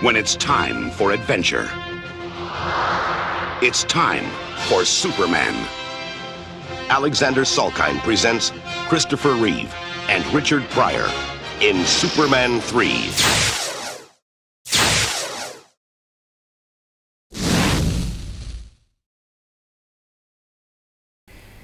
when it's time for adventure. It's time for Superman. Alexander Salkind presents Christopher Reeve and Richard Pryor in Superman 3.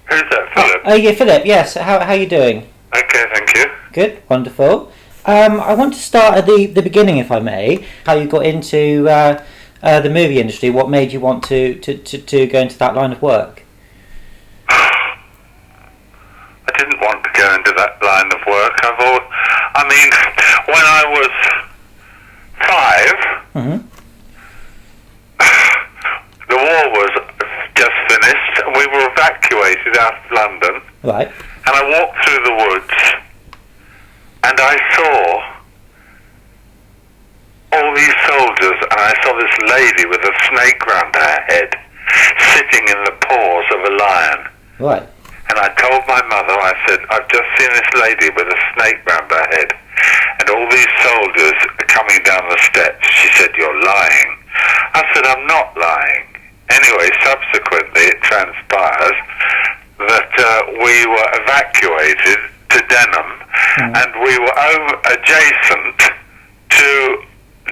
Who's that, Philip? Oh, yeah, Philip, yes. How are you doing? Okay, thank you. Good, wonderful. I want to start at the beginning, if I may. How you got into the movie industry, what made you want to go into that line of work? I didn't want to go into that line of work. When I was 5, the war was just finished, and we were evacuated out of London. Right. And I walked through the woods, and I saw all these soldiers, and I saw this lady with a snake round her head, sitting in the paws of a lion. Right. And I told my mother, I said, I've just seen this lady with a snake round her head, and all these soldiers are coming down the steps. She said, you're lying. I said, I'm not lying. Anyway, subsequently it transpires that we were evacuated to Denham, and we were adjacent to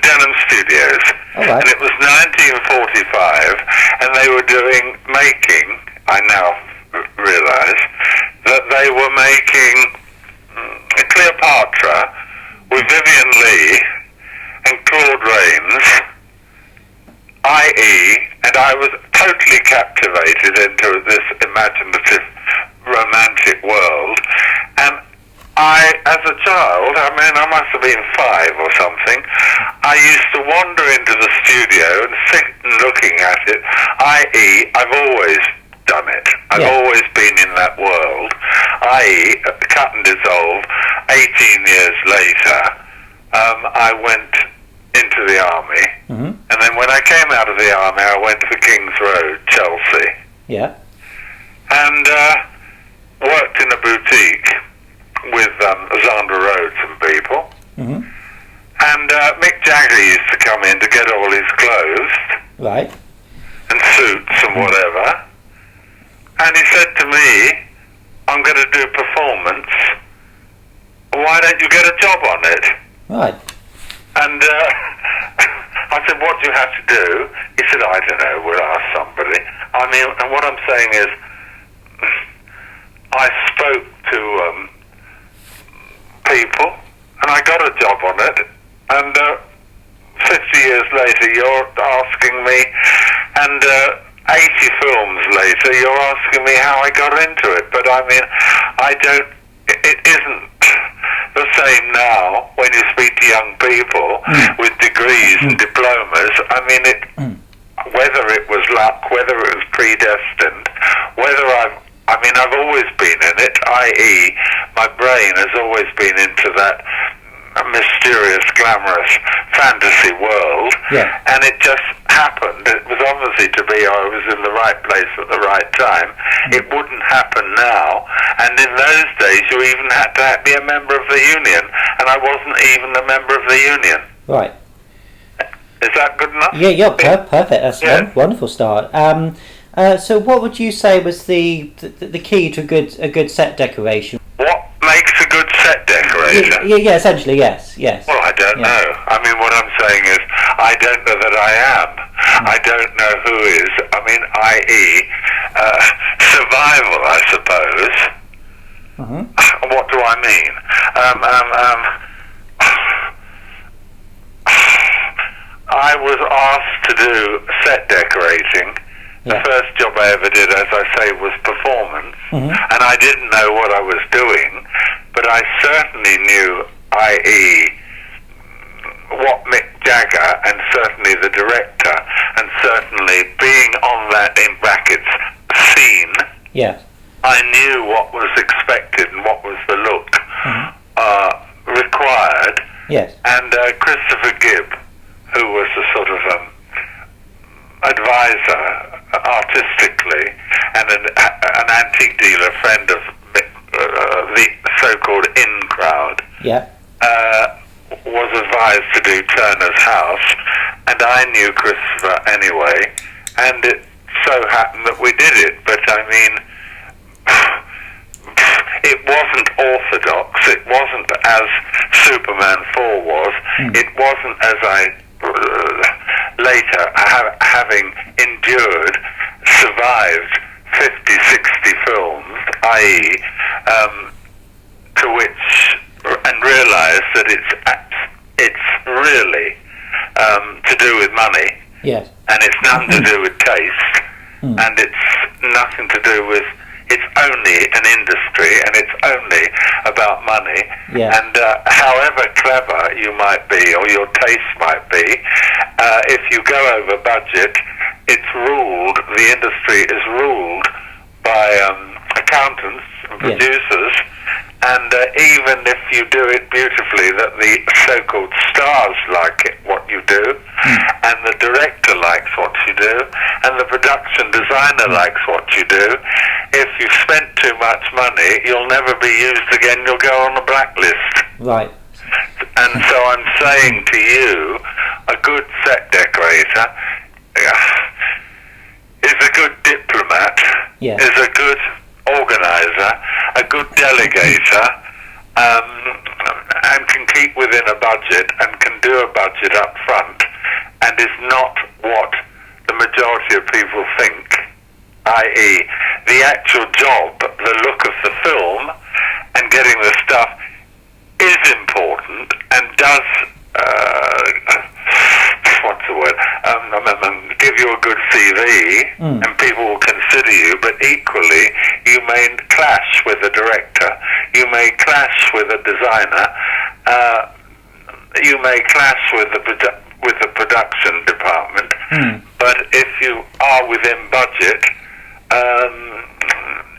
Denham Studios. Right. And it was 1945, and they were making, I now realise, that they were making Cleopatra with Vivian Leigh and Claude Rains, i.e., and I was totally captivated into this imaginative, romantic world. And I, as a child, I must have been 5 or something, I used to wander into the studio and sit and looking at it, i.e., I've always done it. I've always been in that world, i.e., cut and dissolve. 18 years later, I went into the army, and then when I came out of the army, I went to King's Road, Chelsea, and worked in a boutique with Zandra Rhodes and people, and Mick Jagger used to come in to get all his clothes, Right. and suits and whatever, and he said to me, I'm going to do a performance, why don't you get a job on it? Right. And I said, what do you have to do? He said, I don't know, we'll ask somebody. And what I'm saying is, I spoke to people, and I got a job on it, and 50 years later, you're asking me, and 80 films later, you're asking me how I got into it. But it isn't the same now when you speak to young people with degrees and diplomas. Whether it was luck, whether it was predestined, whether I've always been in it, i.e. my brain has always been into that mysterious, glamorous fantasy world, and it just happened. It was obviously to be, I was in the right place at the right time. It wouldn't happen now, and in those days you even had to be a member of the union, and I wasn't even a member of the union. Right. Is that good enough? Yeah, perfect. That's a wonderful start. So what would you say was the key to a good set decoration? What makes a good set decoration? Yeah, essentially, yes. Well, I don't know. What I'm saying is, I don't know that I am. I don't know who is. I.e., survival, I suppose. What do I mean? I was asked to do set decorating. The first job I ever did, as I say, was performance, and I didn't know what I was doing, but I certainly knew, i.e., what Mick Jagger, and certainly the director, and certainly being on that, in brackets, scene, I knew what was expected and what was the look required, and Christopher Gibb, who was the sort of advisor artistically, and an antique dealer, friend of the so-called in crowd, was advised to do Turner's House, I knew Christopher anyway, and it so happened that we did it. But I mean, it wasn't orthodox. It wasn't as Superman 4 was. It wasn't as I later, having endured, survived 50, 60 films, i.e., to which, and realised that it's really to do with money. Yes. And it's nothing to do with taste, and it's nothing to do with, it's only an industry, and it's only about money. Yeah. And however clever you might be, or your taste might be, if you go over budget, it's ruled, the industry is ruled by accountants and producers, and even if you do it beautifully, that the so-called stars like it, what you do, and the director likes what you do, and the production designer likes what you do, if you've spent too much money, you'll never be used again, you'll go on the blacklist. Right. And so I'm saying to you, a good set decorator is a good diplomat, is a good organizer, a good delegator, and can keep within a budget and can do a budget up front, and is not what the majority of people think, i.e. the actual job, the look of the film, and getting the stuff is important and does, what's the word, give you a good CV, and people will consider you, but equally you may clash with a director, you may clash with a designer, you may clash with the production department, but if you are within budget,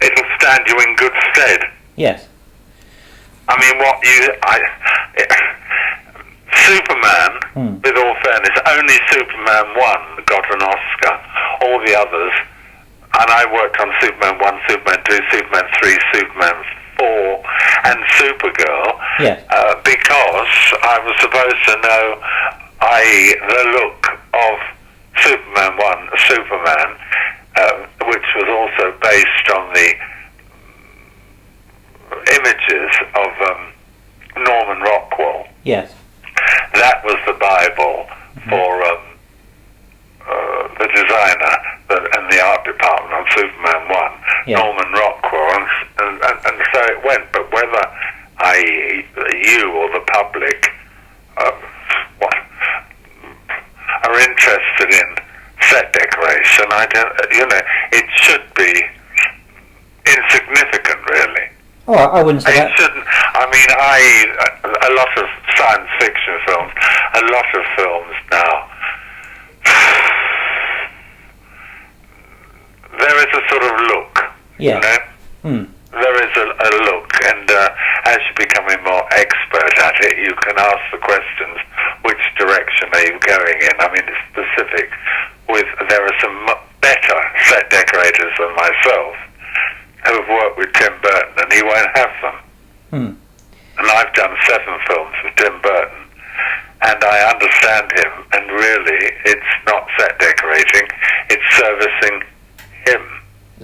it'll stand you in good stead. Yes. I mean, Superman, with all fairness, only Superman 1 got an Oscar. All the others, and I worked on Superman 1, Superman 2, Superman 3, Superman 4, and Supergirl, because I was supposed to know, i.e. the look of Superman 1, Superman, which was also based on the images of Norman Rockwell. Yes. That was the Bible for the designer and the art department on Superman 1, Norman Rockwell, and so it went. But whether you or the public are interested in set decoration, I don't. It should be insignificant, really. Oh, I wouldn't say that. It shouldn't. I mean, a lot of science fiction films, a lot of films now, there is a sort of look, you know? There is a look, and as you're becoming more expert at it, you can ask the questions, which direction are you going in? I mean, it's specific. There are some better set decorators than myself who have worked with Tim Burton, and he won't have them. And I've done 7 films with Tim Burton, and I understand him, and really, it's not set decorating, it's servicing him.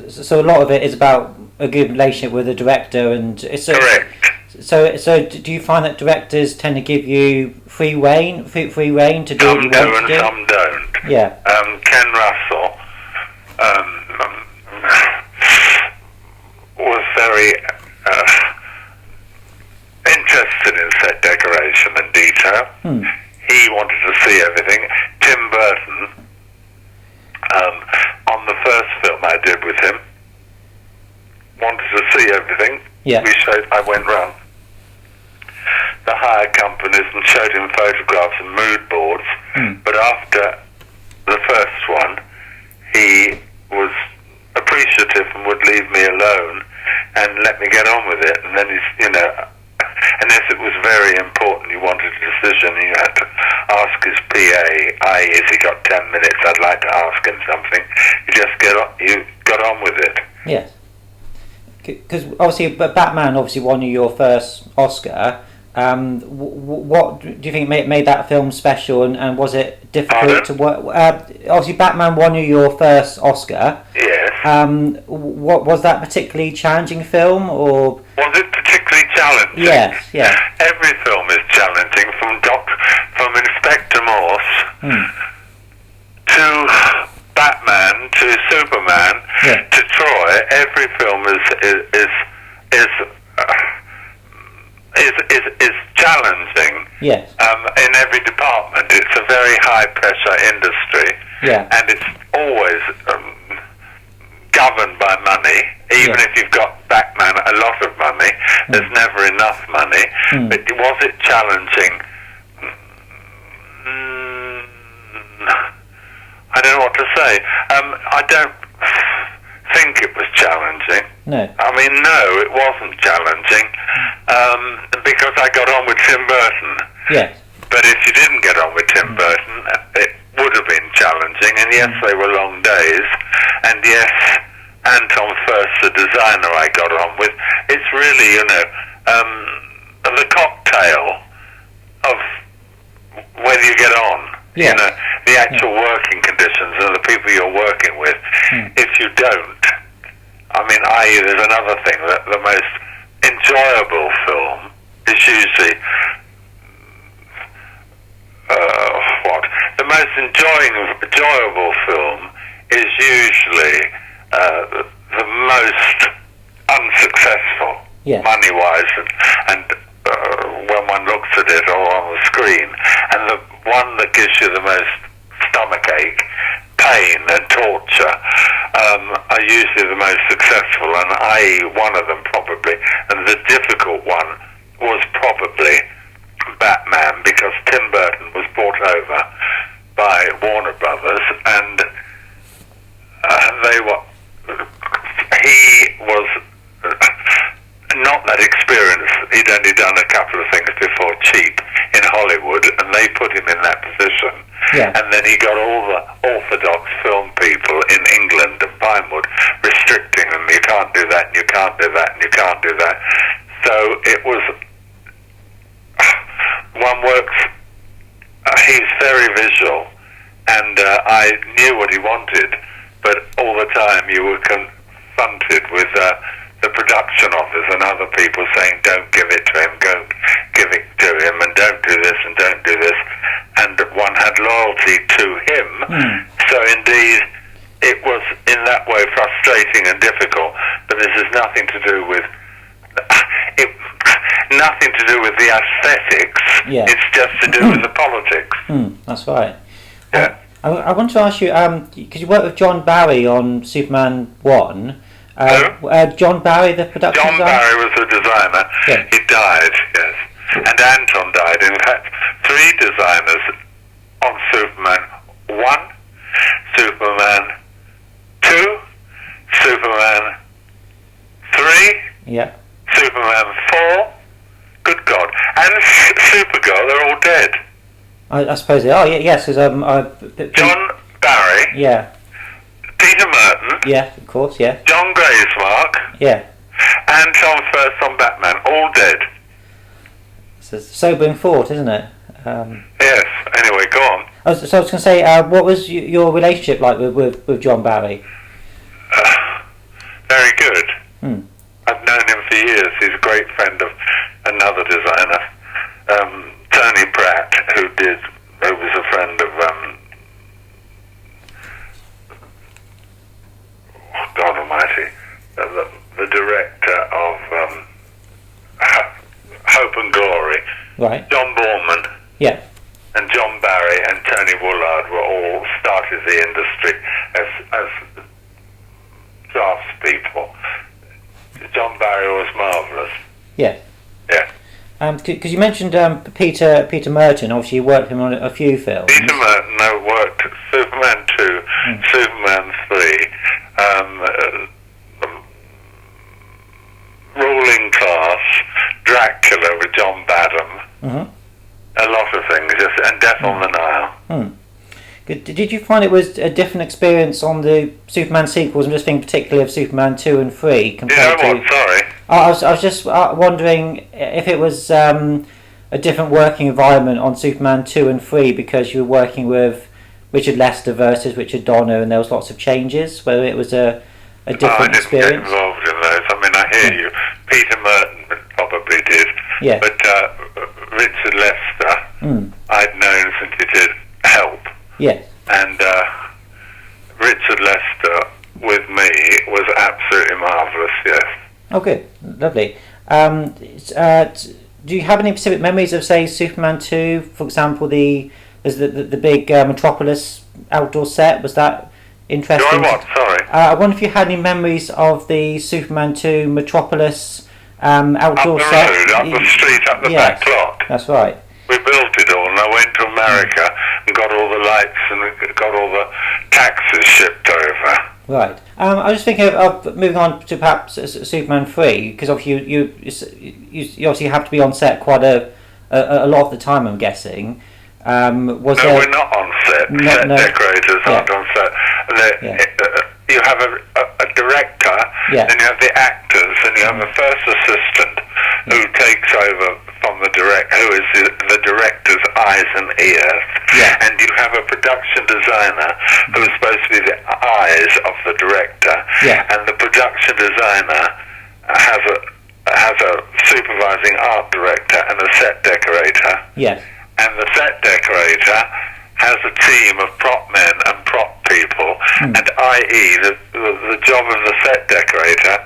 So a lot of it is about a good relationship with the director, and correct. So do you find that directors tend to give you free rein to do some what you want to do? Some don't. Yeah. Ken Russell was very interested in set decoration and detail. He wanted to see everything. Tim Burton, on the first film I did with him, wanted to see everything. Yeah. I went round the hire companies and showed him photographs and mood boards. But after the first one, he was appreciative and would leave me alone and let me get on with it. And then unless it was very important, you wanted a decision, and you had to ask his PA, i.e. has he got 10 minutes, I'd like to ask him something. You got on with it. Yes. Because obviously, Batman obviously won you your first Oscar. What do you think made that film special, and was it difficult to work? Obviously, Batman won you your first Oscar. Yes. What was that particularly challenging film, or was it particularly challenging? Yes, yeah. Every film is challenging, from Inspector Morse to Batman to Superman to Troy. Every film is challenging. Yes. In every department, it's a very high pressure industry. Yeah. And it's always governed by money. Even if you've got Batman a lot of money, there's never enough money. But was it challenging? I don't know what to say. I don't think it was challenging. No. I mean, no, it wasn't challenging because I got on with Tim Burton. Yes. But if you didn't get on with Tim Burton, it would have been challenging. And yes, they were long days. And yes, Anton First, the designer I got on with, it's really, the cocktail of whether you get on. Yeah. The actual working conditions of the people you're working with. If you don't, I mean, there's another thing, that the most enjoyable film is usually the most enjoyable film is usually the most unsuccessful, money-wise, and when one looks at it or on the screen, and the one that gives you the most stomachache, pain and torture are usually the most successful, and one of them probably, and the difficult one was probably Batman, because Tim Burton was brought over by Warner Brothers, and he was not that experienced. He'd only done a couple of things before cheap in Hollywood, and they put him in that position. Yeah. And then he got all the orthodox film people in England and Pinewood restricting them. You can't do that, and you can't do that, and you can't do that. So it was, one works, he's very visual, and I knew what he wanted, but all the time you were confronted with the production office and other people saying, don't give it to him, don't give it to him, and don't do this and don't do this, and one had loyalty to him. So indeed it was in that way frustrating and difficult, but this has nothing to do with the aesthetics. It's just to do with the politics. That's right. Yeah. I want to ask you, because you worked with John Barry on Superman 1. John Barry, the production John designer? Barry was the designer. Yeah. He died, yes. And Anton died. In fact, 3 designers on Superman 1, Superman 2, Superman 3, Superman 4, good God, and Supergirl, they're all dead. I suppose they are, yes. John Barry. Yeah. Peter Merton. Yeah, of course, yeah. John Graysmark. Yeah. Anton First on Batman, all dead. It's a sobering thought, isn't it? Yes, anyway, go on. I was going to say, what was your relationship like with John Barry? Very good. I've known him for years. He's a great friend of another designer, Tony Pratt, who was a friend of God Almighty, the director of Hope and Glory. Right. John Borman. Yeah. And John Barry and Tony Woolard were all started the industry as craftspeople. John Barry was marvellous. Yeah. Yeah. Because you mentioned Peter Merton. Obviously, you worked with him on a few films. Peter Merton, I worked Superman 2, Superman 3, Ruling Class, Dracula with John Badham, a lot of things, and Death on the Nile. Did you find it was a different experience on the Superman sequels? I'm just thinking particularly of Superman 2 and 3 compared to... Sorry? I was just wondering if it was a different working environment on Superman 2 and 3 because you were working with Richard Lester versus Richard Donner, and there was lots of changes, whether it was a different experience? I didn't get involved in those. I mean, I hear you. Peter Merton probably did. Yeah. But Richard Lester, I'd known since he did Help. Yes. And Richard Lester with me was absolutely marvellous, yes. Oh, good. Lovely. Do you have any specific memories of, say, Superman 2? For example, there's the big Metropolis outdoor set. Was that interesting? Do I what? Sorry. I wonder if you had any memories of the Superman 2 Metropolis outdoor set. Up the road, up the street, up the back lot. That's right. We built it all, and I went to America and got all the lights and got all the taxis shipped over. Right. I was just thinking of moving on to perhaps Superman 3, because obviously you obviously have to be on set quite a lot of the time, I'm guessing. No, we're not on set. Set decorators aren't on set. You have a director, then you have the actors, and you have a first assistant who takes over from the director, who is the director's eyes and ears. Yeah. And you have a production designer who is supposed to be the eyes of the director. Yeah. And the production designer has a supervising art director and a set decorator. Yes. And the set decorator has a team of prop men and prop people, and i.e. the job of the set decorator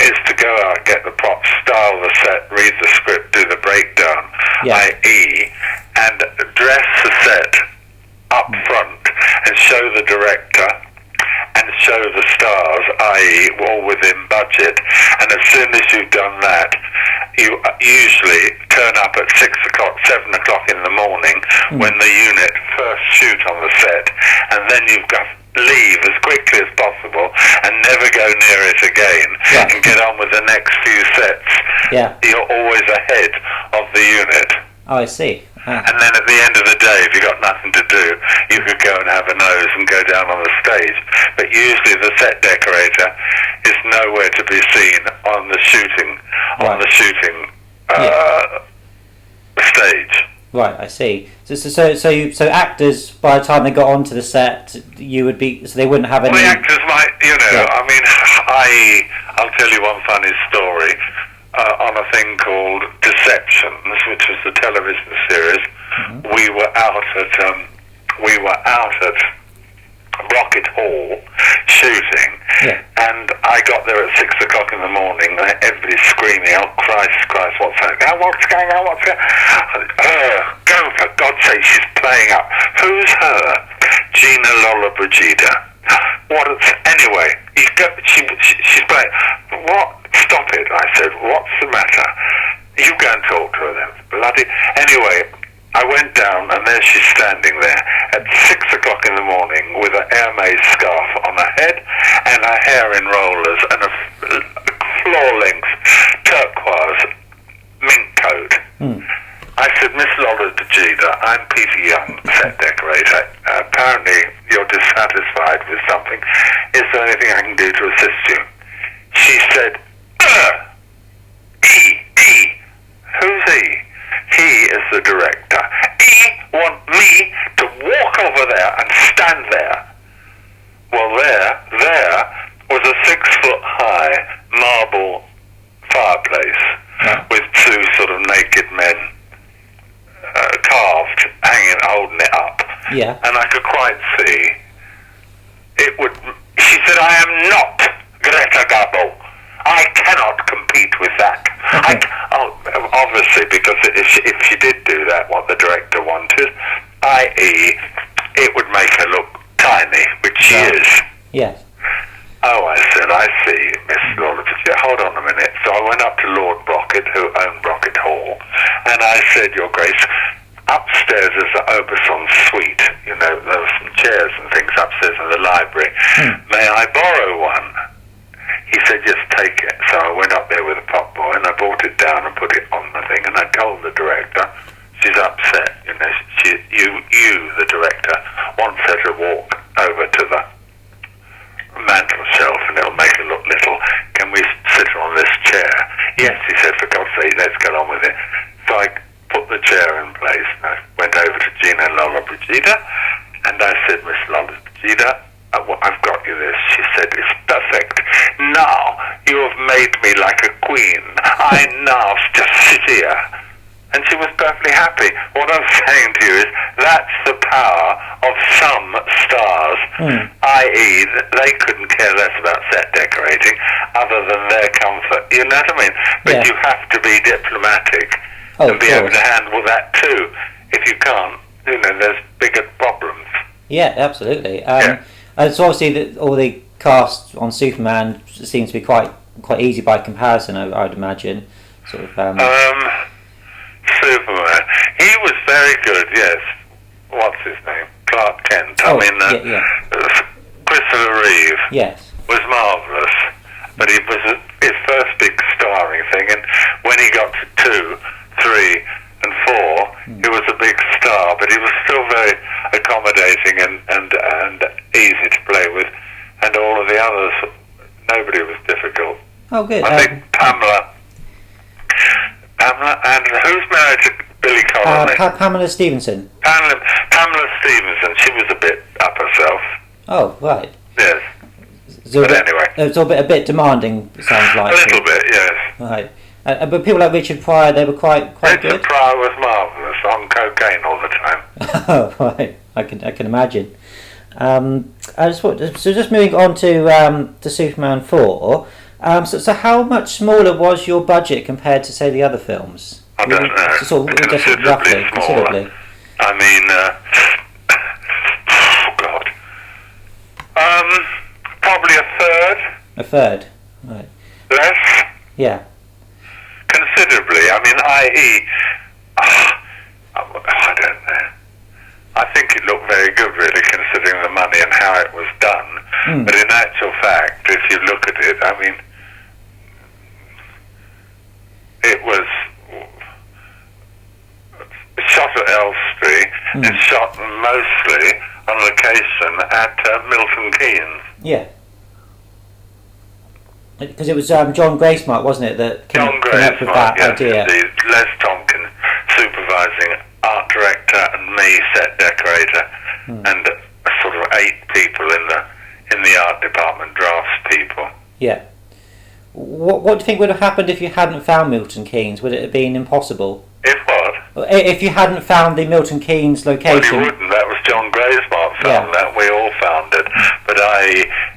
is to go out, get the props, style the set, read the script, do the breakdown, i.e. and dress the set up front and show the director and show the stars, i.e. all within budget. And as soon as you've done that, you usually turn up at 6 o'clock, 7 o'clock in the morning when the unit first shoot on the set, and then you've got to leave as quickly as possible and never go near it again and get on with the next few sets. Yeah. You're always ahead of the unit. Oh, I see. And then at the end of the day, if you've got nothing to do, you could go and have a nose and go down on the stage. But usually the set decorator is nowhere to be seen on the shooting stage. Right, I see. So actors, by the time they got onto the set, you would be, so they wouldn't have any. Well, the actors might, I mean, I'll tell you one funny story. On a thing called Deceptions, which was the television series, we were out at Rocket Hall shooting, and I got there at 6 o'clock in the morning, and everybody's screaming, "Oh Christ, what's happening? Oh, what's going on? What's going on? Go, for God's sake, she's playing up. Who's her? Gina Lollobrigida. Anyway, she's playing. What? Stop it," I said. "What's the matter? You go and talk to her then." Bloody... Anyway, I went down, and there she's standing there at 6 o'clock in the morning with an Hermes scarf on her head and her hair in rollers and a floor-length turquoise mink coat. I said, "Miss Lollobrigida, I'm Peter Young, set decorator. Apparently you're dissatisfied with something. Is there anything I can do to assist you?" She said, "Who's he?" "He is the director. He want me to walk over there and stand there." Well, there was a 6-foot-high marble fireplace with two sort of naked men carved, holding it up. Yeah. And I could quite see it would. She said, "I am not Greta Garbo. I cannot compete with that." Obviously, because if she did do that, what the director wanted, i.e., it would make her look tiny, which she is. Yes. Oh, I said, "I see, Miss Lollobrigida. Hold on a minute." So I went up to Lord Brocket, who owned Brocket Hall, and I said, "Your Grace, upstairs is the Oberson suite. There were some chairs and things upstairs in the library. May I borrow one?" He said, "Just take it." So I went up there with a pop boy and I brought it down and put it on the thing, and I told the director, she's upset. The director, wants her to walk over to the mantel shelf and it'll make her look little. Can we sit her on this chair? Yes, he said, "For God's sake, let's get on with it." So I put said, Miss Lolita, I've got you this. She said, it's perfect. Now you have made me like a queen. I now just sit here. And she was perfectly happy. What I'm saying to you is that's the power of some stars, i.e. they couldn't care less about set decorating other than their comfort. You know what I mean? But you have to be diplomatic and be able to handle that too. If you can't, there's bigger problems. Yeah, absolutely. And so obviously all the cast on Superman seems to be quite easy by comparison, I would imagine. Sort of. Superman. He was very good, yes. What's his name? Clark Kent. Christopher Reeve. Yes. Was marvellous. But it was his first big starring thing, and when he got to 2, 3, and 4, he was a big star, but he was still very accommodating and easy to play with, and all of the others, nobody was difficult. Oh, good. I think Pamela, and who's married to Billy Connolly? Pamela Stevenson. Pamela Stevenson, she was a bit up herself. Oh, right. Yes. So but anyway. It's a bit demanding, it sounds like. A little bit, yes. Right. But people like Richard Pryor, they were quite good? Richard Pryor was marvellous, on cocaine all the time. Oh, right. I can imagine. So just moving on to Superman 4, so how much smaller was your budget compared to, say, the other films? I don't know. Sort of, considerably smaller. Considerably. I mean, oh God. Probably a third. A third, right. Less? Yeah. Considerably. I mean, i.e., I don't know. I think it looked very good, really, considering the money and how it was done. But in actual fact, if you look at it, I mean, it was shot at Elstree and shot mostly on location at Milton Keynes. Yeah. Because it was John Gracemark, wasn't it, that came up with that idea? Indeed. Les Tompkins supervising, art director and me, set decorator, and sort of 8 people in the art department, drafts people. Yeah. What do you think would have happened if you hadn't found Milton Keynes? Would it have been impossible? If what? If you hadn't found the Milton Keynes location. Well, you wouldn't. That was John Gracemark found that. We all found it. But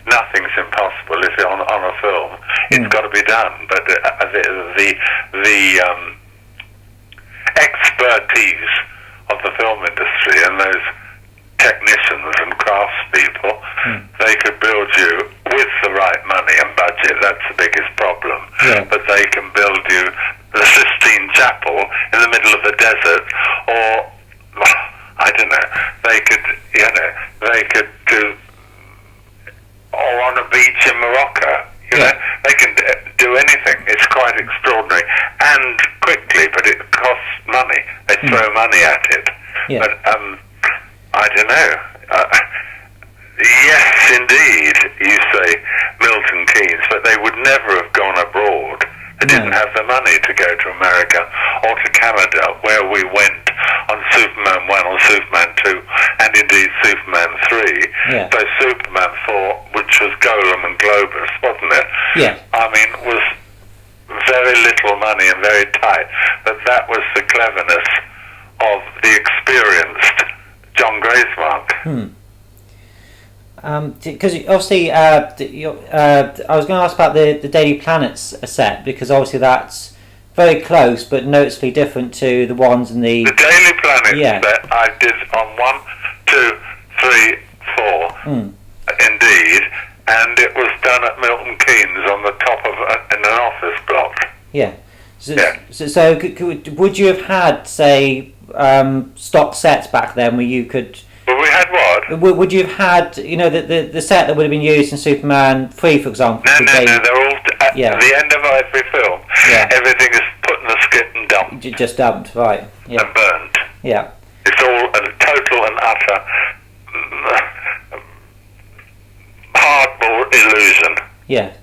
nothing's impossible if you're on a film. It's got to be done. But the expertise of the film industry and those technicians and craftspeople, they could build you with the right money and budget. That's the biggest problem. Yeah. But they can build you the Sistine Chapel in the middle of the desert, or I don't know. They could do, or on a beach in Morocco. They can do anything. It's quite extraordinary and quickly, but it costs money. They throw money at it. Yeah. But I don't know. Yes, indeed, you say Milton Keynes, but they would never have gone abroad. They didn't have the money to go to America or to Canada, where we went on Superman 1 or Superman 2, and indeed Superman 3. Yeah. So Superman 4, which was Golem and Globus, wasn't it? Yeah. I mean, was very little money and very tight, but that was the cleverness of the experienced John Gracemark. Because obviously, I was going to ask about the Daily Planet's set, because obviously that's very close but noticeably different to the ones in the Daily Planet set I did on 1, 2, 3, 4, indeed, and it was done at Milton Keynes on the top of in an office block. Yeah. So would you have had, say, stock sets back then where you could? Well, we had what? Would you have had, the set that would have been used in Superman 3, for example? No, they're all at the end of every film. Yeah. Everything is put in a skip and dumped. Just dumped, right? Yeah. And burnt. Yeah. It's all a total and utter hardball illusion. Yeah.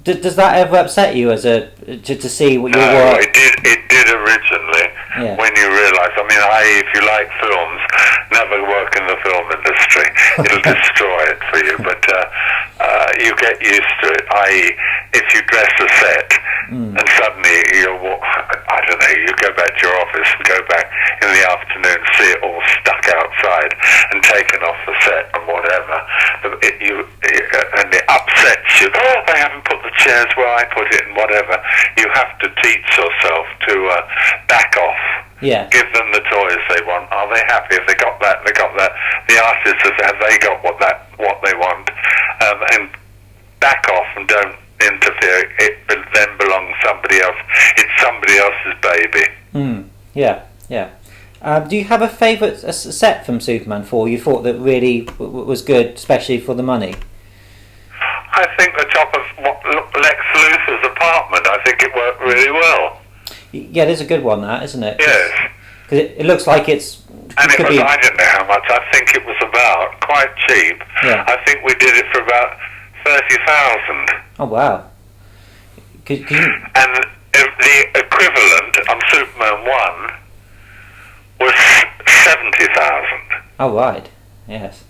Does that ever upset you to see what you were? No, it did originally. Yeah. When you realise, if you like films, never work in the film industry. It'll destroy it for you. But you get used to it. I.e., if you dress a set and suddenly I don't know, you go back to your office and go back in the afternoon, see it all stuck outside and taken off the set and whatever, and it upsets you. Oh, they haven't put the chairs where I put it and whatever. You have to teach yourself to back off. Yeah. Give them the toys they want. Are they happy? If they got that, they got that. The artist have they got what they want? And back off and don't interfere. It then belongs to somebody else. It's somebody else's baby. Yeah. Do you have a favourite set from Superman 4 you thought that really was good, especially for the money? I think the top of Lex Luthor's apartment, I think it worked really well. Yeah, it is a good one, that, isn't it? Yes. Because it looks like it's... And it was, I don't know how much, I think it was about, quite cheap. Yeah. I think we did it for about 30,000. Oh, wow. And the equivalent on Superman 1 was 70,000. Oh, right. Yes.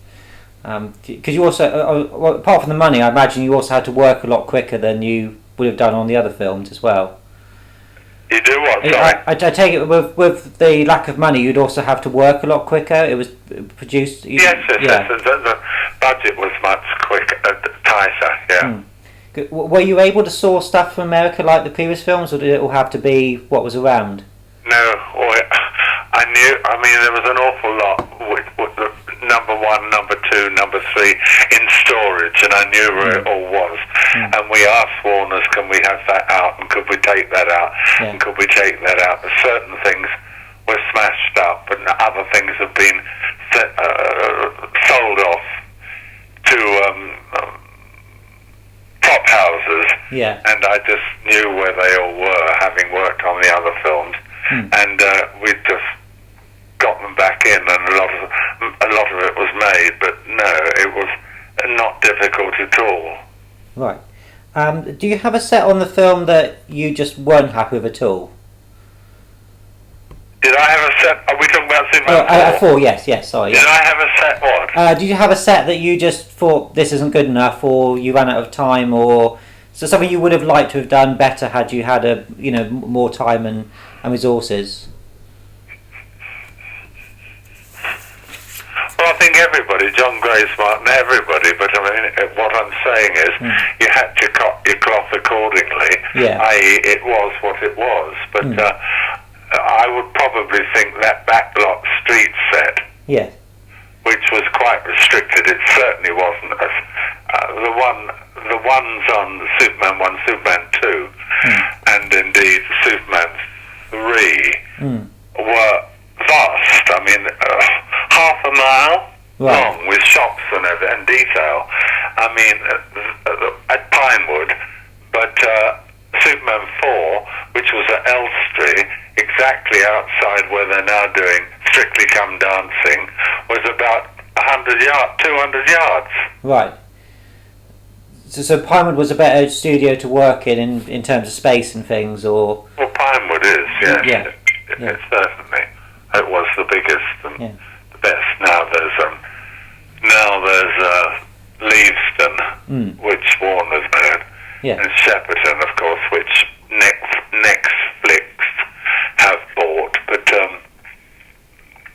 Because you also, apart from the money, I imagine you also had to work a lot quicker than you would have done on the other films as well. You do what? Sorry? I take it with the lack of money, you'd also have to work a lot quicker. It was produced. Yes. The budget was much quicker, tighter. Yeah. Were you able to source stuff from America like the previous films, or did it all have to be what was around? No, I knew. I mean, there was an awful lot with the number 1, number 2, number 3 in storage, and I knew where it all was. And we asked Warner's, can we have that out, and could we take that out, and could we take that out? Certain things were smashed up, and other things have been sold off to prop houses. Yeah. And I just knew where they all were, having worked on the other films, and we just got them back in, and a lot of it was made. But no, it was not difficult at all. Right. Do you have a set on the film that you just weren't happy with at all? Did I have a set? Are we talking about Superman 4? Yes, sorry. Did I have a set what? Did you have a set that you just thought this isn't good enough, or you ran out of time, or so something you would have liked to have done better had you had more time and resources? Well, I think everybody, John Grace Martin, everybody, but I mean, what I'm saying is you had to cut your cloth accordingly, i.e. it was what it was. But I would probably think that backlot street set, which was quite restricted, it certainly wasn't as the ones on Superman 1, Superman 2, and indeed Superman 3 were vast. I mean, half a mile long with shops and detail. I mean, at Pinewood, but Superman 4, which was at Elstree, exactly outside where they're now doing Strictly Come Dancing, was about 200 yards. Right. So Pinewood was a better studio to work in terms of space and things, or? Well, Pinewood is, yes. It certainly. It was the biggest and the best. Now there's Leavesden, which Warner's made, and Shepperton, of course, which Netflix have bought. But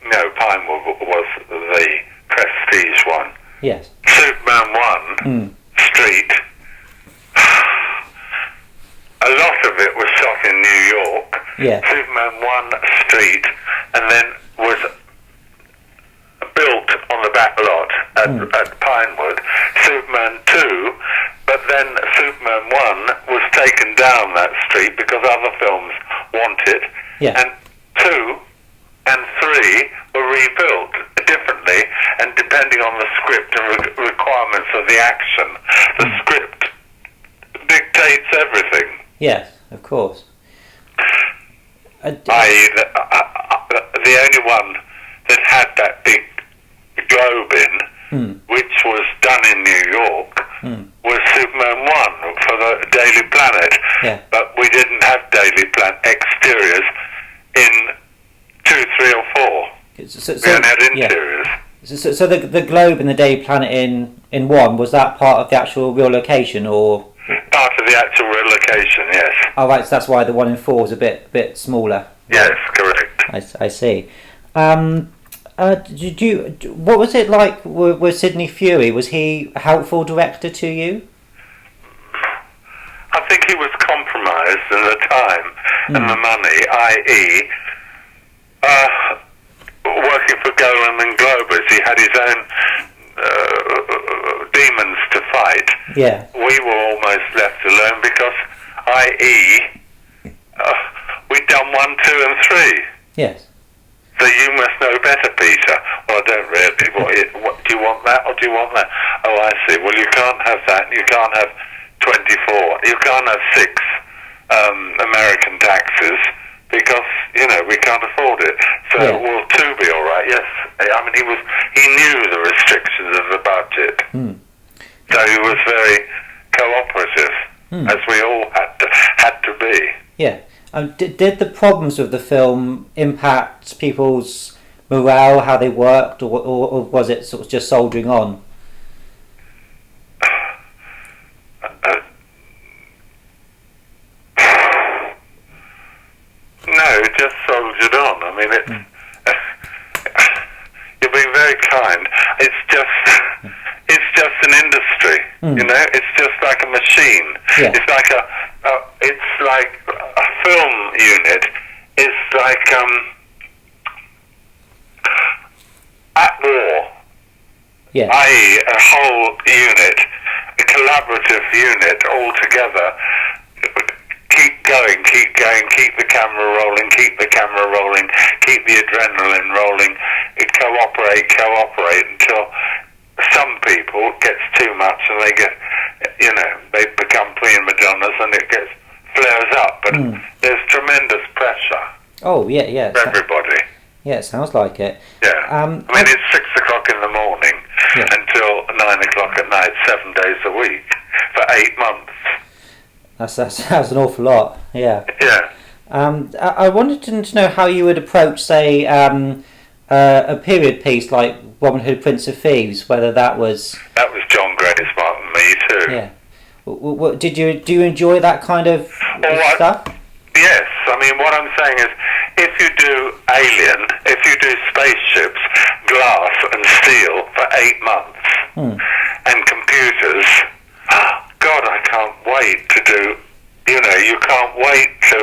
no, Pinewood was the prestige one. Yes. Superman 1 Street. A lot of it was shot in New York. Superman 1 Street, and then was built on the back lot at Pinewood. Superman 2, but then Superman 1 was taken down that street because other films want it, and 2 and 3 were rebuilt differently, and depending on the script and requirements of the action, the script dictates everything. Yes, of course. The only one that had that big globe in, which was done in New York, was Superman 1 for the Daily Planet. But we didn't have Daily Planet exteriors in 2, 3 or 4. We only had interiors. So the globe and the Daily Planet in one, was that part of the actual real location, or part of the actual real location? Yes. Oh right, so that's why the one in 4 is a bit smaller. Yes, correct. I see. Did you? What was it like with Sidney Furie? Was he a helpful director to you? I think he was compromised in the time and the money, i.e., working for Golan and Globus, he had his own demons to fight. Yeah. We were almost left alone because, i.e., we'd done 1, 2, and 3. Yes. So you must know better, Peter. Well, I don't really. What, do you want that or do you want that? Oh, I see. Well, you can't have that. You can't have 24. You can't have 6 American taxes because, we can't afford it. So, will 2 be all right? Yes. I mean, he knew the restrictions of the budget. So he was very cooperative, as we all had to be. Yeah. Did the problems with the film impact people's morale, how they worked, or was it sort of just soldiering on? No, just soldiered on. I mean, you're being very kind. It's just an industry, It's just like a machine. Yeah. It's like a film unit. It's like at war. Yeah. I.e., a whole unit, a collaborative unit all together. Keep going, keep the camera rolling, keep the adrenaline rolling, cooperate until some people gets too much and they get, they become prima donnas and it flares up. But there's tremendous pressure. Oh, yeah. For everybody. Yeah, it sounds like it. Yeah. I mean, it's 6 o'clock in the morning until 9 o'clock at night, 7 days a week, for 8 months. That's an awful lot. Yeah. Yeah. I wanted to know how you would approach, say, a period piece like Robin Hood, Prince of Thieves. Whether that was John Gracemont and me too. Yeah. Do you enjoy that kind of stuff? Yes. I mean, what I'm saying is, if you do Alien, if you do spaceships, glass and steel for 8 months, and computers. God, I can't wait to do, you can't wait to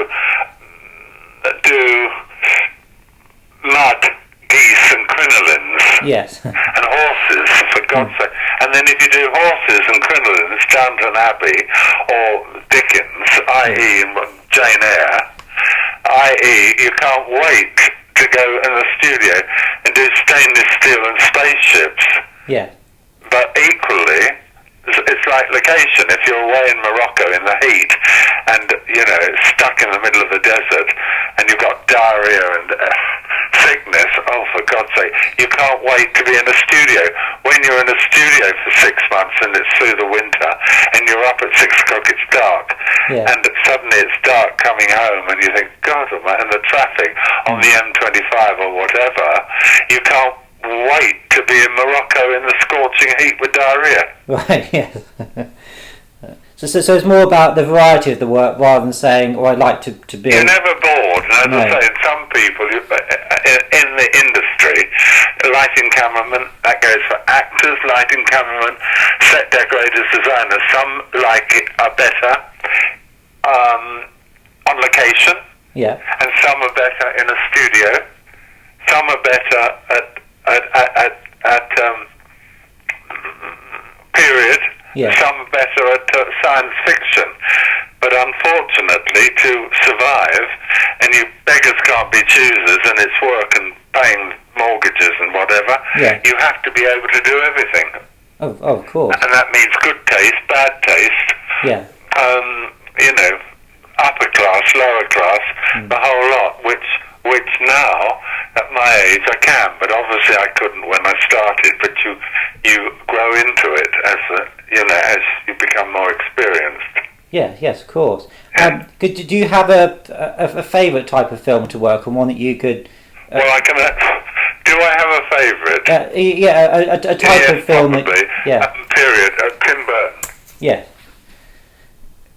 do mud, geese and crinolines. Yes. And horses, for God's sake. And then if you do horses and crinolines, Downton Abbey or Dickens, i.e. Jane Eyre, i.e. you can't wait to go in the studio and do stainless steel and spaceships. Yeah. But equally, it's like location. If you're away in Morocco in the heat and, stuck in the middle of the desert and you've got diarrhea and sickness, oh, for God's sake, you can't wait to be in a studio. When you're in a studio for 6 months and it's through the winter and you're up at 6 o'clock, it's dark. Yeah. And suddenly it's dark coming home and you think, God, and the traffic on the M25 or whatever, you can't wait to be in Morocco in the scorching heat with diarrhea. Right, yes. So it's more about the variety of the work rather than saying, I'd like to be... You're never bored. And as I say, some people in the industry, lighting cameramen, that goes for actors, lighting cameramen, set decorators, designers, some like it are better on location, and some are better in a studio, some are better at period, some are better at science fiction. But unfortunately, to survive, and you beggars can't be choosers, and it's work and paying mortgages and whatever, you have to be able to do everything. Oh, of course. And that means good taste, bad taste, upper class, lower class, the whole lot, which now, at my age, I can, but obviously I couldn't when I started, but you grow into it as you become more experienced. Yes, of course. Do you have a favourite type of film to work on, one that you could... Well, I can Do I have a favourite? A type of film. Probably. Period. Tim Burton. Yeah.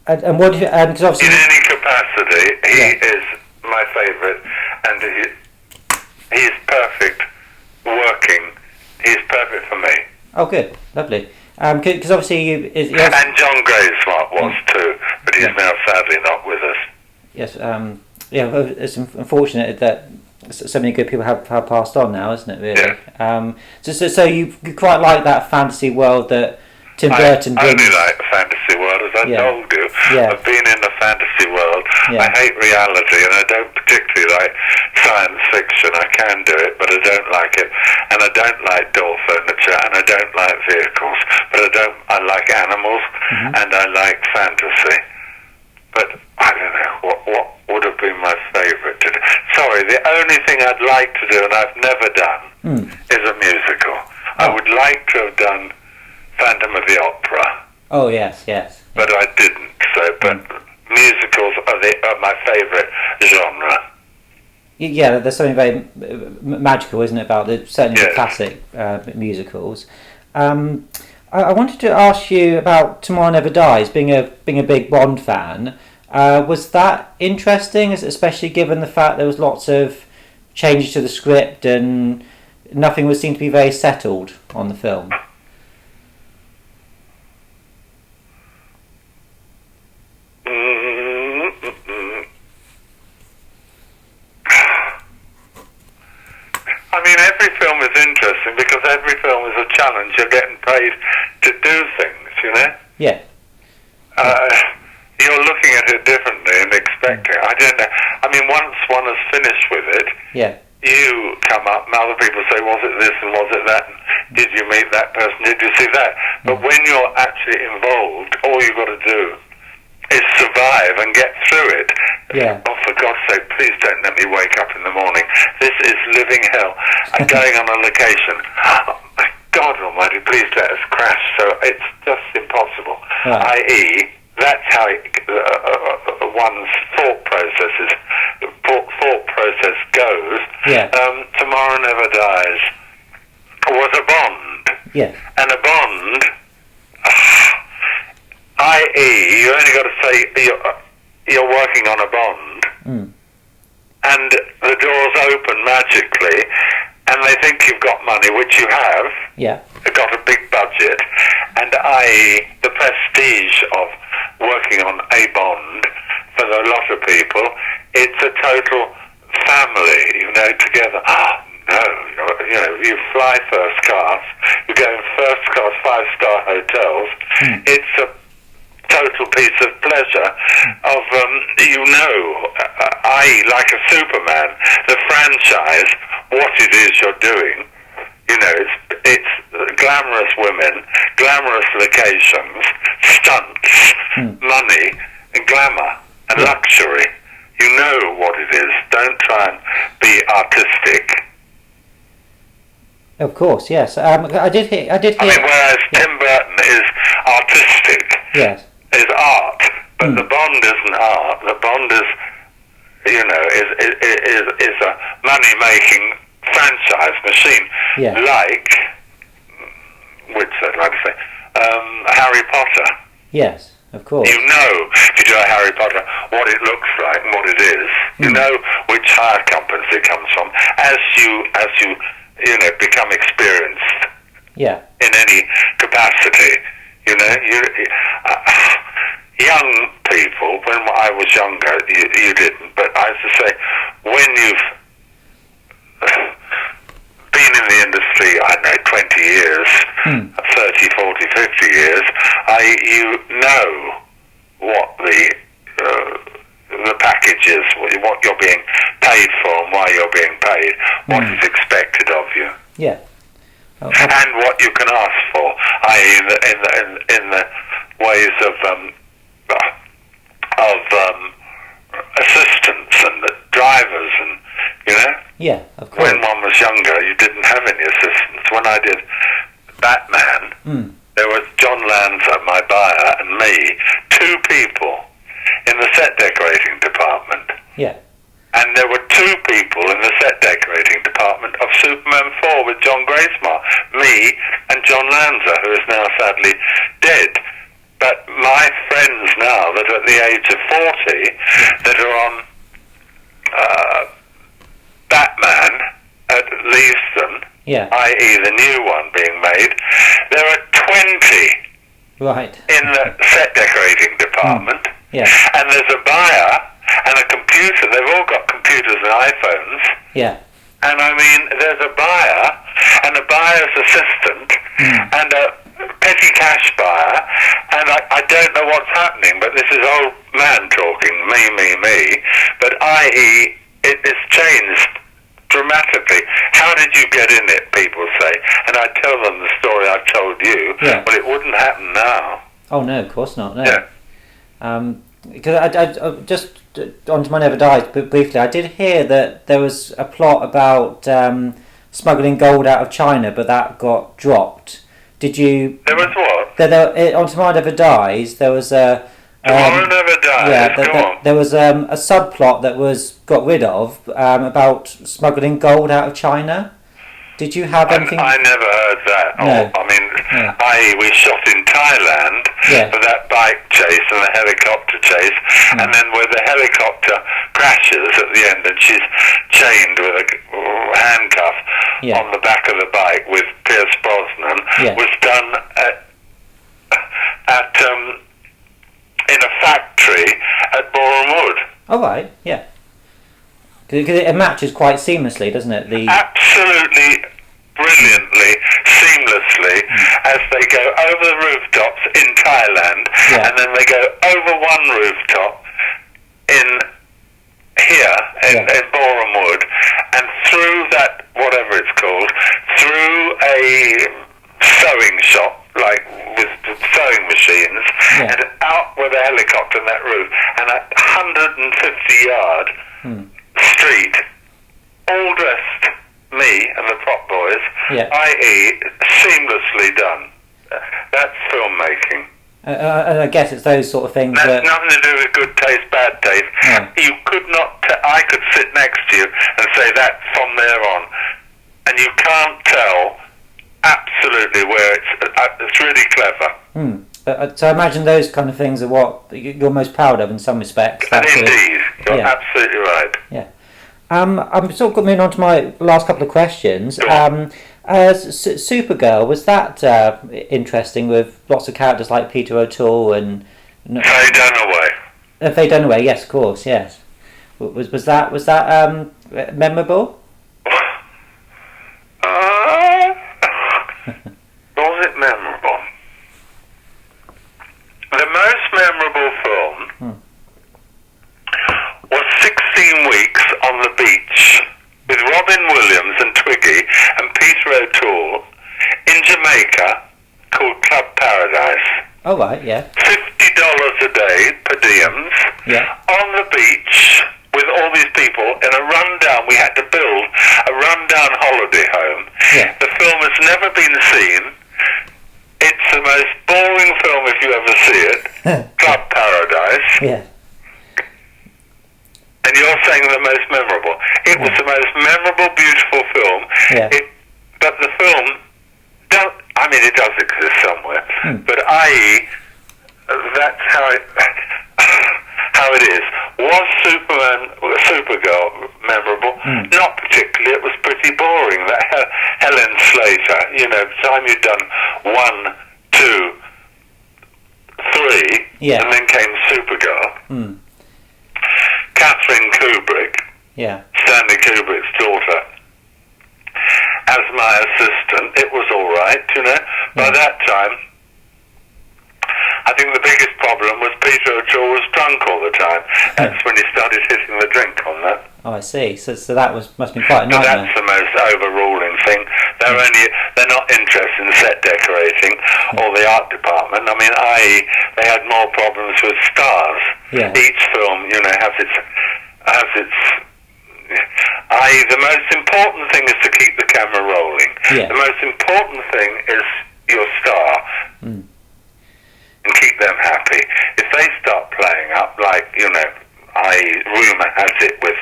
And what? Because obviously, in any capacity, he is my favourite, and he's perfect. Working, he's perfect for me. Oh, good, lovely. Because obviously and John Graysmart was too, but he's now sadly not with us. Yes. It's unfortunate that so many good people have passed on now, isn't it? Really. Yeah. So you quite like that fantasy world that Tim Burton brings. I only like the fantasy world, as I told you. Yeah. I've been in the fantasy world. Yeah. I hate reality, and I don't particularly like science fiction. I can do it, but I don't like it. And I don't like door furniture, and I don't like vehicles. But I like animals, and I like fantasy. But I don't know, what would have been my favourite to do? Sorry, the only thing I'd like to do, and I've never done, is a musical. I would like to have done Phantom of the Opera. Oh, yes. But I didn't, but musicals are my favourite genre. Yeah, there's something very magical, isn't it, about certainly the classic musicals. I wanted to ask you about Tomorrow Never Dies, being a big Bond fan. Was that interesting, especially given the fact there was lots of changes to the script and nothing seemed to be very settled on the film? I mean, every film is interesting because every film is a challenge. You're getting paid to do things, you know? Yeah. You're looking at it differently and expecting. I don't know. I mean, once one is finished with it, you come up and other people say, was it this and was it that? And did you meet that person? Did you see that? But when you're actually involved, all you've got to do is survive and get through it. Yeah. Oh, for God's sake, please don't let me wake up in the morning. This is living hell. I'm going on a location. Oh, my God almighty, please let us crash. So it's just impossible. Right. I.e., that's how one's thought process goes. Yeah. Tomorrow Never Dies was a Bond. Yeah. And a Bond, i.e., you only got to say you're working on a Bond, and the doors open magically, and they think you've got money, which you have. Yeah. You've got a big budget, and i.e., the prestige of working on a Bond for a lot of people, it's a total family, together. No, you fly first class, you go in first class 5-star hotels. It's a total piece of pleasure of, i.e., like a Superman, the franchise, what it is you're doing. It's glamorous women, glamorous locations, stunts, money, and glamour, and luxury. You know what it is. Don't try and be artistic. Of course, yes. I did hear. I mean, whereas Tim Burton is artistic, is art, but the Bond isn't art. The Bond is, is a money-making franchise machine, like, which I'd like to say, Harry Potter. Yes, of course. You know, if you do a Harry Potter, what it looks like and what it is. You know which hire companies it comes from. As you become experienced in any capacity, young people, when I was younger, you didn't, but I used to say, when you've been in the industry, I don't know, 20 years, 30, 40, 50 years, you know what the package is, what you're being paid for and why you're being paid, what is expected of you. Yeah. And what you can ask for, i.e. in the ways of assistants and the drivers and, Yeah, of course. When one was younger, you didn't have any assistants. When I did Batman, there was John Lanza, my buyer, and me, 2 people in the set decorating department. Yeah. And there were 2 people in the set decorating department of Superman is now sadly dead. But my friends now that are at the age of 40 that are on Batman at Leavesden, i.e. the new one being made, there are 20 in the set decorating department, and there's a buyer and a computer. They've all got computers and iPhones. And I mean, there's a buyer and a buyer's assistant and a petty cash buyer, and I don't know what's happening, but this is old man talking, me. But i.e., it has changed dramatically. How did you get in it, people say. And I tell them the story I've told you. Well, it wouldn't happen now. Oh, no, of course not, no. Because I just, on Tomorrow Never Dies, briefly, I did hear that there was a plot about smuggling gold out of China, but that got dropped. Did you... There was what? On Tomorrow Never Dies, there was a... Tomorrow Never Dies, there was a subplot that was got rid of about smuggling gold out of China. Did you have anything? I never heard that. No. I mean, i.e. we shot in Thailand for that bike chase and the helicopter chase, and then where the helicopter crashes at the end and she's chained with a handcuff on the back of the bike with Pierce Brosnan, was done at in a factory at Boreham Wood. Oh, right, yeah. Because it matches quite seamlessly, doesn't it? Absolutely brilliantly, seamlessly, as they go over the rooftops in Thailand, and then they go over one rooftop in here, in Boreham Wood, and through that, whatever it's called, through a sewing shop, like with sewing machines, and out with a helicopter on that roof, and a 150-yard street, all dressed, me and the prop boys, i.e. seamlessly done. That's filmmaking. I guess it's those sort of things. That's nothing to do with good taste, bad taste. You could not. I could sit next to you and say that's from there on, and you can't tell absolutely where it's really clever. So I imagine those kind of things are what you're most proud of in some respects. Indeed, you're absolutely right. Yeah. I'm sort of moving on to my last couple of questions. Supergirl, was that interesting with lots of characters like Peter O'Toole and Faye Dunaway? Faye Dunaway, yes, of course, yes. Was that memorable? Was it memorable? The most memorable film was 16 Weeks on the Beach with Robin Williams and Twiggy and Peter O'Toole in Jamaica called Club Paradise. Oh, right, yeah. $50 a day per diems on the beach with all these people in a rundown. We had to build a rundown holiday home. The film has never been seen. It's the most boring film if you ever see it. Club Paradise. And you're saying the most memorable. It was the most memorable, beautiful film. But the film, it does exist somewhere. But i.e., that's how it is. Was Supergirl memorable? Not particularly. It was pretty boring. That Helen Slater, by the time you'd done 1, 2, 3, and then came Supergirl. Catherine Kubrick, Stanley Kubrick's daughter, as my assistant. It was all right, By that time, I think the biggest problem was Peter O'Toole was drunk all the time. That's when he started hitting the drink on that. Oh, I see. So that must have been quite a nightmare. That's the most overruling thing. They're not interested in set decorating or the art department. I.e., they had more problems with stars. Each film, has its. I.e., the most important thing is to keep the camera rolling. The most important thing is your star. And keep them happy. If they start playing up, like, rumour has it with,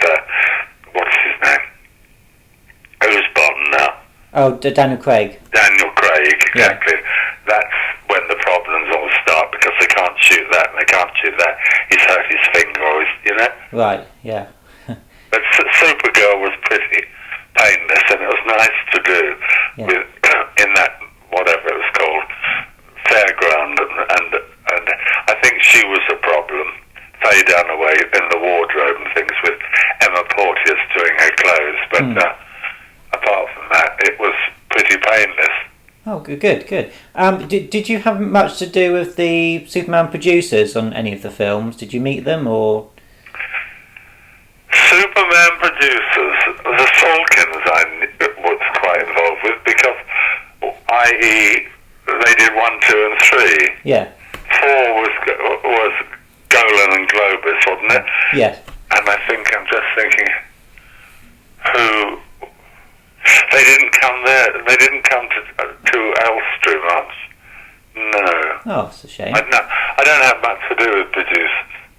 what's his name? Who's Bond now? Oh, Daniel Craig. Daniel Craig, exactly. That's know. Right. Yeah. But Supergirl was pretty painless, and it was nice to do with in that whatever it was called fairground, and I think she was a problem. Faye Dunaway in the wardrobe and things with Emma Porteous doing her clothes, but apart from that, it was pretty painless. Oh, good. Did you have much to do with the Superman producers on any of the films? Did you meet them, or? Superman producers, the Salkinds I was quite involved with, because, i.e., they did 1, 2 and 3. Yeah. 4 was Golan and Globus, wasn't it? Yes. And I'm just thinking, who... They didn't come there. They didn't come to Elstree much. No. Oh, it's a shame. I don't have much to do with producers.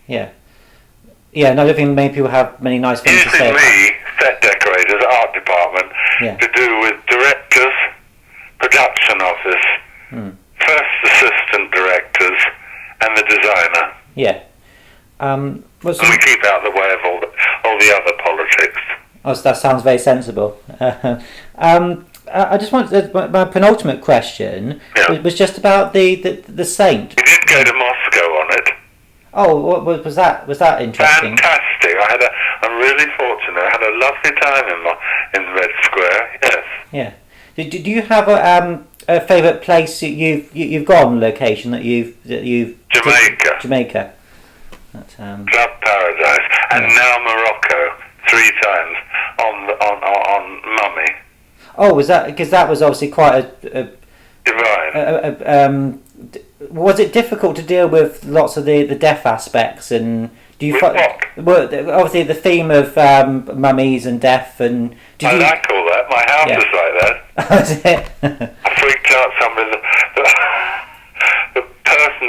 Yeah. Yeah, no, I don't think many people have many nice things to say. Usually set decorators, art department, to do with directors, production office, first assistant directors, and the designer. Yeah. And we keep out of the way of all the other politics. Oh, that sounds very sensible. I just wanted my penultimate question was just about the Saint. We did go to Moscow on it. Oh, what was that? Was that interesting? Fantastic! I'm really fortunate. I had a lovely time in Red Square. Yes. Yeah. Do you have a favourite place you've gone, location that you've Jamaica. Jamaica. Club Paradise, and now Morocco 3 times on Mummy. Oh, was that because that was obviously quite a divine. Was it difficult to deal with lots of the deaf aspects, and do you obviously the theme of mummies and deaf, and I like all that. My house is like that. Is it? I freaked out somebody. The person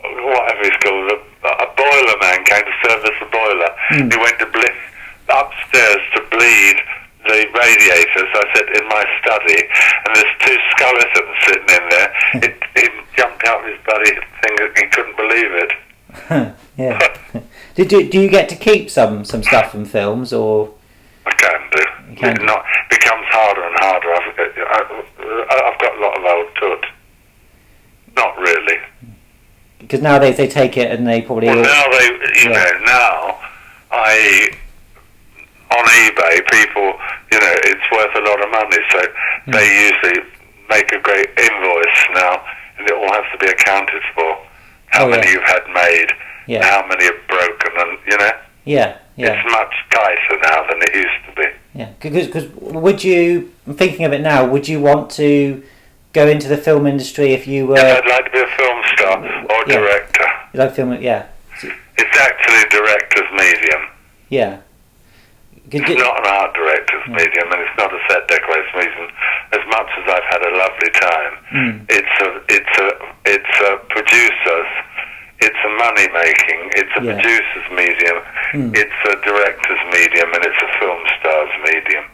whatever he's called, a boiler man came to service the boiler. He went to upstairs to bleed the radiators. I said, in my study, and there's 2 skeletons sitting in there. He jumped out of his bloody thing. He couldn't believe it. Yeah. Do you get to keep some stuff from films, or? I can do. It becomes harder and harder. I've got a lot of old tut. Not really. Because now they take it and they probably... Well, now on eBay, people, it's worth a lot of money, so they usually make a great invoice now, and it all has to be accounted for. How many you've had made, how many are broken, and, Yeah. It's much tighter now than it used to be. Yeah, because would you, thinking of it now, would you want to go into the film industry if you were... Yes, I'd like to be a film star or director. You like film, It's actually a director's medium. Yeah. It's not an art director's medium, and it's not a set decorator's medium. As much as I've had a lovely time, it's a producer's, it's a money making, it's a producer's medium, it's a director's medium, and it's a film star's medium.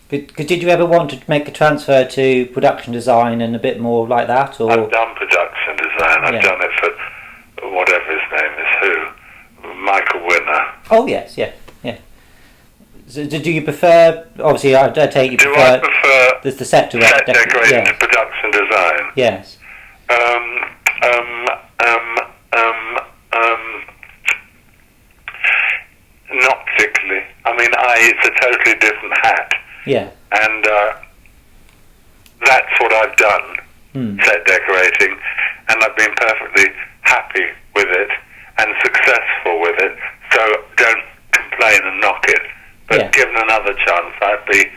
Did you ever want to make a transfer to production design and a bit more like that? Or? I've done production design. I've done it for whatever his name is. Michael Winner. Oh yes, yeah. So do you prefer? Obviously, I take you prefer. Do I prefer the set decorating to production design? Yes. Not particularly. I mean, it's a totally different hat. Yeah. And that's what I've done, set decorating, and I've been perfectly happy with it and successful with it, so don't complain and knock it. But given another chance, I'd be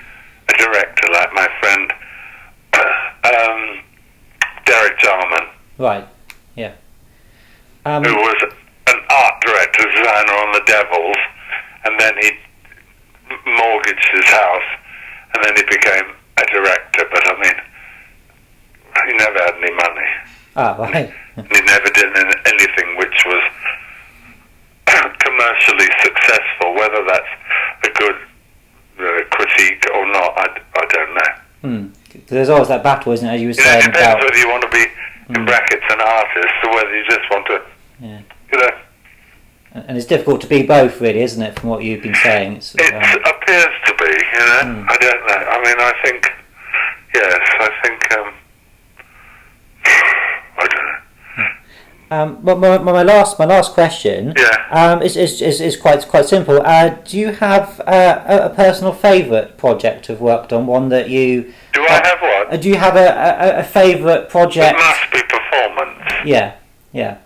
a director like my friend Derek Jarman. Right, yeah. Who was an art director, designer on The Devils, and then he mortgaged his house, and then he became a director, but I mean, he never had any money. Ah, right. He never did anything which was commercially successful. Whether that's a good critique or not, I don't know. There's always that battle, isn't it, as you were saying? It depends whether you want to be, in brackets, an artist, or whether you just want to, And it's difficult to be both, really, isn't it? From what you've been saying, it appears to be. You know, I don't know. I mean, I think yes. I think I don't know. But my last question, is quite simple. Do you have a personal favourite project you've worked on? One that you I have what? Do you have a favourite project? It must be performance. Yeah.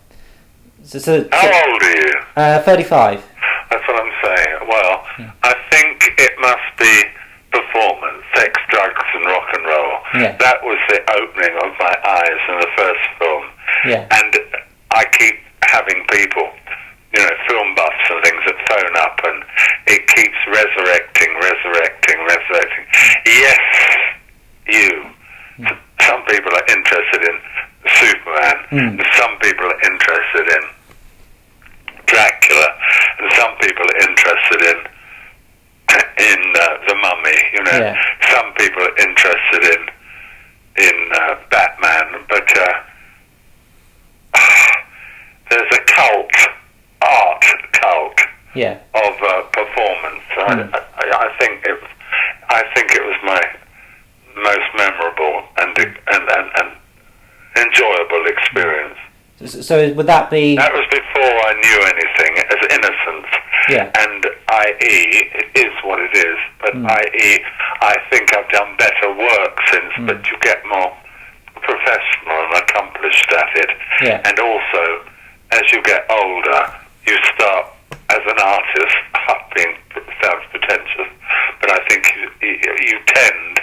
So how old are you? 35. That's what I'm saying. Well, I think it must be performance, sex, drugs, and rock and roll. Yeah. That was the opening of my eyes in the first film. Yeah. And I keep having people, you know, film buffs and things that phone up, and it keeps resurrecting. Yes, you. Some people are interested in Superman, and some people are interested in Dracula, and some people are interested in the Mummy. You know, some people are interested in Batman, but there's a art cult of performance. I think it was my most memorable and enjoyable experience. So would that be? That was before I knew anything, as innocence. Yeah. And i.e., it is what it is. But i.e., I think I've done better work since. But you get more professional and accomplished at it. Yeah. And also, as you get older, you start as an artist. Being sounds pretentious, but I think you tend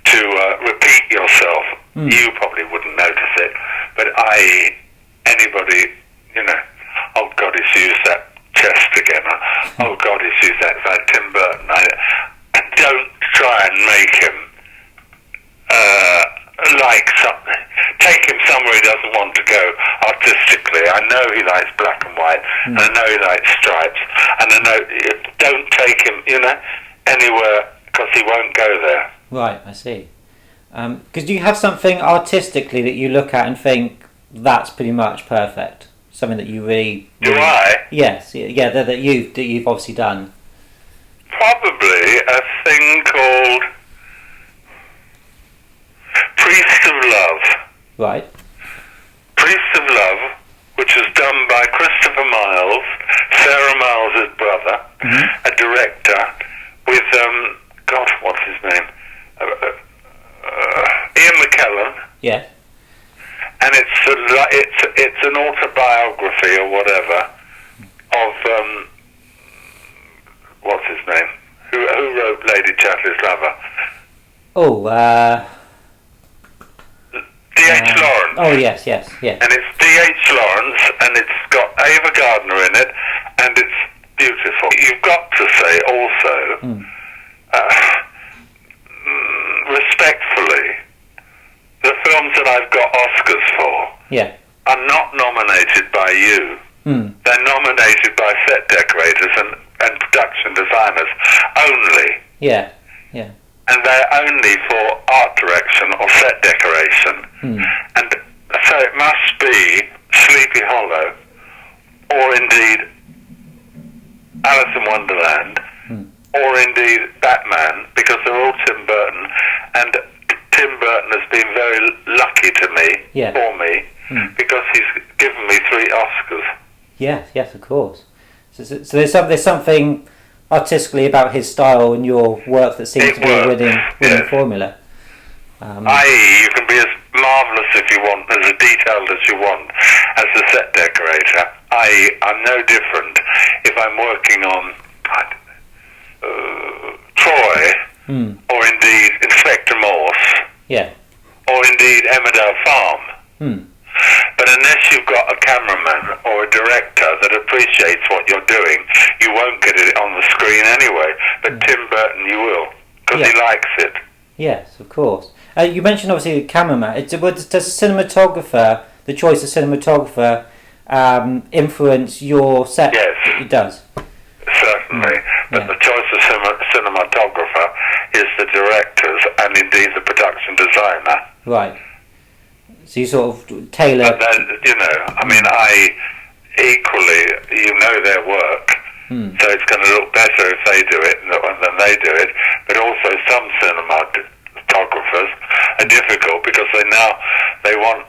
to repeat yourself. You probably wouldn't notice it, but anybody, you know, oh God, he's used that chest again. Oh God, he's used that. It's like Tim Burton. I don't try and make him like something. Take him somewhere he doesn't want to go artistically. I know he likes black and white, and I know he likes stripes, and I know don't take him, you know, anywhere because he won't go there. Right, I see. Because do you have something artistically that you look at and think that's pretty much perfect? Something that you really Do I? Yes, that you've obviously done. Probably a thing called Priest of Love. Right. Priest of Love, which was done by Christopher Miles, Sarah Miles' brother, a director, with God, what's his name? Ian McKellen. Yeah. And it's an autobiography or whatever of what's his name? Who wrote Lady Chatterley's Lover? Oh, D.H. Lawrence. Oh yes. And it's D.H. Lawrence, and it's got Ava Gardner in it, and it's beautiful. You've got to say also, respectfully, the films that I've got Oscars for are not nominated by you. They're nominated by set decorators and production designers only. Yeah. And they're only for art direction or set decoration. And so it must be Sleepy Hollow, or indeed Alice in Wonderland, or indeed Batman, because they're all Tim Burton. And Tim Burton has been very lucky to me, for me, because he's given me 3 Oscars. Yes, of course. So there's something artistically about his style and your work that seems to be a winning formula. I.e., you can be as marvellous if you want, as detailed as you want, as a set decorator. I.e., I'm no different if I'm working on Troy, or indeed Inspector Morse, or indeed Emmerdale Farm. But unless you've got a cameraman or a director that appreciates what you're doing, you won't get it on the screen anyway. But Tim Burton, you will, because he likes it. Yes, of course. You mentioned obviously the cameraman. Does a cinematographer, the choice of cinematographer, influence your set? Yes. It does. Certainly. But the choice of cinematographer is the director's and indeed the production designer. Right. So you sort of tailor... But then, you know, I mean, equally, you know their work, so it's going to look better if they do it than they do it. But also, some cinematographers are difficult because they want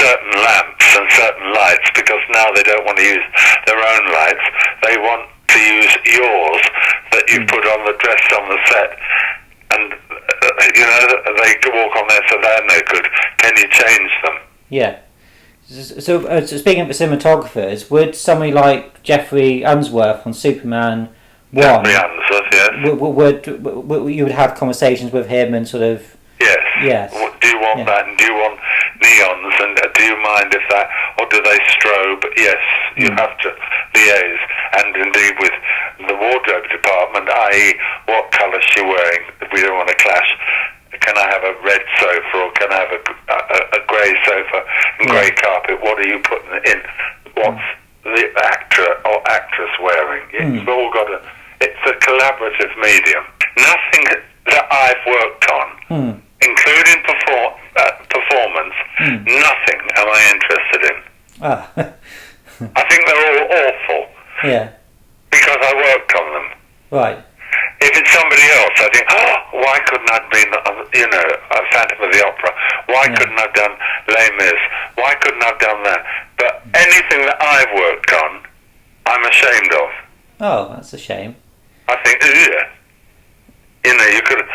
certain lamps and certain lights, because now they don't want to use their own lights. They want to use yours that you put on the dress on the set, and they walk on there, so they're no good. Can you change them? Yeah. So speaking of the cinematographers, would somebody like Jeffrey Unsworth on Superman 1, Jeffrey Unsworth, yes. Would you would have conversations with him and sort of... Yes. Do you want that, and do you want neons, and do you mind if that, or do they strobe? Yes, you have to liaise, and indeed with the wardrobe department, i.e. what colour she's wearing, if we don't want to clash. Can I have a red sofa, or can I have a grey sofa and grey carpet? What are you putting in? What's the actor or actress wearing? It's all got it's a collaborative medium. Nothing that I've worked on, including performance, nothing am I interested in. I think they're all awful. Yeah. Because I worked on them. Right. If it's somebody else, I think, why couldn't I have been, a Phantom of the Opera? Why couldn't I have done Les Mis? Why couldn't I have done that? But anything that I've worked on, I'm ashamed of. Oh, that's a shame. I think, you could,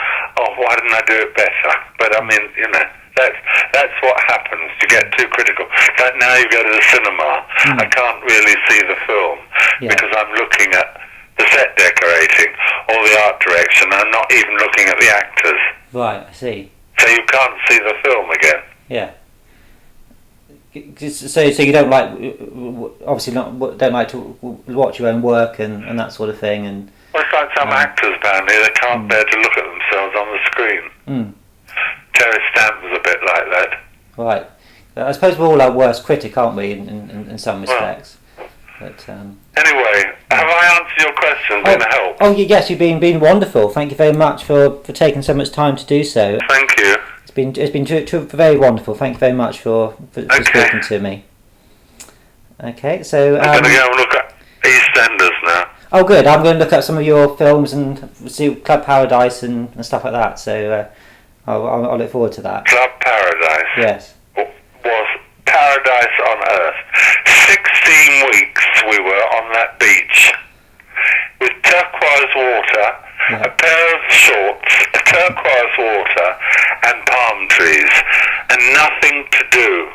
why didn't I do it better? But I mean, that's what happens. You get too critical. Like now you go to the cinema, I can't really see the film because I'm looking at the set decorating or the art direction. I'm not even looking at the actors. Right, I see. So you can't see the film again. Yeah. So you don't like, obviously don't like to watch your own work and that sort of thing, and. Well, it's like some actors apparently, they can't bear to look at themselves on the screen. Terry Stamp was a bit like that. Right. I suppose we're all our worst critic, aren't we, in some respects? But, anyway, have I answered your questions? Been a help? Oh, yes, you've been wonderful. Thank you very much for taking so much time to do so. Thank you. It's been very wonderful. Thank you very much for speaking to me. Okay, so I'm going to go and look at EastEnders now. Oh, good. I'm going to look at some of your films and see Club Paradise and stuff like that. So I'll look forward to that. Club Paradise. Yes. Was paradise on earth. 16 weeks we were on that beach with turquoise water, a pair of shorts, turquoise water and palm trees, and nothing to do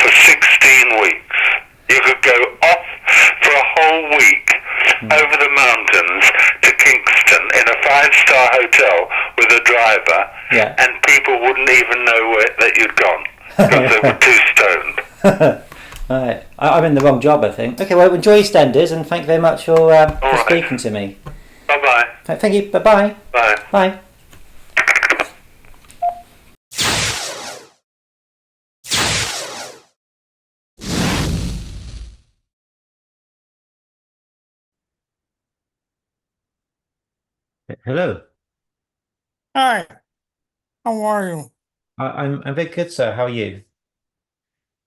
for 16 weeks. You could go off for a whole week over the mountains to Kingston in a 5-star hotel with a driver, and people wouldn't even know that you'd gone because they were too stoned. Right. I'm in the wrong job, I think. Okay, well, enjoy EastEnders, and thank you very much for speaking to me. Bye-bye. Thank you. Bye-bye. Bye. Bye. Hello. Hi, how are you? I'm very good, sir. How are you?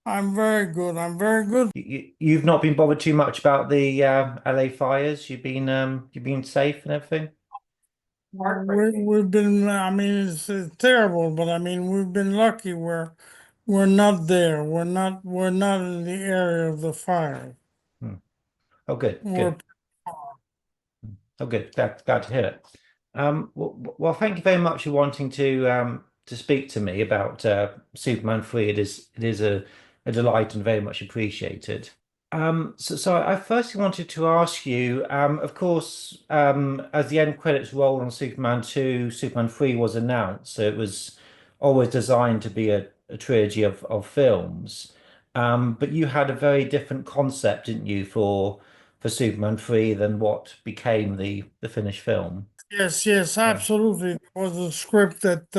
I'm very good. I'm very good. You've not been bothered too much about the LA fires. You've been safe and everything. We've been. I mean, it's terrible, but I mean, we've been lucky. We're not there. We're not in the area of the fire. Oh, good. Good. Oh, good. Glad to hear it. Well, thank you very much for wanting to speak to me about Superman 3. It is a delight and very much appreciated. So I firstly wanted to ask you, of course, as the end credits roll on Superman 2, Superman 3 was announced, so it was always designed to be a trilogy of films. But you had a very different concept, didn't you, for Superman 3 than what became the finished film? Yes, absolutely. It was a script that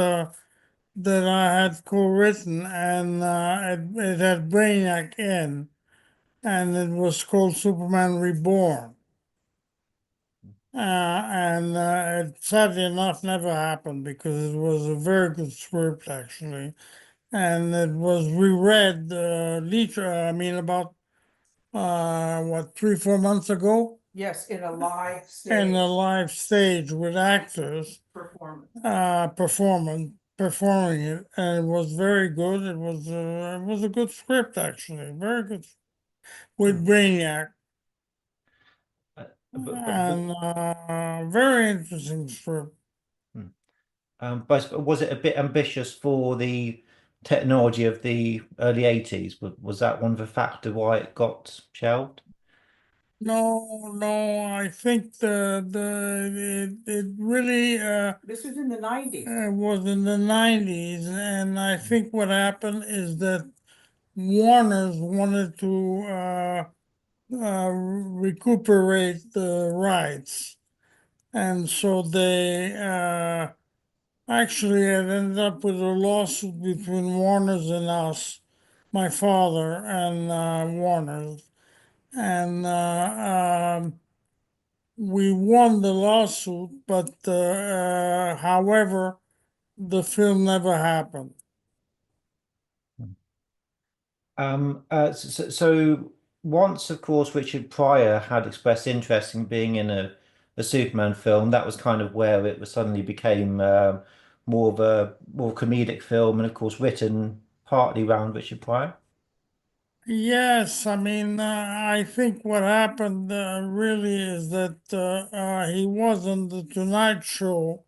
I had co-written, and it had Brainiac in, and it was called Superman Reborn. And it sadly enough never happened because it was a very good script actually, and it was reread about what, 3, 4 months ago? Yes, in a live In stage a live stage with actors performance. performing it, and it was very good. It was a good script, actually, very good, with Brainiac, Uh, but and very interesting script. but was it a bit ambitious for the technology of the early 80s? Was that one of the factors why it got shelved? No, no, I think it really This was in the 90s. was in the 90s, and I think what happened is that Warner's wanted to recuperate the rights. And so they actually it ended up with a lawsuit between Warner's and us, my father and Warner's. And we won the lawsuit, but however, the film never happened. So once, of course, Richard Pryor had expressed interest in being in a Superman film. That was kind of where it was suddenly became more comedic film, and of course, written partly around Richard Pryor. Yes, I mean, I think what happened really is that he was on the Tonight Show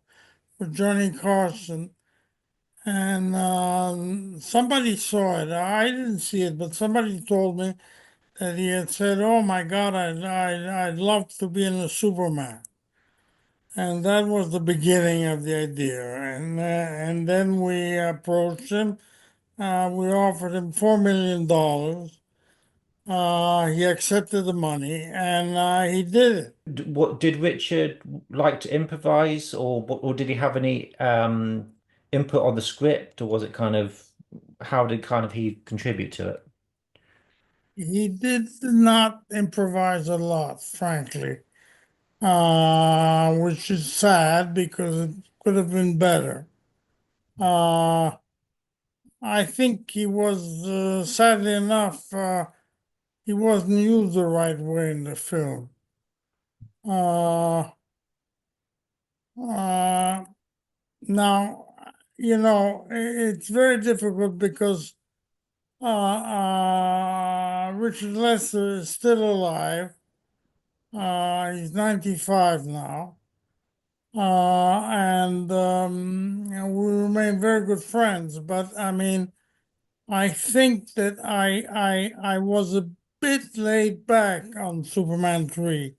with Johnny Carson, and somebody saw it. I didn't see it, but somebody told me that he had said, "Oh my God, I'd love to be in a Superman," and that was the beginning of the idea. And then we approached him. We offered him $4 million. He accepted the money, and he did it. What did Richard like to improvise, or did he have any input on the script, or was it kind of how did kind of he contribute to it? He did not improvise a lot, frankly, which is sad because it could have been better. Uh, I think he was, sadly enough, he wasn't used the right way in the film. Uh, uh, Now, it's very difficult because Richard Lester is still alive. He's 95 now. And we remain very good friends. But I mean, I think that I was a bit laid back on Superman 3,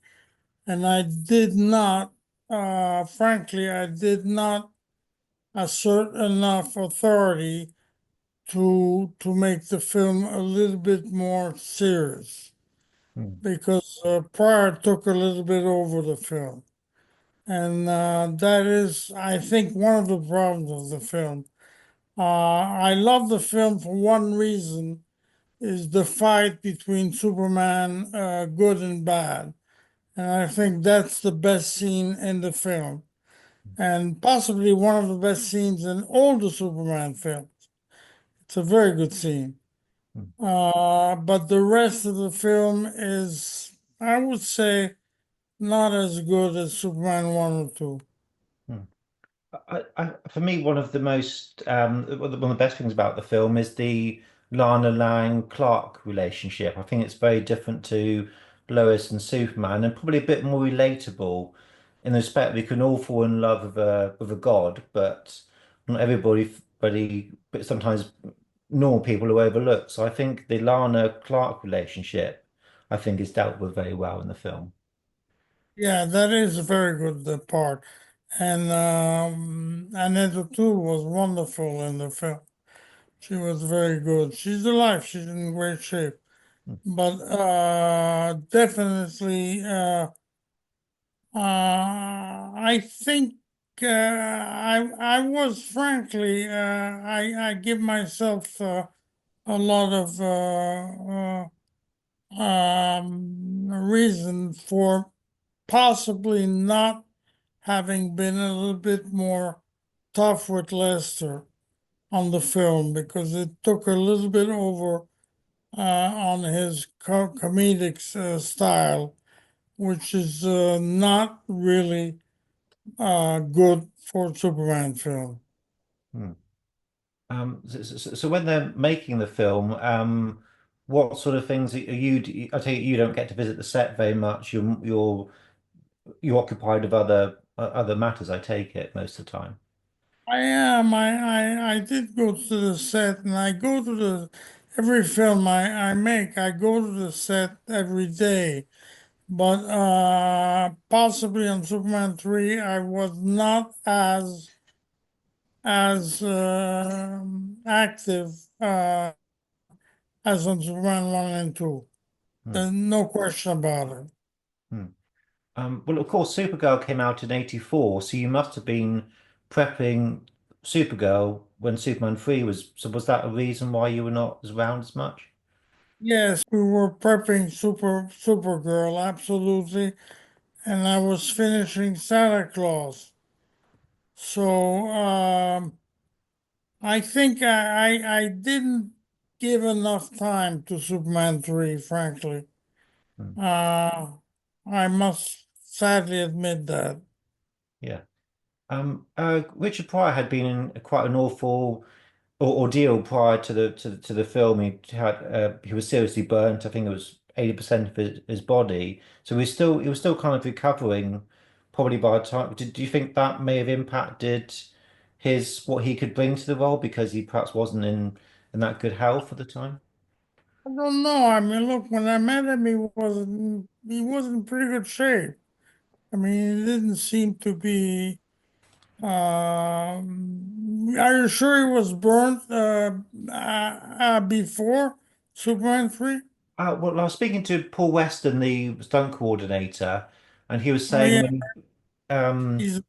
and I did not, frankly, I did not assert enough authority to make the film a little bit more serious Hmm. because Pryor took a little bit over the film. And that is, I think, one of the problems of the film. I love the film for one reason is the fight between Superman, good and bad. And I think that's the best scene in the film, and possibly one of the best scenes in all the Superman films. It's a very good scene. Hmm. But the rest of the film is, I would say, not as good as Superman 1 or 2. Hmm. For me, one of the most one of the best things about the film is the Lana Lang Clark relationship. I think it's very different to Lois and Superman, and probably a bit more relatable in the respect we can all fall in love with a god, but not but sometimes normal people are overlooked. So I think the Lana Clark relationship, I think, is dealt with very well in the film. Yeah, that is a very good part. And Annette O'Toole was wonderful in the film. She was very good. She's alive. She's in great shape. But definitely, I think I was frankly, I give myself a lot of reason for possibly not having been a little bit more tough with Lester on the film because it took a little bit over on his comedic style, which is not really good for Superman film. Hmm. So when they're making the film, what sort of things are you? I take it you don't get to visit the set very much. You're occupied with other matters. I take it most of the time. I am. I did go to the set, and I go to the every film I make. I go to the set every day. But possibly on Superman 3, I was not as active as on Superman 1 and 2. Hmm. There's no question about it. Hmm. Well, of course, Supergirl came out in '84, so you must have been prepping Supergirl when Superman 3 was. So was that a reason why you were not as around as much? Yes, we were prepping Supergirl, absolutely, and I was finishing Santa Claus. So I think I didn't give enough time to Superman 3, frankly. Hmm. Uh, I must sadly admit that. Yeah. Richard Pryor had been in quite an awful ordeal prior to the film. He was seriously burnt. I think it was 80% of his body. So he was still kind of recovering. Probably by the time. Do you think that may have impacted his what he could bring to the role because he perhaps wasn't in that good health at the time? I don't know. I mean, look, when I met him, he was in pretty good shape. I mean, he didn't seem to be. Are you sure he was burnt before Superman 3? Well, I was speaking to Paul Weston, the stunt coordinator, and he was Oh saying yeah, when he's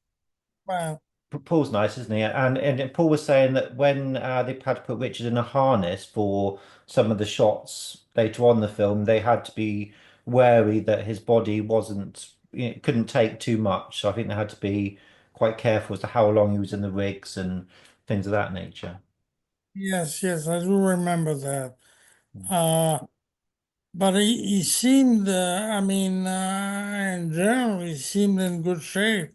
well. Paul's nice, isn't he? And Paul was saying that when they had to put Richard in a harness for some of the shots later on in the film, they had to be wary that his body wasn't, couldn't take too much. So I think they had to be quite careful as to how long he was in the rigs and things of that nature. Yes, yes, I do remember that. Uh, but he seemed, I mean, in general, he seemed in good shape.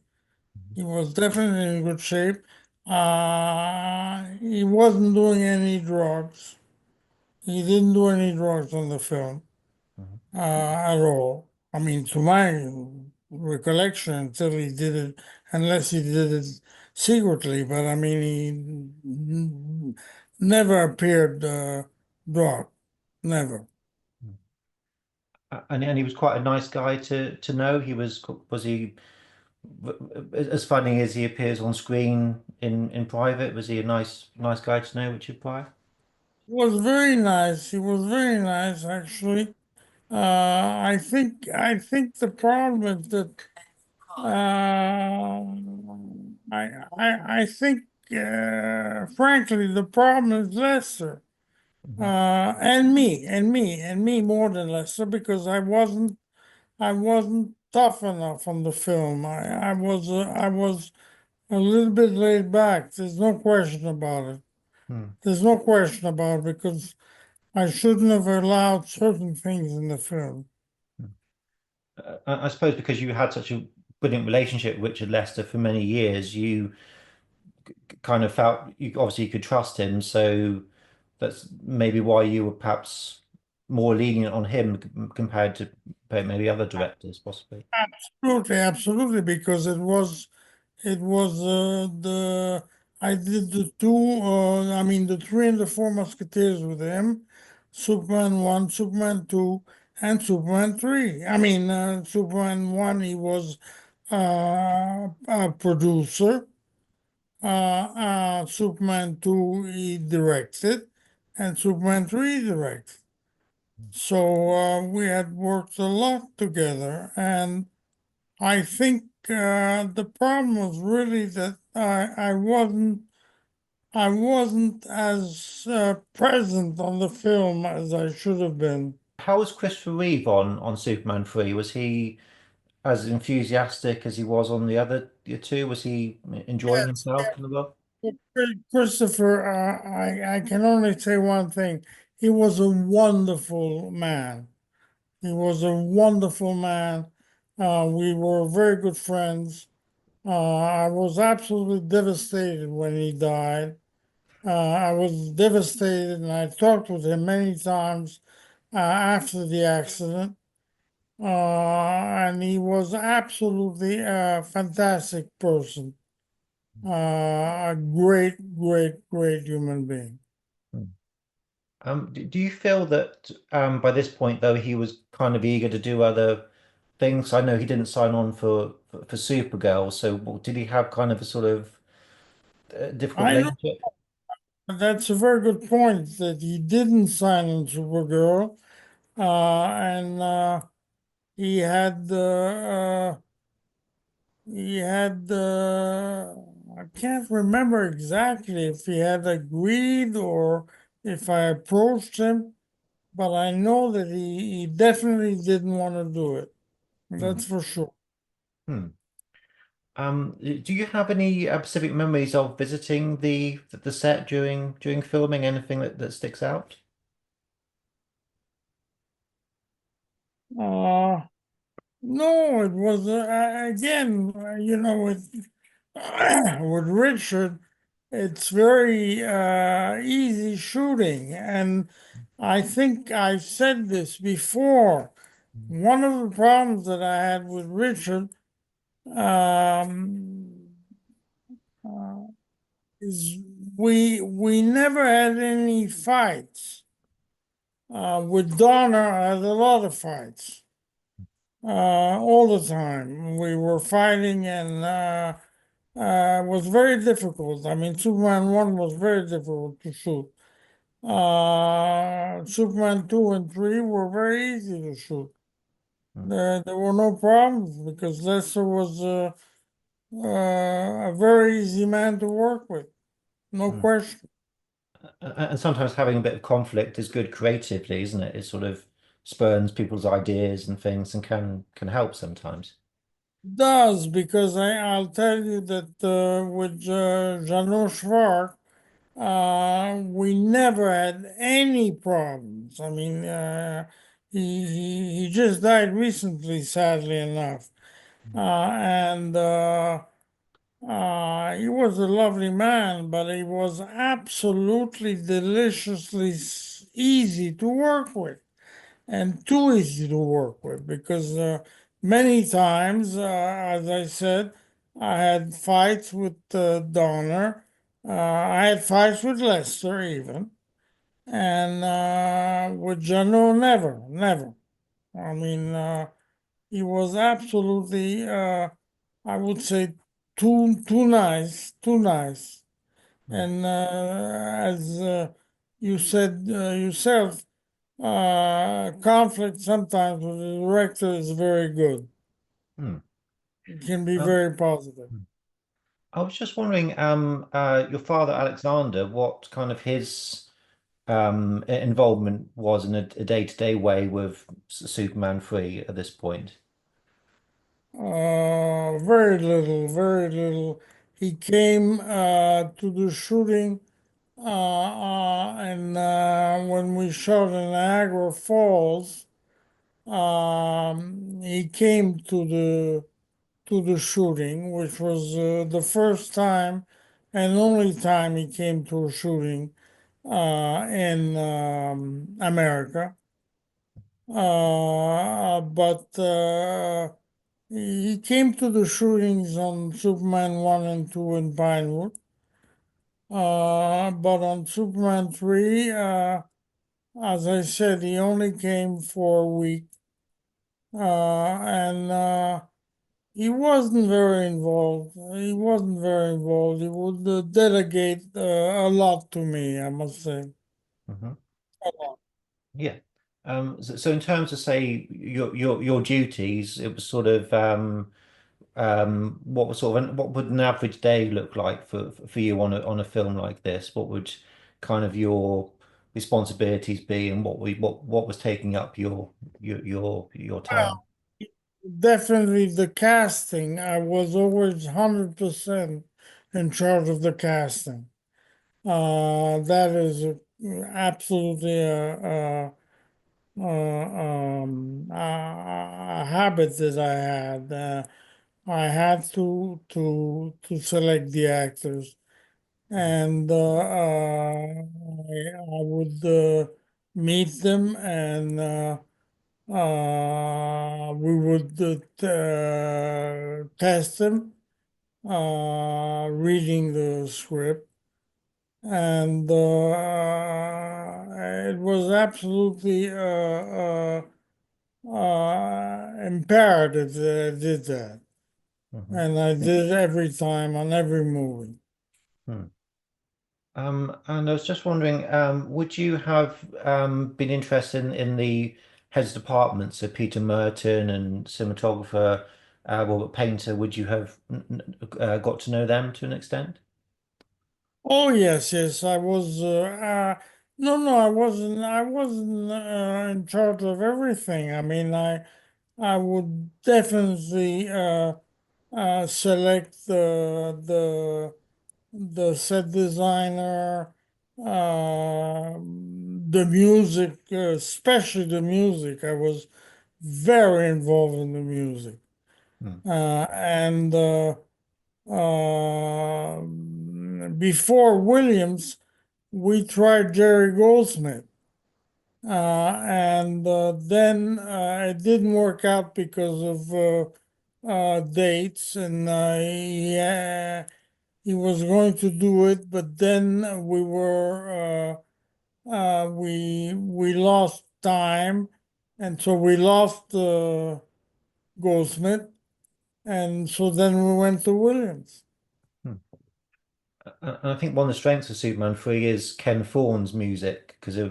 He was definitely in good shape. He wasn't doing any drugs. He didn't do any drugs on the film Mhm. at all. I mean, to my recollection, until he did it, unless he did it secretly. But I mean, never appeared drunk. Never. And he was quite a nice guy to know. Was he as funny as he appears on screen in private? Was he a nice guy to know, Richard Pryor? He was very nice. He was very nice, actually. I think the problem is that I think frankly the problem is Lester Mhm. and me more than Lester because I wasn't tough enough on the film. I was a little bit laid back. There's no question about it. Hmm. There's no question about it because I shouldn't have allowed certain things in the film. I suppose because you had such a brilliant relationship with Richard Lester for many years, you kind of felt you obviously could trust him. So that's maybe why you were perhaps more lenient on him compared to maybe other directors, possibly. Absolutely, absolutely, because it was the I did the two I mean the three and the four Musketeers with him, Superman 1, Superman 2, and Superman 3. I mean Superman 1 he was a producer, Superman 2 he directed, and Superman 3 he directed. So we had worked a lot together, and I think the problem was really that I wasn't as present on the film as I should have been. How was Christopher Reeve on Superman 3? Was he as enthusiastic as he was on the other two? Was he enjoying Yes, himself in the role? Christopher, I can only say one thing. he was a wonderful man. He was a wonderful man. We were very good friends. I was absolutely devastated when he died. I was devastated, and I talked with him many times after the accident. And he was absolutely a fantastic person. A great, great, great human being. Hmm. Do you feel that by this point, though, he was kind of eager to do other things? I know he didn't sign on for Supergirl, so did he have kind of a sort of difficult I know relationship? that's a very good point that he didn't sign on Supergirl, and he had he had I can't remember exactly if he had agreed or if I approached him, but I know that he definitely didn't want to do it. Hmm. That's for sure. Hmm. Do you have any specific memories of visiting the set during filming? Anything that sticks out? Uh, no, it was again, with with Richard, it's very easy shooting, and I think I've said this before. One of the problems that I had with Richard um, uh, is we never had any fights. With Donner, I had a lot of fights all the time. We were fighting, and it was very difficult. I mean, Superman 1 was very difficult to shoot. Superman 2 and 3 were very easy to shoot. Hmm. There were no problems because Lester was a very easy man to work with, no Hmm. question. And sometimes having a bit of conflict is good creatively, isn't it? It sort of spurns people's ideas and things and can help sometimes. Does because I'll tell you that with Janos Schwartz, we never had any problems. I mean, he just died recently, sadly enough, and he was a lovely man, but he was absolutely deliciously easy to work with and too easy to work with because many times, as I said, I had fights with Donner. I had fights with Lester even, and with Jano, never, never. I mean, he was absolutely, I would say, too nice, too nice. Hmm. And as you said yourself, conflict sometimes with the director is very good. Hmm. It can be Um, very positive. I was just wondering, your father Alexander, what kind of his involvement was in a day-to-day way with Superman 3 at this point. Very little, very little. He came to the shooting, and when we shot in Niagara Falls, he came to the shooting, which was the first time and only time he came to a shooting in America. But he came to the shootings on Superman 1 and 2 in Pinewood. But on Superman 3, as I said, he only came for a week. And he wasn't very involved. He wasn't very involved. He would delegate a lot to me, I must say. Hmm. A lot. Yeah. So in terms of say your duties, it was sort of what was sort of what would an average day look like for you on a film like this? What would kind of your responsibilities be, and what was taking up your time? Definitely the casting. I was always 100% in charge of the casting. That is absolutely a habit that I had. I had to select the actors, and I would meet them, and we would test them, reading the script, and it was absolutely imperative that I did that, Mhm. and I did it every time on every movie. Hmm. And I was just wondering, would you have been interested in the heads of departments, so Peter Merton and cinematographer Robert Painter? Would you have got to know them to an extent? Oh yes, yes, I was. No, no, I wasn't. I wasn't in charge of everything. I mean, I would definitely select the set designer, the music, especially the music. I was very involved in the music, Hmm. and before Williams, we tried Jerry Goldsmith. And then it didn't work out because of dates, and he was going to do it, but then we lost time, and so we lost Goldsmith, and so then we went to Williams. Hmm. And I think one of the strengths of Superman 3 is Ken Thorne's music because I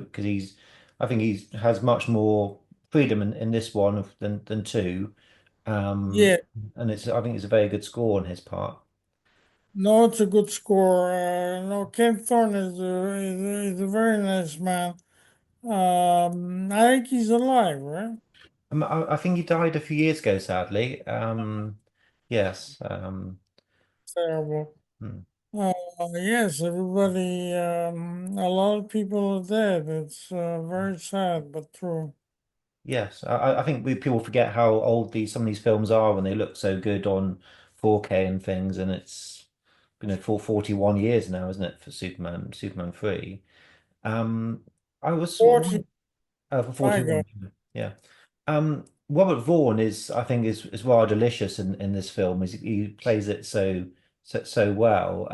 think he has much more freedom in this one than two. Um, Yeah, and I think it's a very good score on his part. no, it's a good score. No, Ken Thorne is a very nice man. I think he's alive, right? I think he died a few years ago, sadly. Yes. Terrible. Hmm. Uh, yes, everybody, a lot of people are dead. It's very sad, but true. Yes, I think people forget how old some of these films are when they look so good on 4K and things, and it's for 41 years now, isn't it, for Superman 3? Um, I was 40, for my God. 41, yeah. Robert Vaughn I think, is rather delicious in this film. He plays it so well.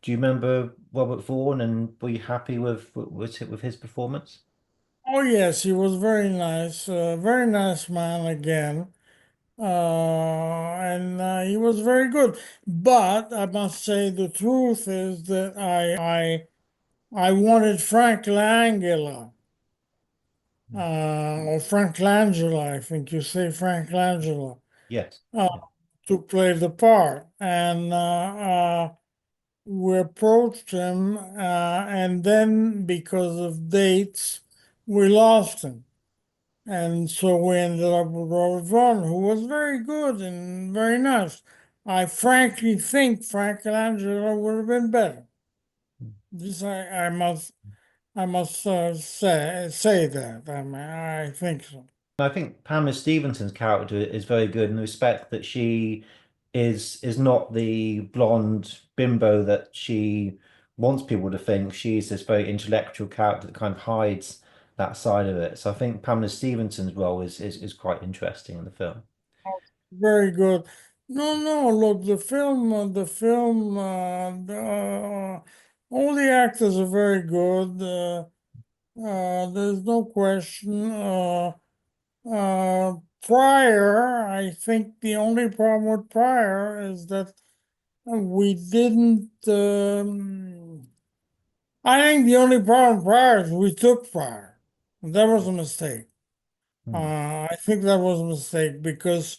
Do you remember Robert Vaughn, and were you happy with his performance? Oh, yes, he was very nice man again. And he was very good. But I must say the truth is that I wanted Frank Langella, or Frank Langella, I think you say Frank Langella, Yes. uh, Yeah. to play the part. And we approached him, and then because of dates, we lost him. And so we ended up with Robert Vaughn, who was very good and very nice. I frankly think Frank Langella would have been better. This I must say that. I mean, I think so. I think Pamela Stevenson's character is very good in the respect that she is not the blonde bimbo that she wants people to think. She's this very intellectual character that kind of hides that side of it. So I think Pamela Stevenson's role is quite interesting in the film. Very good. No, no, look, all the actors are very good. There's no question. Pryor, I think the only problem with Pryor is that we didn't. I think the only problem with Pryor is we took Pryor. That was a mistake. Hmm. I think that was a mistake because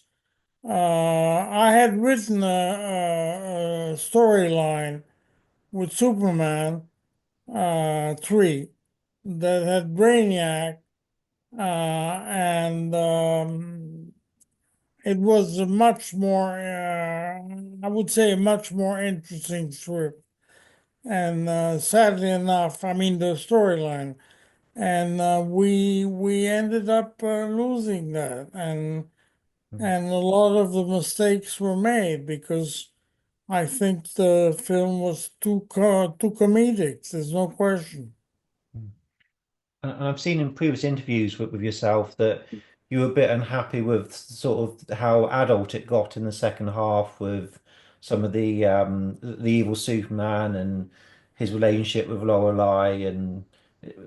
I had written a storyline with Superman 3 that had Brainiac, and it was a much more, I would say, a much more interesting script. and sadly enough, I mean the storyline, and we ended up losing that, Mm. and a lot of the mistakes were made because I think the film was too comedic. There's no question. Mm. And I've seen in previous interviews with yourself that you were a bit unhappy with sort of how adult it got in the second half with some of the evil Superman and his relationship with Lorelei, and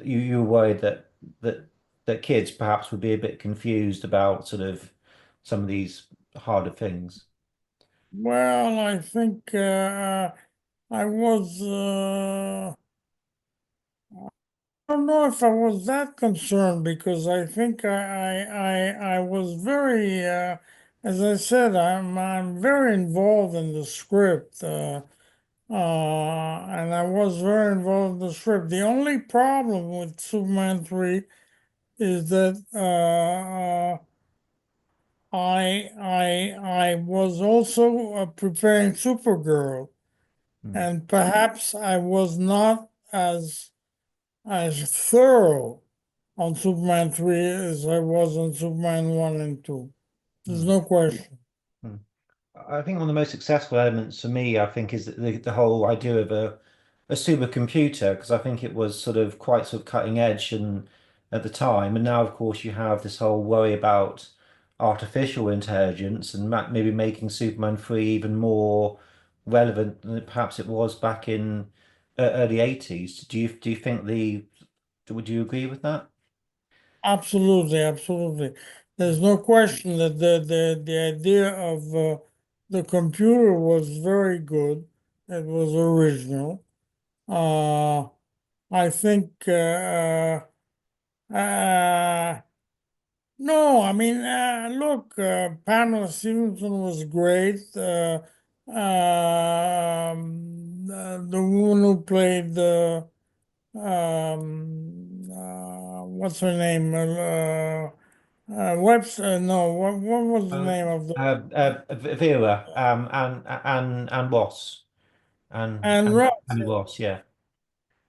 you were worried that that kids perhaps would be a bit confused about sort of some of these harder things. Well, I think I was. I don't know if I was that concerned because I think I was very, as I said, I'm very involved in the script, and I was very involved in the script. The only problem with Superman 3 is that I was also preparing Supergirl, Mm, and perhaps I was not as thorough on Superman 3 as I was on Superman 1 and 2. There's mm, no question. mm. I think one of the most successful elements for me, I think, is the whole idea of a supercomputer, because I think it was sort of cutting edge and at the time, and now of course you have this whole worry about artificial intelligence and maybe making Superman 3 even more relevant than perhaps it was back in early 80s. Do you think would you agree with that? Absolutely, absolutely. There's no question that the idea of the computer was very good. It was original. Uh, I think, no, I mean, look, Pamela Stevenson was great. The woman who played what's her name? Webster. No, what was the Uh, name of the Vera, and Ross, and Ross? and Ross, yeah.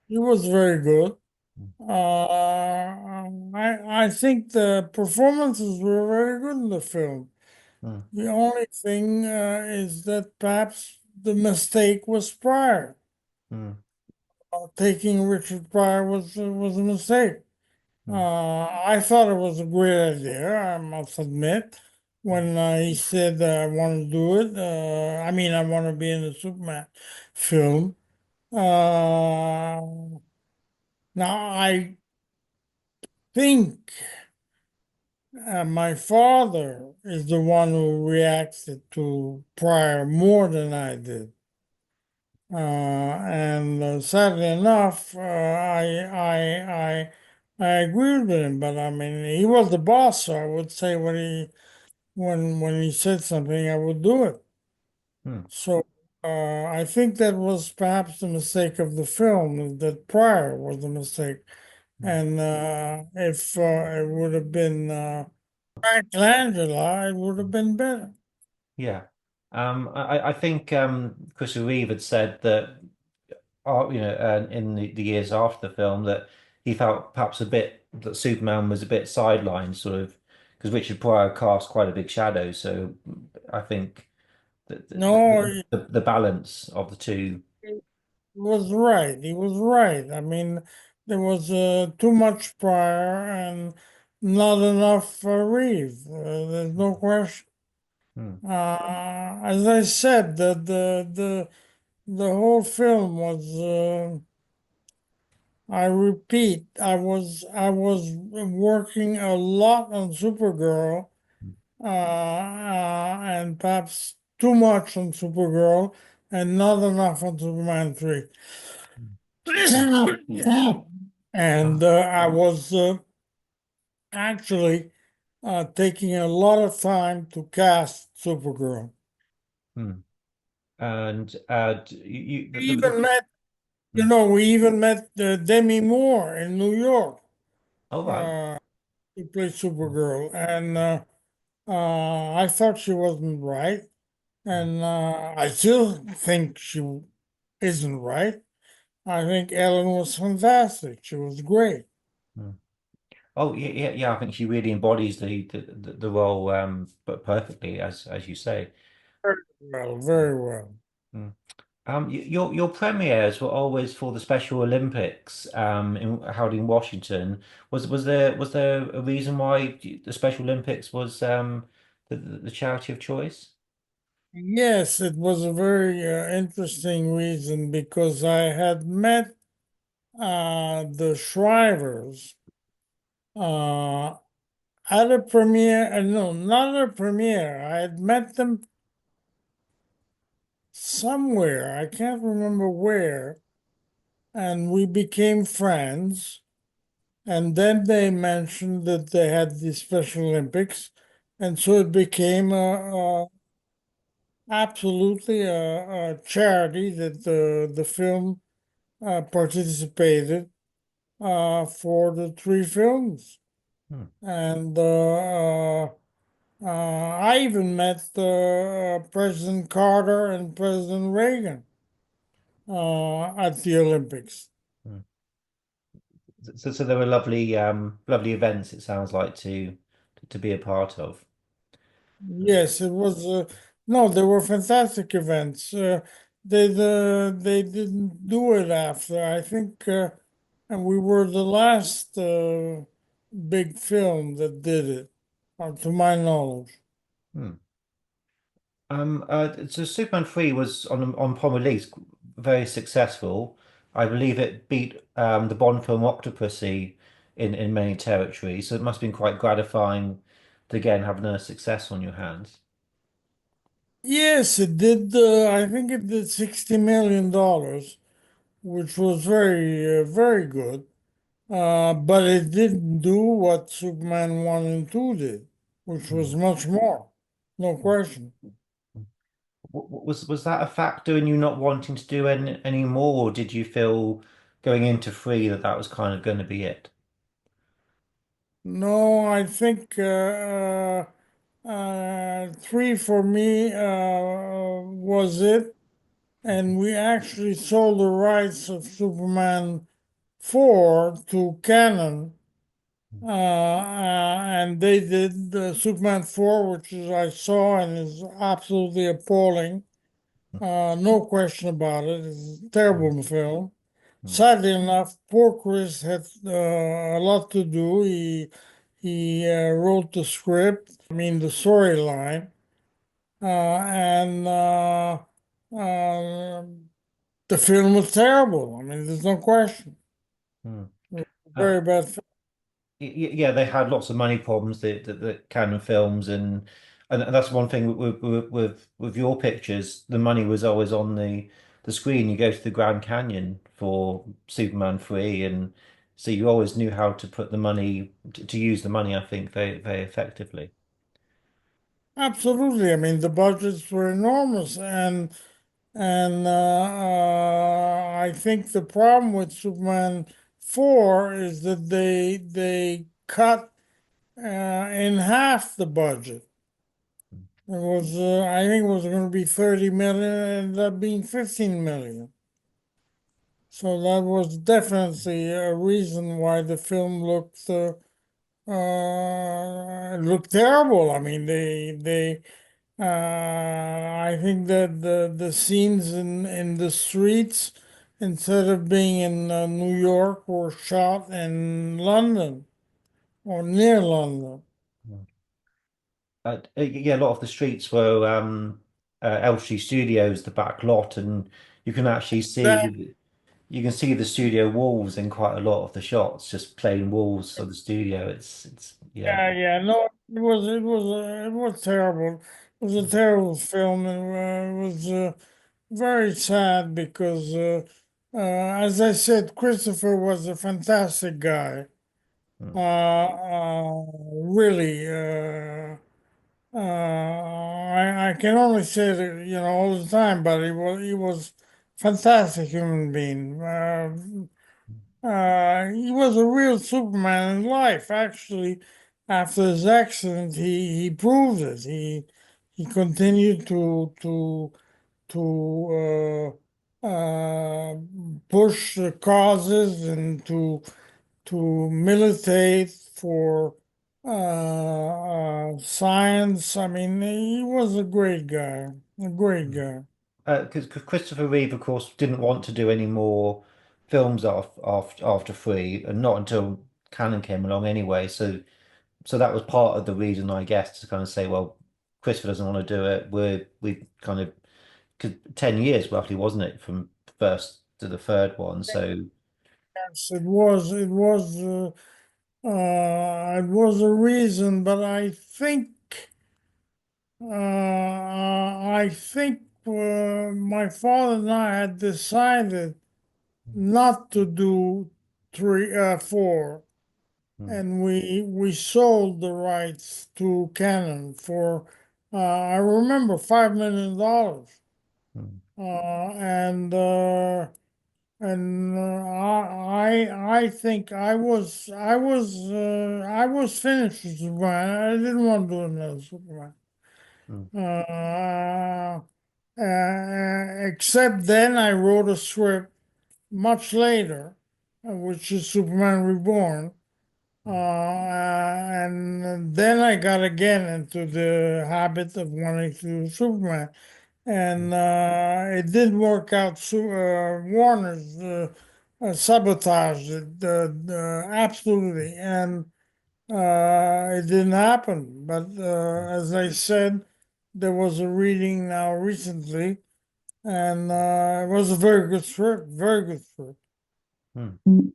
He was very good. I think the performances were very good in the film. Mm, The only thing is that perhaps the mistake was Pryor. mm, Taking Richard Pryor was a mistake. mm, I thought it was a great idea, I must admit, when he said I want to do it. I mean, I want to be in the Superman film. Now, I think my father is the one who reacted to Pryor more than I did. And sadly enough, I agreed with him. But I mean, he was the boss, so I would say when he said something, I would do it. mm, So I think that was perhaps the mistake of the film. That Pryor was the mistake, mm. and if it would have been Michelangelo, it would have been better. Yeah. I think Christopher Reeve had said that, in the years after the film, that he felt perhaps a bit that Superman was a bit sidelined, sort of, because Richard Pryor cast quite a big shadow. So I think that No, the balance of the two. was right. He was right. I mean, there was too much Pryor and not enough Reeve. There's no question. Mm, As I said, the whole film was. I repeat, I was working a lot on Supergirl, and perhaps too much on Supergirl, and not enough on Superman 3. And I was actually taking a lot of time to cast Supergirl. mm. And We even met, mm. we even met Demi Moore in New York All right. uh, to play Supergirl, and I thought she wasn't right, and I still think she isn't right. I think Ellen was fantastic. She was great. Mm. Oh yeah. I think she really embodies the role but perfectly, as you say. Very well, very well. Mm. Your premieres were always for the Special Olympics held in Washington. Was there a reason why the Special Olympics was the charity of choice? Yes, it was a very interesting reason because I had met the Shrivers uh, at a premiere. No, not a premiere. I had met them somewhere. I can't remember where. And we became friends. And then they mentioned that they had the Special Olympics. And so it became absolutely a charity that the film participated for the three films. Hmm. And I even met President Carter and President Reagan at the Olympics. Hmm. So there were lovely events, it sounds like, to be a part of. Yes, it was. No, they were fantastic events. They didn't do it after. I think, and we were the last big film that did it, to my knowledge. Hmm. So Superman 3 was on upon release very successful. I believe it beat the Bond film Octopussy in many territories, so it must have been quite gratifying to again having a success on your hands. Yes, it did. I think it did $60 million, which was very good. But it didn't do what Superman 1 and 2 did, which Hmm. was much more. No question. Was that a factor in you not wanting to do any more, or did you feel going into 3 that that was kind of going to be it? No, I think three for me was it. And we actually sold the rights of Superman 4 to Canon. And they did the Superman 4, which is I saw and is absolutely appalling. No question about it. It's a terrible film. Hmm. Sadly enough, poor Chris had a lot to do. He wrote the script, I mean the storyline, and uh, the film was terrible. I mean, there's no question. Hmm. Uh, Very bad film. yeah, they had lots of money problems, the Canon films, and that's one thing with your pictures. The money was always on the screen. You go to the Grand Canyon for Superman 3, and so you always knew how to put the money to use the money. I think very effectively. Absolutely. I mean, the budgets were enormous, and I think the problem with Superman 4 is that they cut in half the budget. It was, I think it was going to be 30 million, and ended up being 15 million. So that was definitely a reason why the film looked terrible. I mean, I think that the scenes in the streets, instead of being in New York, were shot in London or near London. Yeah, a lot of the streets were Elstree Studios, the back lot, and you can actually That, see the studio walls in quite a lot of the shots, just plain walls of the studio. It's yeah. yeah, no, it was terrible. It was a terrible film, and it was very sad because, as I said, Christopher was a fantastic guy. Mm, Really. I can only say that, all the time, but he was fantastic human being. He was a real Superman in life. Actually, after his accident, he proved it. He continued to uh, push the causes and to militate for science. I mean, he was a great guy, a great guy. Because Christopher Reeve, of course, didn't want to do any more films after Free, and not until Cannon came along anyway. So that was part of the reason, I guess, to kind of say, well, Christopher doesn't want to do it. We kind of, cause 10 years roughly, wasn't it, from first to the third one? So Yes, it was a reason, but I think my father and I had decided not to do four, mm, and we sold the rights to Canon for I remember $5 million, mm, and I think I was finished with Superman. I didn't want to do another Superman. mm, Except then I wrote a script much later, which is Superman Reborn. And then I got again into the habit of wanting to do Superman. And it did work out. Warner's sabotaged it absolutely. And it didn't happen. But as I said, there was a reading now recently, and it was a very good script, very good script. mm.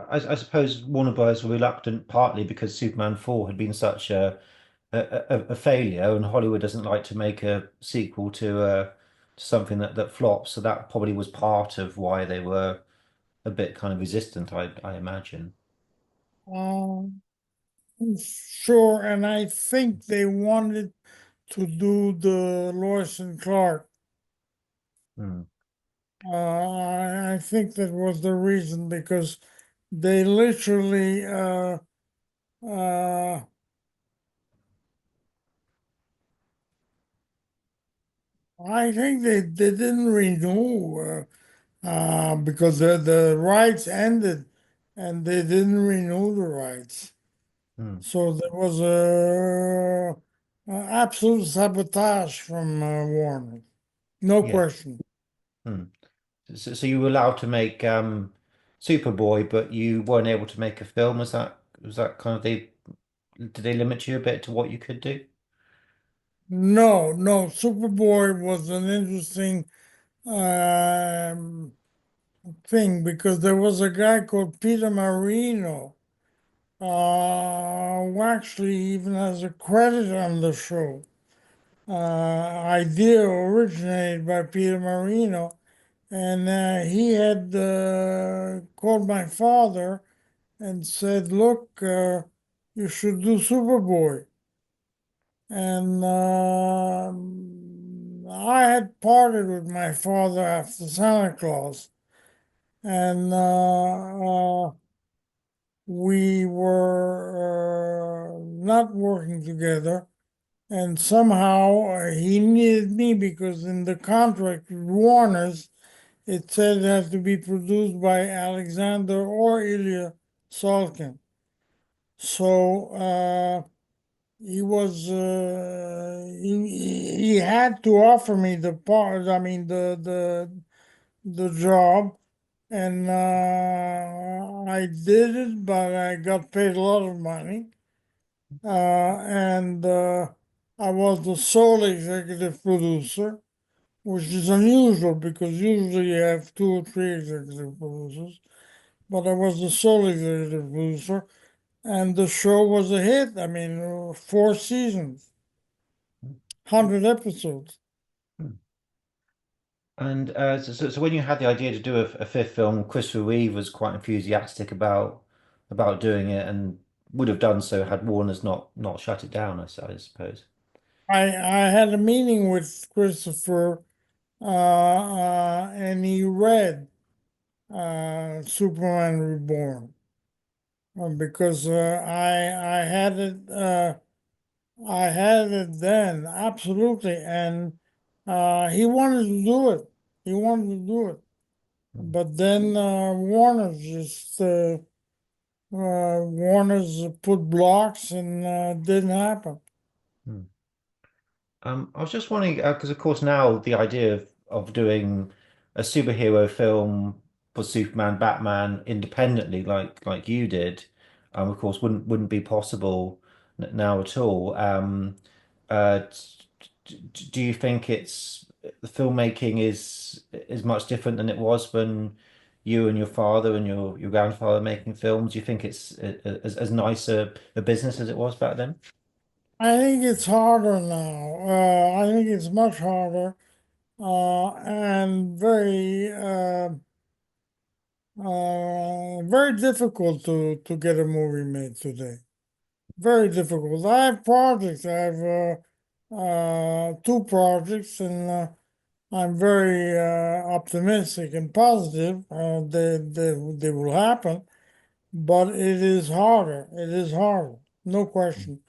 I suppose Warner Bros. Were reluctant partly because Superman 4 had been such a failure, and Hollywood doesn't like to make a sequel to something that flops. So that probably was part of why they were a bit kind of resistant, I imagine. Um, sure, and I think they wanted to do the Lois and Clark. Mm, I think that was the reason because they literally, uh, I think they didn't renew because the rights ended and they didn't renew the rights. mm, So there was a absolute sabotage from Warner, no yeah. question. Mm. So you were allowed to make Superboy, but you weren't able to make a film. Was that kind of did they limit you a bit to what you could do? No, no, Superboy was an interesting um, thing because there was a guy called Peter Marino who actually even has a credit on the show. Idea originated by Peter Marino, and he had called my father and said, "Look, you should do Superboy." And I had parted with my father after Santa Claus, and we were not working together. And somehow he needed me because in the contract with Warner's, it said it had to be produced by Alexander or Ilya Salkind. So he had to offer me the part. I mean the job, and I did it, but I got paid a lot of money, and I was the sole executive producer, which is unusual because usually you have two or three executive producers. But I was the sole executive producer, and the show was a hit. I mean, 4 seasons, 100 episodes. Hmm. And so when you had the idea to do a fifth film, Christopher Reeve was quite enthusiastic about doing it, and would have done so had Warner's not shut it down, I suppose. I had a meeting with Christopher, and he read Superman Reborn because I had it then absolutely, and he wanted to do it. He wanted to do it. But then Warner's put blocks and didn't happen. Mm. I was just wondering, because of course now the idea of doing a superhero film for Superman, Batman independently, like you did, of course wouldn't be possible now at all. Do you think the filmmaking is much different than it was when you and your father and your grandfather making films? Do you think it's as nice a business as it was back then? I think it's harder now. I think it's much harder and very difficult to get a movie made today. Very difficult. I have projects. I have two projects, and I'm very optimistic and positive. They will happen, but it is harder. It is harder, no question.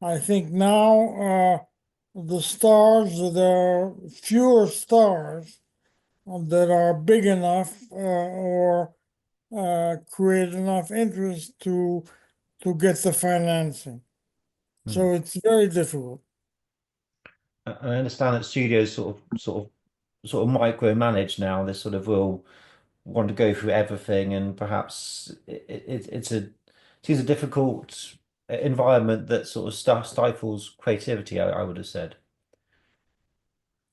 I think now the stars, there are fewer stars that are big enough or create enough interest to get the financing. Mm. So it's very difficult. I understand that studios sort of micromanage now. They sort of will want to go through everything, and perhaps it's a difficult environment that sort of stifles creativity. I would have said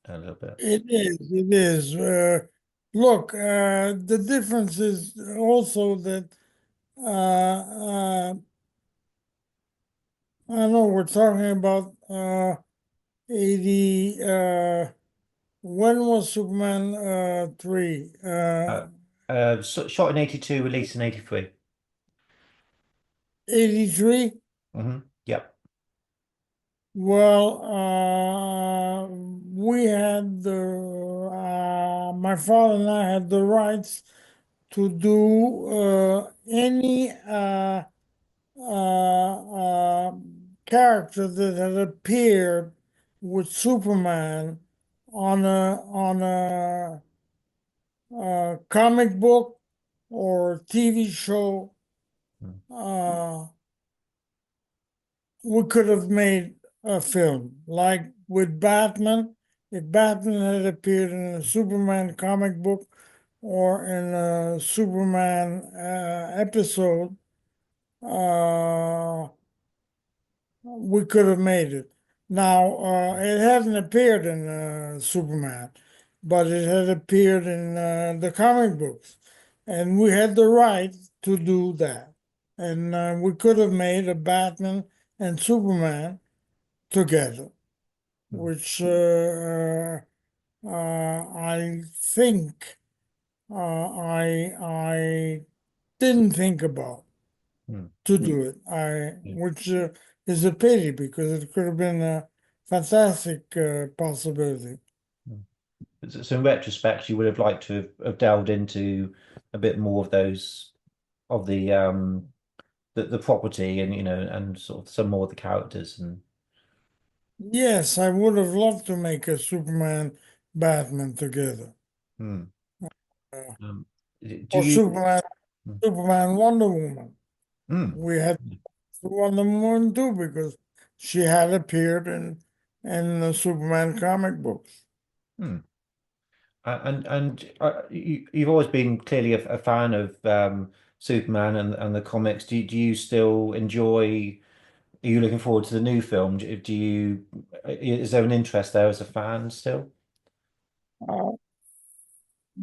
a little bit. It is. It is. Look, the difference is also that I know we're talking about 80. When was Superman 3? Uh, shot in 82, released in 83. 83? Yep. Well, we had my father and I had the rights to do any character that had appeared with Superman on a comic book or TV show. Mm, Uh, we could have made a film like with Batman. If Batman had appeared in a Superman comic book or in a Superman episode, uh, we could have made it. Now, it hasn't appeared in Superman, but it had appeared in the comic books, and we had the right to do that. And we could have made a Batman and Superman together, mm, which I think I didn't think about mm, to do it. yeah, Which is a pity because it could have been a fantastic possibility. mm. So in retrospect, you would have liked to have delved into a bit more of those of the property and and sort of some more of the characters and Yes, I would have loved to make a Superman Batman together, hmm. uh, Um, do or you hmm. Superman Wonder Woman. Hmm. We had Wonder Woman too because she had appeared in the Superman comic books. Hmm. You've always been clearly a fan of Superman and the comics. Do you still enjoy? Are you looking forward to the new film? Do you is there an interest there as a fan still? Uh,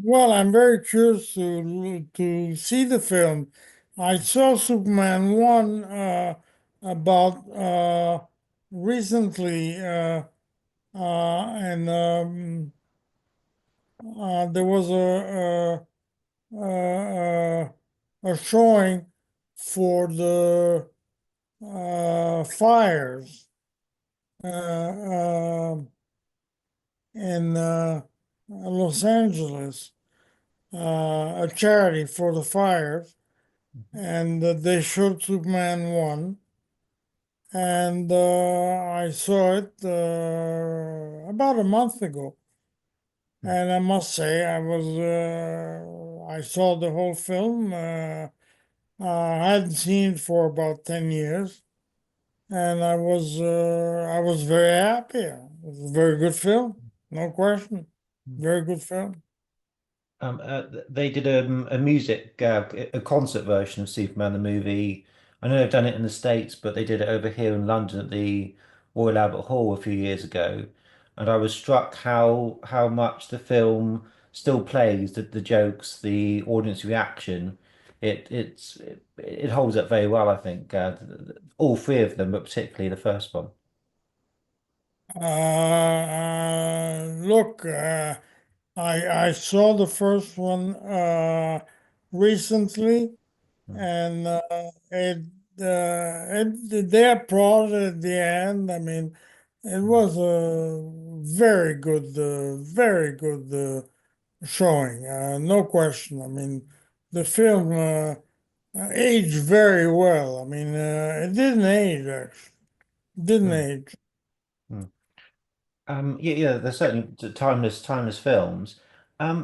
well, I'm very curious to see the film. I saw Superman 1 about recently, and there was a showing for the fires in Los Angeles, a charity for the fires, and they showed Superman 1. And I saw it about a month ago. And I must say, I saw the whole film. I hadn't seen it for about 10 years, and I was very happy. It was a very good film, no question. Very good film. They did a music, a concert version of Superman the movie. I know they've done it in the States, but they did it over here in London at the Royal Albert Hall a few years ago. And I was struck how much the film still plays, the jokes, the audience reaction. It holds up very well, I think. All three of them, but particularly the first one. Look, I saw the first one recently, Mm, and they applauded at the end. I mean, it mm, was a very good showing. No question. I mean, the film aged very well. I mean, it didn't age actually. Didn't mm, age. mm. Yeah, they're certainly timeless films.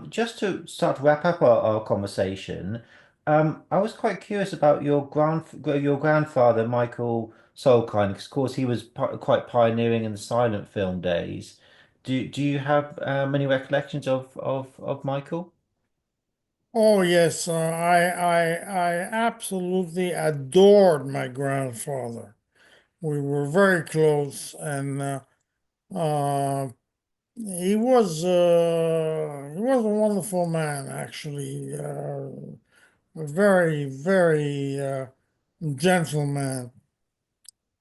Just to start to wrap up our conversation, I was quite curious about your grandfather, Michael Solkind, because of course he was quite pioneering in the silent film days. Do you have many recollections of Michael? Oh yes, I absolutely adored my grandfather. We were very close, and uh, he was a wonderful man, actually, a very gentleman.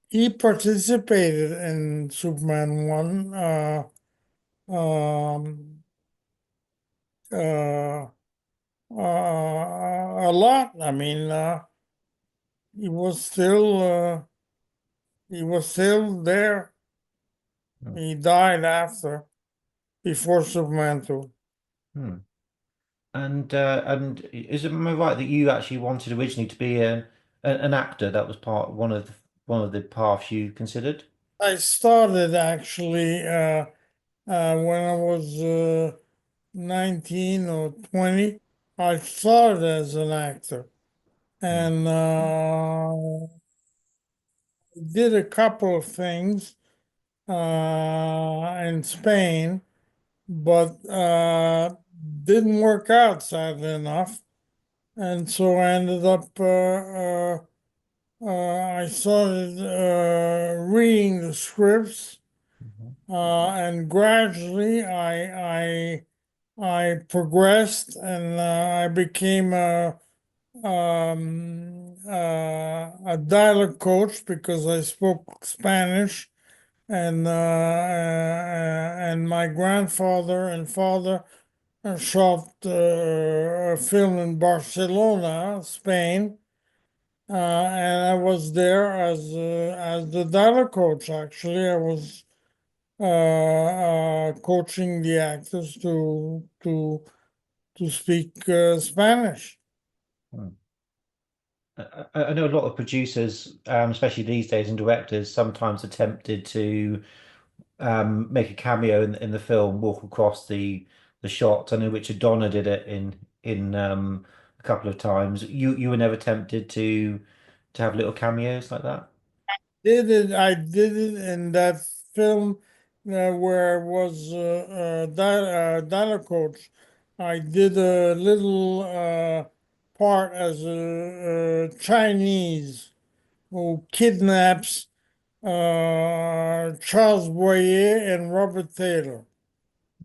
He participated in Superman one um, uh, a lot. I mean, he was still. He was still there. Hmm. He died after, before Superman 2. Hmm. And is it am I right that you actually wanted originally to be an actor? That was one of the paths you considered? I started actually when I was 19 or 20. I started as an actor Hmm. and did a couple of things in Spain, but didn't work out, sadly enough. And so I ended up I started reading the scripts, Mhm. and gradually I progressed, and I became a dialect coach because I spoke Spanish, and my grandfather and father shot a film in Barcelona, Spain. And I was there as the dialect coach. Actually, I was coaching the actors to speak Spanish. Hmm. I know a lot of producers, especially these days, and directors sometimes attempted to make a cameo in the film, walk across the shot. I know Richard Donner did it in a couple of times. You were never tempted to have little cameos like that? I did it in that film where I was dialect coach. I did a little part as a Chinese who kidnaps Charles Boyer and Robert Taylor,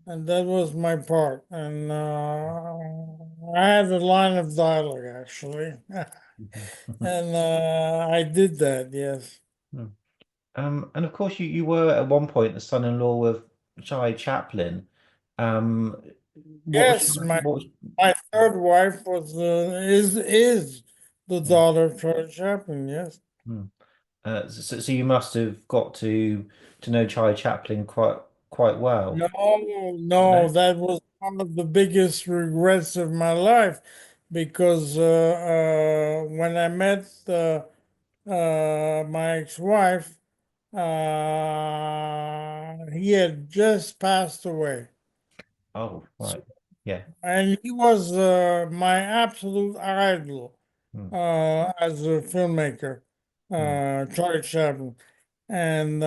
and that was my part. And I had a line of dialogue actually, and I did that. Yes, And of course, you were at one point the son-in-law of Charlie Chaplin. Um, yes. what was My third wife was is the hmm, daughter of Charlie Chaplin. Yes. hmm. So you must have got to know Charlie Chaplin quite well. No, no, No? that was one of the biggest regrets of my life because when I met my ex-wife, he had just passed away. Oh, So right. Yeah. and he was my absolute idol Mm, as a filmmaker, mm, Charlie Chaplin, and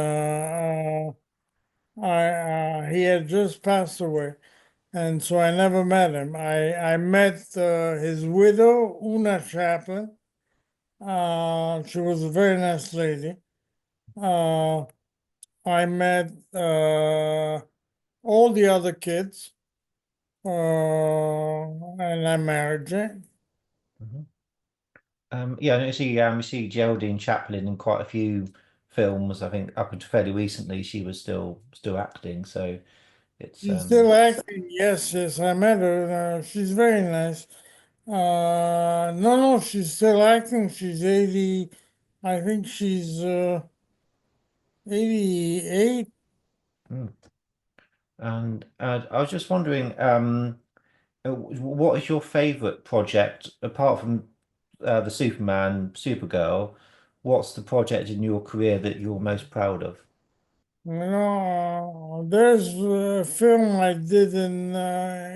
he had just passed away, and so I never met him. I met his widow, Una Chaplin. She was a very nice lady. Uh, I met all the other kids, and I married Jane. mhm. Yeah, and you see Geraldine Chaplin in quite a few films. I think up until fairly recently, she was still acting. So it's She's still acting. Yes, yes, I met her. She's very nice. No, no, she's still acting. She's 80. I think she's 88. mm. And I was just wondering, what is your favorite project apart from the Superman, Supergirl? What's the project in your career that you're most proud of? There's a film I did in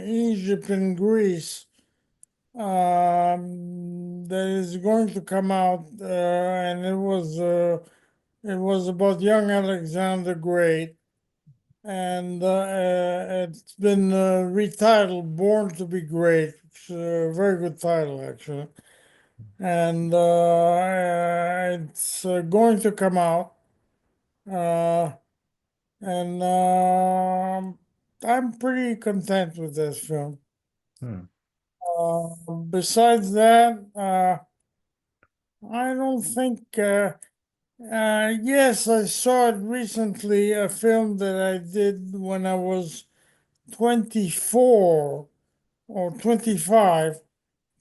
Egypt and Greece that is going to come out, and it was about young Alexander Great, and it's been retitled "Born to Be Great." It's a very good title, actually, and it's going to come out. Uh, and I'm pretty content with this film. Hmm. Besides that, I don't think. Yes, I saw it recently, a film that I did when I was 24 or 25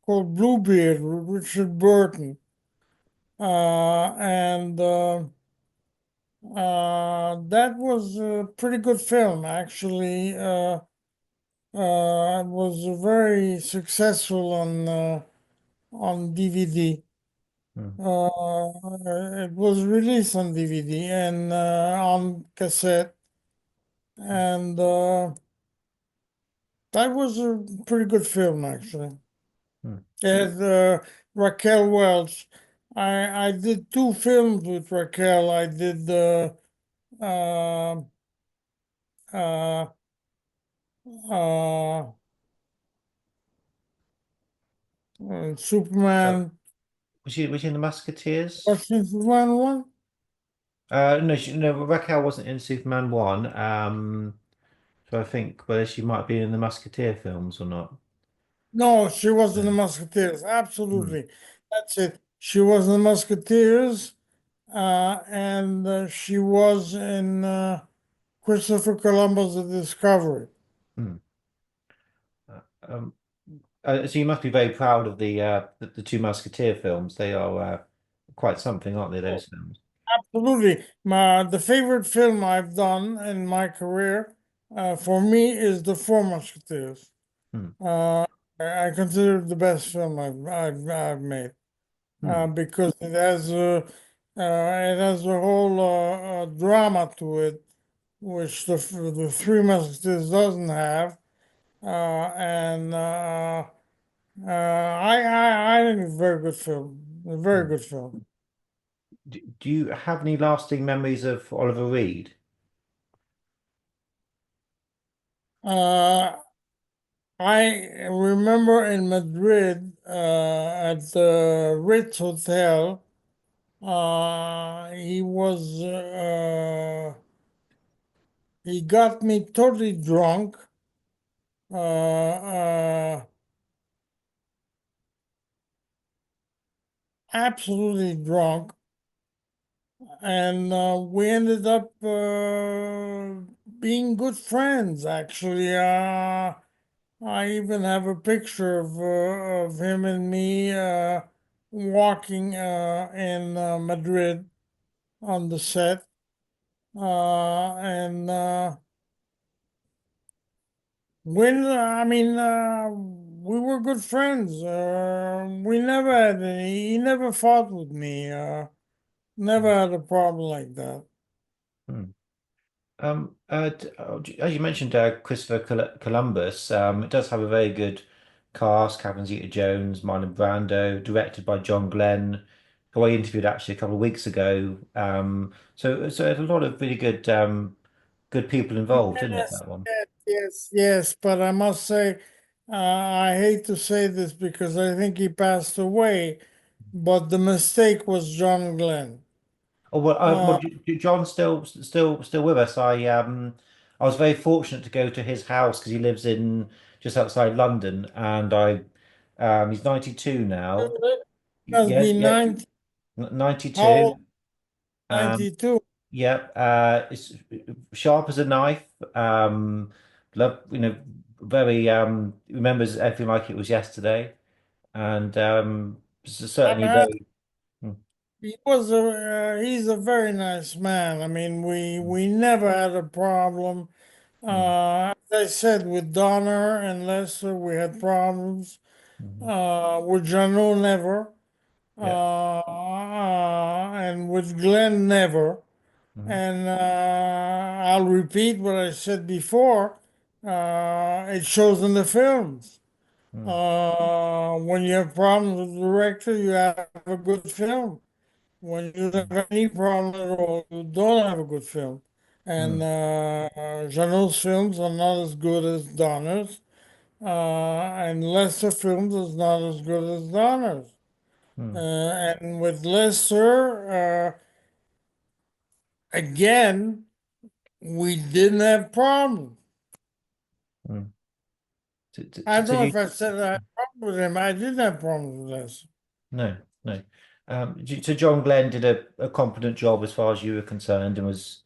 called Bluebeard with Richard Burton. And that was a pretty good film, actually. It was very successful on DVD. Hmm. It was released on DVD and on cassette, and that was a pretty good film actually. Hmm. It had Raquel Welch. I did two films with Raquel. I did uh, uh, uh, Uh, Superman. was she in the Musketeers? What's the Superman one? No, no, Raquel wasn't in Superman 1. So I think whether she might be in the Musketeer films or not. No, she was in the No. Musketeers. Hmm. Absolutely. That's it. She was in the Musketeers, and she was in Christopher Columbus: The Discovery. Hmm. Uh, Um, so you must be very proud of the two Musketeer films. They are quite something, aren't they, those films? Absolutely. The favorite film I've done in my career, for me, is The Four Musketeers. Hmm. Uh, I consider it the best film I've made Hmm. because it has a whole drama to it, which the Three Musketeers doesn't have. And I think it's a very good film. A very Hmm. good film. Do you have any lasting memories of Oliver Reed? Uh, I remember in Madrid at the Ritz Hotel, he got me totally drunk, absolutely drunk, and we ended up being good friends, actually. I even have a picture of him and me walking in Madrid on the set. And when I mean, we were good friends. We never had any. He never fought with me. Never had a problem like that. Hmm. As you mentioned, Christopher Columbus, it does have a very good cast. Catherine Zeta-Jones, Marlon Brando, directed by John Glenn, who I interviewed actually a couple of weeks ago. So there's a lot of really good people involved, isn't it, Yes, that one? yes, yes, yes. But I must say, I hate to say this because I think he passed away, but the mistake was John Glenn. Oh well, Uh, John's still with us. I was very fortunate to go to his house because he lives in just outside London, and he's 92 now. must Yeah, be yeah, 90. How 92. old? Um, 92. yeah, it's sharp as a knife. Love, very remembers everything like it was yesterday, and certainly Uh, very. Mm, he's a very nice man. I mean, mm, we never had a problem. mm, As I said, with Donner and Lester, we had problems. mm. With Jano, never. Yeah. And with Glenn, never. Mm, And I'll repeat what I said before. It shows in the films. mm, When you have problems with the director, you have a good film. When you don't have any problem at all, you don't have a good film. And mm, Jeannot's films are not as good as Donner's, and Lester films is not as good as Donner's. mm, And with Lester, again, we didn't have problems. mm. I don't So know you if I said I had problems with him. I didn't have problems with Lester. no no. So John Glenn did a competent job as far as you were concerned, and was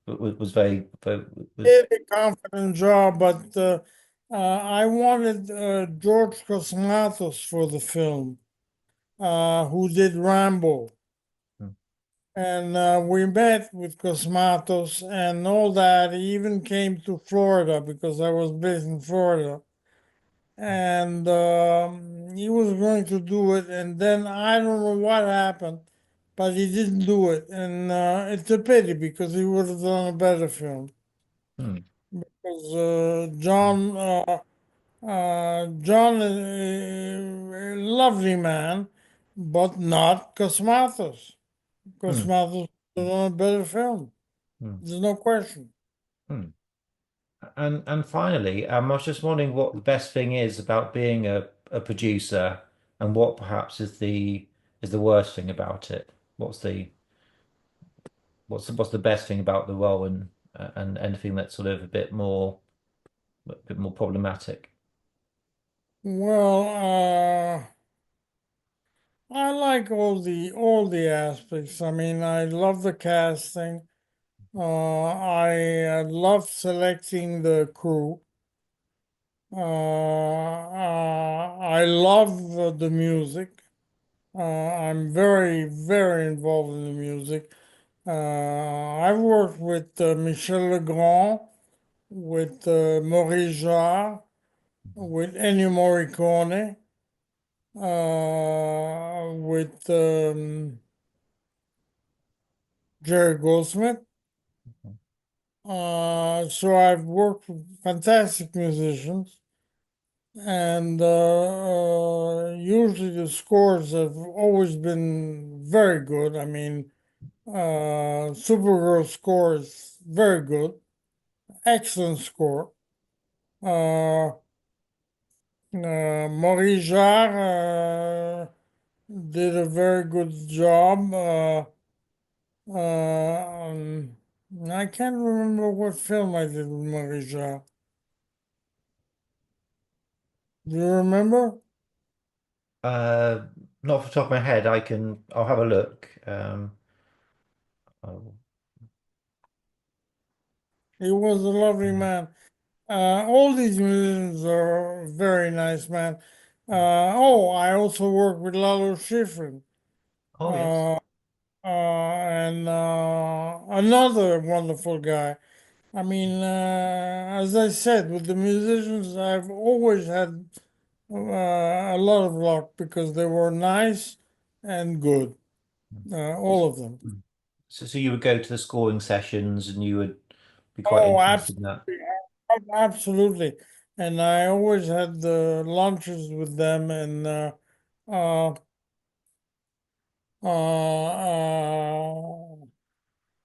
very was. Did a confident job, but I wanted George Cosmatos for the film, who did Rambo. Mm, And we met with Cosmatos and all that. He even came to Florida because I was based in Florida. And he was going to do it. And then I don't know what happened, but he didn't do it. And it's a pity because he would have done a better film. mm, Because John is a lovely man, but not Cosmatos. mm, Cosmatos would have done a better film. mm, There's no question. mm. And finally, I was just wondering what the best thing is about being a producer, and what perhaps is the worst thing about it. What's what's the best thing about the role, and anything that's sort of a bit more problematic. Well, I like all the aspects. I mean, I love the casting. I love selecting the crew. I love the music. I'm very, very involved in the music. I've worked with Michel Legrand, with Maurice Jarre, with Ennio Morricone, with Jerry Goldsmith. So I've worked with fantastic musicians, and usually the scores have always been very good. I mean, Supergirl score is very good, excellent score. Uh, Maurice Jarre did a very good job. Um, I can't remember what film I did with Maurice Jarre. Do you remember? Uh, Not off the top of my head. I'll have a look. Oh, He was a lovely man. All these musicians are very nice, man. I also work with Lalo Schifrin, oh yes. uh, and another wonderful guy. I mean, as I said, with the musicians, I've always had a lot of luck because they were nice and good, all of them. So you would go to the scoring sessions, and you would be quite Oh, interested in that. absolutely. And I always had the lunches with them, and uh,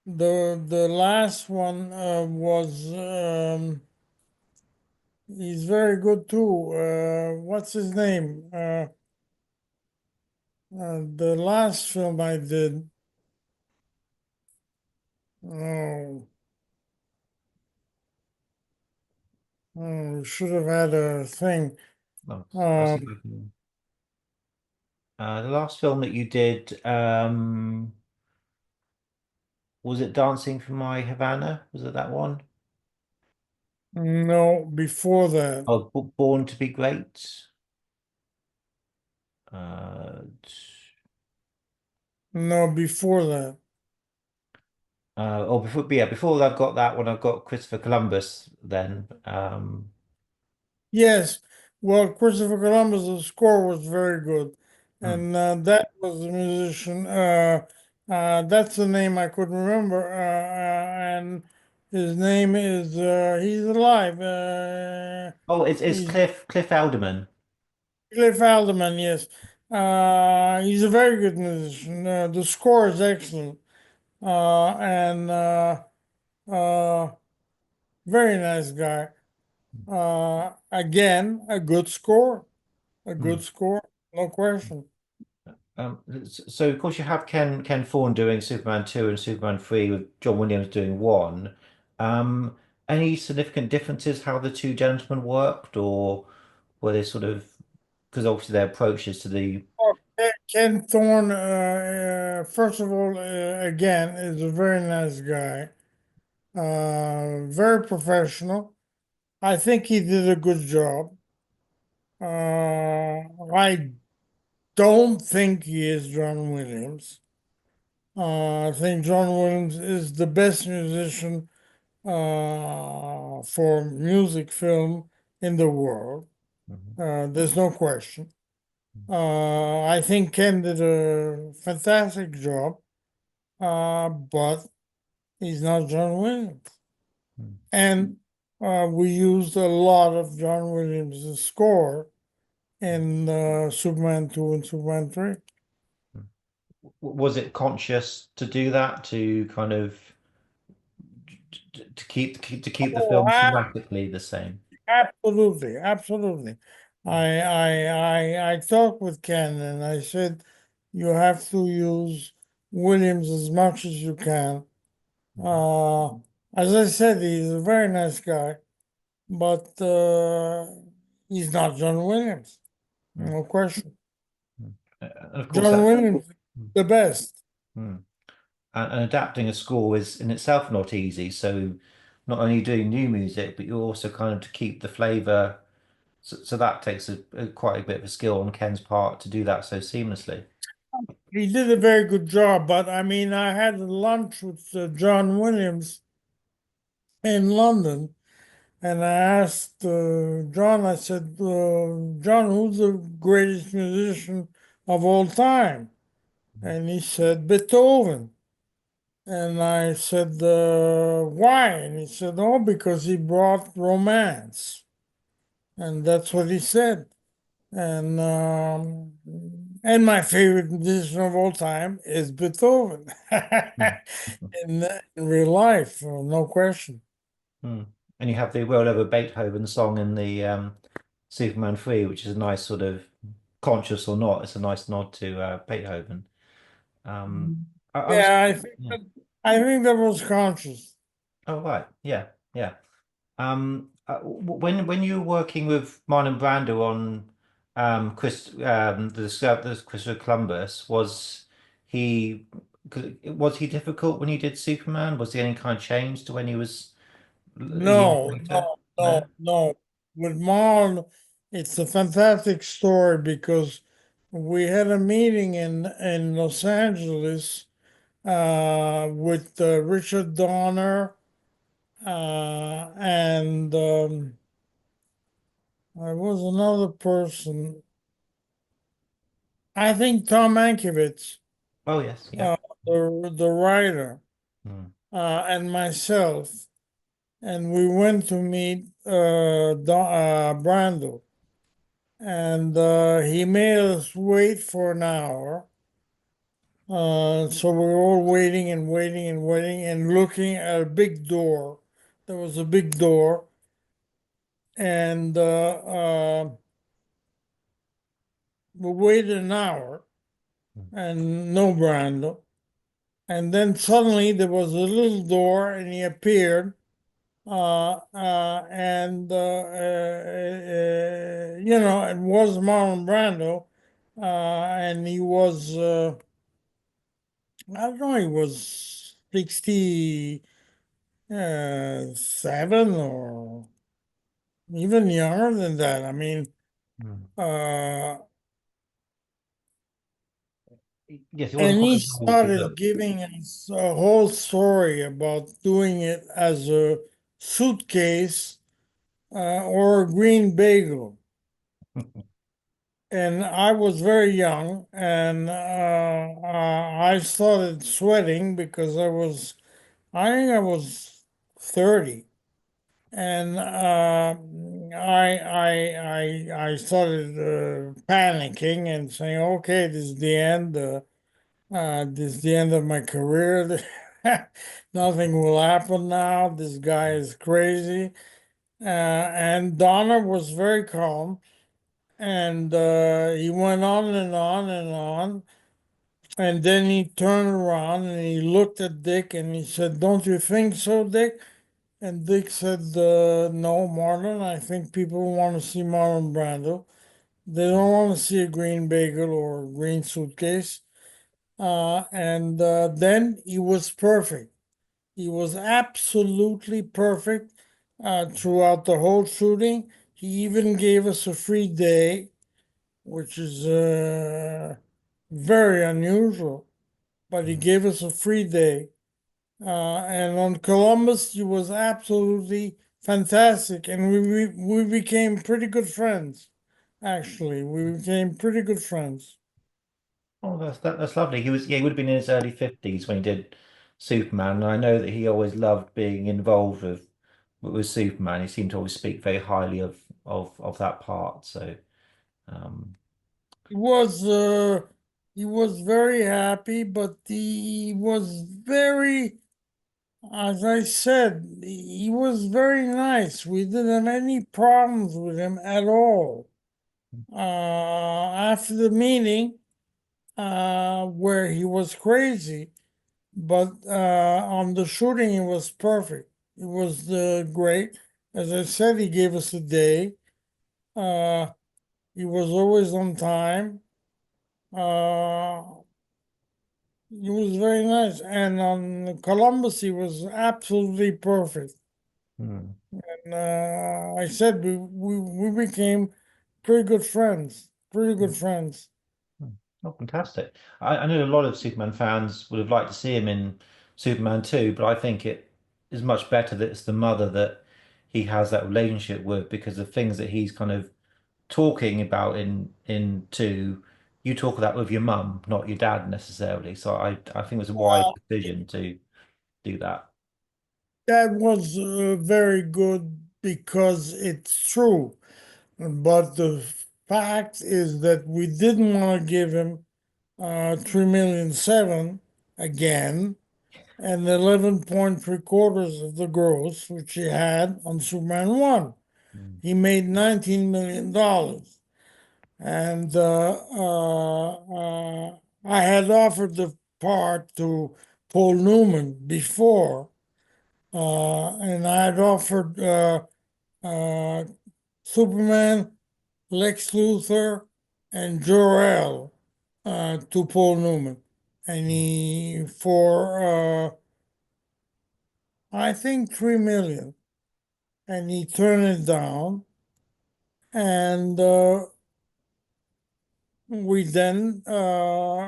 the last one was he's very good too. What's his name? The last film I did. Oh, should have had a thing. Oh, I'll see if I Um, can. The last film that you did, was it Dancing for My Havana? Was it that one? no, before that. Oh, Born to Be Great. Uh, No, before that. oh, before I've got that one, I've got Christopher Columbus. Then, Yes, well, Christopher Columbus' score was very good, hmm. and that was the musician. That's the name I couldn't remember, and his name is he's alive. Oh, it's He's Cliff Alderman. Cliff Alderman. Yes, he's a very good musician. The score is excellent, and uh, very nice guy. Again, a good score. A Hmm. good score, no question. So of course you have Ken Thorne doing Superman 2 and Superman 3 with John Williams doing one. Um, any significant differences how the two gentlemen worked, or were they sort of, because obviously their approaches to the Oh, Ken Thorne, first of all, again, is a very nice guy, very professional. I think he did a good job. I don't think he is John Williams. I think John Williams is the best musician for music film in the world. Mhm. There's no question. I think Ken did a fantastic job, but he's not John Williams. Mhm. And we used a lot of John Williams' score in Superman 2 and Superman 3. Was it conscious to do that to kind of to keep the Oh, film thematically the same? absolutely, absolutely. I talked with Ken and I said you have to use Williams as much as you can. Mhm. Uh, as I said, he's a very nice guy, but he's not John Williams, Mm. no question. Mm. And of course John that. Williams, Mm. the best. Mm. And adapting a score is in itself not easy. So not only doing new music, but you also kind of to keep the flavor. So that takes quite a bit of a skill on Ken's part to do that so seamlessly. He did a very good job, but I mean, I had lunch with John Williams in London, and I asked John, I said, John, who's the greatest musician of all time? And he said, Beethoven. And I said, why? And he said, oh, because he brought romance. And that's what he said. And my favorite musician of all time is Beethoven. Mm. In real life, no question. Mm. And you have the World Over Beethoven song in the Superman 3, which is a nice sort of conscious or not, it's a nice nod to Beethoven. Um, I was, Yeah, yeah. I think that was conscious. Oh, right. Yeah. Yeah. When you were working with Marlon Brando on the Christopher Columbus, he was he difficult when he did Superman? Was there any kind of change to when he was a year No, later? no, no, No. no. With Marl, it's a fantastic story because we had a meeting in Los Angeles with Richard Donner and there was another person. I think Tom Mankiewicz, Oh yes, yeah. uh, the writer, Mm, and myself. and we went to meet Brando, and he made us wait for an hour. So we were all waiting and waiting and waiting and looking at a big door. There was a big door, and we waited an hour, and no Brando. And then suddenly there was a little door, and he appeared, and it was Marlon Brando, and he was I don't know, he was 67 or even younger than that. I mean, Mm. uh, Yes, he wasn't and quite he as old as he started looked. giving us a whole story about doing it as a suitcase or a green bagel. And I was very young, and I started sweating because I think I was 30. And I started panicking and saying, "Okay, this is the end. This is the end of my career. Nothing will happen now. This guy is crazy." And Donna was very calm, and he went on and on and on. And then he turned around and he looked at Dick and he said, "Don't you think so, Dick?" And Dick said, "No, Marlon, I think people want to see Marlon Brando. They don't want to see a green bagel or a green suitcase." And then he was perfect. He was absolutely perfect throughout the whole shooting. He even gave us a free day, which is very unusual, but he gave us a free day. And on Columbus, he was absolutely fantastic, and we became pretty good friends. Actually, we became pretty good friends. Oh, that's lovely. He would have been in his early 50s when he did Superman, and I know that he always loved being involved with Superman. He seemed to always speak very highly of that part. So, um, He was uh, he was very happy, but he was very, as I said, he was very nice. We didn't have any problems with him at all. After the meeting, where he was crazy, but on the shooting, it was perfect. It was great. As I said, he gave us a day. Uh, he was always on time. Uh, he was very nice. And on Columbus, he was absolutely perfect. hmm. And I said we became pretty good friends. Pretty good friends. Hmm. Oh, fantastic. I know a lot of Superman fans would have liked to see him in Superman 2, but I think it is much better that it's the mother that he has that relationship with because the things that he's kind of talking about in 2, you talk that with your mum, not your dad necessarily. So I think it was a wise decision to do that. That was very good because it's true. But the fact is that we didn't want to give him 3,000,007 again and 11.75 of the gross, which he had on Superman 1. Mm. He made $19 million. And I had offered the part to Paul Newman before, and I had offered uh, Superman, Lex Luthor, and Jor-El to Paul Newman, and he for I think 3 million, and he turned it down, and we then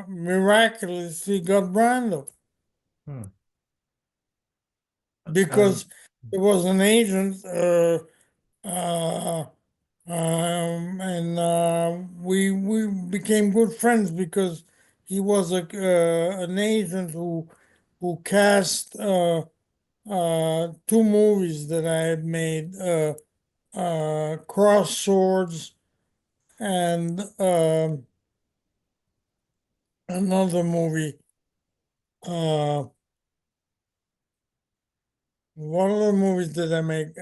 miraculously got Brando Hmm. Um, because there was an agent. Uh, and we became good friends because he was an agent who cast two movies that I had made, Cross Swords and another movie. Uh, what other movies did I make?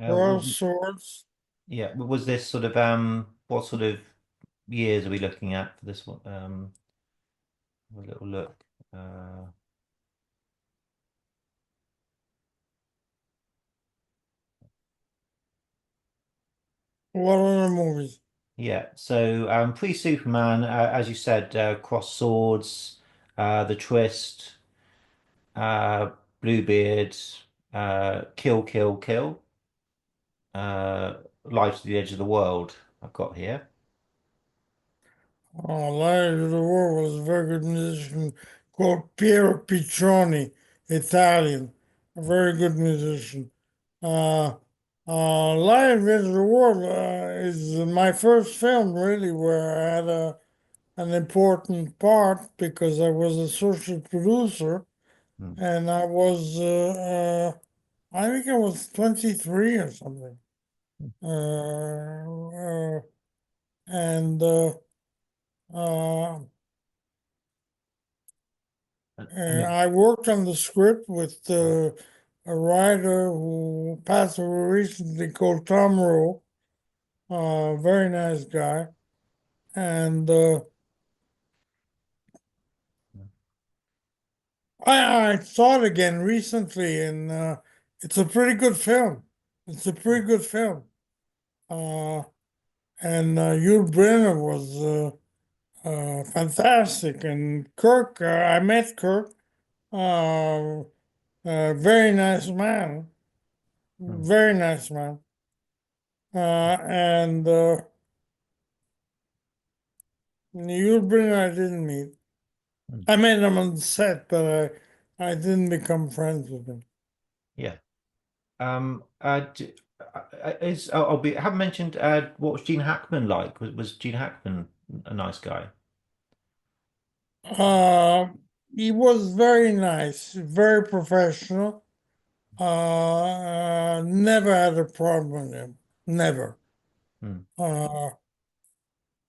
Cross Swords. Yeah, was this sort of what sort of years are we looking at for this one? Have a little look. Uh, What other movies? yeah, so pre-Superman, as you said, Cross Swords, The Twist, uh, Bluebeard, Kill, Kill, Kill, uh, Life to the Edge of the World. I've got here. Lion of the World was a very good musician called Piero Piccioni, Italian, a very good musician. Uh, Lion of the World is my first film, really, where I had an important part because I was associate producer Hmm. and I think I was 23 or something. And uh, And it, I worked on the script with a writer who passed away recently called Tom Rowe, very nice guy. And I saw it again recently, and it's a pretty good film. It's a pretty good film. Uh, and Yul Brynner was fantastic. And Kirk, I met Kirk, very nice man, hmm, very nice man. And Yul Brynner I didn't meet. hmm, I met him on the set, but I didn't become friends with him. yeah. I haven't mentioned what was Gene Hackman like? Was Gene Hackman a nice guy? Uh, he was very nice, very professional. Never had a problem with him. Never. Hmm, Uh,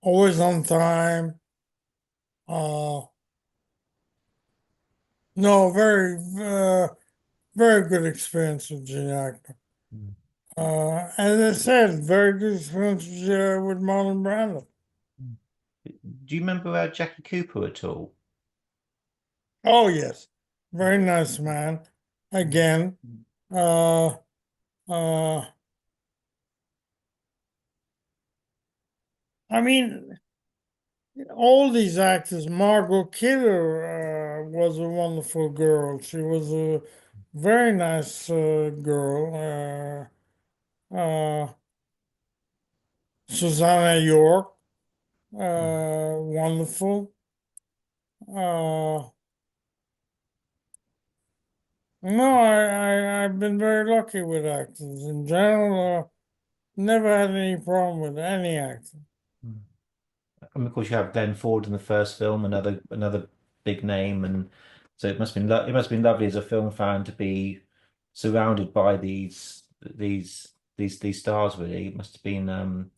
Always on time. Uh, no, very good experience with Gene Hackman. hmm, As I said, very good experience with Marlon Brando. hmm. Do you remember Jackie Cooper at all? Oh yes, very nice man. Again, uh, uh, I mean, all these actors. Margot Kidder was a wonderful girl. She was a very nice girl. Susanna York, wonderful. Uh, no, I've been very lucky with actors in general. Never had any problem with any actor. Hmm. And of course, you have Glenn Ford in the first film, another big name, and so it must have been lovely as a film fan to be surrounded by these stars. Really, it must have been.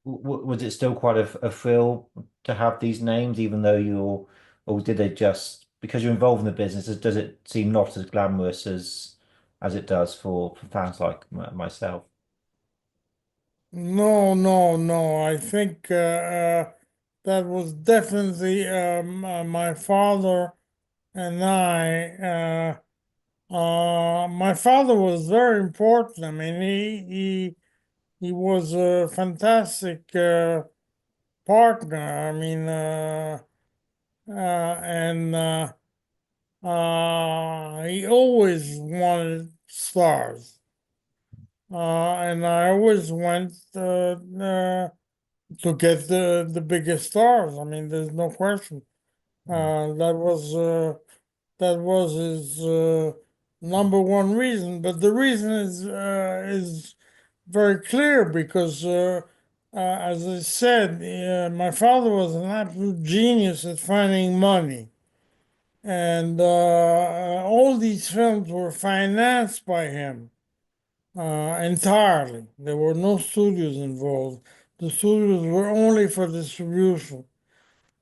Was it still quite a thrill to have these names, even though or did they just because you're involved in the business? Does it seem not as glamorous as it does for fans like myself? No, no, no. I think that was definitely my father and I. My father was very important. I mean, he was a fantastic partner. I mean, and he always wanted stars. And I always went to get the biggest stars. I mean, there's no question. Mm, That was his number one reason. But the reason is very clear because as I said, my father was an absolute genius at finding money. And all these films were financed by him entirely. There were no studios involved. The studios were only for distribution.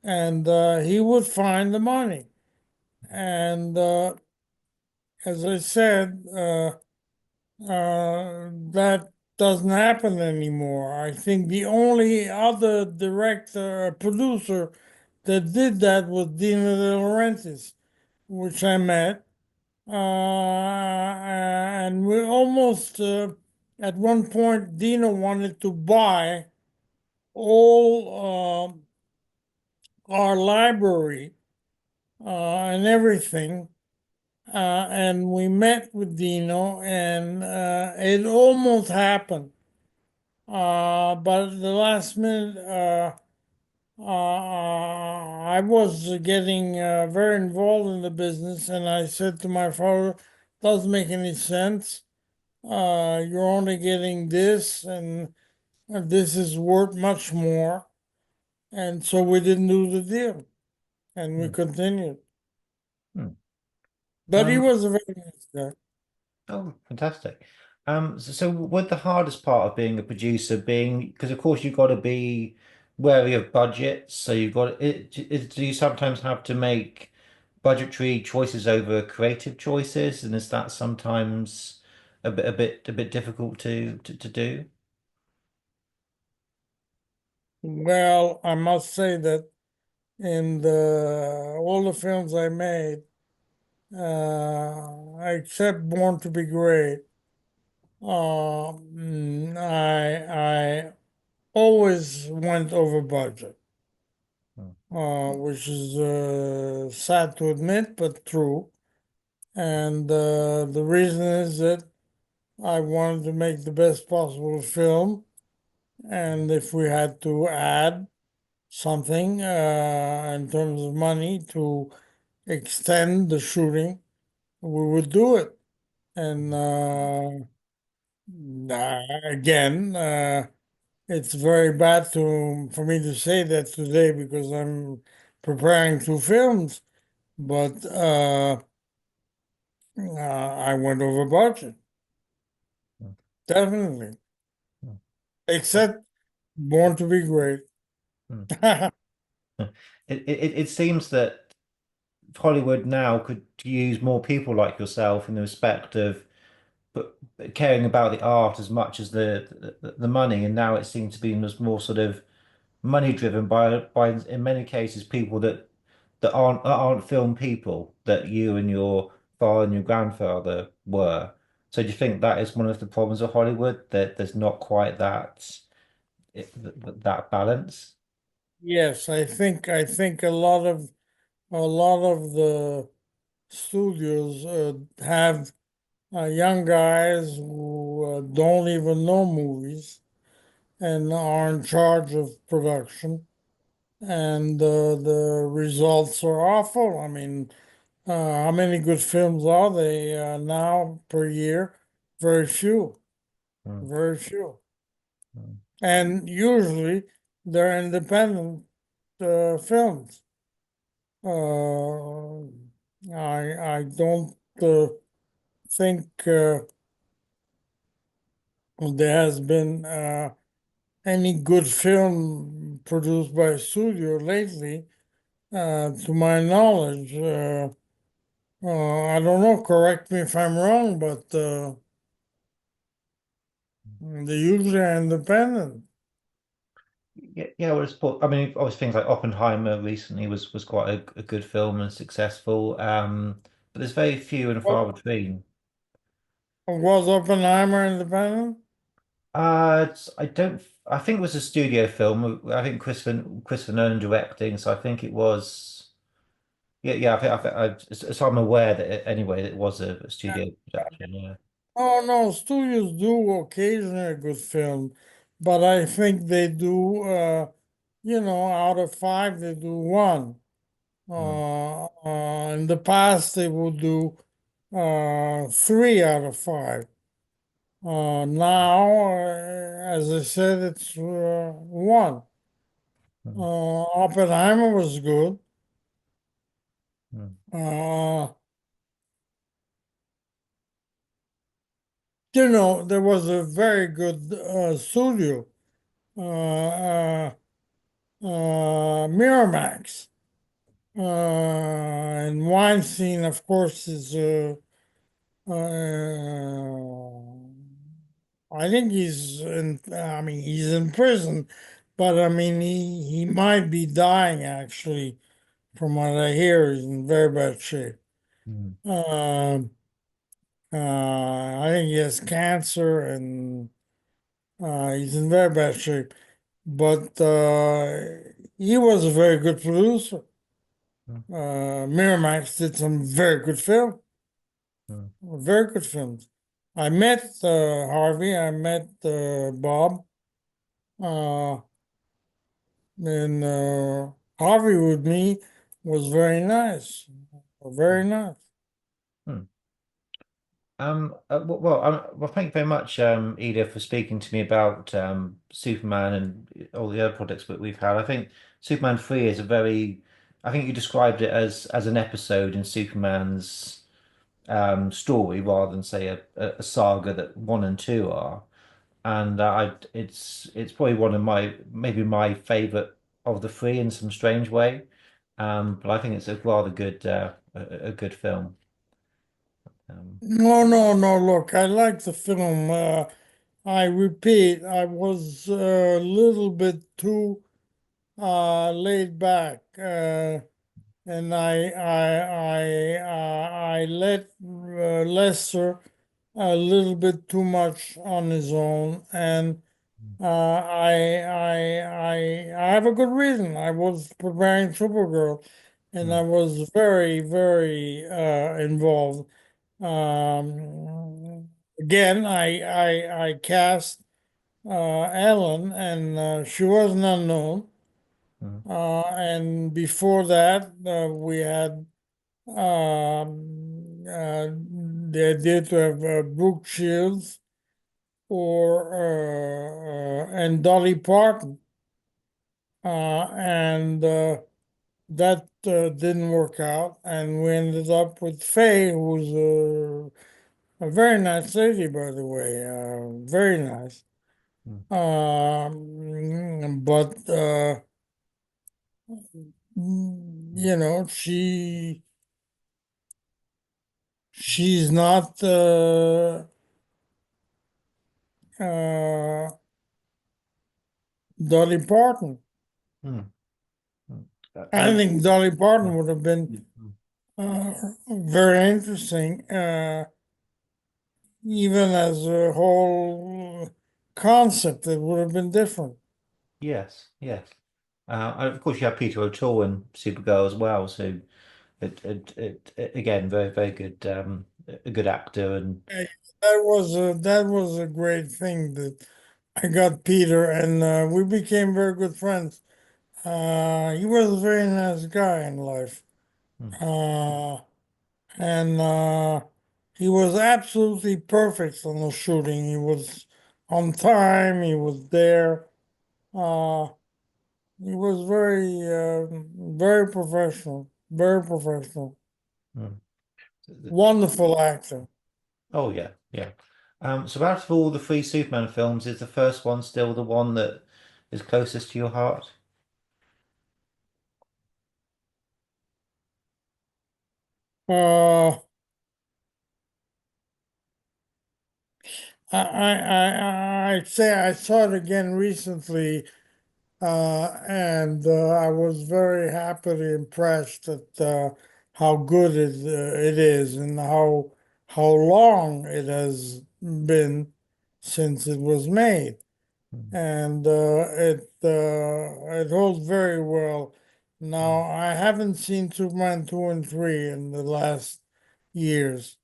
And he would find the money. And as I said, that doesn't happen anymore. I think the only other director, producer that did that was Dino De Laurentiis, which I met. And we almost, at one point, Dino wanted to buy all our library and everything. And we met with Dino, and it almost happened. But at the last minute, I was getting very involved in the business, and I said to my father, "Doesn't make any sense. You're only getting this, and this is worth much more." And so we didn't do the deal, and we Hmm. continued. Hmm. But he Um, was a very nice guy. oh, fantastic. So what the hardest part of being a producer being, because of course you've got to be wary of budgets, so you've got do you sometimes have to make budgetary choices over creative choices, and is that sometimes a bit difficult to do? Well, I must say that in all the films I made, except Born to Be Great, I always went over budget, Hmm. which is sad to admit, but true. And the reason is that I wanted to make the best possible film, and if we had to add something in terms of money to extend the shooting, we would do it. And again, it's very bad for me to say that today because I'm preparing two films, but I went over budget, Hmm. definitely. Hmm. Except Born to Be Great. Hmm. It seems that Hollywood now could use more people like yourself in the respect of but caring about the art as much as the money, and now it seems to be more sort of money driven by in many cases people that aren't film people that you and your father and your grandfather were. So do you think that is one of the problems of Hollywood that there's not quite that balance? Yes, I think a lot of the studios have young guys who don't even know movies and are in charge of production, and the results are awful. I mean, how many good films are they now per year? Very few, Mm, very few. mm, And usually they're independent films. Uh, I don't think there has been any good film produced by a studio lately, to my knowledge. I don't know, correct me if I'm wrong, but they usually are independent. yeah, well, I mean, obviously things like Oppenheimer recently was quite a good film and successful. But there's very few and far What between. was Oppenheimer independent? I don't. I think it was a studio film. I think Christopher Nolan directing. So I think it was. Yeah, yeah. So I'm aware that anyway, it was a studio production. Yeah. Oh no, studios do occasionally a good film, but I think they do, out of five, they do one. Mm, In the past, they would do 3 out of 5. Now, as I said, it's one. Mm, Oppenheimer was good. mm, Uh, there was a very good studio, Miramax. And Weinstein, of course, is I think he's in. I mean, he's in prison, but I mean, he might be dying actually. From what I hear, he's in very bad shape. mm, Um I think he has cancer, and he's in very bad shape. But he was a very good producer. mm, Miramax did some very good film, mm, very good films. I met Harvey. I met Bob. Uh, and Harvey with me was very nice, very nice. mm. Well, thank you very much, Ida, for speaking to me about Superman and all the other projects that we've had. I think Superman 3 is a very, I think you described it as an episode in Superman's story rather than say a saga that one and two are. And it's probably one of my maybe my favorite of the three in some strange way. But I think it's a rather good a good film. Um, No, no, no. Look, I like the film. I repeat, I was a little bit too laid back, and I let Lester a little bit too much on his own, and I have a good reason. I was preparing Supergirl, and I mm, was very, very involved. Again, I cast Ellen, and she was an unknown. mm, And before that, we had the idea to have Brooke Shields or and Dolly Parton, and that didn't work out, and we ended up with Faye, who's a very nice lady, by the way, very nice. mm, But she's not uh, Dolly Parton. mm, mm. I think Dolly Parton would have been Mm. uh, very interesting, even as a whole concept. It would have been different. Yes, yes. And of course, you have Peter O'Toole in Supergirl as well. So again, very, very good, a good actor. And Hey, that was a great thing that I got Peter, and we became very good friends. He was a very nice guy in life. mm, Uh, and he was absolutely perfect on the shooting. He was on time. He was there. Uh, he was very professional. Very professional. mm. Wonderful actor. Oh yeah, yeah. So out of all the three Superman films, is the first one still the one that is closest to your heart? Uh, I'd say I saw it again recently, and I was very happily impressed at how good it is, and how long it has been since it was made, Mm, and it holds very well. Now, mm, I haven't seen Superman 2 and 3 in the last years,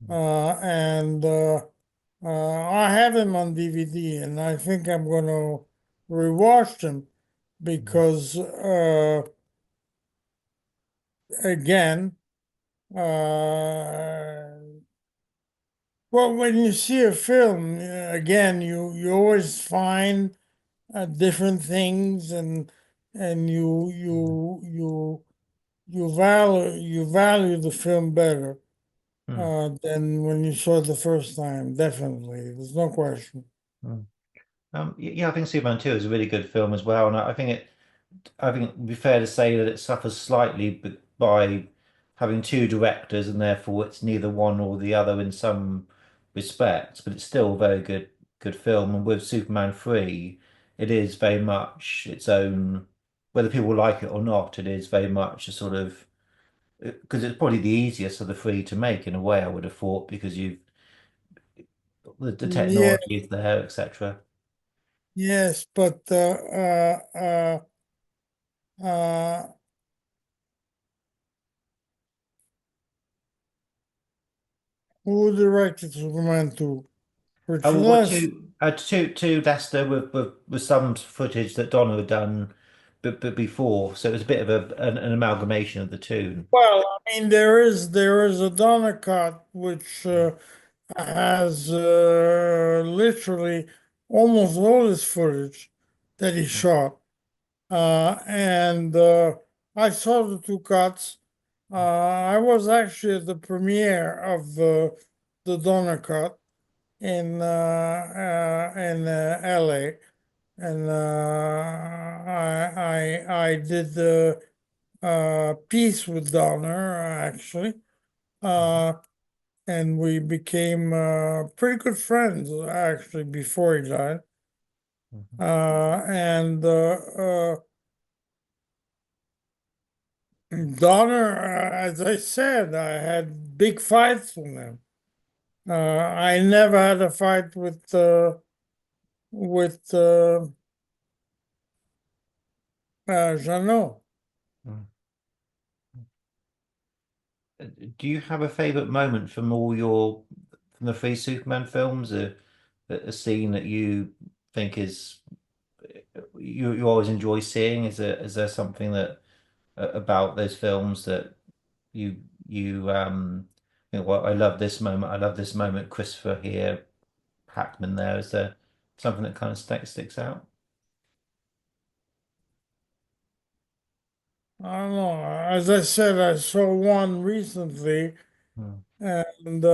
mm, and I have him on DVD, and I think I'm going to rewatch them mm, because, again, uh, Well, when you see a film, again, you always find different things, and you value the film better Mm, than when you saw it the first time. Definitely, there's no question. mm. Yeah, I think Superman 2 is a really good film as well, and I think it'd be fair to say that it suffers slightly by having two directors, and therefore it's neither one or the other in some respects, but it's still a very good film. And with Superman 3, it is very much its own, whether people like it or not, it is very much a sort of because it's probably the easiest of the three to make in a way, I would have thought, because you've the Yeah, technology is there, etc. yes, but uh, who directed Superman 2? Oh, Richard well, what Les. two Leicester with some footage that Donna had done, but before, so it was a bit of an amalgamation of the two. Well, I mean, there is a Donner cut which has literally almost all his footage that he shot, and I saw the two cuts. I was actually at the premiere of the Donner cut in LA, and I did the piece with Donner actually. Uh, and we became pretty good friends actually before he died. Mhm. And Donner, as I said, I had big fights with him. I never had a fight with Jeannot. Mm. Do you have a favorite moment from the three Superman films? A scene that you think is you always enjoy seeing? Is there something that about those films that you think, well, I love this moment. I love this moment. Christopher here, Hackman there. Is there something that kind of sticks out? I don't know. As I said, I saw one recently, Mm, and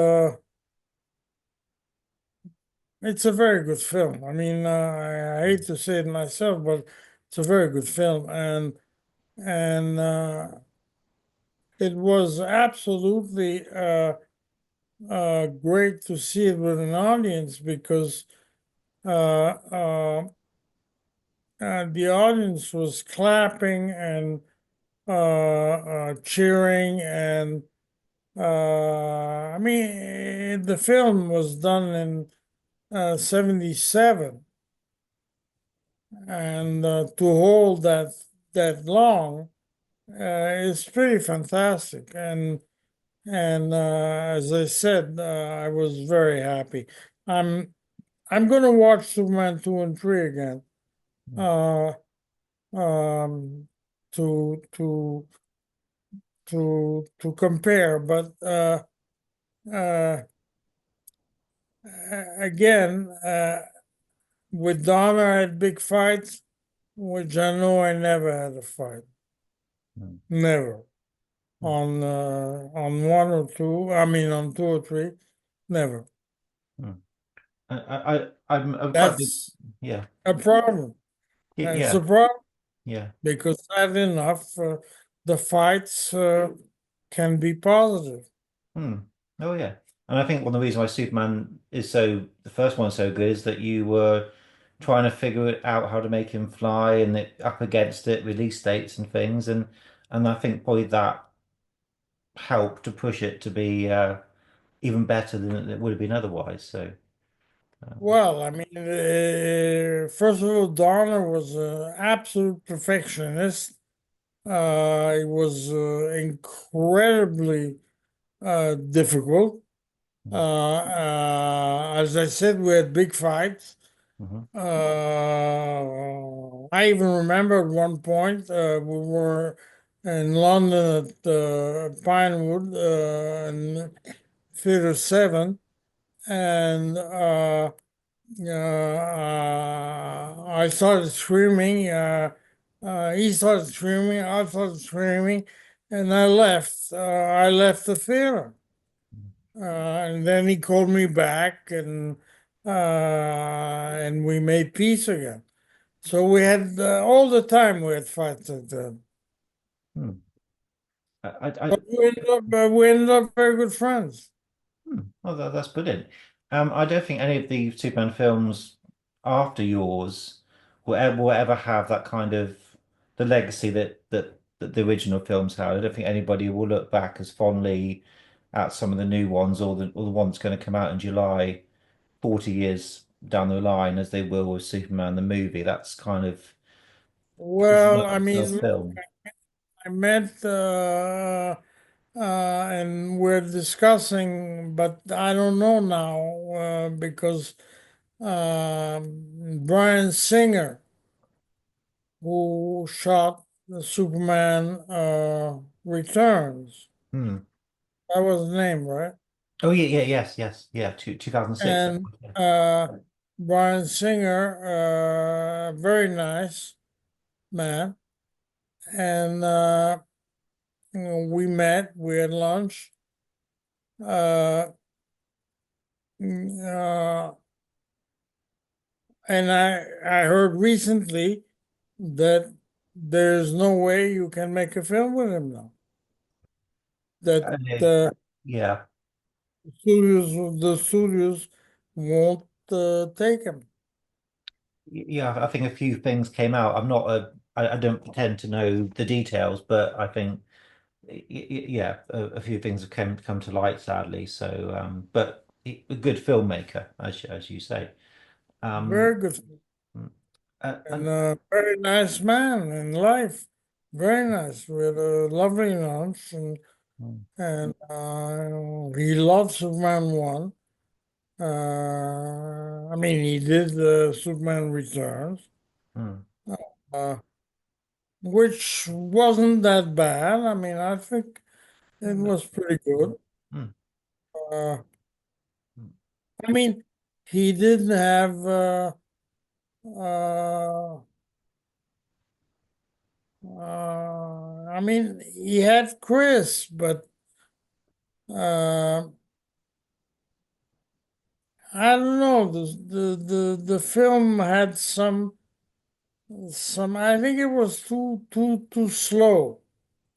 it's a very good film. I mean, I hate to say it myself, but it's a very good film, and it was absolutely great to see it with an audience because the audience was clapping and cheering, and I mean, the film was done in '77, and to hold that long is pretty fantastic. And as I said, I was very happy. I'm I'm gonna watch Superman 2 and 3 again. mm, Uh, um, to to to compare, but uh, again, with Donna, I had big fights. With Jano, I never had a fight. mm, Never mm, on one or two. I mean, on 2 or 3, never. mm. I'm quite a big, That's yeah, a problem. That's a yeah, problem yeah. because sadly enough, the fights can be positive. Hmm. Oh yeah. And I think one of the reasons why Superman is the first one so good is that you were trying to figure it out how to make him fly and it up against it, release dates and things, and I think probably that helped to push it to be even better than it would have been otherwise. So Well, I mean, first of all, Donner was an absolute perfectionist. It was incredibly difficult. As I said, we had big fights. mhm, I even remember at one point we were in London at Pinewood in Theatre 7, and I started screaming. He started screaming. I started screaming, and I left. I left the theater, and then he called me back, and we made peace again. So we had all the time we had fights at that. Hmm. But we ended up very good friends. Well, that's brilliant. I don't think any of the Superman films after yours will ever have that kind of the legacy that the original films had. I don't think anybody will look back as fondly at some of the new ones or the ones going to come out in July, 40 years down the line as they will with Superman the movie. That's kind of it's Well, not I a mean, look, film. I met and we're discussing, but I don't know now because Brian Singer, who shot the Superman Returns, Hmm. that was the name, right? Oh yes, yeah. 2006. That And was, yeah. Brian Singer, very nice man, and we met, we had lunch. Uh, uh, and I heard recently that there's no way you can make a film with him now. That Uh, yeah. the studios won't take him. Yeah, I think a few things came out. I don't pretend to know the details, but I think, yeah, a few things have come to light, sadly. So, but a good filmmaker, as you say. Um, Very good mm, and and very nice man in life. Very nice with a lovely lunch and he loves Superman one. I mean, he did Superman Returns, mm, uh, which wasn't that bad. I mean, I think it no, was pretty good. mm, Uh, mm. I mean, he didn't have. Uh, I mean, he had Chris, but uh, I don't know. The film had some. I think it was too slow.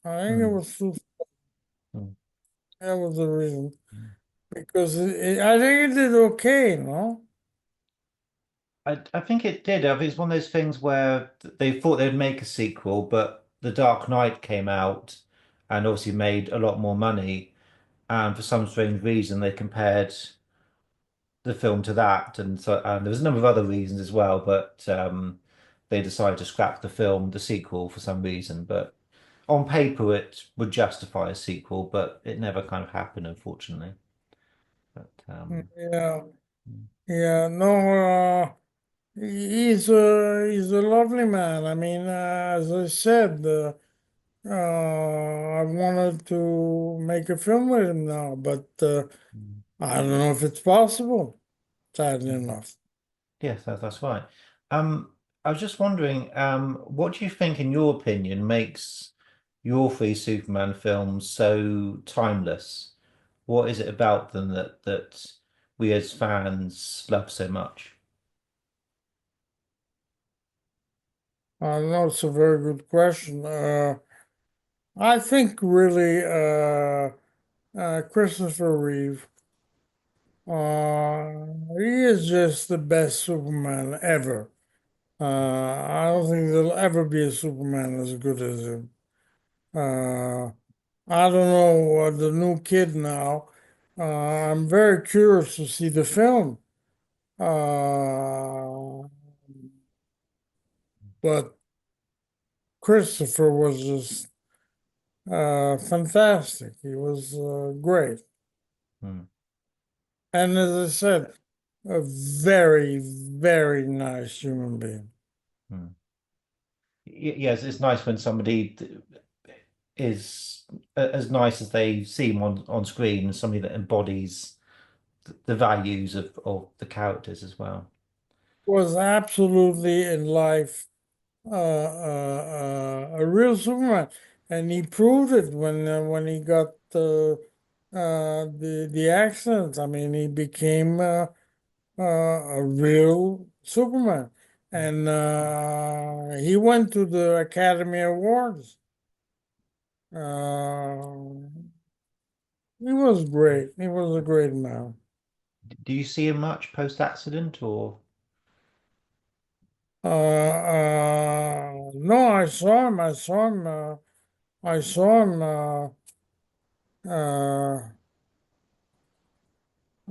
I think it Mm, was too. mm. That was the reason. Mm. Because I think it did okay, no? I think it did. I think it's one of those things where they thought they'd make a sequel, but The Dark Knight came out and obviously made a lot more money. And for some strange reason, they compared the film to that, and there was a number of other reasons as well. But they decided to scrap the film, the sequel, for some reason. But on paper, it would justify a sequel, but it never kind of happened, unfortunately. But Yeah, yeah, no, he's a lovely man. I mean, as I said, I wanted to make a film with him now, but mm, I don't know if it's possible, sadly mm. enough. Yes, that's right. I was just wondering, what do you think, in your opinion, makes your three Superman films so timeless? What is it about them that we as fans love so much? I don't know, it's a very good question. I think really Christopher Reeve. He is just the best Superman ever. I don't think there'll ever be a Superman as good as him. Uh, I don't know the new kid now. I'm very curious to see the film. But Christopher was just fantastic. He was great. Hmm, And as I said, a very, very nice human being. hmm. Yes, it's nice when somebody is as nice as they seem on screen, somebody that embodies the values of the characters as well. Was absolutely in life a real Superman, and he proved it when he got the accident. I mean, he became a real Superman, and he went to the Academy Awards. He was great. He was a great man. Do you see him much post-accident or? No, I saw him. I saw him. I saw him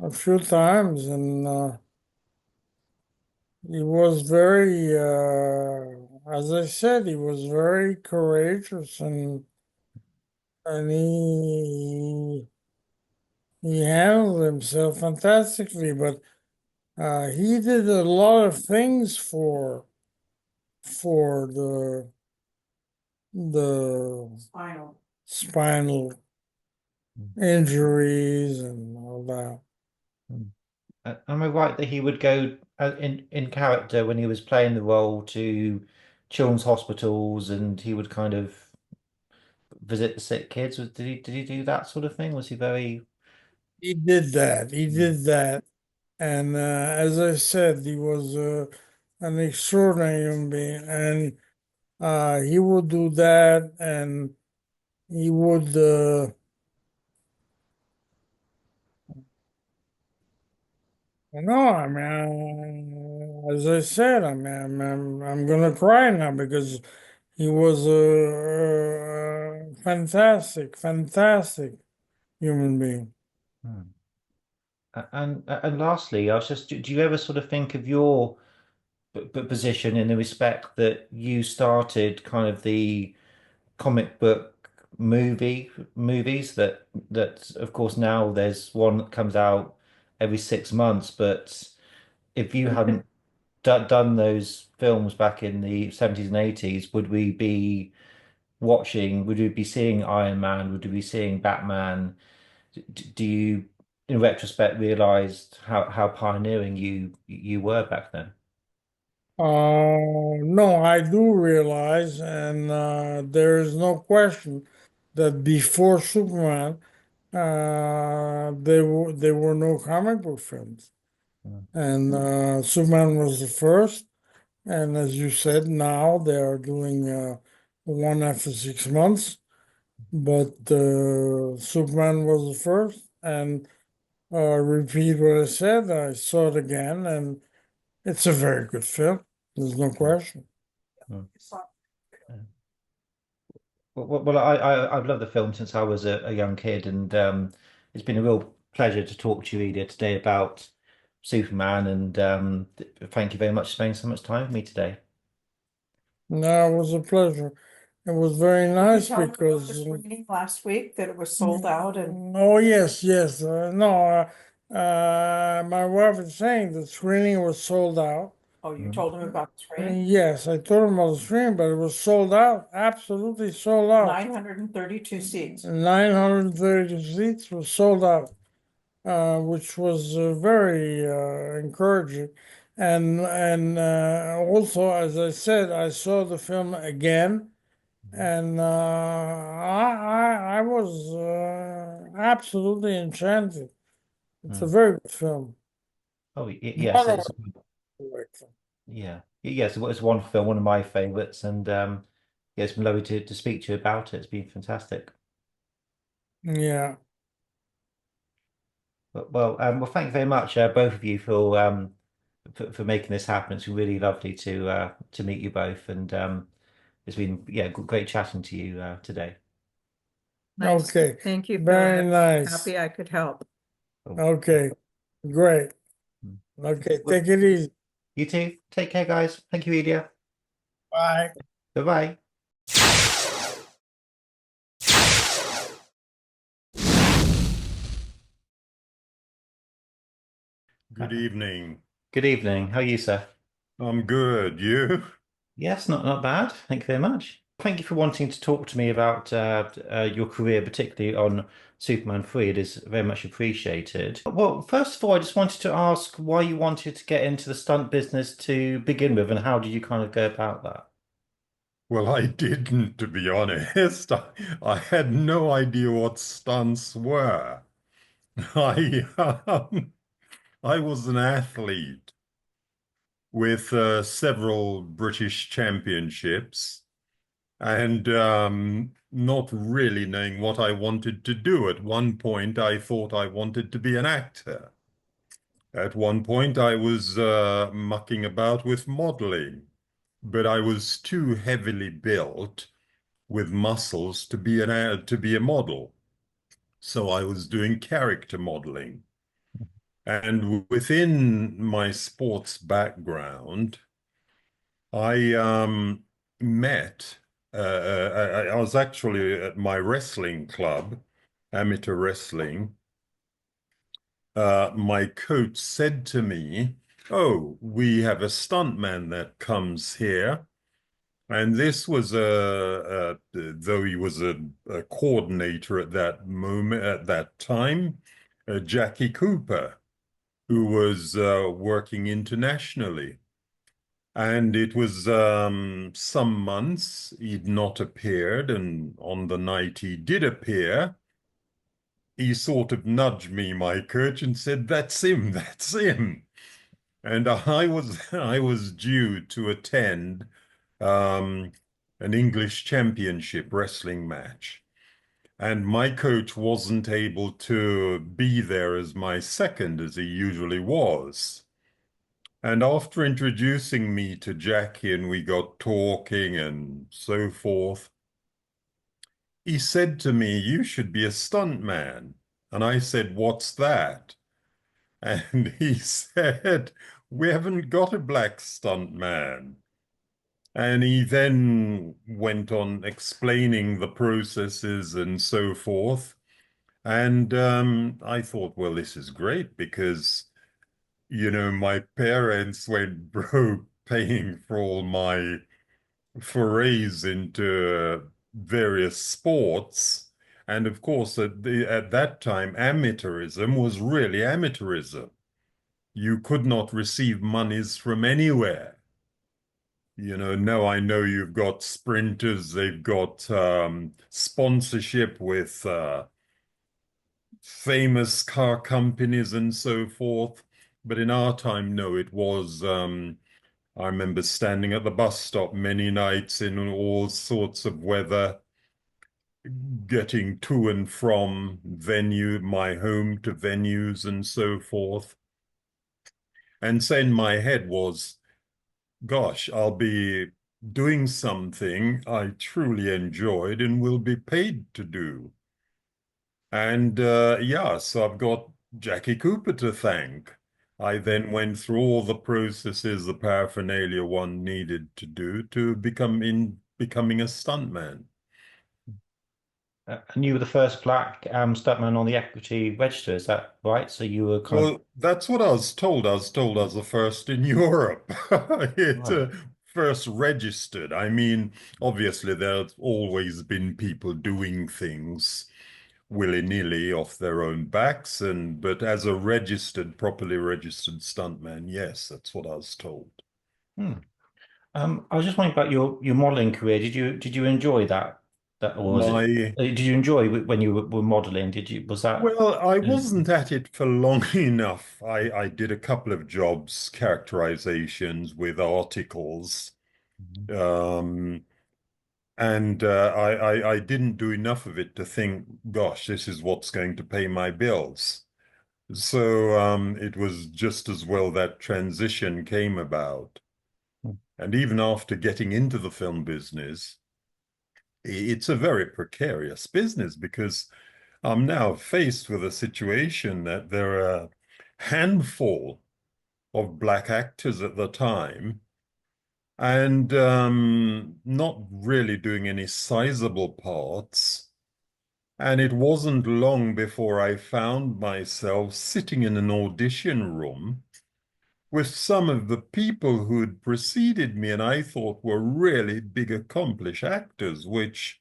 a few times, and he was very, as I said, he was very courageous, and he handled himself fantastically. But he did a lot of things for the Spinal. spinal injuries and all that. Am I right that he would go in character when he was playing the role to children's hospitals and he would kind of visit the sick kids? Did he do that sort of thing? Was he very? He did that. He did that. And as I said, he was an extraordinary human being. And he would do that, and he would, no, I mean, as I said, I mean, I'm gonna cry now because he was a fantastic, fantastic human being. Hmm. And lastly, I was just, do you ever sort of think of your position in the respect that you started kind of the comic book movies that of course now there's one that comes out every 6 months, but if you hadn't done those films back in the 70s and 80s, would we be seeing Iron Man? Would we be seeing Batman? Do you, in retrospect, realized how pioneering you were back then? No, I do realize, and there is no question that before Superman, there were no comic book films, Mm, and Superman was the first. And as you said, now they are doing one after 6 months, but Superman was the first. And repeat what I said, I saw it again, and it's a very good film. There's no question. mm. Well, I've loved the film since I was a young kid, and it's been a real pleasure to talk to you, Edith, today about Superman, and thank you very much for spending so much time with me today. No, it was a pleasure. It was very nice Tell me about the because, screening last week that it was sold out and oh, yes, yes. No, my wife is saying the screening was sold out. oh, you told him about the screening? Yes, I told him about the screening, but it was sold out, absolutely sold out. 932 seats. 930 seats was sold out, which was very encouraging. And also, as I said, I saw the film again, and I was absolutely enchanted. It's a Mm. very good film. Oh, yes, Another it's director. yeah, yes, it's one film, one of my favorites, and yeah, it's been lovely to speak to you about it. It's been fantastic. Yeah. Well, thank you very much, both of you, for making this happen. It's been really lovely to meet you both, and it's been yeah, great chatting to you today. Nice. Okay. Thank you, Very Philip. nice. Happy I could help. Okay. Great. Mm. Okay. Well, Take it easy. you too. Take care, guys. Thank you, Ilya. Bye. Bye-bye. Good evening. Good evening. How are you, sir? I'm good. You? Yes, not bad. Thank you very much. Thank you for wanting to talk to me about your career, particularly on Superman 3. It is very much appreciated. Well, first of all, I just wanted to ask why you wanted to get into the stunt business to begin with, and how did you kind of go about that? Well, I didn't, to be honest. I had no idea what stunts were. I I was an athlete with several British championships and not really knowing what I wanted to do. At one point, I thought I wanted to be an actor. At one point, I was mucking about with modeling, but I was too heavily built with muscles to be a model. So I was doing character modeling. And within my sports background, I met. I was actually at my wrestling club, amateur wrestling. My coach said to me, "Oh, we have a stuntman that comes here." And this was though he was a coordinator at that moment, at that time, Jackie Cooper, who was working internationally. And it was some months he'd not appeared, and on the night he did appear, he sort of nudged me, my coach, and said, "That's him, that's him." And I was due to attend um, an English championship wrestling match. And my coach wasn't able to be there as my second, as he usually was. And after introducing me to Jackie and we got talking and so forth, he said to me, "You should be a stuntman." And I said, "What's that?" And he said, "We haven't got a black stuntman." And he then went on explaining the processes and so forth. And I thought, well, this is great because, my parents went broke paying for all my forays into various sports. And of course, at that time, amateurism was really amateurism. You could not receive monies from anywhere. Now I know you've got sprinters, they've got sponsorship with famous car companies and so forth. But in our time, no, it was, I remember standing at the bus stop many nights in all sorts of weather, getting to and from my home to venues and so forth. And so in my head was, gosh, I'll be doing something I truly enjoyed and will be paid to do. And yeah, so I've got Jackie Cooper to thank. I then went through all the processes, the paraphernalia one needed to do to becoming a stuntman. And you were the first black stuntman on the equity register, is that right? So you were kind of Well, that's what I was told. I was told I was the first in Europe. It right. first registered. I mean, obviously there's always been people doing things willy-nilly off their own backs, but as a properly registered stuntman, yes, that's what I was told. Hmm. I was just wondering about your modeling career. Did you enjoy that? Or was it? My Did you enjoy when you were modeling? Was that? Well, I wasn't at it for long enough. I did a couple of jobs, characterizations with articles, um, and I didn't do enough of it to think, gosh, this is what's going to pay my bills. So it was just as well that transition came about. And even after getting into the film business, it's a very precarious business because I'm now faced with a situation that there are a handful of black actors at the time and not really doing any sizable parts. And it wasn't long before I found myself sitting in an audition room with some of the people who had preceded me and I thought were really big, accomplished actors, which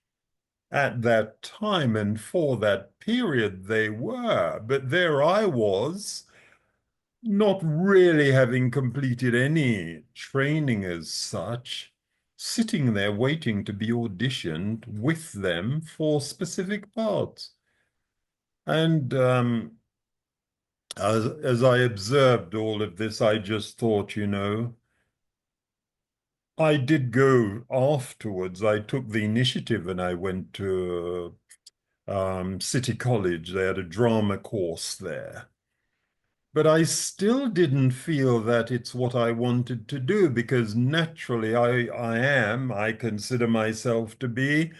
at that time and for that period they were. But there I was, not really having completed any training as such, sitting there waiting to be auditioned with them for specific parts. And as I observed all of this, I just thought, I did go afterwards. I took the initiative and I went to City College. They had a drama course there. But I still didn't feel that it's what I wanted to do because naturally I consider myself to be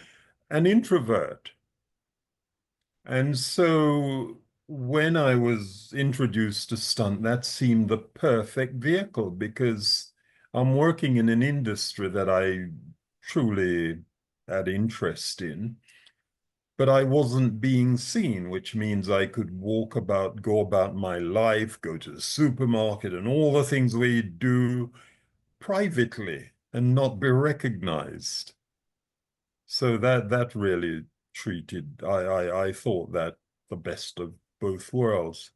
an introvert. And so when I was introduced to stunt, that seemed the perfect vehicle because I'm working in an industry that I truly had interest in, but I wasn't being seen, which means I could go about my life, go to the supermarket and all the things we do privately and not be recognized. So that really I thought that the best of both worlds.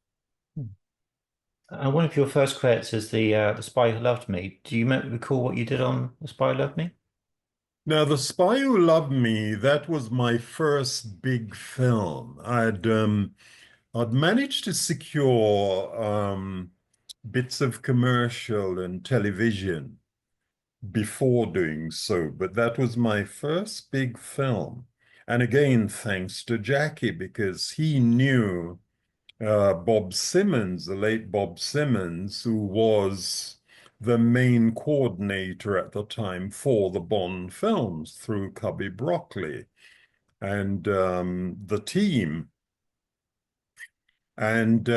And one of your first credits is the Spy Who Loved Me. Do you recall what you did on The Spy Who Loved Me? Now, The Spy Who Loved Me, that was my first big film. I'd managed to secure bits of commercial and television before doing so, but that was my first big film. And again, thanks to Jackie, because he knew Bob Simmons, the late Bob Simmons, who was the main coordinator at the time for the Bond films through Cubby Broccoli and the team. And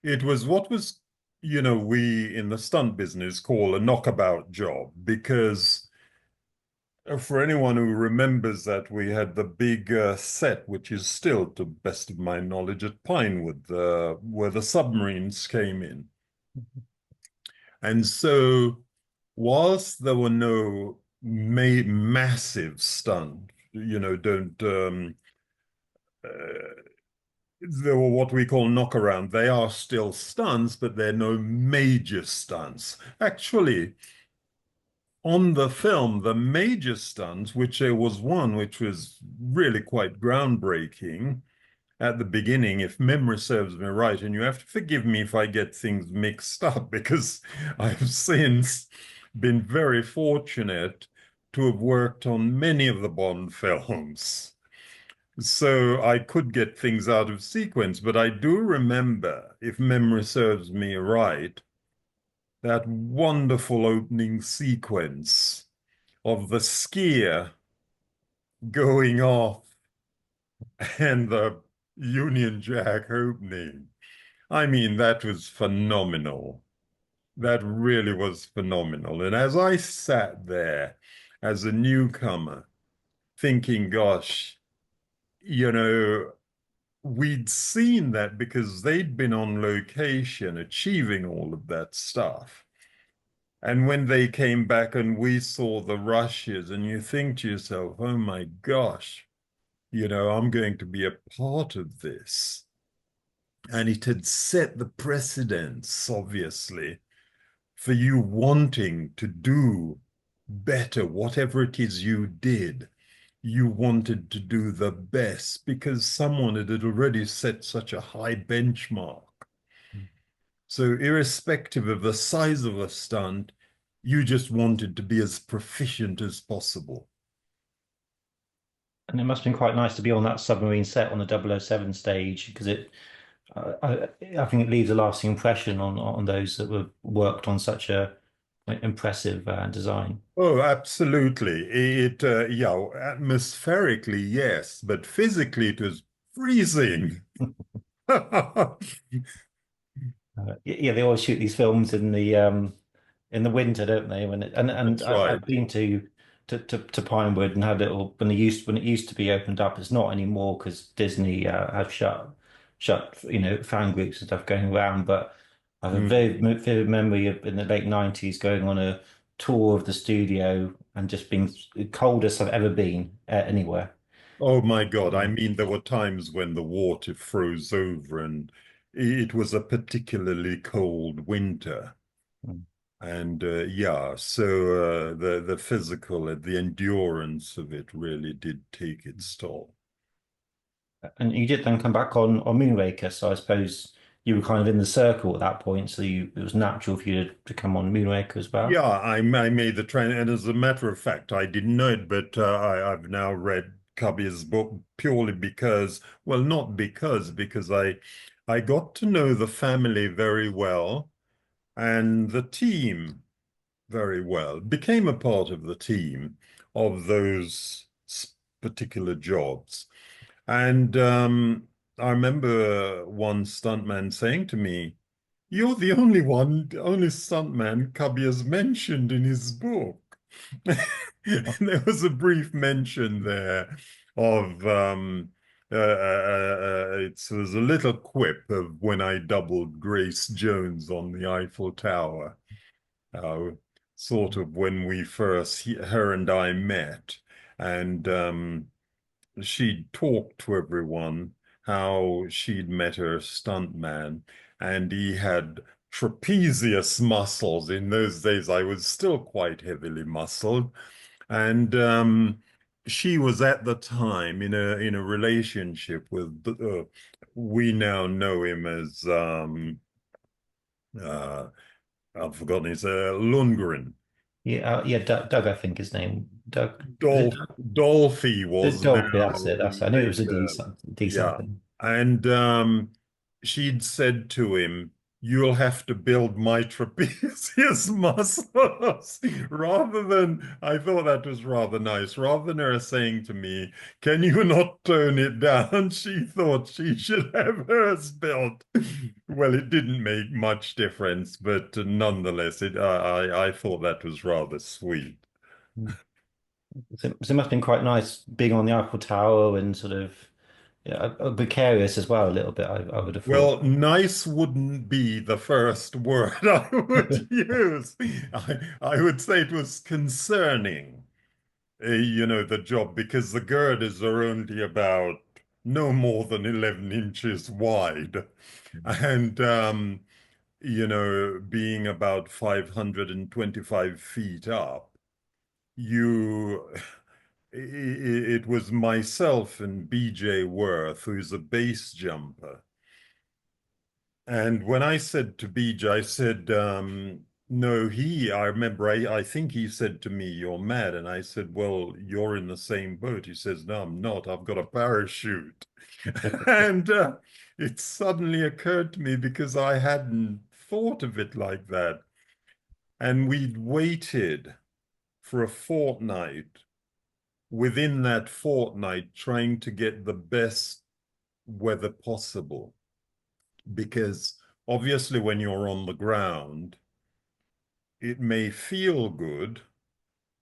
it was what was, we in the stunt business call a knockabout job because for anyone who remembers that, we had the big set, which is still, to best of my knowledge, at Pinewood, where the submarines came in. And so, whilst there were no massive stunt, don't there were what we call knockaround. They are still stunts, but they're no major stunts. Actually, on the film, the major stunt, which there was one which was really quite groundbreaking at the beginning, if memory serves me right, and you have to forgive me if I get things mixed up because I've since been very fortunate to have worked on many of the Bond films. So I could get things out of sequence, but I do remember, if memory serves me right, that wonderful opening sequence of the skier going off and the Union Jack opening. I mean, that was phenomenal. That really was phenomenal. And as I sat there as a newcomer, thinking, gosh, we'd seen that because they'd been on location achieving all of that stuff. And when they came back and we saw the rushes, and you think to yourself, oh my gosh, I'm going to be a part of this. And it had set the precedence, obviously, for you wanting to do better, whatever it is you did. You wanted to do the best because someone had already set such a high benchmark. So irrespective of the size of a stunt, you just wanted to be as proficient as possible. And it must have been quite nice to be on that submarine set on the 007 stage because I think it leaves a lasting impression on those that were worked on such a impressive design. Oh, absolutely. Yeah, atmospherically, yes, but physically it was freezing. Yeah, they always shoot these films in the winter, don't they? And That's right. I've been to Pinewood and had little when it used to be opened up. It's not anymore because Disney have shut fan groups and stuff going around. But I have a very vivid memory of in the late 90s going on a tour of the studio and just being the coldest I've ever been anywhere. Oh my God. I mean, there were times when the water froze over and it was a particularly cold winter. Mm. And yeah, so the physical, the endurance of it really did take its toll. And you did then come back on Moonraker, so I suppose you were kind of in the circle at that point, so it was natural for you to come on Moonraker as well. Yeah, I made the train, and as a matter of fact, I didn't know it, but I've now read Cubby's book purely because, well, not because I got to know the family very well and the team very well, became a part of the team of those particular jobs. And I remember one stuntman saying to me, "You're the only stuntman Cubby has mentioned in his book." There was a brief mention there of there's a little quip of when I doubled Grace Jones on the Eiffel Tower, uh, sort of when we first her and I met, and she'd talked to everyone how she'd met her stuntman, and he had trapezius muscles. In those days, I was still quite heavily muscled, and she was at the time in a relationship with we now know him as uh, I've forgotten his Lundgren. Yeah, yeah, Doug, I think his name. Doug, is it Dolph Doug? Dolphy was Dolphy, now that's it. That's it. I knew it was a D later. something, D Yeah. something. And she'd said to him, "You'll have to build my trapezius muscles." Rather than, I thought that was rather nice. Rather than her saying to me, "Can you not tone it down?" She thought she should have hers built. Well, it didn't make much difference, but nonetheless, I thought that was rather sweet. Mm. So it must have been quite nice being on the Eiffel Tower and sort of yeah, precarious as well, a little bit, I would have thought. Well, nice wouldn't be the first word I would use. I would say it was concerning, the job, because the girders are only about no more than 11 inches wide. And, being about 525 feet up, you, it was myself and BJ Worth, who's a base jumper. And when I said to Beej, I said, no, I remember, I think he said to me, "You're mad." And I said, "Well, you're in the same boat." He says, "No, I'm not. I've got a parachute." And it suddenly occurred to me because I hadn't thought of it like that. And we'd waited for a fortnight, within that fortnight, trying to get the best weather possible. Because obviously, when you're on the ground, it may feel good,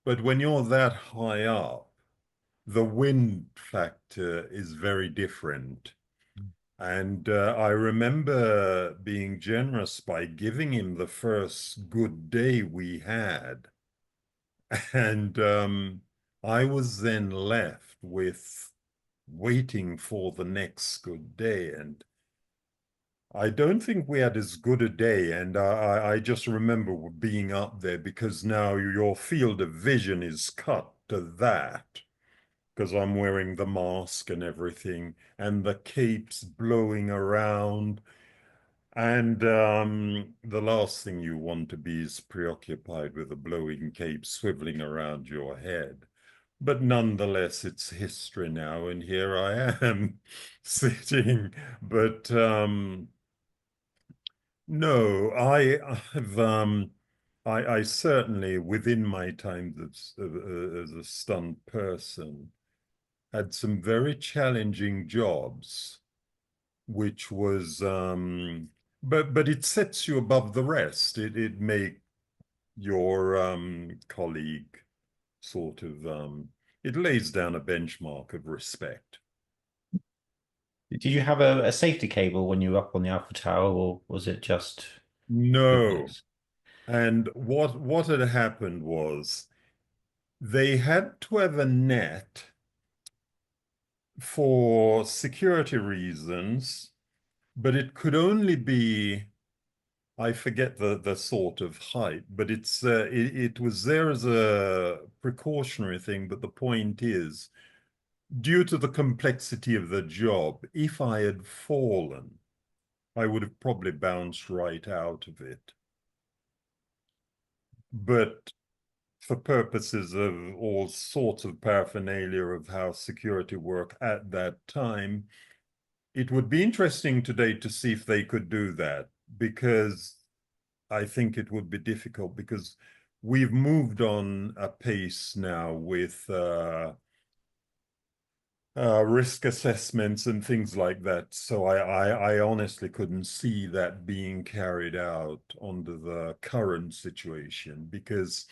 but when you're that high up, the wind factor is very different. And I remember being generous by giving him the first good day we had. And I was then left with waiting for the next good day. And I don't think we had as good a day, and I just remember being up there because now your field of vision is cut to that because I'm wearing the mask and everything, and the cape's blowing around, and the last thing you want to be is preoccupied with a blowing cape swiveling around your head. But nonetheless, it's history now, and here I am sitting, but no, I certainly within my time as a stunt person had some very challenging jobs, which was but it sets you above the rest. It make your colleague sort of it lays down a benchmark of respect. Did you have a safety cable when you were up on the Eiffel Tower, or was it just? No. And what had happened was they had to have a net for security reasons, but it could only be, I forget the sort of height, but it was there as a precautionary thing. But the point is, due to the complexity of the job, if I had fallen, I would have probably bounced right out of it. But for purposes of all sorts of paraphernalia of how security worked at that time, it would be interesting today to see if they could do that, because I think it would be difficult, because we've moved on a pace now with risk assessments and things like that. So I honestly couldn't see that being carried out under the current situation, because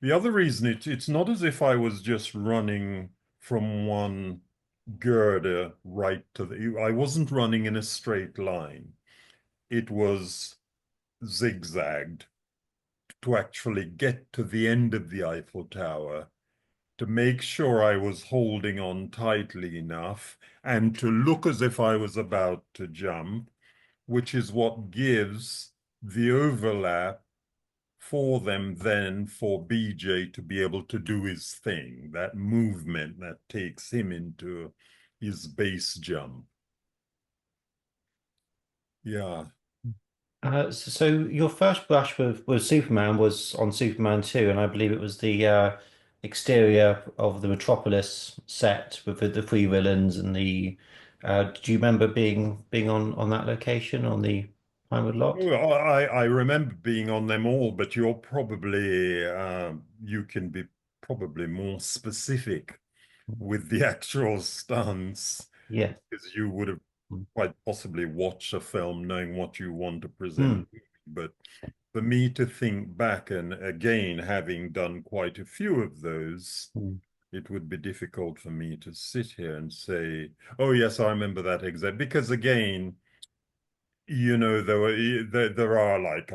the other reason it's not as if I was just running from one girder right to I wasn't running in a straight line. It was zigzagged to actually get to the end of the Eiffel Tower, to make sure I was holding on tightly enough and to look as if I was about to jump, which is what gives the overlap for them then for BJ to be able to do his thing, that movement that takes him into his base jump. Yeah. So your first brush with Superman was on Superman 2, and I believe it was the exterior of the Metropolis set with the three villains and the. Do you remember being on that location on the Pinewood lot? Well, I remember being on them all, but you're probably you can be probably more specific with the actual stunts, Yeah. because you would have quite possibly watched a film knowing what you want to Hmm. present. But for me to think back, and again, having done quite a few of those, Hmm. it would be difficult for me to sit here and say, oh, yes, I remember that exact, because again, there are, like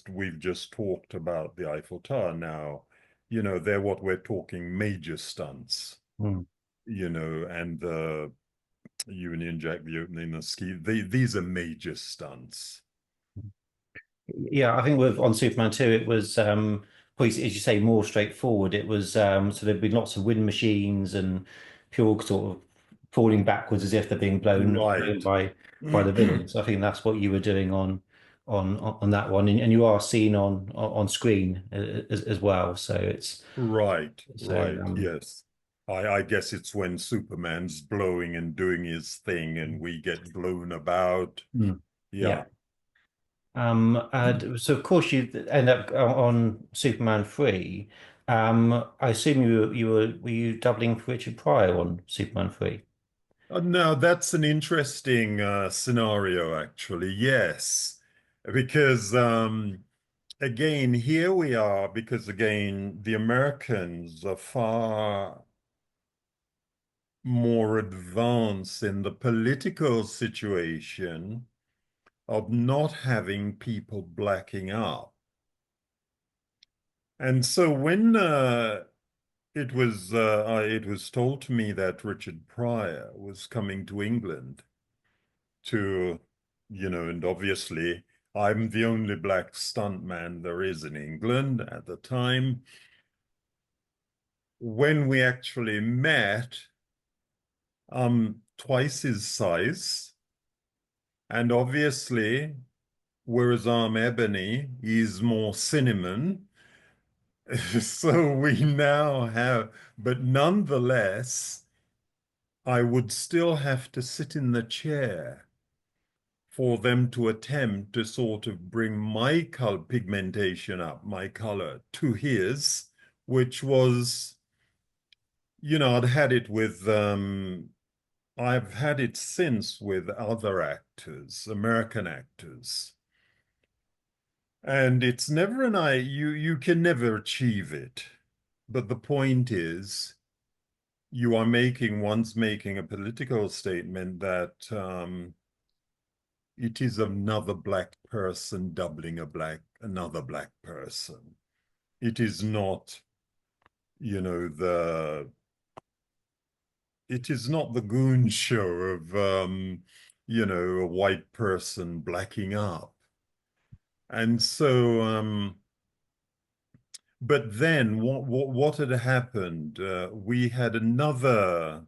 we've just talked about the Eiffel Tower now, they're what we're talking major stunts, Hmm. and the Union Jack, the opening, the ski, these are major stunts. Yeah, I think with on Superman 2, it was probably, as you say, more straightforward. It was so there'd been lots of wind machines and people sort of falling backwards as if they're being blown Right. by the villains. I think that's what you were doing on that one, and you are seen on screen as well. So it's Right, so right, yes. I guess it's when Superman's blowing and doing his thing and we get blown about. mm, Yeah. yeah. So of course you end up on Superman 3. I assume were you doubling for Richard Pryor on Superman 3? Now that's an interesting scenario, actually. Yes, because again, here we are, because again, the Americans are far more advanced in the political situation of not having people blacking up. And so when it was told to me that Richard Pryor was coming to England to, and obviously I'm the only black stuntman there is in England at the time. When we actually met, I'm twice his size, and obviously, whereas I'm ebony, he's more cinnamon. So we now have, but nonetheless, I would still have to sit in the chair for them to attempt to sort of bring my pigmentation up, my color, to his, which was, I'd had it with, I've had it since with other actors, American actors. And it's never you can never achieve it. But the point is, one's making a political statement that it is another black person doubling another black person. It is not, you know, it is not the Goon show of, you know, a white person blacking up. And so, but then what had happened? We had another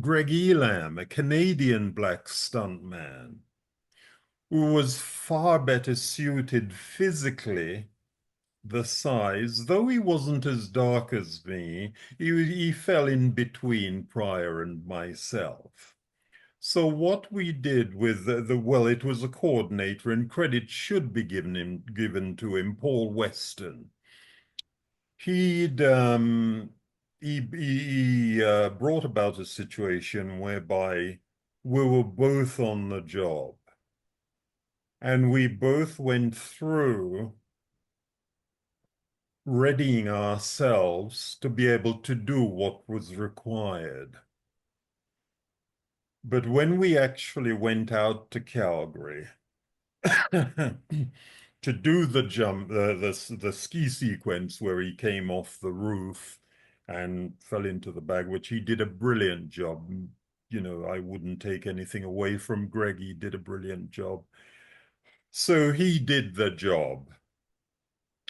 Greg Elam, a Canadian black stuntman, who was far better suited physically, the size, though he wasn't as dark as me, he fell in between Pryor and myself. So what we did with well, it was a coordinator, and credit should be given to him, Paul Weston. He'd he brought about a situation whereby we were both on the job, and we both went through readying ourselves to be able to do what was required. But when we actually went out to Calgary to do the jump, the ski sequence where he came off the roof and fell into the bag, which he did a brilliant job. You know, I wouldn't take anything away from Greg. He did a brilliant job. So he did the job.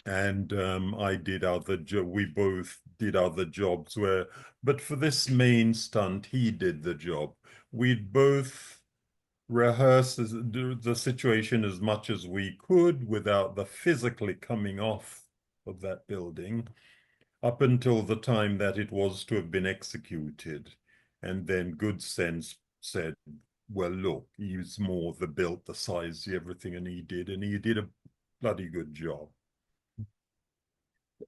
And I did other we both did other jobs where, but for this main stunt, he did the job. We'd both rehearsed the situation as much as we could without the physically coming off of that building up until the time that it was to have been executed. And then good sense said, well, look, he's more the build, the size, everything, and he did a bloody good job.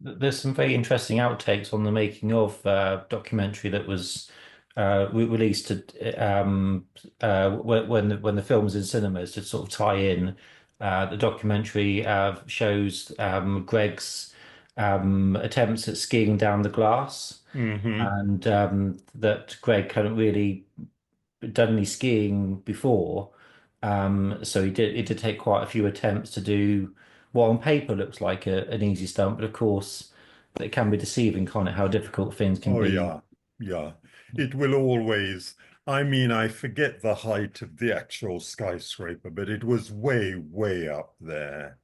There's some very interesting outtakes on the making of documentary that was released when the film was in cinemas to sort of tie in. The documentary shows Greg's attempts at skiing down the glass, and that Greg hadn't really done any skiing before. So it did take quite a few attempts to do what on paper looks like an easy stunt, but of course it can be deceiving, can't it? How difficult things can be. Yeah, yeah. It will always, I mean, I forget the height of the actual skyscraper, but it was way, way up there.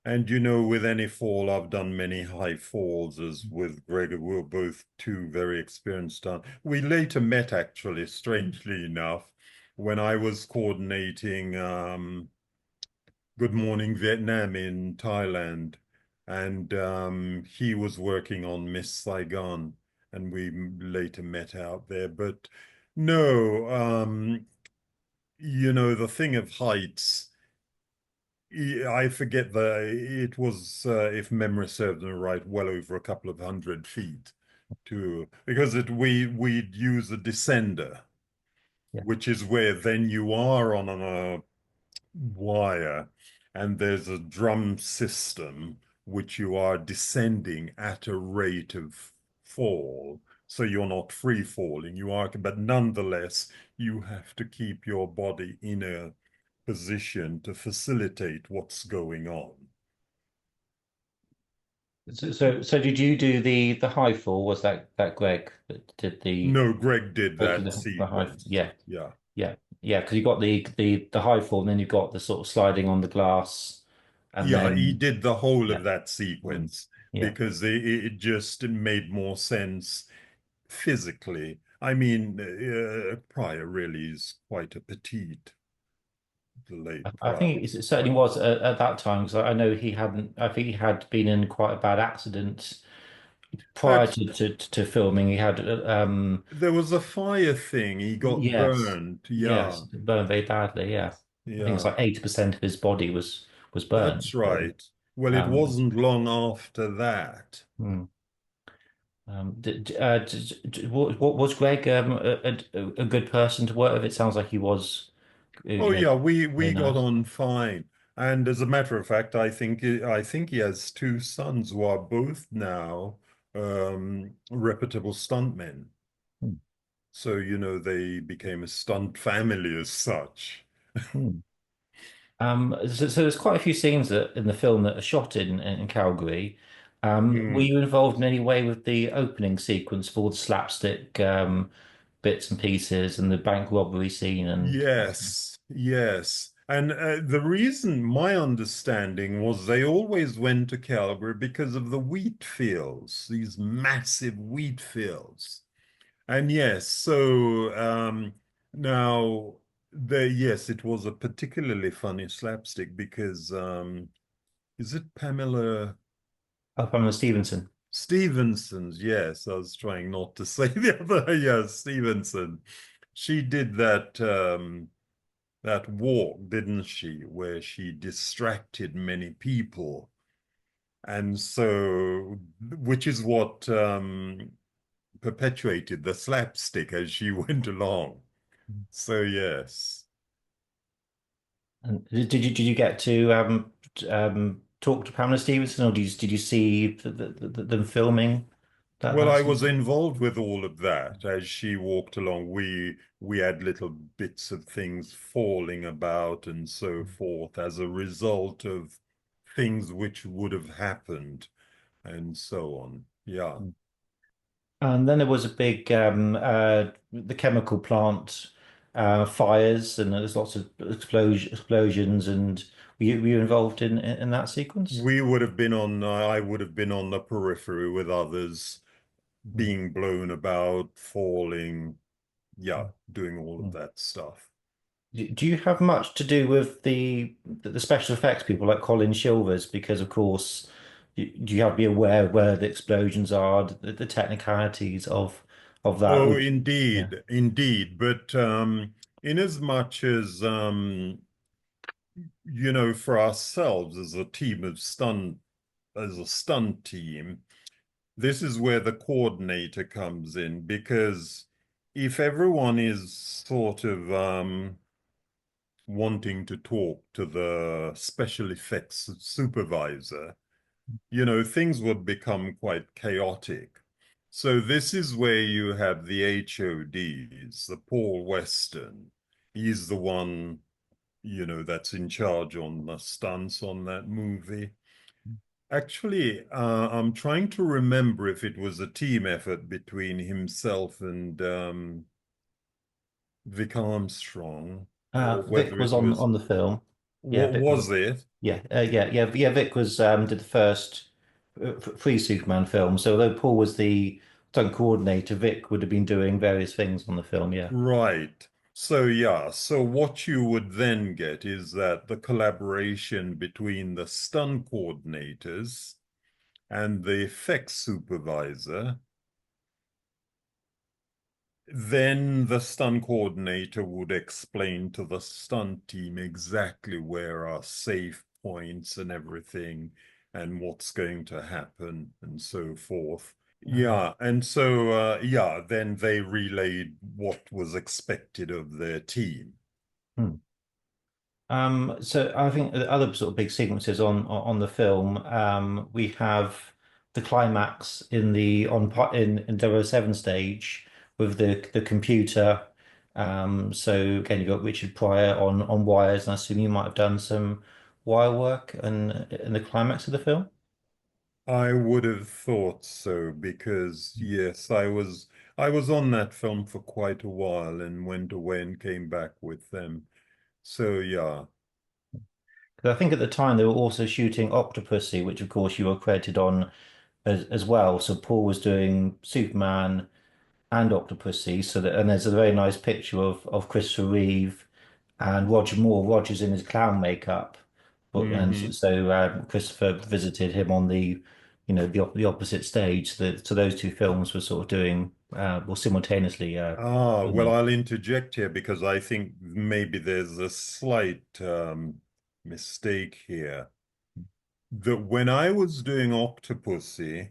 And you know, with any fall, I've done many high falls, as with Greg. We're both two very experienced. We later met, actually, strangely enough, when I was coordinating Good Morning Vietnam in Thailand, and he was working on Miss Saigon, and we later met out there. But no, you know, the thing of heights. I forget it was, if memory serves me right, well over a couple of 100 feet because we'd use a descender, Yeah. which is where then you are on a wire and there's a drum system which you are descending at a rate of fall. So you're not free falling, but nonetheless, you have to keep your body in a position to facilitate what's going on. So did you do the high fall? Was that Greg that did No, Greg did that the high? sequence. Yeah, Yeah. yeah, yeah. Because you got the high fall, and then you got the sort of sliding on the glass, and Yeah, he then did the whole of yeah, that sequence yeah. because it just made more sense physically. I mean, Pryor really is quite a petite, the late I Pryor. think it certainly was at that time because I know he hadn't. I think he had been in quite a bad accident prior That's, to filming. He had there was a fire thing. He got yes, burned. yes, Yeah, burned very badly. Yeah, I think it's yeah, like 80% of his body was burned. that's So, right. Well, it um, wasn't long after that. hmm. What was Greg a good person to work with? It sounds like he was, Oh yeah, we very got nice. on fine. And as a matter of fact, I think he has two sons who are both now reputable stuntmen. Hmm. So, you know, they became a stunt family as such. Hmm. So there's quite a few scenes in the film that are shot in Calgary. Were Mm. you involved in any way with the opening sequence for the slapstick bits and pieces and the bank robbery scene and everything? Yes, yes. And the reason, my understanding was they always went to Calgary because of the wheat fields, these massive wheat fields. And yes, so now yes, it was a particularly funny slapstick because is it Pamela Oh, Pamela Stevenson. Stevenson's? Yes, I was trying not to say the other. Yes, Stevenson. She did that walk, didn't she, where she distracted many people. And so, which is what perpetuated the slapstick as she went along. So, yes. And did you get to talk to Pamela Stevenson, or did you see them filming Well, that I was scene? involved with all of that as she walked along. We had little bits of things falling about and so forth as a result of things which would have happened and so on. Yeah. And then there was a big the chemical plant fires, and there's lots of explosions. And were you involved in that sequence? We would have been on, I would have been on the periphery with others being blown about, falling, yeah, doing all of Mm. that stuff. Do you have much to do with the special effects people like Colin Shilvers? Because of course, you have to be aware of where the explosions are, the technicalities of that. Oh, Which, yeah. indeed, indeed. But in as much as for ourselves as a team of as a stunt team, this is where the coordinator comes in because if everyone is sort of wanting to talk to the special effects supervisor, things would become quite chaotic. So this is where you have the HODs, the Paul Weston. He's the one, that's in charge on the stunts on that movie. Actually, I'm trying to remember if it was a team effort between himself and Vic Armstrong, or Vic whether was it was, on the film. Yeah, what Vic was. was it? Yeah. Vic was did the first free Superman film. So although Paul was the stunt coordinator, Vic would have been doing various things on the film. Yeah. Right. So yeah, so what you would then get is that the collaboration between the stunt coordinators and the effects supervisor, then the stunt coordinator would explain to the stunt team exactly where are safe points and everything and what's going to happen and so forth. Yeah, and so yeah, then they relayed what was expected of their team. Hmm. So I think the other sort of big sequences on the film, we have the climax in the in 007 stage with the computer. So again, you've got Richard Pryor on wires, and I assume you might have done some wire work in the climax of the film. I would have thought so because yes, I was on that film for quite a while and went away and came back with them. So yeah. Because I think at the time they were also shooting Octopussy, which of course you were credited on as well. So Paul was doing Superman and Octopussy. And there's a very nice picture of Christopher Reeve and Roger Moore. Roger's in his clown makeup, and Hmm. so Christopher visited him on the opposite stage. So those two films were sort of doing well simultaneously Well, filming. I'll interject here because I think maybe there's a slight mistake here. That when I was doing Octopussy,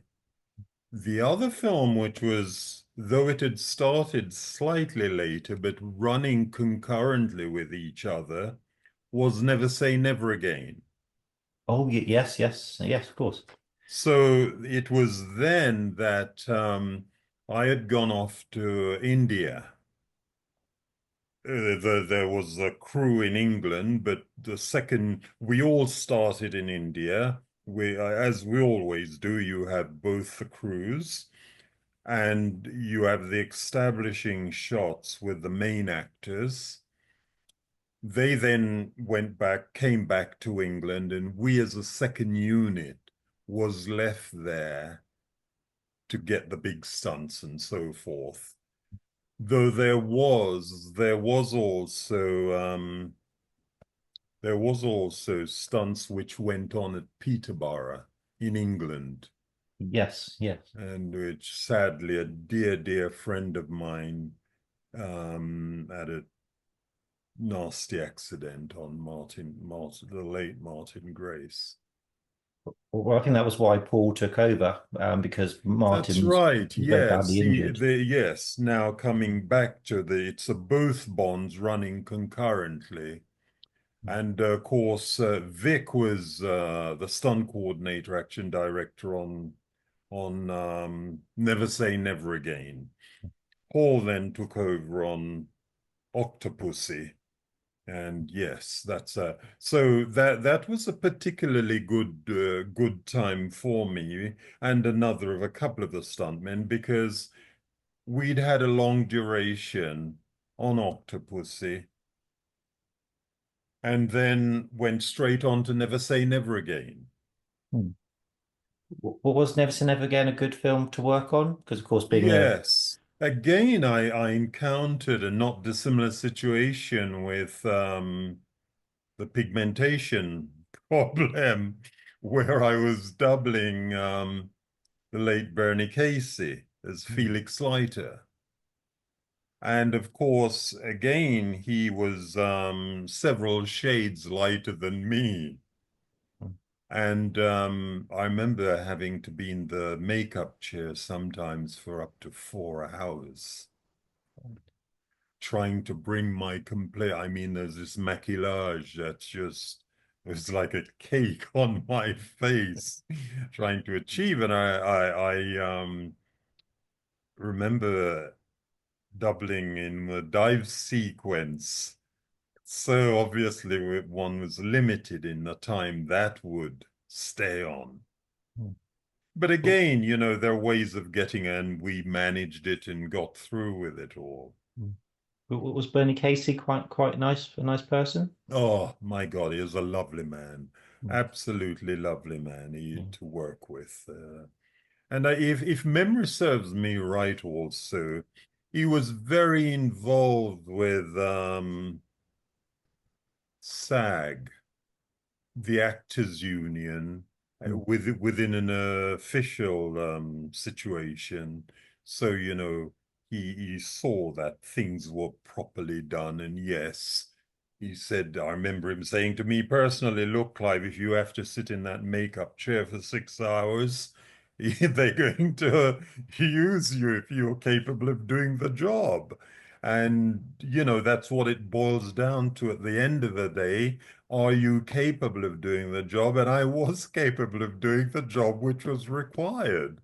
the other film, which was, though it had started slightly later, but running concurrently with each other, was Never Say Never Again. Oh yes, of course. So it was then that I had gone off to India there was a crew in England, but the second we all started in India, as we always do, you have both the crews and you have the establishing shots with the main actors. They then came back to England, and we as a second unit was left there to get the big stunts and so forth. Though there was also stunts which went on at Peterborough in England, Yes, yes. and which sadly a dear friend of mine had a nasty accident on the late Martin Grace. Well, I think that was why Paul took over, because That's Martin was right. very badly Yes. injured. Yes. Now coming back to it's a both bonds running concurrently. And of course, Vic was the stunt coordinator, action director on Never Say Never Again. Paul then took over on Octopussy. And yes, so that was a particularly good time for me and another of a couple of the stuntmen, because we'd had a long duration on Octopussy and then went straight on to Never Say Never Again. Hmm. Was Never Say Never Again a good film to work on? Because of course, being a Yes. Again, I encountered a not dissimilar situation with the pigmentation problem, where I was doubling the late Bernie Casey as Felix Leiter. And of course, again, he was several shades lighter than me. And I remember having to be in the makeup chair sometimes for up to 4 hours, trying to bring my complete. I mean, there's this maquillage that's just, it's like a cake on my face, trying to achieve. And I remember doubling in the dive sequence. So obviously, one was limited in the time that would stay on. But again, there are ways of getting, and we managed it and got through with it all. Was Bernie Casey quite nice, a nice person? Oh my God, he was a lovely man, Mm. absolutely lovely man Mm. to work with. And if memory serves me right, also, he was very involved with SAG, the Actors Union, Mm. within an official situation. So, he saw that things were properly done. And yes, he said, I remember him saying to me personally, look, Clive, if you have to sit in that makeup chair for 6 hours, they're going to use you if you're capable of doing the job. And, that's what it boils down to at the end of the day. Are you capable of doing the job? And I was capable of doing the job which was required.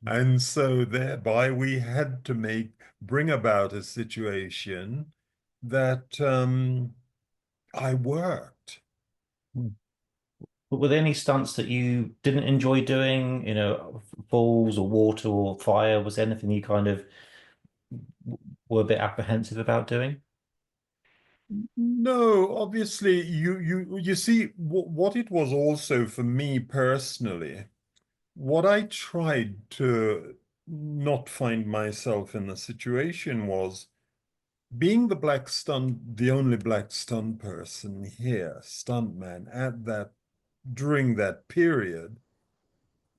And so thereby we had to bring about a situation that I worked. Mm. But were there any stunts that you didn't enjoy doing? Falls or water or fire? Was there anything you kind of were a bit apprehensive about doing? No, obviously you see what it was also for me personally. What I tried to not find myself in the situation was being the only black stunt person here, stuntman during that period.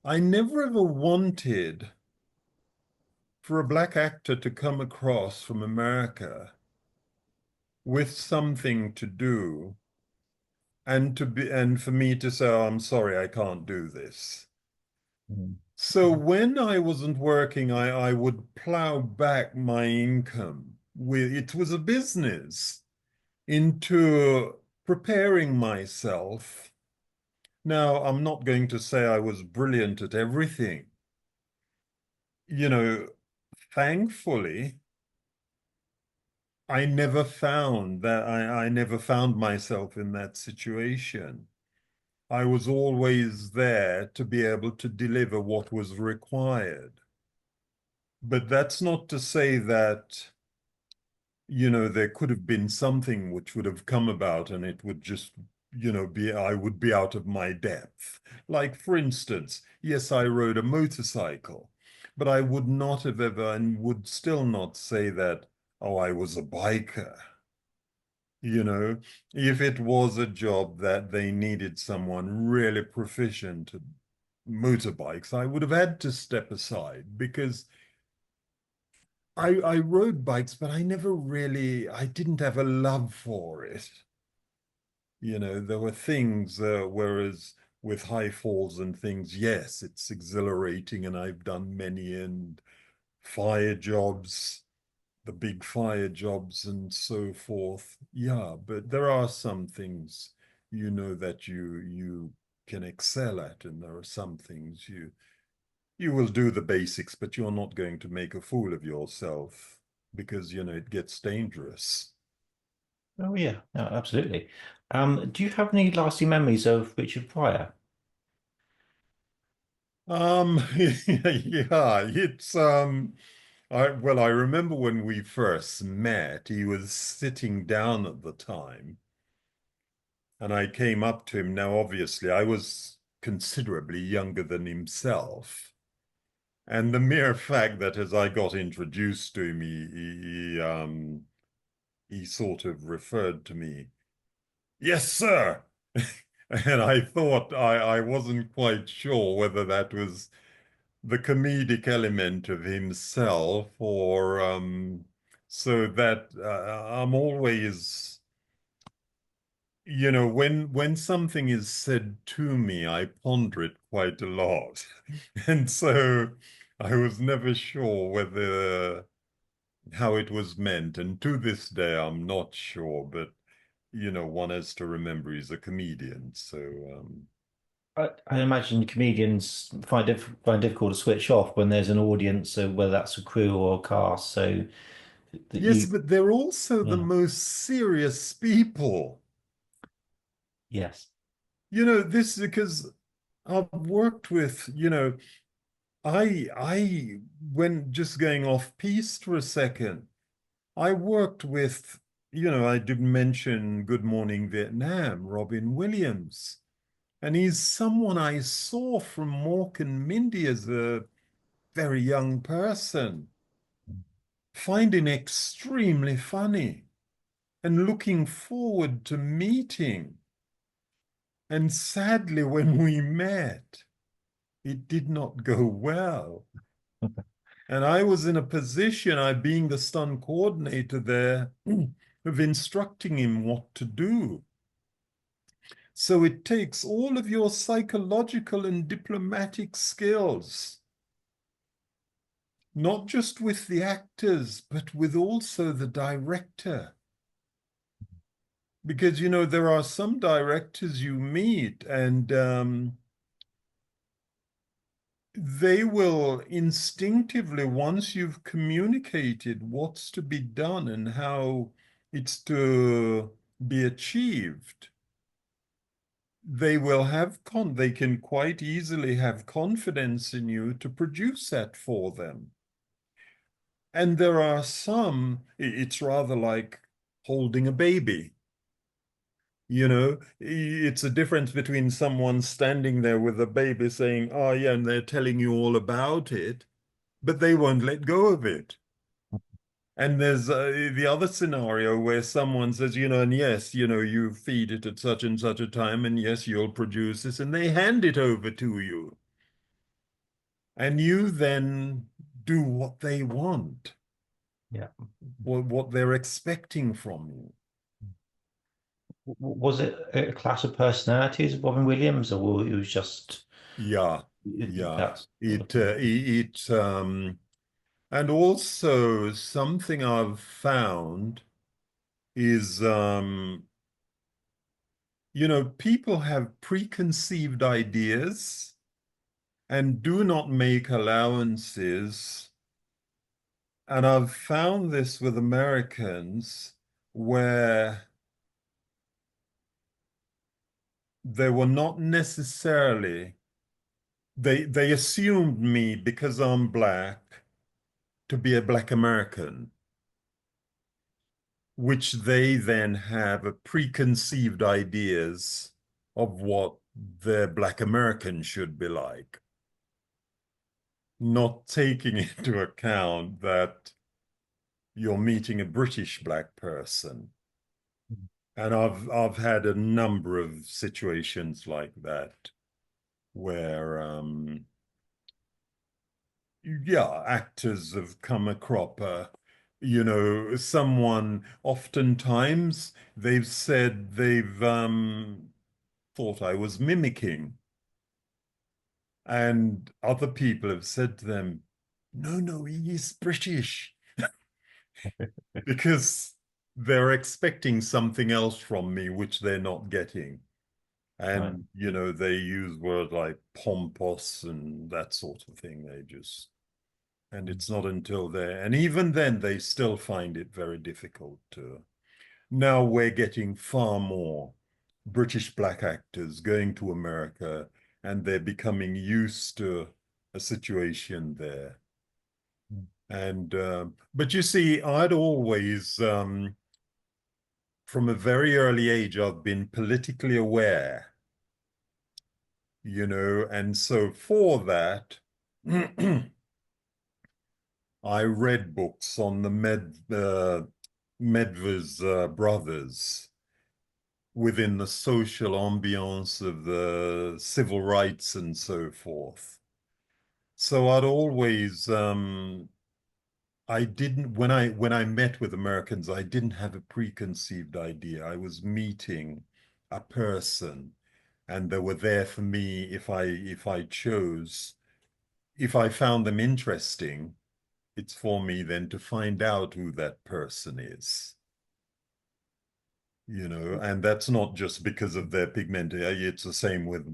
I never ever wanted for a black actor to come across from America with something to do and for me to say, oh, I'm sorry, I can't do this. Mm. So when I wasn't working, I would plow back my income it was a business into preparing myself. Now, I'm not going to say I was brilliant at everything. You know, thankfully, I never found that I never found myself in that situation. I was always there to be able to deliver what was required. But that's not to say that, there could have been something which would have come about and it would just, I would be out of my depth. Like, for instance, yes, I rode a motorcycle, but I would not have ever and would still not say that, oh, I was a biker. If it was a job that they needed someone really proficient at motorbikes, I would have had to step aside because I rode bikes, but I didn't have a love for it. There were things, whereas with high falls and things, yes, it's exhilarating, and I've done many and fire jobs, the big fire jobs and so forth. Yeah, but there are some things, that you can excel at, and there are some things you will do the basics, but you're not going to make a fool of yourself because, it gets dangerous. Oh yeah, no, absolutely. Do you have any lasting memories of Richard Pryor? Yeah, I remember when we first met, he was sitting down at the time, and I came up to him. Now, obviously, I was considerably younger than himself. And the mere fact that as I got introduced to him, he sort of referred to me, yes, sir. And I thought I wasn't quite sure whether that was the comedic element of himself or so that I'm always, when something is said to me, I ponder it quite a lot. And so I was never sure whether how it was meant. And to this day, I'm not sure, but one has to remember he's a comedian. So I imagine comedians find difficult to switch off when there's an audience, so whether that's a crew or a cast. So that yes, you, but they're also the yeah, most serious people. yes, This is because I've worked with, I when just going off piece for a second, I worked with, I did mention Good Morning Vietnam, Robin Williams. And he's someone I saw from Mork and Mindy as a very young person, finding extremely funny and looking forward to meeting. And sadly, when we met, it did not go well. And I was in a position, I being the stunt coordinator there, of instructing him what to do. So it takes all of your psychological and diplomatic skills, not just with the actors, but with also the director. Because, there are some directors you meet and they will instinctively, once you've communicated what's to be done and how it's to be achieved, they can quite easily have confidence in you to produce that for them. And there are some, it's rather like holding a baby. It's a difference between someone standing there with a baby saying, oh, yeah, and they're telling you all about it, but they won't let go of it. And there's the other scenario where someone says, and yes, you feed it at such and such a time, and yes, you'll produce this, and they hand it over to you. And you then do what they want, yeah. what they're expecting from you. Was it a clash of personalities of Robin Williams, or it was just Yeah, yeah. that's And also something I've found is, people have preconceived ideas and do not make allowances And I've found this with Americans where they were not necessarily, they assumed me because I'm black to be a black American, which they then have a preconceived ideas of what their black American should be like, not taking into account that you're meeting a British black person. And I've had a number of situations like that where yeah, actors have come a cropper. Someone oftentimes they've said they've thought I was mimicking. And other people have said to them, no, no, he is British. Because they're expecting something else from me, which they're not getting. Right. And, they use words like pompous and that sort of thing. And it's not until and even then, they still find it very difficult to. Now we're getting far more British black actors going to America, and they're becoming used to a situation there. And but you see, I'd always, from a very early age, I've been politically aware, and so for that, I read books on the Medvers brothers within the social ambiance of the civil rights and so forth. So I'd always I didn't when I met with Americans, I didn't have a preconceived idea. I was meeting a person, and they were there for me if I chose. If I found them interesting, it's for me then to find out who that person is. And that's not just because of their pigment. It's the same with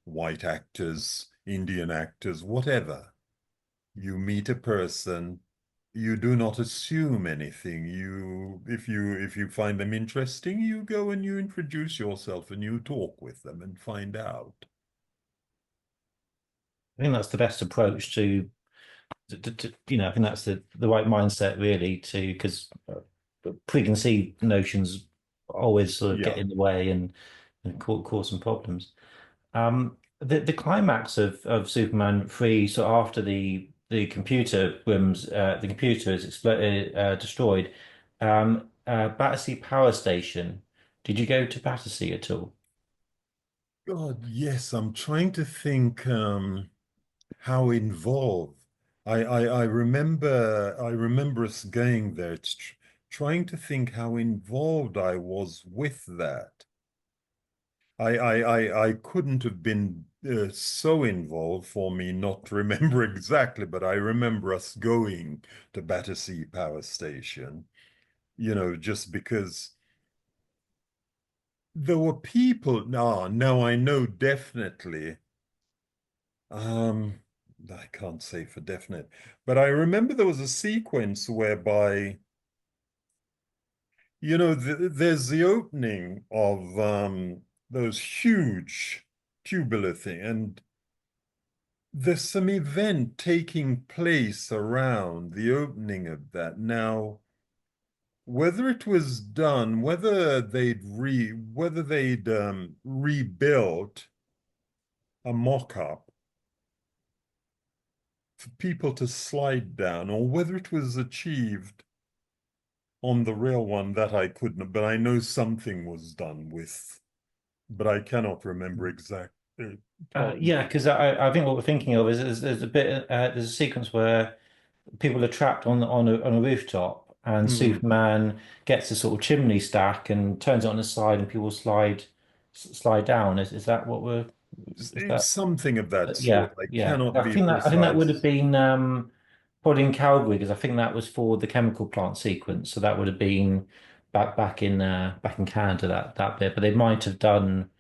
white actors, Indian actors, whatever. You meet a person, you do not assume anything. If you find them interesting, you go and you introduce yourself and you talk with them and find out. I think that's the best approach I think that's the right mindset really because preconceived notions always sort of get Yeah. in the way and cause some problems. The climax of Superman 3, so after the computer rooms, the computer is destroyed. Battersea Power Station. Did you go to Battersea at all? God, yes, I'm trying to think how involved. I remember us going there. It's trying to think how involved I was with that. I couldn't have been so involved for me not to remember exactly, but I remember us going to Battersea Power Station, just because there were people. Now I know definitely. Um, I can't say for definite, but I remember there was a sequence whereby, there's the opening of those huge tubular thing, and there's some event taking place around the opening of that. Now, whether it was done, whether they'd rebuilt a mock-up for people to slide down, or whether it was achieved on the real one, that I couldn't, but I know something was done with, but I cannot remember exactly. Yeah, because I think what we're thinking of is there's a bit there's a sequence where people are trapped on a rooftop and Mm. Superman gets a sort of chimney stack and turns it on its side and people slide down. Is that what we're is It's that something of that yeah, sort. I yeah. cannot I be think that would have precise. been probably in Calgary because I think that was for the chemical plant sequence. So that would have been back in Canada that bit. But they might have done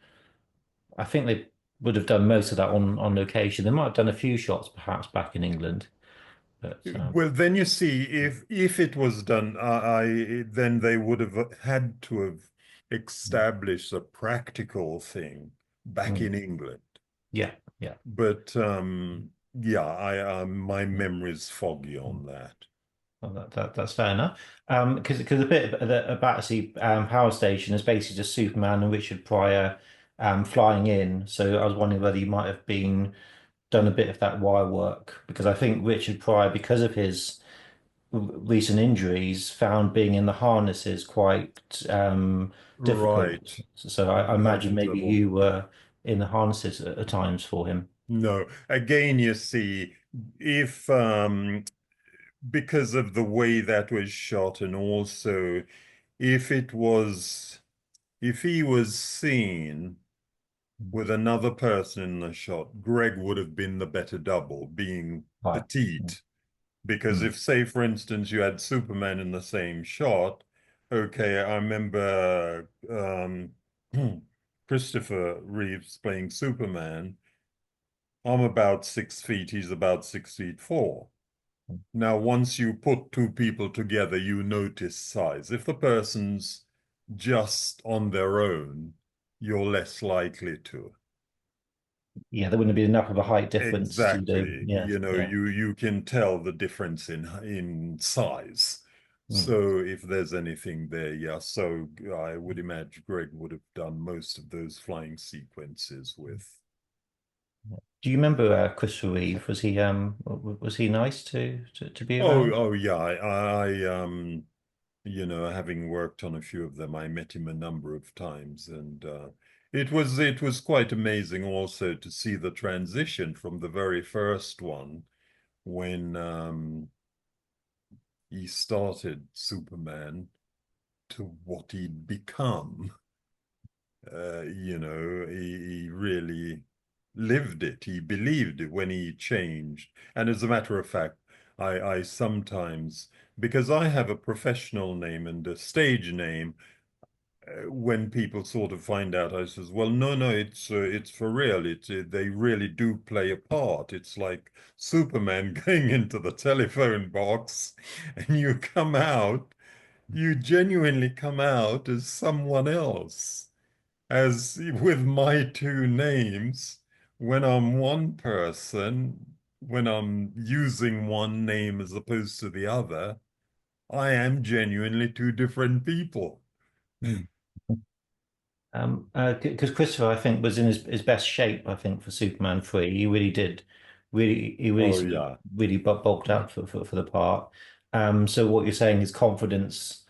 I think they would have done most of that on location. They might have done a few shots perhaps back in England. But Well, then you see, if it was done, then they would have had to have established a practical thing back in England. yeah, yeah. But yeah, I my memory's foggy on that. Well, that's fair enough. Because a bit of the Battersea power station is basically just Superman and Richard Pryor flying in. So I was wondering whether you might have been done a bit of that wire work because I think Richard Pryor, because of his recent injuries, found being in the harnesses quite difficult. Right. So I imagine maybe Uncomfortable. you were in the harnesses at times for him. No, again, you see, if because of the way that was shot, and also if if he was seen with another person in the shot, Greg would have been the better double, being Right. petite. Because Mm. if, say, for instance, you had Superman in the same shot, okay, I remember Christopher Reeves playing Superman. I'm about 6 feet, he's about 6 feet 4. Now, once you put two people together, you notice size. If the person's just on their own, you're less likely to. Yeah, there wouldn't be enough of a height difference to do. Exactly. Yeah, You know, yeah. you can tell the difference in size. Mm. So if there's anything there, yeah. So I would imagine Greg would have done most of those flying sequences with. Do you remember Christopher Reeve? Was he nice to be Oh, around? oh yeah. You know, having worked on a few of them, I met him a number of times, and it was quite amazing also to see the transition from the very first one when he started Superman to what he'd become. You know, he really lived it. He believed it when he changed. And as a matter of fact, I sometimes, because I have a professional name and a stage name, when people sort of find out, I says, well, no, it's for real. They really do play a part. It's like Superman going into the telephone box and you come out, you genuinely come out as someone else. As with my two names, when I'm one person, when I'm using one name as opposed to the other, I am genuinely two different people. Mm. Because Christopher, I think, was in his best shape. I think for Superman 3, he really did, he really Oh sort of yeah. really bulked up for the part. So what you're saying is confidence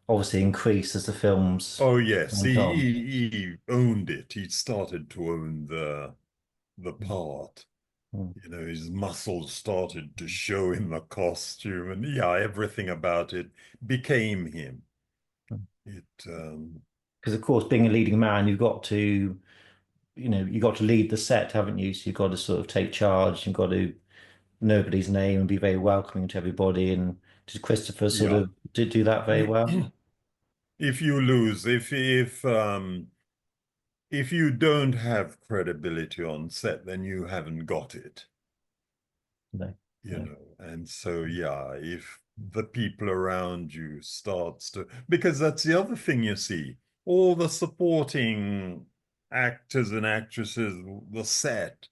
obviously increased as the films Oh yes, went on. he owned it. He started to own the part. Mm. You know, his muscles started to show in the costume, and yeah, everything about it became him. It Because of course, being a leading man, you got to lead the set, haven't you? So you've got to sort of take charge. You've got to know everybody's name and be very welcoming to everybody. And did Christopher sort yeah. of did do that very well? If you lose, if you don't have credibility on set, then you haven't got it. No, You no. know, and so yeah, if the people around you starts to, because that's the other thing you see, all the supporting actors and actresses, the set,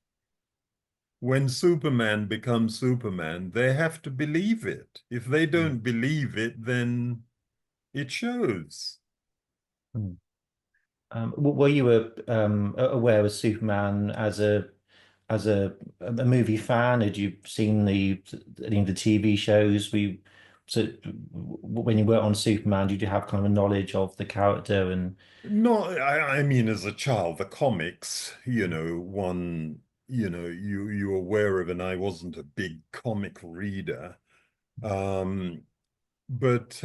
when Superman becomes Superman, they have to believe it. If they Mm. don't believe it, then it shows. Mm. Were you aware of Superman as a movie fan? Had you seen any of the TV shows? So when you were on Superman, did you have kind of a knowledge of the character and No, I mean, as a child, the comics, you're aware of, and I wasn't a big comic reader. Um, but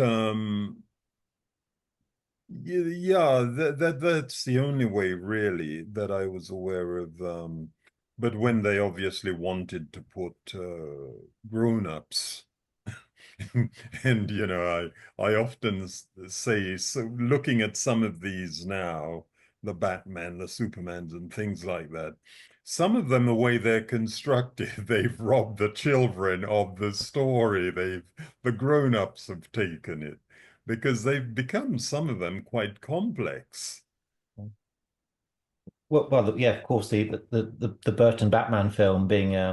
yeah, that's the only way really that I was aware of. But when they obviously wanted to put grown-ups, and I often say, so looking at some of these now, the Batman, the Supermans, and things like that. Some of them, the way they're constructed, they've robbed the children of the story. The grown-ups have taken it because they've become, some of them, quite complex. Well, yeah, of course, the Burton Batman film being a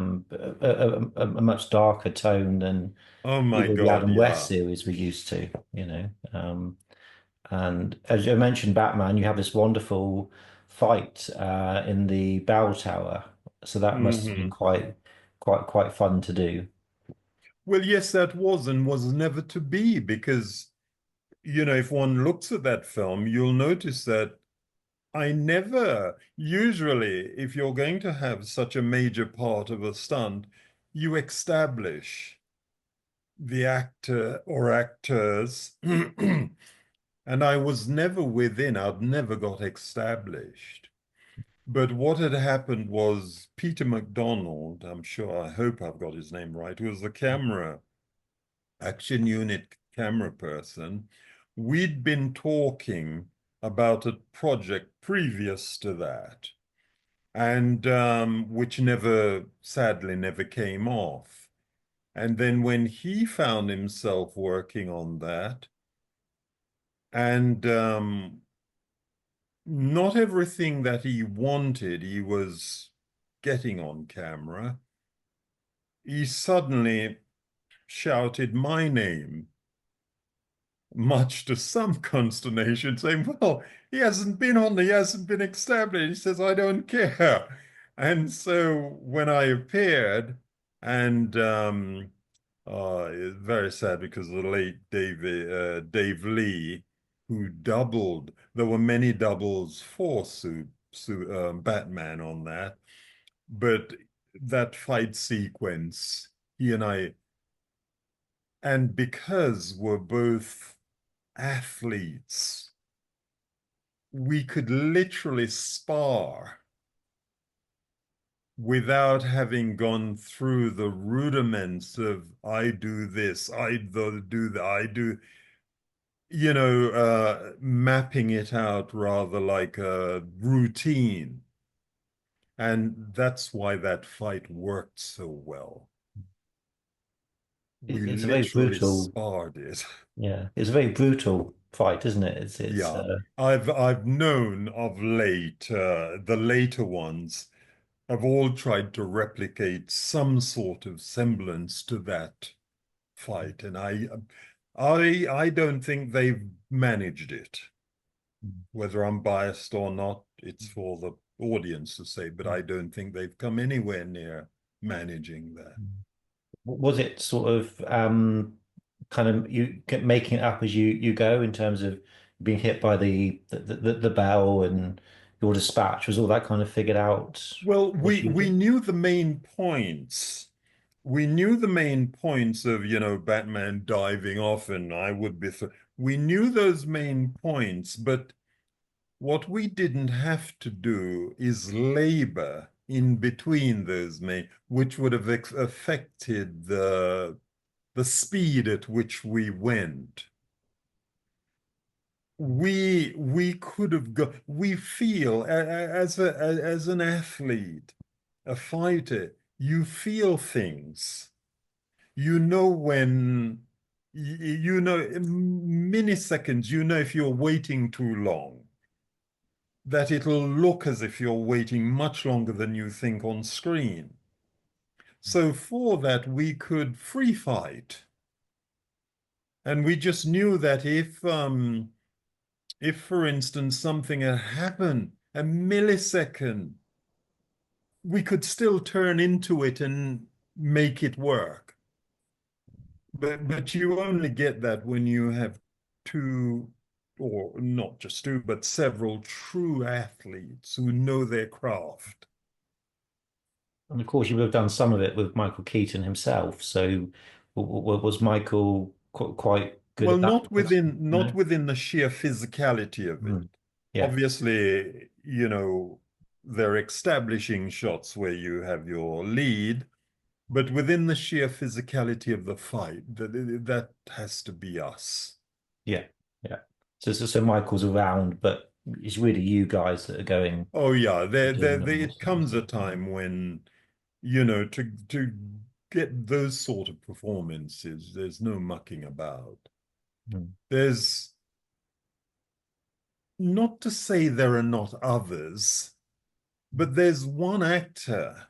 much darker tone than Oh my either the God, Adam West yeah. series we're used to, and as you mentioned, Batman, you have this wonderful fight in the bell tower, so that must have been Mhm. quite fun to do. Well, yes, that was and was never to be because, if one looks at that film, you'll notice that usually, if you're going to have such a major part of a stunt, you establish the actor or actors. And I was never within, I'd never got established. But what had happened was Peter McDonald, I hope I've got his name right, who was the action unit camera person. We'd been talking about a project previous to that, and which sadly never came off. And then when he found himself working on that, and not everything that he wanted, he was getting on camera, he suddenly shouted my name, much to some consternation, saying, well, he hasn't been established. He says, I don't care. And so when I appeared, and it's very sad because the late Dave Lee, who doubled, there were many doubles for Batman on that, but that fight sequence, he and I, and because we're both athletes, we could literally spar without having gone through the rudiments of I do this, I do that, I do, mapping it out rather like a routine. And that's why that fight worked so well. We It's a very literally brutal, sparred it. yeah, it's a very brutal fight, isn't it? It's Yeah, I've known of late, the later ones have all tried to replicate some sort of semblance to that fight, and I don't think they've managed it. Whether I'm biased or not, it's for the audience to say, but I don't think they've come anywhere near managing that. Was it sort of kind of you making it up as you go in terms of being hit by the bell and your dispatch? Was all that kind of figured out Well, while we shooting? knew the main points. We knew the main points of, Batman diving off, and I would be. We knew those main points, but what we didn't have to do is labor in between those which would have affected the speed at which we went. We could have got. We feel as an athlete, a fighter, you feel things. You know when. In milliseconds, if you're waiting too long, that it'll look as if you're waiting much longer than you think on screen. So for that, we could free fight. And we just knew that if, for instance, something had happened, a millisecond, we could still turn into it and make it work. But you only get that when you have two, or not just two, but several true athletes who know their craft. And of course, you would have done some of it with Michael Keaton himself. So was Michael quite good Well, at that? not within the sheer physicality of it. Mm. Yeah, Obviously, they're establishing shots where you have your lead, but within the sheer physicality of the fight, that has to be us. yeah, yeah. So Michael's around, but it's really you guys that are going Oh yeah, doing them it this sort of comes a stuff. time when, to get those sort of performances, there's no mucking about. Mm. There's not to say there are not others, but there's one actor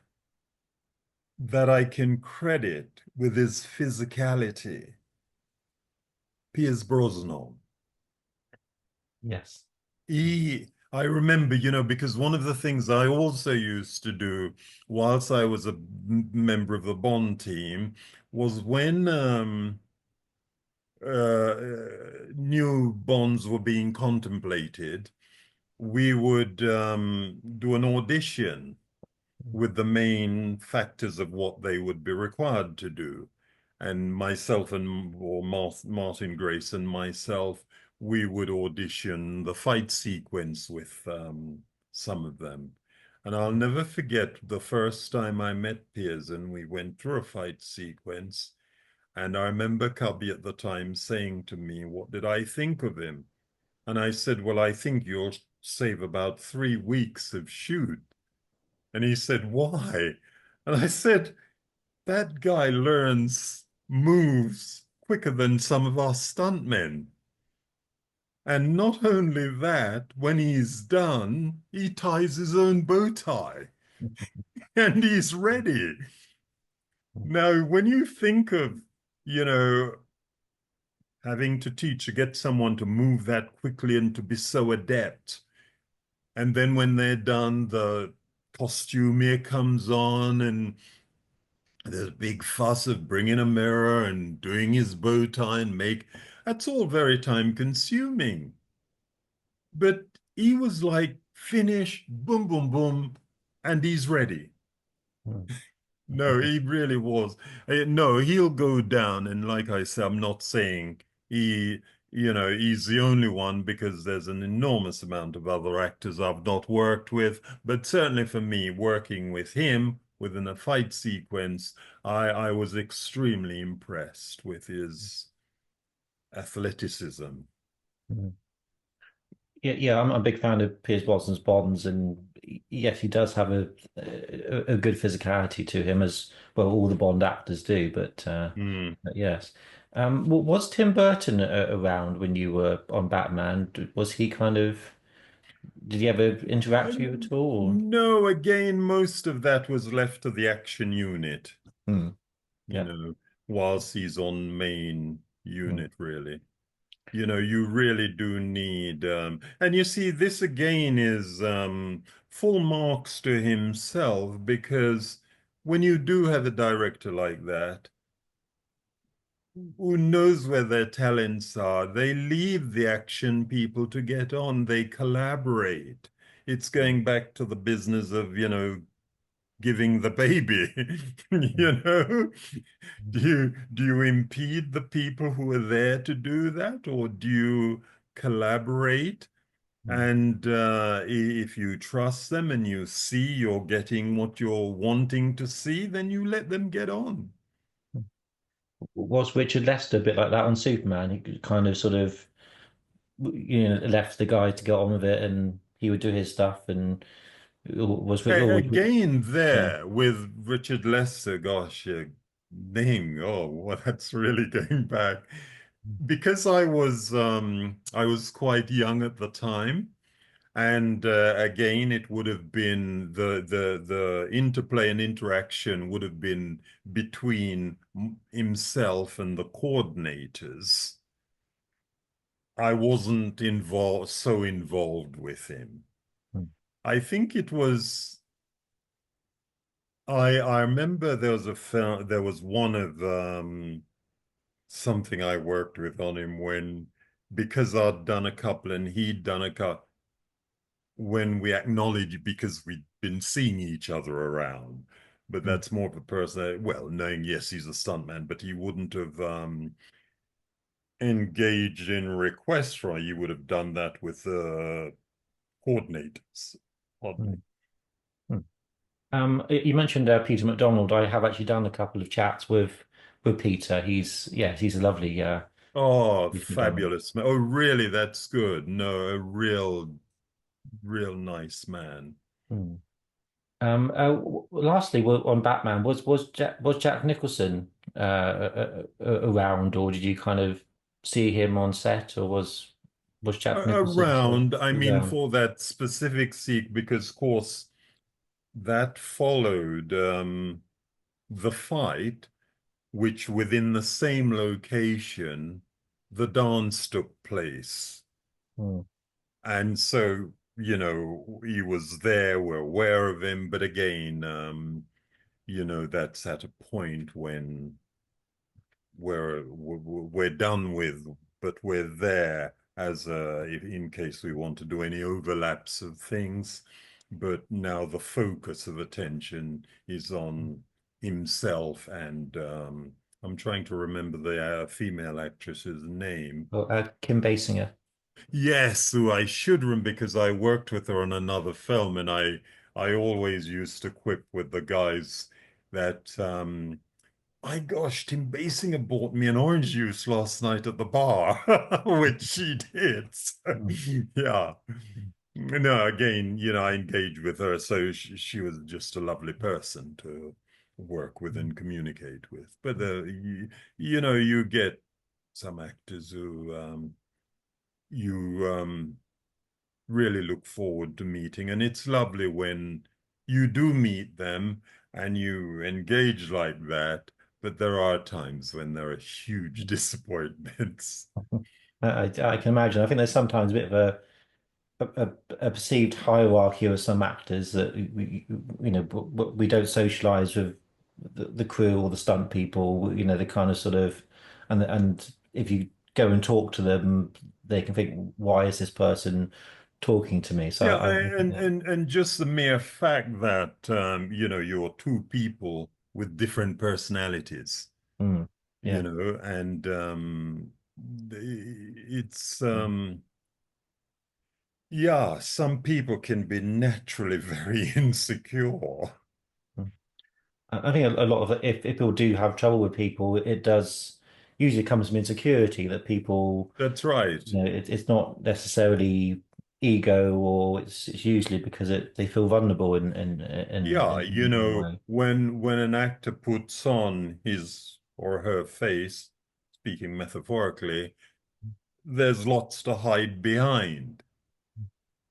that I can credit with his physicality, Piers Brosnan. Yes. I remember, because one of the things I also used to do whilst I was a member of the Bond team was when new Bonds were being contemplated, we would do an audition with the main factors of what they would be required to do. And myself or Martin Grace and myself, we would audition the fight sequence with some of them. And I'll never forget the first time I met Piers and we went through a fight sequence. And I remember Cubby at the time saying to me, "What did I think of him?" And I said, "Well, I think you'll save about 3 weeks of shoot." And he said, "Why?" And I said, "That guy learns moves quicker than some of our stuntmen. And not only that, when he's done, he ties his own bow tie and he's ready." Now, when you think of, you know, having to teach to get someone to move that quickly and to be so adept, and then when they're done, the costumier comes on and there's a big fuss of bringing a mirror and doing his bow tie and make, that's all very time consuming. But he was like, finish, boom, boom, boom, and he's ready. Mm. No, he really was. No, he'll go down. And like I said, I'm not saying he, he's the only one because there's an enormous amount of other actors I've not worked with. But certainly for me, working with him within a fight sequence, I was extremely impressed with his athleticism. Mm. Yeah, I'm a big fan of Pierce Brosnan's Bonds, and yes, he does have a good physicality to him, as well all the Bond actors do. Hmm. But yes, was Tim Burton around when you were on Batman? Was he kind of? Did he ever interact with you at all? No, again, most of that was left to the action unit, Hmm. you Yeah. know, whilst he's on main Hmm. unit, really. You really do need, and you see, this again is full marks to himself because when you do have a director like that, who knows where their talents are, they leave the action people to get on, they collaborate. It's going back to the business of, giving the baby. You know, do you impede the people who are there to do that, or do you collaborate? Hmm. And if you trust them and you see you're getting what you're wanting to see, then you let them get on. Was Richard Lester a bit like that on Superman? He kind of sort of left the guy to get on with it, and he would do his stuff, and Again, yeah. there with Richard Lester, gosh, name, oh, well, that's really going back. Because I was quite young at the time, and again, it would have been the interplay and interaction would have been between himself and the coordinators. I wasn't so involved with him. Hmm. I think it was. I remember there was a film. There was one of something I worked with on him when because I'd done a couple and he'd done a couple. When we acknowledge because we'd been seeing each other around. But Hmm. that's more of a person, well, knowing, yes, he's a stuntman, but he wouldn't have engaged in requests for, you would have done that with coordinators. Pardon Hmm. me. Hmm. You mentioned Peter McDonald. I have actually done a couple of chats with Peter. He's a lovely Oh, Peter McDonald. fabulous. Oh, really? That's good. No, a real real nice man. Hmm. Lastly, on Batman, was Jack Nicholson around, or did you kind of see him on set, or was Jack Nicholson sort of Around, I mean, around? for that specific seek, because of course that followed the fight, which within the same location, the dance took place. Hmm. And so, he was there, we're aware of him, but again, that's at a point when we're done with, but we're there as in case we want to do any overlaps of things. But now the focus of attention is on himself, and I'm trying to remember the female actress's name. Well, Kim Basinger. Yes, who I should remember because I worked with her on another film, and I always used to quip with the guys that my gosh, Tim Basinger bought me an orange juice last night at the bar, which she did. So, Hmm. yeah. No, again, I engaged with her, so she was just a lovely person to work with and communicate with. But you get some actors who you really look forward to meeting. And it's lovely when you do meet them and you engage like that. But there are times when there are huge disappointments. I can imagine. I think there's sometimes a bit of a perceived hierarchy of some actors that we don't socialize with the crew or the stunt people. They kind of sort of, and if you go and talk to them, they can think, why is this person talking to me? So Yeah, I think and that. and and just the mere fact that you're two people with different personalities, Mm, yeah. and it's Mm. yeah, some people can be naturally very insecure. Mm. I think a lot of it, if people do have trouble with people, it does usually comes from insecurity that people, That's right. it's not necessarily ego, or it's usually because they feel vulnerable Yeah, in a way. when an actor puts on his or her face, speaking metaphorically, there's lots to hide behind.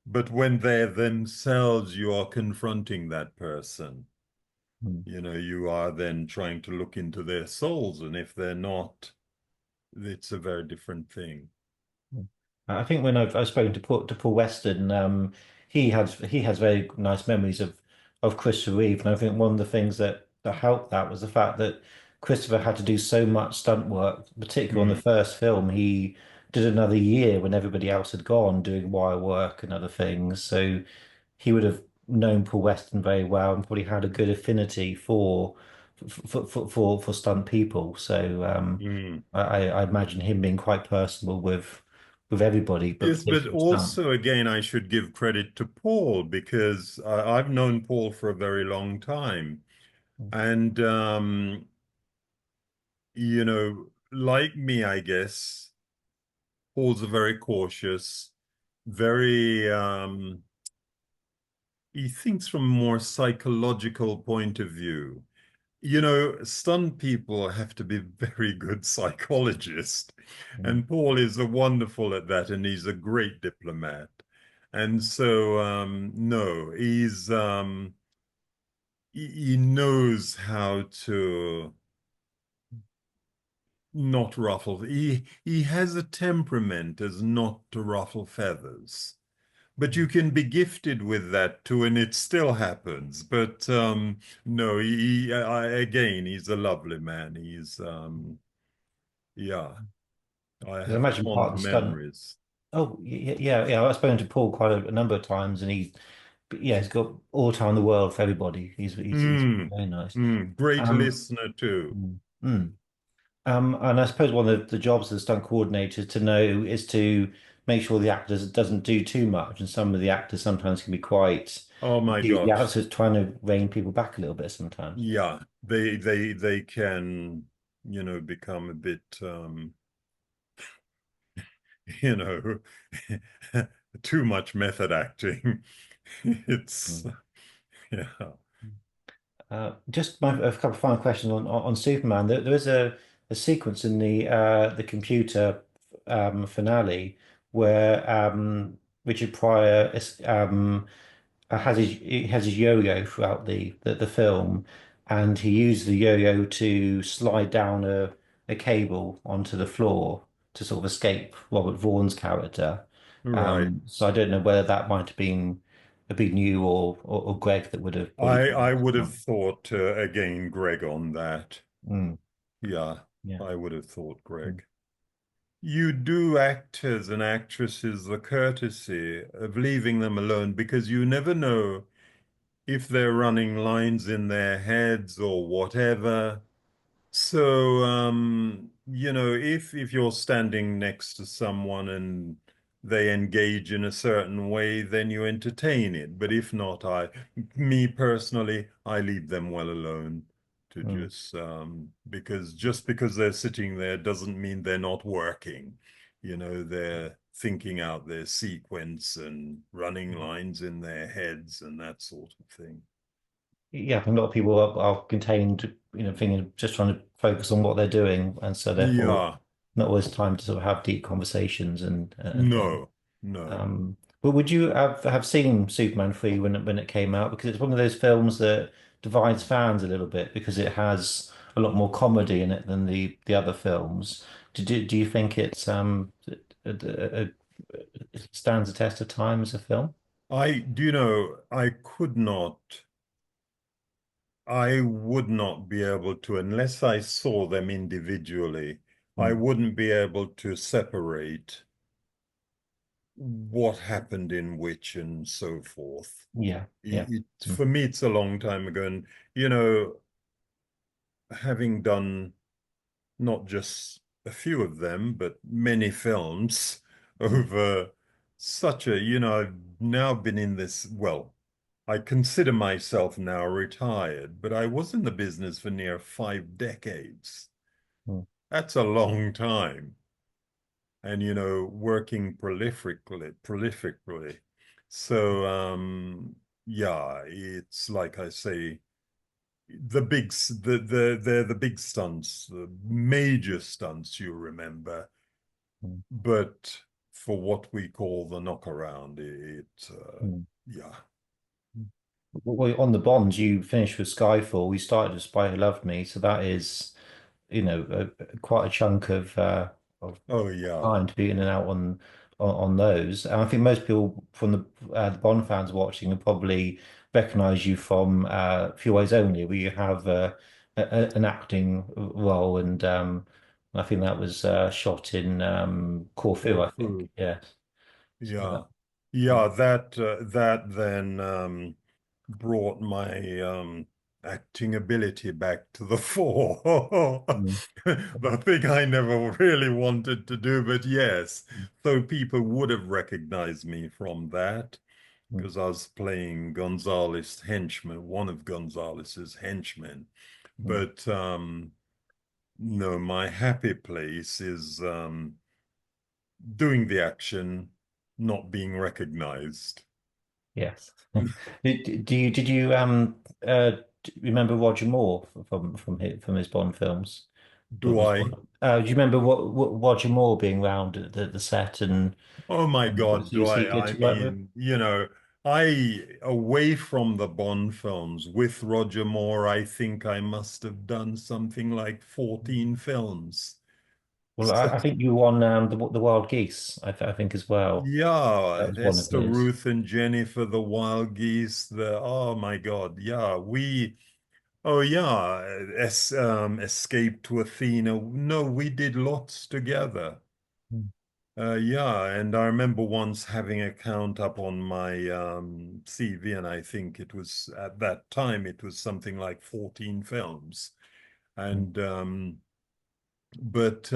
But when they're themselves, you are confronting that person. Mm. You are then trying to look into their souls, and if they're not, it's a very different thing. I think when I've spoken to Paul Weston, he has very nice memories of Christopher Reeve, and I think one of the things that helped that was the fact that Christopher had to do so much stunt work, particularly on the Mm, first film. He did another year when everybody else had gone doing wire work and other things, so he would have known Paul Weston very well and probably had a good affinity for stunt people. So mm. I imagine him being quite personable with everybody, but Yes, but particularly stunt. also, again, I should give credit to Paul because I've known Paul for a very long time. And, like me, I guess, Paul's a very cautious, very, he thinks from a more psychological point of view. Stunt people have to be very good psychologists. Mm. And Paul is a wonderful at that, and he's a great diplomat. And so, no, he knows how to not ruffle. He has a temperament as not to ruffle feathers. But you can be gifted with that too, and it still happens. But no, again, he's a lovely man. Yeah, I 'Cause I have imagine part of fond the stunt. memories. Oh, yeah. I've spoken to Paul quite a number of times, and he's got all the time in the world for everybody. He's Mm, very nice. great Um, listener too. mm, mm. And I suppose one of the jobs of the stunt coordinator to know is to make sure the actors doesn't do too much, and some of the actors sometimes can be quite Oh my gosh. enthusiastic, trying to rein people back a little bit sometimes. Yeah, they can, become a bit you know, too much method acting. It's Mm. yeah. Just a couple of final questions on Superman. There is a sequence in the computer finale where Richard Pryor he has his yo-yo throughout the film, and he used the yo-yo to slide down a cable onto the floor to sort of escape Robert Vaughan's character. Right. So I don't know whether that might have been you or Greg that would have probably I done would have that. thought again Greg on that. Mm, Yeah, yeah. I would have thought Mm, Greg. You do actors and actresses the courtesy of leaving them alone because you never know if they're running lines in their heads or whatever. So, if you're standing next to someone and they engage in a certain way, then you entertain it. But if not, me personally, I leave them well alone to mm, just because they're sitting there doesn't mean they're not working. They're thinking out their sequence and running mm. lines in their heads and that sort of thing. Yeah, I think a lot of people are contained, thinking just trying to focus on what they're doing, and so therefore Yeah, not always time to sort of have deep conversations and things. no, no. But would you have seen Superman 3 when it came out? Because it's one of those films that divides fans a little bit because it has a lot more comedy in it than the other films. Do you think it stands the test of time as a film? I would not be able to, unless I saw them individually, I Mm. wouldn't be able to separate what happened in which and so forth. Yeah, yeah. Mm, For me, it's a long time ago. And, you know, having done not just a few of them, but many films mm, over I've now been in this, well, I consider myself now retired, but I was in the business for near 5 decades. mm, That's a long time. And, working prolifically. So, yeah, it's like I say, they're the big stunts, the major stunts you remember. mm, But for what we call the knockaround, mm. yeah. Well, on the Bonds, you finished with Skyfall. You started with Spy Who Loved Me, so that is, quite a chunk of Oh, yeah. time to be in and out on those. And I think most people from the Bond fans watching will probably recognize you from Few Ways Only, where you have an acting role, and I think that was shot in Corfu, I think. Corfu. Yeah. So Yeah. that. Yeah, that then brought my acting ability back to the fore. Mm, The thing I never really wanted to do, but yes. So people would have recognized me from that mm, because I was playing Gonzalez henchman, one of Gonzalez's henchmen. mm. But no, my happy place is doing the action, not being recognized. Yes. Did you remember Roger Moore from his Bond films? Do I? Do you remember what Roger Moore being round at the set Oh my and God, do was he good I? I to work with? mean, away from the Bond films with Roger Moore, I think I must have done something like 14 films. Well, I think you won the Wild Geese, I think as well. That Yeah, was one of Esther his. Ruth and Jennifer, the Wild Geese, oh my God, yeah, oh yeah, Escape to Athena. No, we did lots together. Mm, Yeah, and I remember once having a count up on my CV, and I think it was at that time it was something like 14 films. mm, And but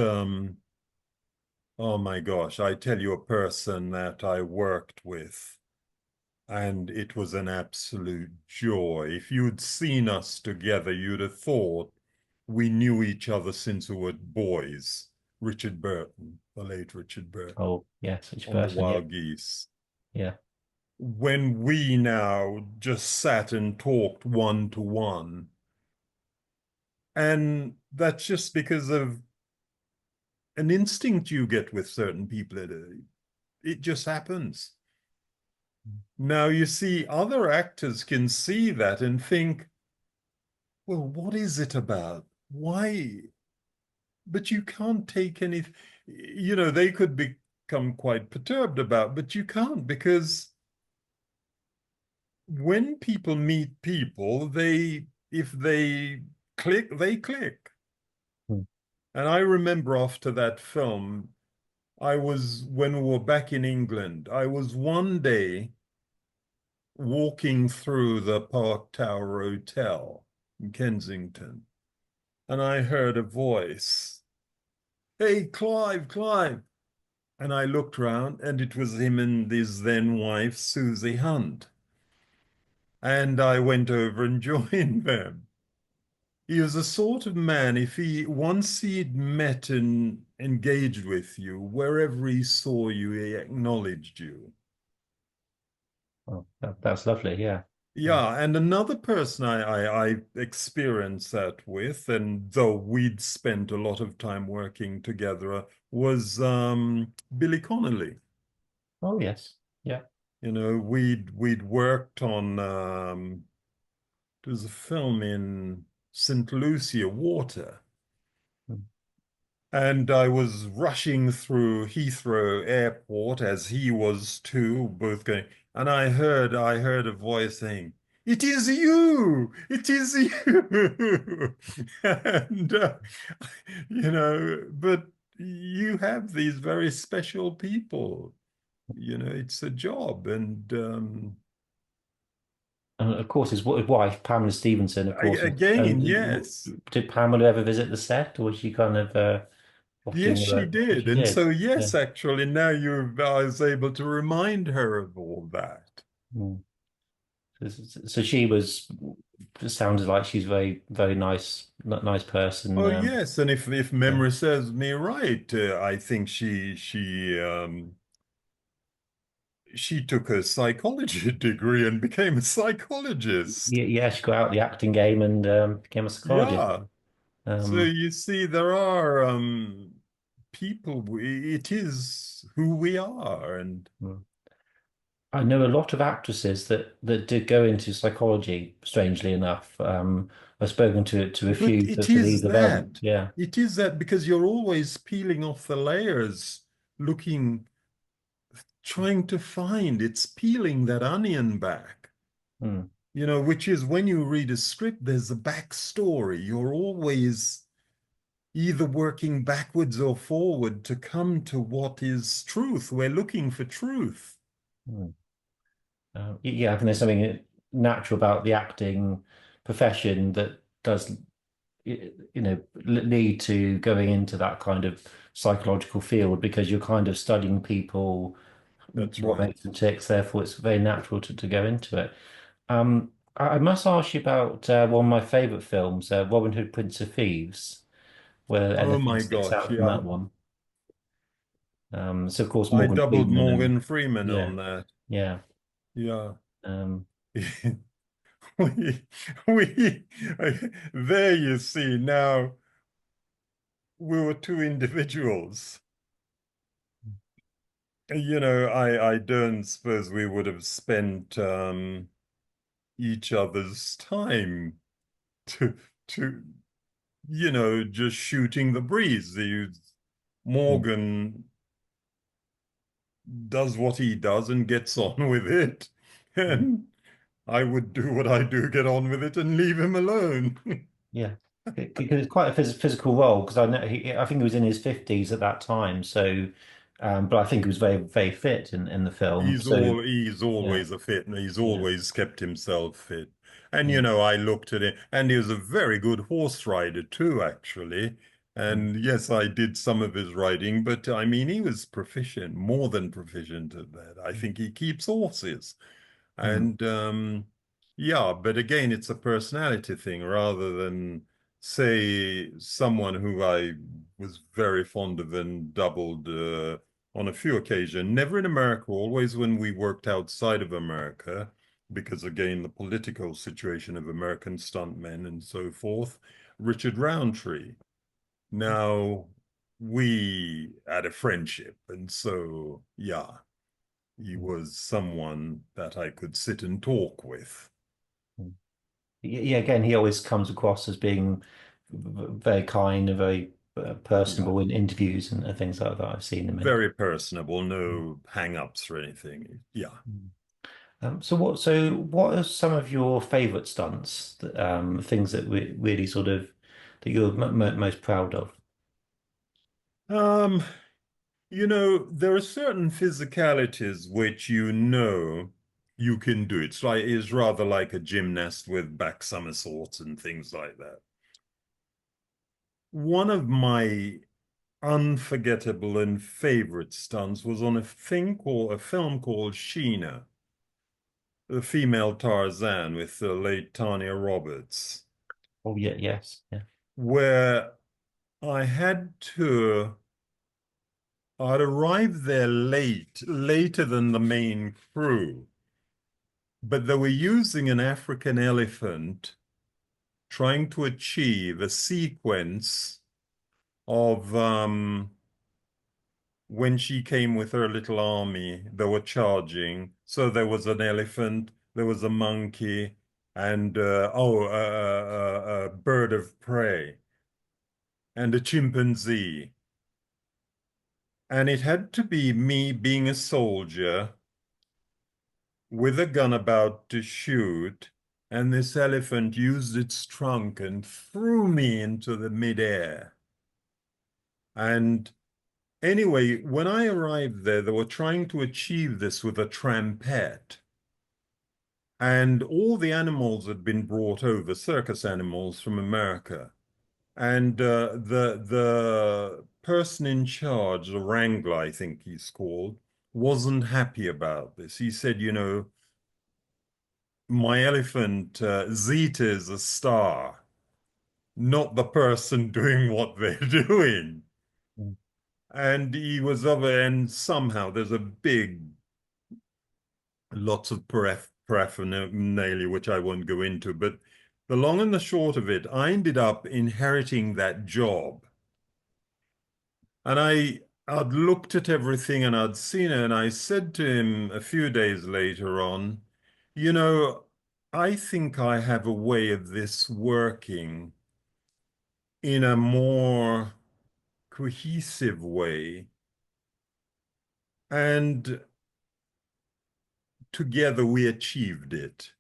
oh my gosh, I tell you, a person that I worked with, and it was an absolute joy. If you'd seen us together, you'd have thought we knew each other since we were boys. Richard Burton, the late Richard Burton, Oh, yes, each on the person, yeah. Wild Geese. Yeah. when we now just sat and talked one to one. And that's just because of an instinct you get with certain people. It just happens. Now, you see, other actors can see that and think, well, what is it about? Why? But you can't take any, they could become quite perturbed about, but you can't, because when people meet people, if they click, they click. Hmm. And I remember after that film, when we were back in England, I was one day walking through the Park Tower Hotel in Kensington, and I heard a voice, "Hey, Clive, Clive." And I looked round, and it was him and his then wife, Susie Hunt. And I went over and joined them. He was the sort of man, if once he'd met and engaged with you, wherever he saw you, he acknowledged you. Oh, that's lovely. Yeah. Yeah, and another person I experienced that with, and though we'd spent a lot of time working together, was Billy Connolly. Oh, yes. Yeah. We'd worked on there was a film in St. Lucia Water. Mm. And I was rushing through Heathrow Airport, as he was too, both going, and I heard a voice saying, "It is you! It is you!" And but you have these very special people. It's a job, and And of course, his wife, Pamela Stevenson, of course. again, yes. Did Pamela ever visit the set, or was she kind of Yes, often? she did. She And did. so, Yeah. yes, actually, now I was able to remind her of all that. Mm. So she was. Sounded like she's very, very nice, nice person. Oh, yes. And if Yeah. memory serves me right, I think she took a psychology degree and became a psychologist. Yeah, yeah, she got out the acting game and became a psychologist. Yeah. So Um, you see, there are people, it is who we are. And mm. I know a lot of actresses that did go into psychology, strangely enough. I've spoken to a But few for these events. Yeah. it is that because you're always peeling off the layers, looking, trying to find, it's peeling that onion back, Mm, which is when you read a script, there's a backstory. You're always either working backwards or forward to come to what is truth. We're looking for truth. mm. Yeah, I think there's something natural about the acting profession that does, lead to going into that kind of psychological field because you're kind of studying people, That's what right. makes them tick. Therefore, it's very natural to go into it. I must ask you about one of my favorite films, Robin Hood, Prince of Thieves, where Oh anything my sticks gosh, out from yeah. that one. So of course I Morgan doubled Freeman and Morgan Freeman yeah, on that. yeah. Yeah. Um, we, we, there you see, now we were two individuals. I don't suppose we would have spent each other's time to to just shooting the breeze. mm, Morgan does what he does and gets on with it, mm, and I would do what I do, get on with it, and leave him alone. yeah. Because it's quite a physical role. Because I know I think he was in his 50s at that time. So, but I think he was very, very fit in the film. So He's yeah, always a fit, and he's yeah, always kept himself fit. And yeah, I looked at it, and he was a very good horse rider too, actually. mm, And yes, I did some of his riding, but I mean, he was proficient, more than proficient at that. I think he keeps horses. mm, And yeah, but again, it's a personality thing rather than, say, someone who I was very fond of and doubled on a few occasions, never in America, always when we worked outside of America, because again, the political situation of American stuntmen and so forth, Richard Roundtree. Now, we had a friendship, and so, yeah, he was someone that I could sit and talk with. Yeah, again, he always comes across as being very kind and very personable in interviews and things like that. I've seen him in. Very personable, no hang-ups or anything. Yeah. So what are some of your favorite stunts, things that really sort of that you're most proud of? Um, there are certain physicalities which you can do. It's rather like a gymnast with back somersaults and things like that. One of my unforgettable and favorite stunts was on a film called Sheena, the female Tarzan with the late Tanya Roberts, Oh yeah, yes, yeah. where I had to I'd arrived there later than the main crew, but they were using an African elephant trying to achieve a sequence of when she came with her little army, they were charging. So there was an elephant, there was a monkey, and a bird of prey, and a chimpanzee. And it had to be me being a soldier with a gun about to shoot, and this elephant used its trunk and threw me into the midair. And anyway, when I arrived there, they were trying to achieve this with a trampette. And all the animals had been brought over, circus animals from America. And the person in charge, the wrangler, I think he's called, wasn't happy about this. He said, my elephant, Zeta, is a star, not the person doing what they're doing. Mm. And he was over, and somehow there's lots of paraphernalia, which I won't go into, but the long and the short of it, I ended up inheriting that job. And I'd looked at everything and I'd seen it, and I said to him a few days later on, I think I have a way of this working in a more cohesive way. And together we achieved it,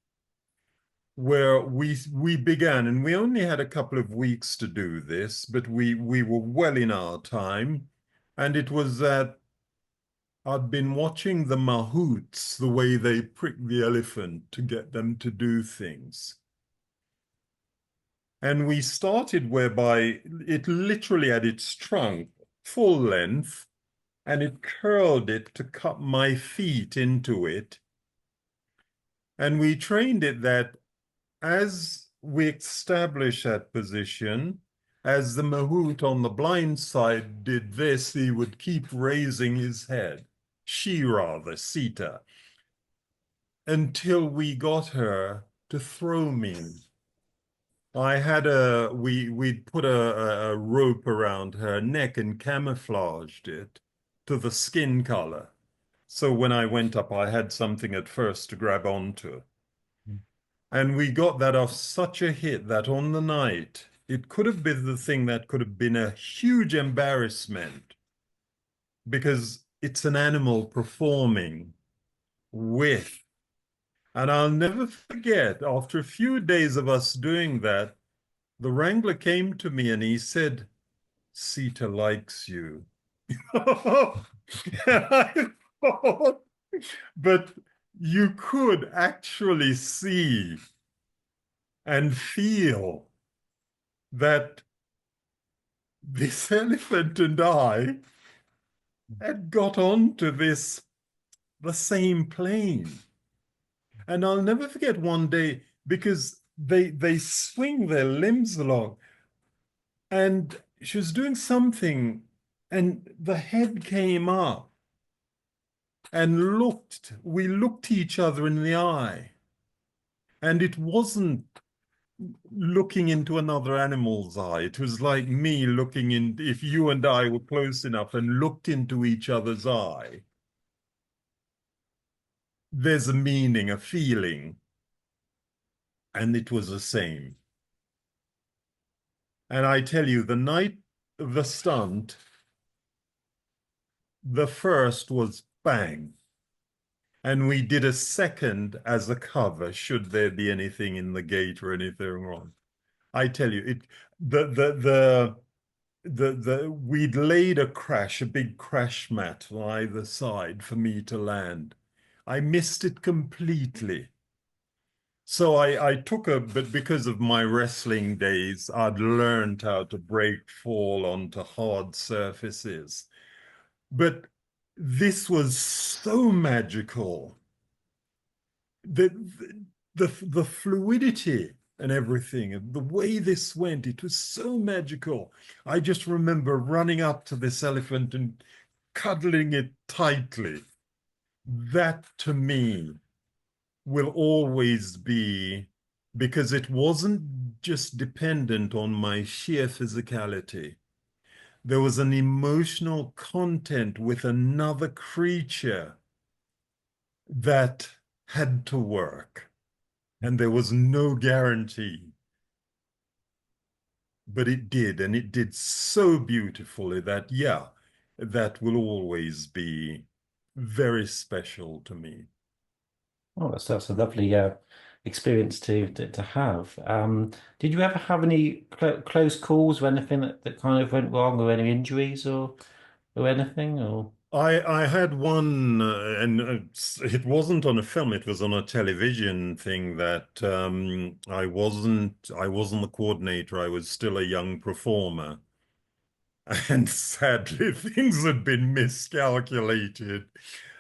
where we began, and we only had a couple of weeks to do this, but we were well in our time. And it was that I'd been watching the mahouts, the way they prick the elephant to get them to do things. And we started whereby it literally had its trunk full length, and it curled it to cut my feet into it. And we trained it that as we establish that position, as the mahout on the blind side did this, he would keep raising his head. She rather, Sita, until we got her to throw me. We'd put a rope around her neck and camouflaged it to the skin color. So when I went up, I had something at first to grab onto. And we got that off such a hit that on the night, it could have been the thing that could have been a huge embarrassment, because it's an animal performing with. And I'll never forget, after a few days of us doing that, the wrangler came to me and he said, Sita likes you. And I thought, but you could actually see and feel that this elephant and I had got onto the same plane. And I'll never forget one day, because they swing their limbs along, and she was doing something and the head came up and we looked each other in the eye. And it wasn't looking into another animal's eye. It was like me looking in, if you and I were close enough and looked into each other's eye, there's a meaning, a feeling. And it was the same. And I tell you, the night of the stunt, the first was bang. And we did a second as a cover, should there be anything in the gate or anything wrong. I tell you, we'd laid a big crash mat on either side for me to land. I missed it completely. So I took but because of my wrestling days, I'd learned how to break fall onto hard surfaces. But this was so magical. The fluidity and everything, and the way this went, it was so magical. I just remember running up to this elephant and cuddling it tightly. That to me will always be, because it wasn't just dependent on my sheer physicality. There was an emotional content with another creature that had to work. And there was no guarantee. But it did, and it did so beautifully that, yeah, that will always be very special to me. Oh, that's a lovely experience to have. Did you ever have any close calls or anything that kind of went wrong, or any injuries or anything? Or I had one, and it wasn't on a film; it was on a television thing that I wasn't the coordinator. I was still a young performer, and sadly, things had been miscalculated,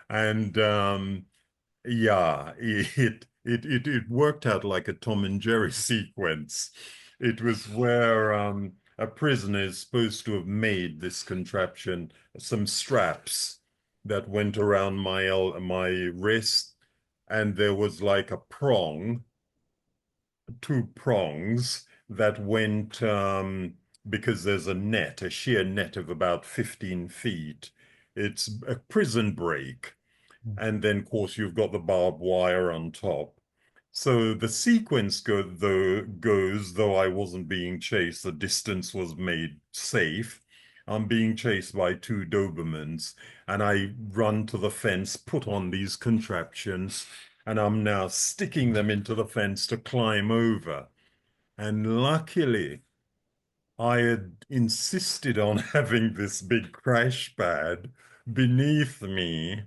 and yeah, it worked out like a Tom and Jerry sequence. It was where a prisoner is supposed to have made this contraption, some straps that went around my wrist, and there was like a prong, two prongs that went because there's a sheer net of about 15 feet. It's a prison break. And then, of course, you've got the barbed wire on top. So the sequence goes, though I wasn't being chased, the distance was made safe. I'm being chased by two Dobermans, and I run to the fence, put on these contraptions, and I'm now sticking them into the fence to climb over. And luckily, I had insisted on having this big crash pad beneath me,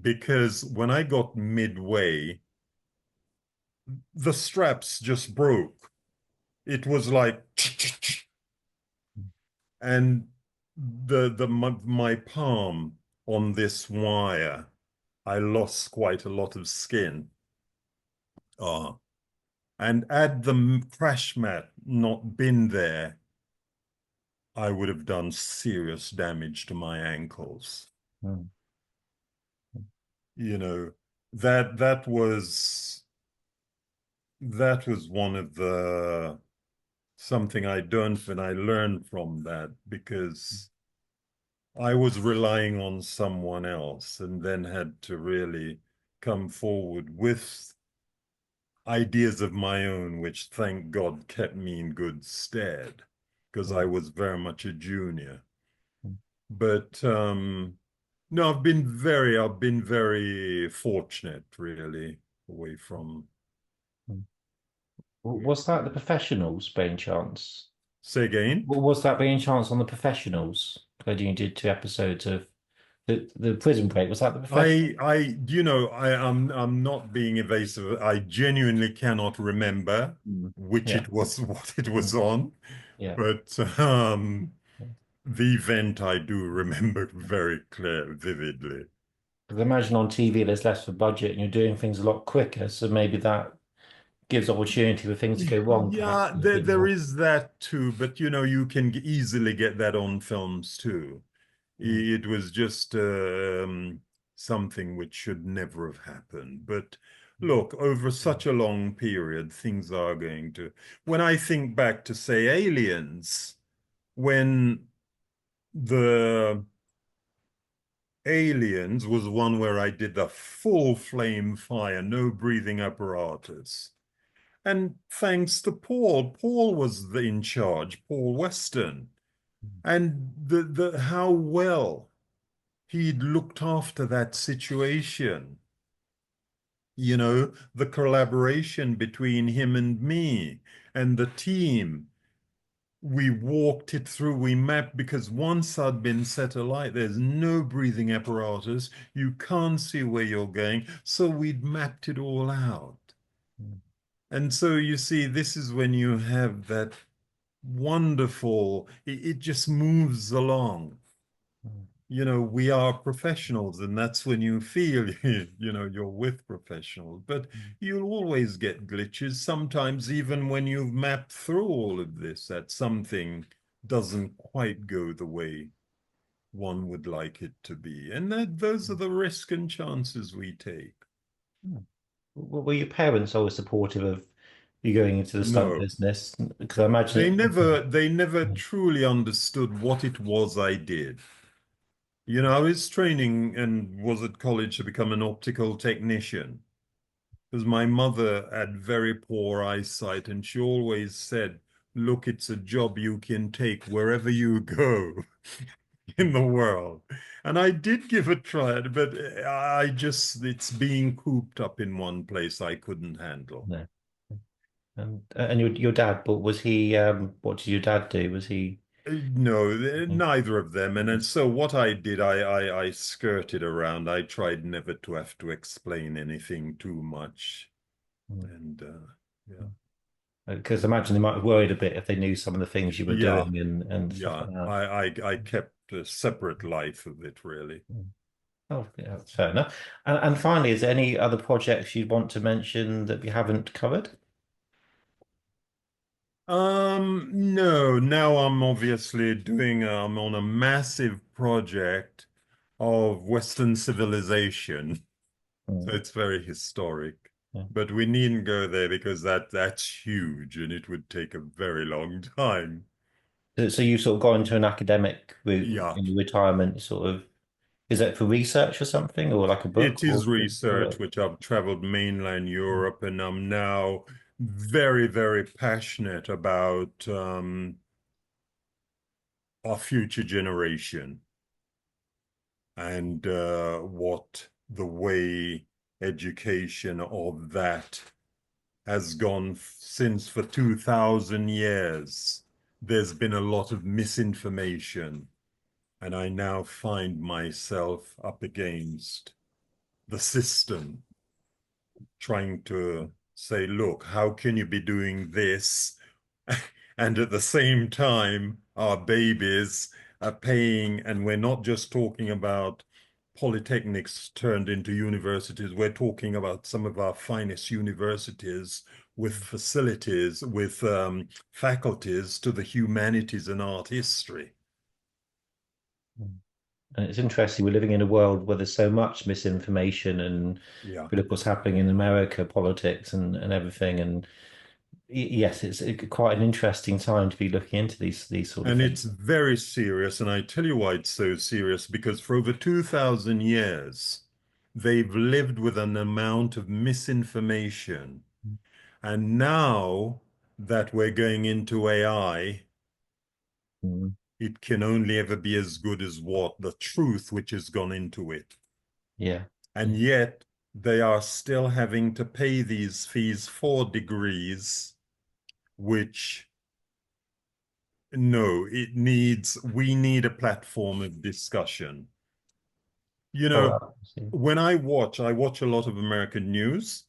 because when I got midway, the straps just broke. It was like, and my palm on this wire, I lost quite a lot of skin. And had the crash mat not been there, I would have done serious damage to my ankles. Mm. You know, that was one of the something I don't, and I learned from that, because I was relying on someone else and then had to really come forward with ideas of my own, which thank God kept me in good stead, because I was very much a junior. But no, I've been very fortunate, really, away from. was that the professionals by any chance? Say again? Was that by any chance on the professionals? When you did 2 episodes of the prison break, was that the professionals? I'm not being evasive. I genuinely cannot remember which it was, what it was on. Yeah. But the event I do remember very vividly. Because I imagine on TV there's less of a budget and you're doing things a lot quicker, so maybe that gives opportunity for things to go wrong. Yeah, there is that too, but you can easily get that on films too. It was just something which should never have happened. But look, over such a long period, things are going to. When I think back to, say, Aliens, when the Aliens was one where I did the full flame fire, no breathing apparatus. And thanks to Paul was in charge, Paul Weston. And the how well he'd looked after that situation. You know, the collaboration between him and me and the team. We walked it through, we mapped, because once I'd been set alight, there's no breathing apparatus, you can't see where you're going, so we'd mapped it all out. And so you see, this is when you have that wonderful, it just moves along. You know, we are professionals, and that's when you feel, you know, you're with professionals. But you'll always get glitches, sometimes even when you've mapped through all of this, that something doesn't quite go the way one would like it to be. And those are the risks and chances we take. Were your parents always supportive of you going into the stunt No. business? Because I imagine They never truly understood what it was I did. You know, I was training and was at college to become an optical technician because my mother had very poor eyesight, and she always said, look, it's a job you can take wherever you go in the world. And I did give it a try, but it's being cooped up in one place I couldn't handle. No. And your dad, but was he, what did your dad do? Was he? No, neither of them. And so what I did, I skirted around. I tried never to have to explain anything too much. And yeah. Because I imagine they might have worried a bit if they knew some of the things you were doing and stuff like that. I kept a separate life of it, really. Oh, yeah, that's fair enough. And finally, is there any other projects you'd want to mention that we haven't covered? No, now I'm obviously I'm on a massive project of Western civilization. So it's very historic. Yeah. But we needn't go there because that's huge and it would take a very long time. So you sort of got into an academic route Yeah. in your retirement, sort of, is that for research or something, or like a book? It is research, which I've traveled mainland Europe, and I'm now very, very passionate about our future generation and what the way education of that has gone since for 2,000 years. There's been a lot of misinformation, and I now find myself up against the system, trying to say, look, how can you be doing this? And at the same time, our babies are paying, and we're not just talking about polytechnics turned into universities. We're talking about some of our finest universities with facilities, with faculties to the humanities and art history. And it's interesting, we're living in a world where there's so much misinformation, and Yeah. we look what's happening in America, politics and everything. And yes, it's quite an interesting time to be looking into these sort of And things. it's very serious. And I tell you why it's so serious, because for over 2,000 years, they've lived with an amount of misinformation. And now that we're going into AI, it can only ever be as good as what? The truth which has gone into it. Yeah. And yet they are still having to pay these fees for degrees, which, no, we need a platform of discussion. You know, when I watch a lot of American news,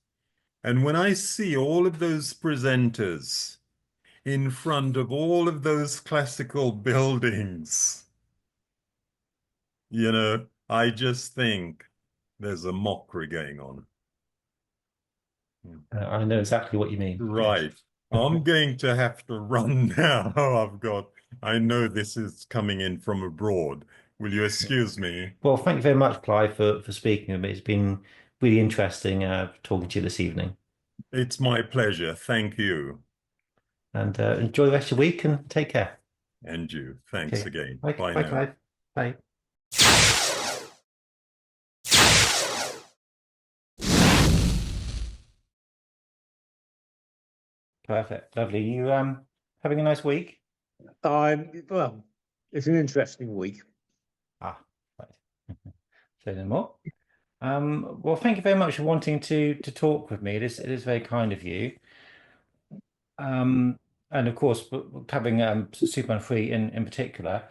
and when I see all of those presenters in front of all of those classical buildings, you know, I just think there's a mockery going on. I know exactly what you mean. Right. I'm going to have to run now. I know this is coming in from abroad. Will you excuse me? Well, thank you very much, Clive, for speaking with me. It's been really interesting talking to you this evening. It's my pleasure. Thank you. And enjoy the rest of your week and take care. And you. Thanks Okay. again. Bye, Bye bye, now. Clive. Bye. Perfect. Lovely. You having a nice week? Well, it's an interesting week. Ah, right. Say no more. Well, thank you very much for wanting to talk with me. It is very kind of you. Um, and of course, covering Superman 3 in particular.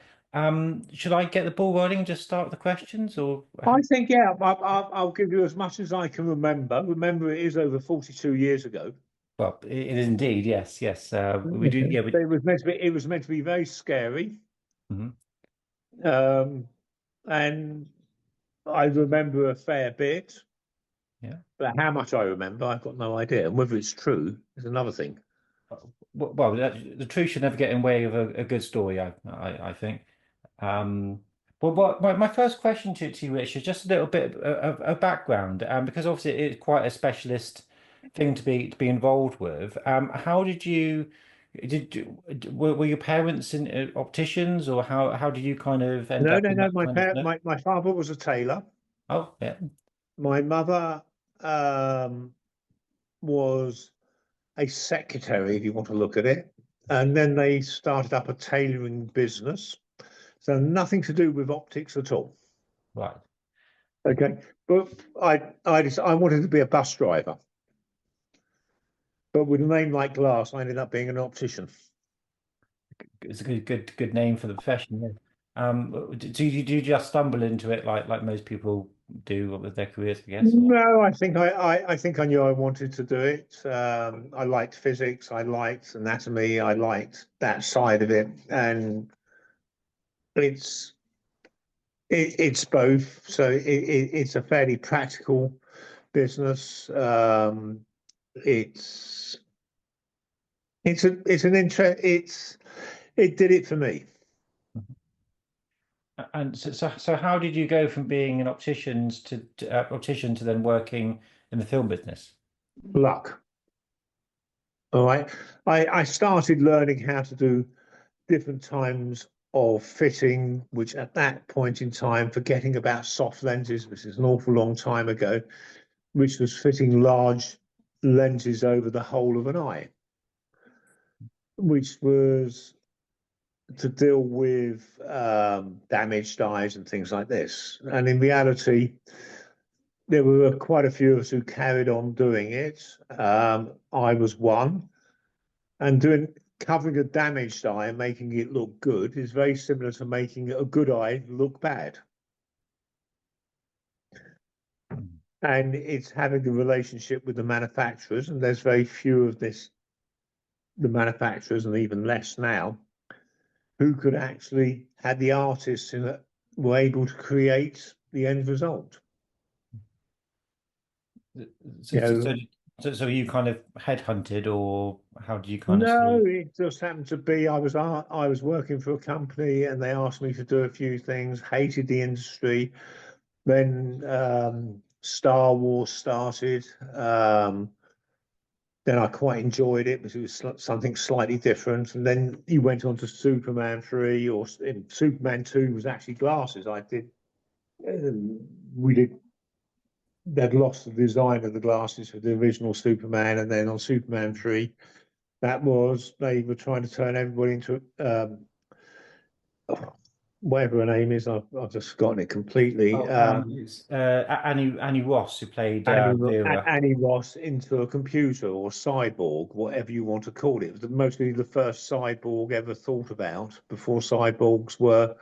Should I get the ball rolling and just start with the questions, or I think, yeah, I'll give you as much as I can remember. Remember, it is over 42 years ago. well, it is indeed, yes, yes. We do, yeah. It was meant to be. It was meant to be very scary, Mhm. and I remember a fair bit. Yeah. But how much I remember, I've got no idea. And whether it's true is another thing. Well, the truth should never get in the way of a good story, I think. Um, well, my first question to you, Rich, is just a little bit of background, because obviously it's quite a specialist thing to be involved with. How did you were your parents in opticians, or how did you kind of end No, up no, in no. that kind of My father was a tailor. Oh, yeah, My mother was a secretary, if you want to look at it. And then they started up a tailoring business. So nothing to do with optics at all. right. Okay. But I wanted to be a bus driver. But with a name like Glass, I ended up being an optician. It's a good name for the profession. Yeah. Do you just stumble into it like most people do with their careers, I guess? Or? No, I think I knew I wanted to do it. I liked physics, I liked anatomy, I liked that side of it, and it's it's both. So it's a fairly practical business. It's it's an interest. It did it for me. And so how did you go from being an optician to then working in the film business? Luck. All right. I started learning how to do different times of fitting, which at that point in time, forgetting about soft lenses, which is an awful long time ago, which was fitting large lenses over the whole of an eye, which was to deal with damaged eyes and things like this. And in reality, there were quite a few of us who carried on doing it. I was one, and covering a damaged eye and making it look good is very similar to making a good eye look bad. And it's having a relationship with the manufacturers, and there's very few of the manufacturers, and even less now, who could actually have the artists who were able to create the end result. So you kind of headhunted, or how did you kind of No, see? it just happened to be I was working for a company and they asked me to do a few things, hated the industry. Then Star Wars started. Then I quite enjoyed it because it was something slightly different. And then you went on to Superman 3, or in Superman 2 was actually glasses. We did, they'd lost the design of the glasses for the original Superman. And then on Superman 3, they were trying to turn everybody into whatever her name is. I've just forgotten it completely. It's Annie Ross, who played Vera. Annie Ross into a computer or cyborg, whatever you want to call it. It was mostly the first cyborg ever thought about before cyborgs were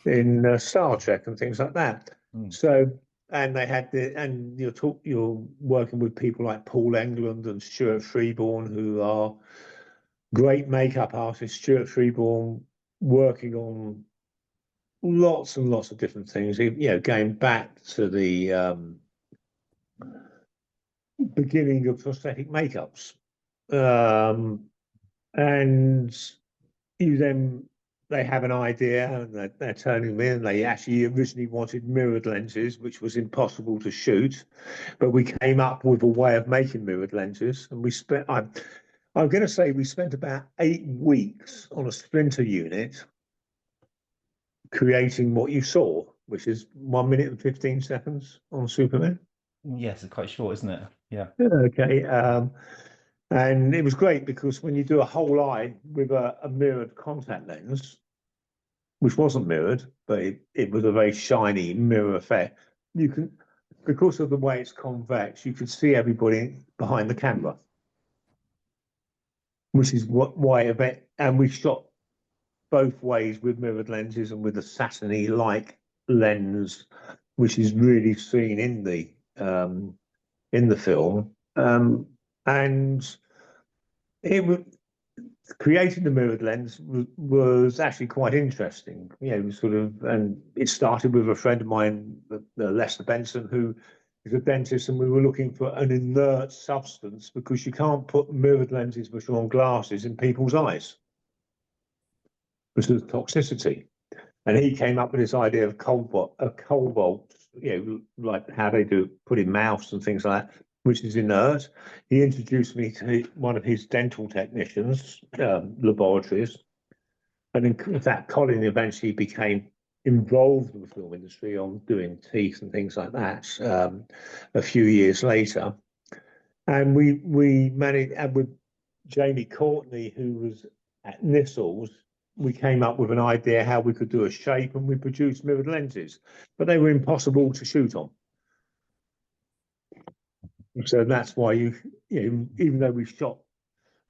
in Star Trek and things like that. So, and they had you're working with people like Paul Englund and Stuart Freeborn, who are great makeup artists. Stuart Freeborn working on lots and lots of different things, going back to the beginning of prosthetic makeups. And you then they have an idea and they're turning me in. They actually originally wanted mirrored lenses, which was impossible to shoot, but we came up with a way of making mirrored lenses, and we spent. I'm going to say we spent about 8 weeks on a splinter unit creating what you saw, which is 1 minute and 15 seconds on Superman. Yes, it's quite short, isn't it? Yeah. Okay. And it was great because when you do a whole eye with a mirrored contact lens, which wasn't mirrored, but it was a very shiny mirror effect, you can, because of the way it's convex, you could see everybody behind the camera, which is why a bit. And we shot both ways with mirrored lenses and with a satiny-like lens, which is really seen in the film. And it was creating the mirrored lens was actually quite interesting. Sort of, and it started with a friend of mine, Lester Benson, who is a dentist, and we were looking for an inert substance because you can't put mirrored lenses, which are on glasses, in people's eyes because of toxicity. And he came up with this idea of cobalt, like how they do put in mouths and things like that, which is inert. He introduced me to one of his dental technicians' laboratories. And in fact, Colin eventually became involved in the film industry on doing teeth and things like that a few years later. And we managed, and with Jamie Courtney, who was at Nissles, we came up with an idea how we could do a shape, and we produced mirrored lenses, but they were impossible to shoot on. So that's why even though we shot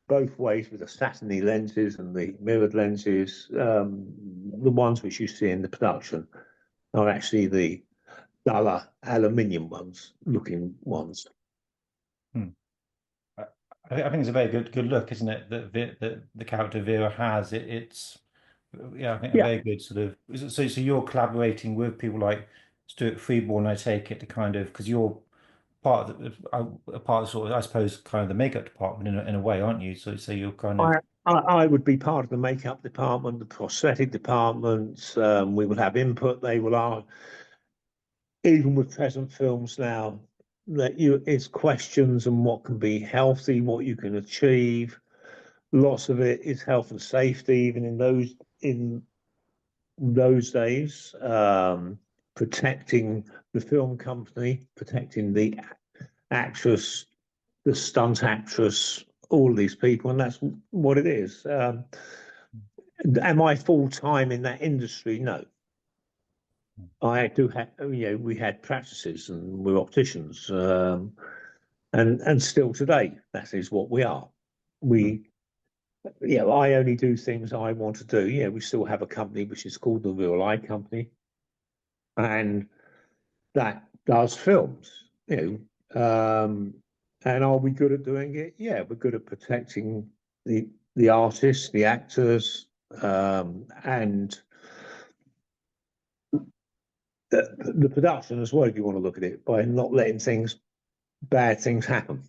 both ways with the satiny lenses and the mirrored lenses, the ones which you see in the production are actually the duller aluminium looking ones. I think it's a very good look, isn't it? That the character Vera has. It's I think a very good sort of. So you're collaborating with people like Stuart Freeborn, I take it, to kind of, because you're part of a part of sort of, I suppose, kind of the makeup department in a way, aren't you? So you're kind of. I would be part of the makeup department, the prosthetic department. We will have input. They will are, even with present films now, that it's questions and what can be healthy, what you can achieve. Lots of it is health and safety, even in those days. Protecting the film company, protecting the actress, the stunt actress, all these people, and that's what it is. Am I full time in that industry? No. I do have, we had practices and we're opticians, and still today, that is what we are. I only do things I want to do. Yeah, we still have a company which is called the Real Eye Company, and that does films. And are we good at doing it? Yeah, we're good at protecting the artists, the actors, and the production as well, if you want to look at it, by not letting bad things happen.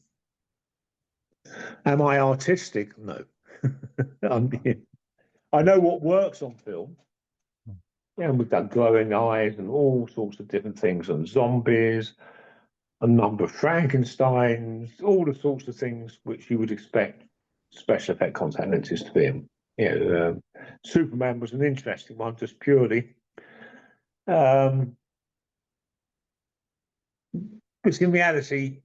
Am I artistic? No. I know what works on film. And we've done glowing eyes and all sorts of different things, and zombies, a number of Frankensteins, all the sorts of things which you would expect special effect contact lenses to be in. Superman was an interesting one, just purely. Because in reality,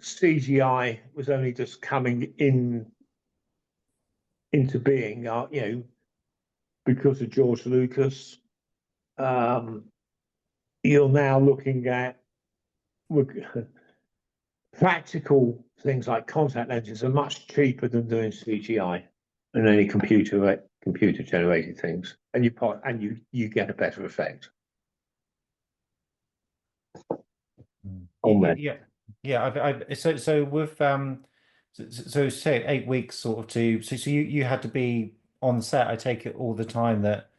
CGI was only just coming into being, because of George Lucas. You're now looking at practical things like contact lenses are much cheaper than doing CGI and any computer generated things, and you get a better effect. So with so say 8 weeks sort of so you had to be on set, I take it, all the time that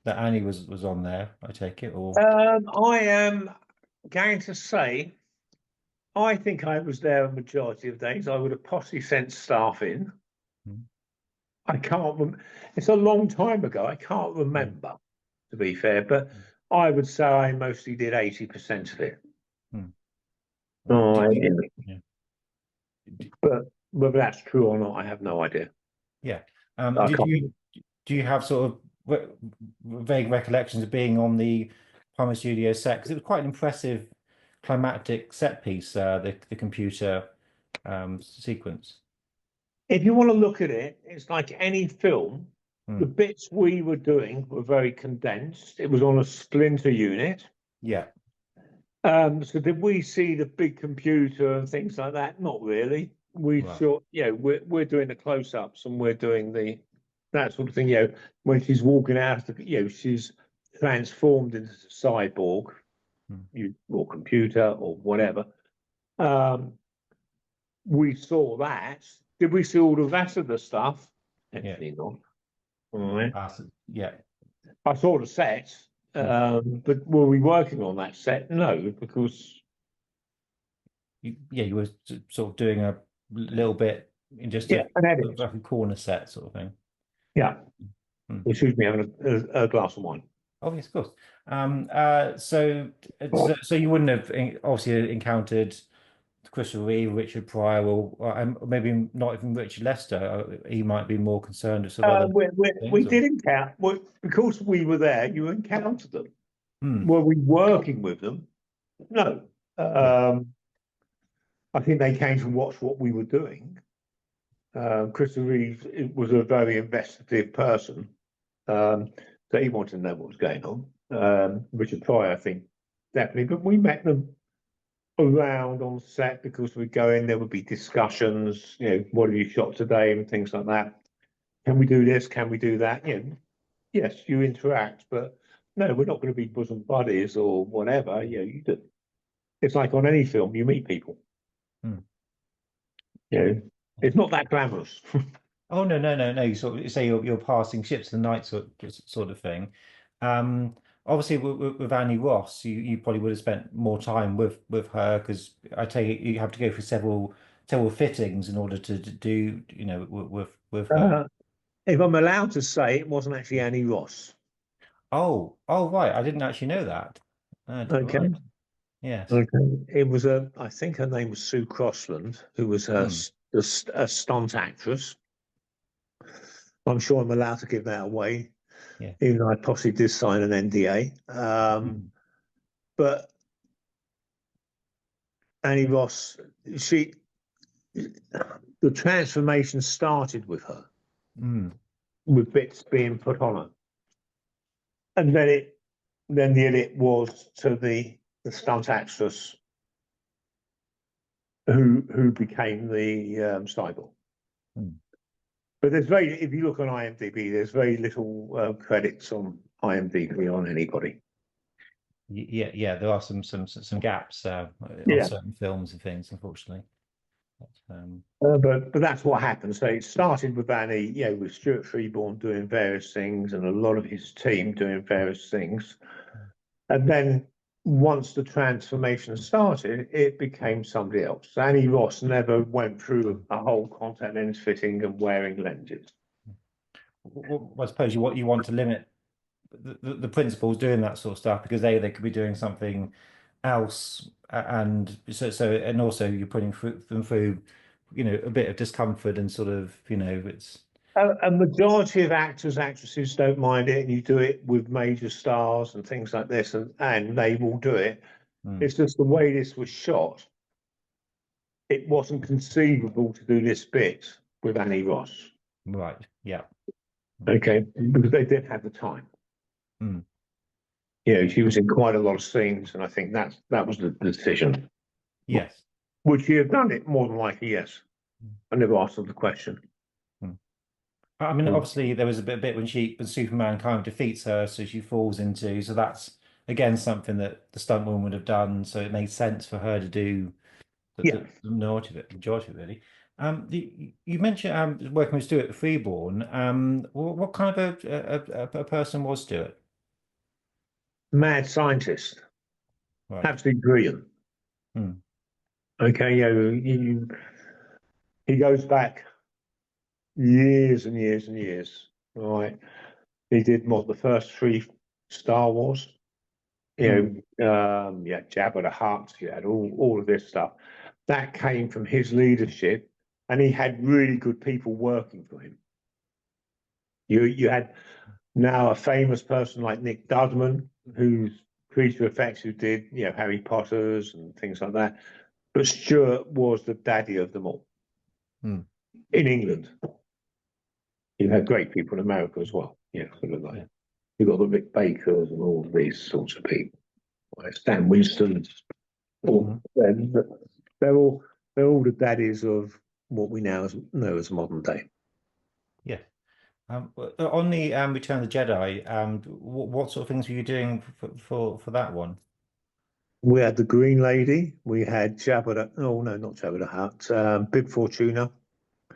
Annie was on there, I take it, or I am going to say I think I was there a majority of days. I would have possibly sent staff in. I can't. It's a long time ago. I can't remember, to be fair. But I would say I mostly did 80% of it. Oh, but whether that's true or not, I have no idea. Yeah. I can't. Do you have sort of vague recollections of being on the Palmer Studio set? Because it was quite an impressive climactic set piece, the computer sequence. If you want to look at it, it's like any film. The bits we were doing were very condensed. It was on a splinter unit. Yeah. So did we see the big computer and things like that? Not really. We thought, we're doing the close-ups and we're doing that sort of thing. When she's walking out, she's transformed into a cyborg, or computer or whatever. We saw that. Did we see all the rest of the stuff? Actually not. All right. Yeah. I saw the set, but were we working on that set? No, because you were sort of doing a little bit in just an edit, like a corner set sort of thing. Yeah. Excuse me, having a glass of wine. Oh yes, of course. So you wouldn't have obviously encountered Christopher Reeve, Richard Pryor, or maybe not even Richard Lester. He might be more concerned with some other we did encounter, because we were there, you encountered them. Were we working with them? No. I think they came to watch what we were doing. Christopher Reeve was a very investigative person, so he wanted to know what was going on. Richard Pryor, I think, definitely, but we met them around on set because we'd go in, there would be discussions, what have you shot today and things like that. Can we do this? Can we do that? Yes, you interact, but no, we're not going to be bosom buddies or whatever. You do. It's like on any film, you meet people. It's not that glamorous. Oh no. You sort of say you're passing ships in the night sort of thing. Obviously, with Annie Ross, you probably would have spent more time with her, because I take it you have to go through several fittings in order to do with her. If I'm allowed to say, it wasn't actually Annie Ross. Oh right, I didn't actually know that. Okay. Right. Yes. Okay. It was I think her name was Sue Crossland, who was a stunt actress. I'm sure I'm allowed to give that away. Yeah. Even though I possibly did sign an NDA. But Annie Ross, the transformation started with her, with bits being put on her. And then the edit was to the stunt actress who became the cyborg. But if you look on IMDb, there's very little credits on IMDb on anybody. Yeah, there are some gaps on certain films and things, unfortunately. But that's what happened. So it started with Annie, with Stuart Freeborn doing various things and a lot of his team doing various things. And then once the transformation started, it became somebody else. Annie Ross never went through a whole contact lens fitting and wearing lenses. Well, I suppose you want to limit the principals doing that sort of stuff, because they could be doing something else, and and also you're putting them through a bit of discomfort and sort of it's a majority of actresses don't mind it, and you do it with major stars and things like this, and they will do it. It's just the way this was shot, it wasn't conceivable to do this bit with Annie Ross. Right. Yeah. Okay, because they didn't have the time. She was in quite a lot of scenes, and I think that was the decision. Yes. Would she have done it? More than likely, yes. I never asked her the question. I mean, obviously, there was a bit when Superman kind of defeats her, so she falls into. So that's again something that the stuntwoman would have done. So it made sense for her to do the majority of it, really. You mentioned working with Stuart Freeborn. What kind of a person was Stuart? Mad scientist, right. Absolutely brilliant. Okay, he goes back years and years and years. Right, he did the first 3 Star Wars. You had Jabba the Hutt, you had all of this stuff. That came from his leadership, and he had really good people working for him. You had now a famous person like Nick Dudman, who's creature effects, who did Harry Potter's and things like that. But Stuart was the daddy of them all in England. You had great people in America as well. Sort of like you got the Rick Bakers and all of these sorts of people. Like Stan Winston's. They're all the daddies of what we now know as modern day. Yeah. On the Return of the Jedi, what sort of things were you doing for that one? We had the Green Lady. We had Jabba the... Oh, no, not Jabba the Hutt. Bib Fortuna.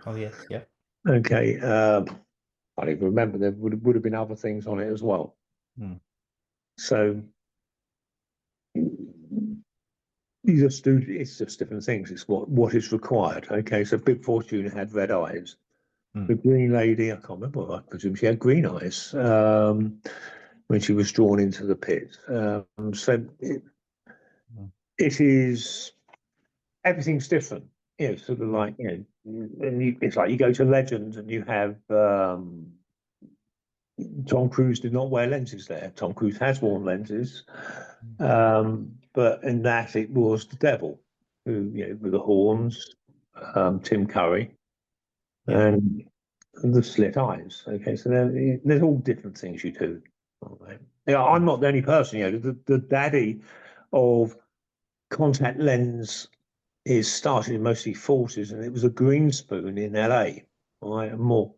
Oh, yes, yeah. Okay. I don't even remember. There would have been other things on it as well. So it's just different things. It's what is required. Okay, so Bib Fortuna had red eyes. The Green Lady, I can't remember. I presume she had green eyes when she was drawn into the pit. So it is, everything's different. Sort of like it's like you go to Legends and you have Tom Cruise did not wear lenses there. Tom Cruise has worn lenses, but in that it was the devil who with the horns, Tim Curry, and the slit eyes. Okay, so there's all different things you do. I'm not the only person. The daddy of contact lens is started in mostly 40s, and it was a Greenspoon in LA. Right, Mort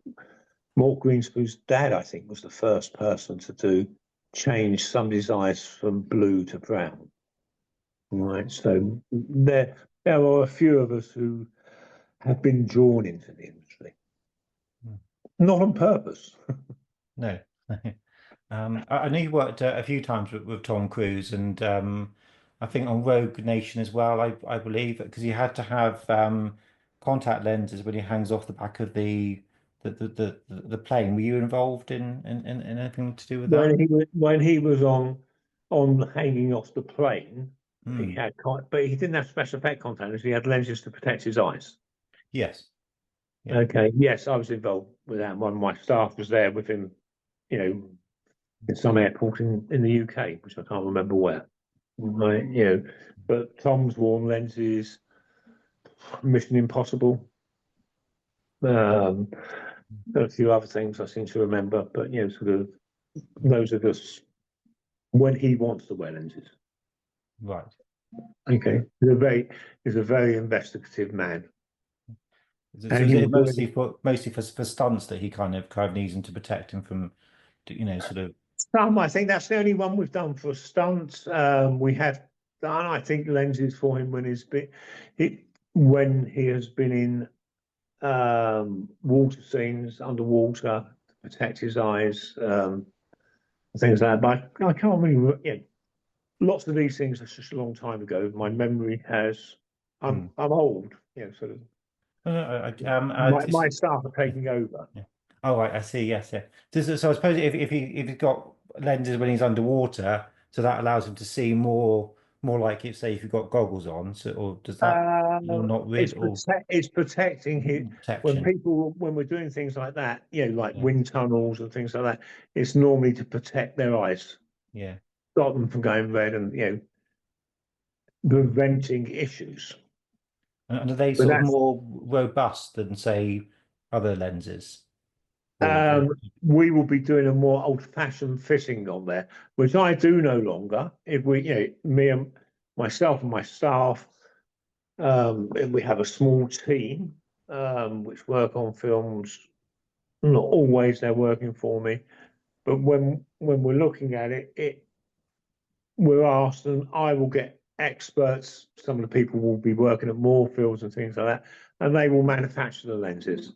Greenspoon's dad, I think, was the first person to change somebody's eyes from blue to brown. Right, so there are a few of us who have been drawn into the industry. Not on purpose. No. I know you worked a few times with Tom Cruise, and I think on Rogue Nation as well, I believe, because he had to have contact lenses when he hangs off the back of the plane. Were you involved in anything to do with that? When he was on hanging off the plane, he had but he didn't have special effect contact lenses. He had lenses to protect his eyes. Yes. Yeah. Okay. Yes, I was involved with that. One of my staff was there with him, in some airport in the UK, which I can't remember where. Right, but Tom's worn lenses, Mission Impossible, a few other things I seem to remember, but sort of those are just when he wants to wear lenses. Right. Okay. He's a very investigative man. So is it mostly for stunts that he kind of needs him to protect him from, sort of. Some, I think that's the only one we've done for stunts. We have done, I think, lenses for him when when he has been in water scenes, underwater, to protect his eyes, things like that. But I can't really. Lots of these things are just a long time ago. My memory has. I'm old. Sort of. My staff are taking over. Yeah. Oh, right, I see. Yes, yeah. So I suppose if he's got lenses when he's underwater, so that allows him to see more like if you've got goggles on. So, or does that not really? It's protecting him when we're doing things like that. Like wind tunnels and things like that. It's normally to protect their eyes. Yeah. Stop them from going red and preventing issues. And are they sort of more robust than, say, other lenses? We will be doing a more old-fashioned fitting on there, which I do no longer. If me and myself and my staff, we have a small team which work on films. Not always they're working for me, but when we're looking at it, we're asked, and I will get experts. Some of the people will be working at Moorfields and things like that, and they will manufacture the lenses.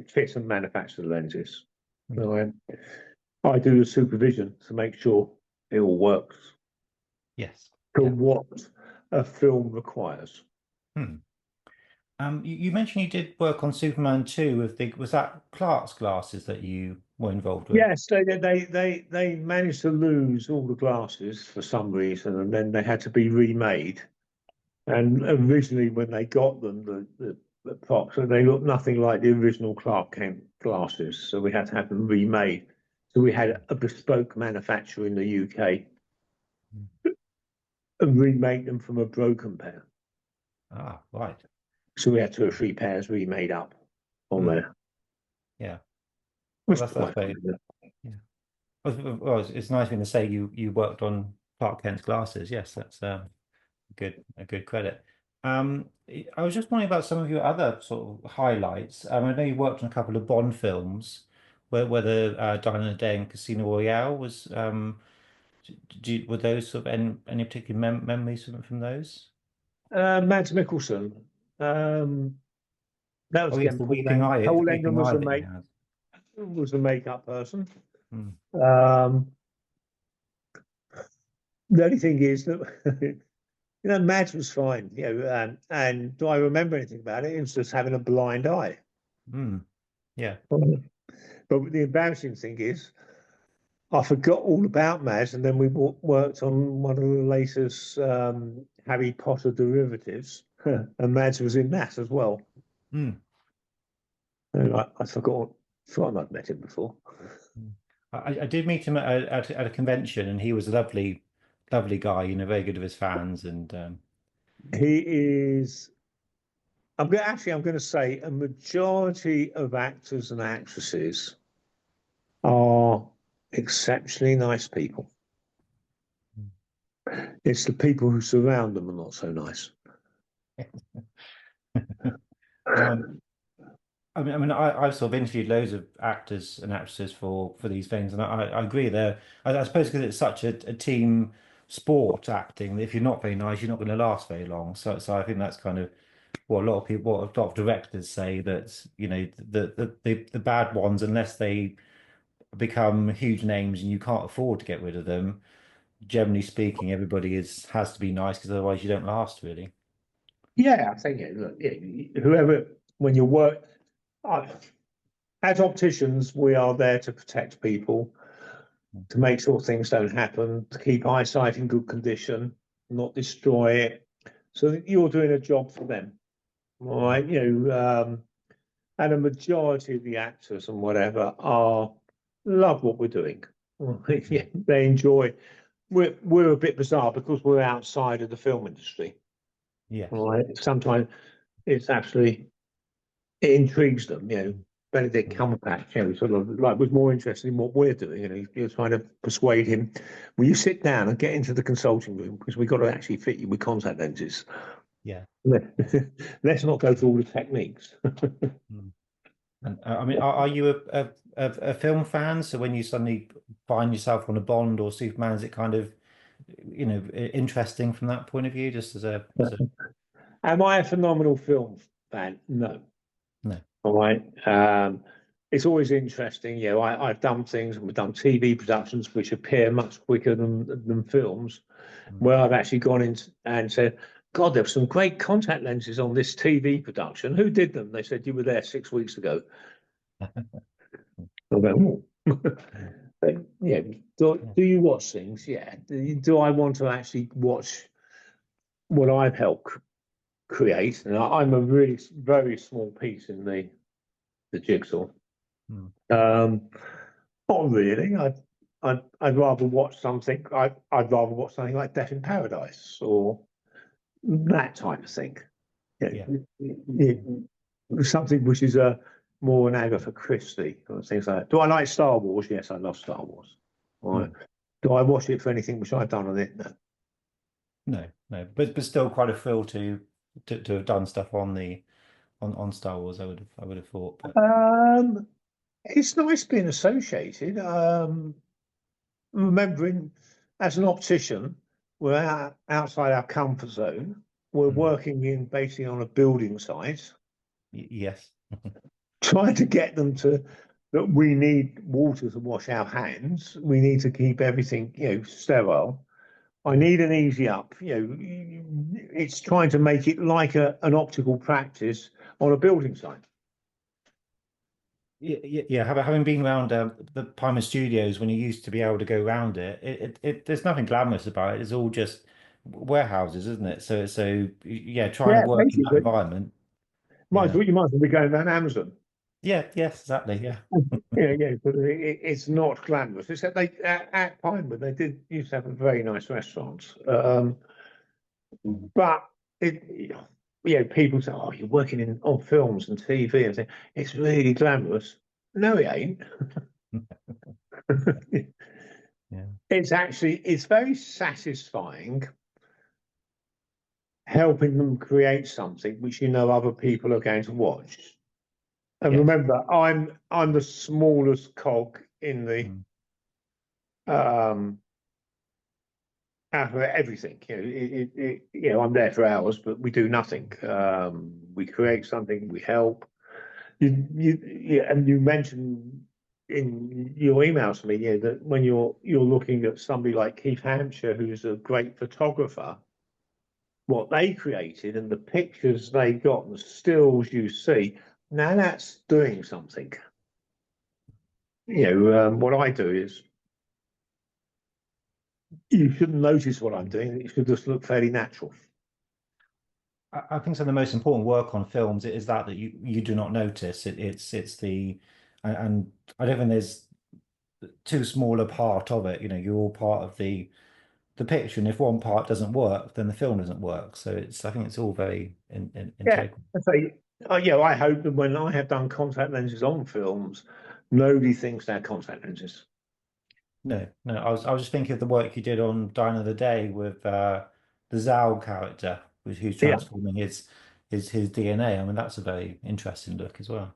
Fit and manufacture the lenses. So I do the supervision to make sure it all works. Yes. To what a film requires. You mentioned you did work on Superman 2 with was that Clark's glasses that you were involved with? Yes, they managed to lose all the glasses for some reason, and then they had to be remade. And originally, when they got them, the props, they looked nothing like the original Clark Kent glasses, so we had to have them remade. So we had a bespoke manufacturer in the UK and remake them from a broken pair. Ah, right. So we had 2 or 3 pairs remade up on there. Yeah. Which Well, was that's quite very, fun. yeah. Well, it's nice of you to say you worked on Clark Kent's glasses. Yes, that's a good credit. I was just wondering about some of your other sort of highlights. I know you worked on a couple of Bond films, whether Die Another Day and Casino Royale was. Were those sort of any particular memories from those? Mads Mikkelsen. That was Oh yes, again the Paul weeping Lang. eye, the Paul Langham weeping was eye the that he make had. was the makeup person. Hmm. The only thing is that Mads was fine, and do I remember anything about it? It was just having a blind eye. Hmm. Yeah. But the embarrassing thing is, I forgot all about Mads, and then we worked on one of the latest Harry Potter derivatives, and Mads was in that as well. Hmm. And I forgot I'd met him before. I did meet him at a convention, and he was a lovely guy. Very good with his fans, and He is. I'm going to say a majority of actors and actresses are exceptionally nice people. It's the people who surround them are not so nice. um, I've sort of interviewed loads of actors and actresses for these things, and I agree there. I suppose because it's such a team sport acting, that if you're not very nice, you're not going to last very long. So I think that's kind of what a lot of people, what a lot of directors say, that the bad ones, unless they become huge names and you can't afford to get rid of them, generally speaking, everybody has to be nice because otherwise you don't last really. Yeah, I think look, whoever when you work as opticians, we are there to protect people, to make sure things don't happen, to keep eyesight in good condition, not destroy it. So you're doing a job for them, all right? And a majority of the actors and whatever are love what we're doing. Yeah, they enjoy. We're a bit bizarre because we're outside of the film industry. Yes. All right. Sometimes it's actually it intrigues them. Benedict Cumberbatch, sort of like was more interested in what we're doing. You're trying to persuade him. Will you sit down and get into the consulting room because we've got to actually fit you with contact lenses. Yeah. Let's not go through all the techniques. Mm. And are you a film fan? So when you suddenly find yourself on a Bond or Superman, is it kind of interesting from that point of view? Just as a Am I a phenomenal film fan? No. no. All right. It's always interesting. I've done things and we've done TV productions which appear much quicker than films, where I've actually gone in and said, God, there's some great contact lenses on this TV production. Who did them? They said, you were there 6 weeks ago. I went, yeah. Do you watch things? Yeah. Do I want to actually watch what I've helped create? And I'm a really very small piece in the jigsaw. Not really. I'd rather watch something. I'd rather watch something like Death in Paradise or that type of thing. Yeah. Something which is more an Agatha Christie or things like that. Do I like Star Wars? Yes, I love Star Wars. All right. Do I watch it for anything which I've done on it? No. No. But still quite a thrill to have done stuff on Star Wars. I would have thought. But It's nice being associated. Remembering, as an optician, we're outside our comfort zone. We're working in basically on a building site. Yes. Trying to get them to that we need water to wash our hands. We need to keep everything, sterile. I need an easy up. It's trying to make it like an optical practice on a building site. Yeah. Having been around the Pimer Studios when you used to be able to go around there's nothing glamorous about it. It's all just warehouses, isn't it? So yeah, trying to Yeah, work in that basically. environment. Might as Yeah. well, you might as well be going down Amazon. Yeah. Yes. Exactly. Yeah. Yeah, but it's not glamorous. Except at Pinewood they did used to have a very nice restaurant. But people say, "Oh, you're working on films and TV," and say it's really glamorous. No, it ain't. Yeah. It's very satisfying helping them create something which other people are going to watch. And Yes. remember, I'm the smallest cog in the out of everything. I'm there for hours, but we do nothing. We create something, we help. And you mentioned in your emails to me, that when you're looking at somebody like Keith Hampshire, who's a great photographer, what they created and the pictures they got, and the stills you see, now that's doing something. What I do is you shouldn't notice what I'm doing. It should just look fairly natural. I think some of the most important work on films is that you do not notice it's the and I don't think there's too small a part of it. You're all part of the picture, and if one part doesn't work, then the film doesn't work. So I think it's all very Yeah, integral. I hope that when I have done contact lenses on films, nobody thinks they're contact lenses. No, I was just thinking of the work you did on Die Another Day with the Zal character, who's Yeah, transforming his DNA. I mean, that's a very interesting look as well.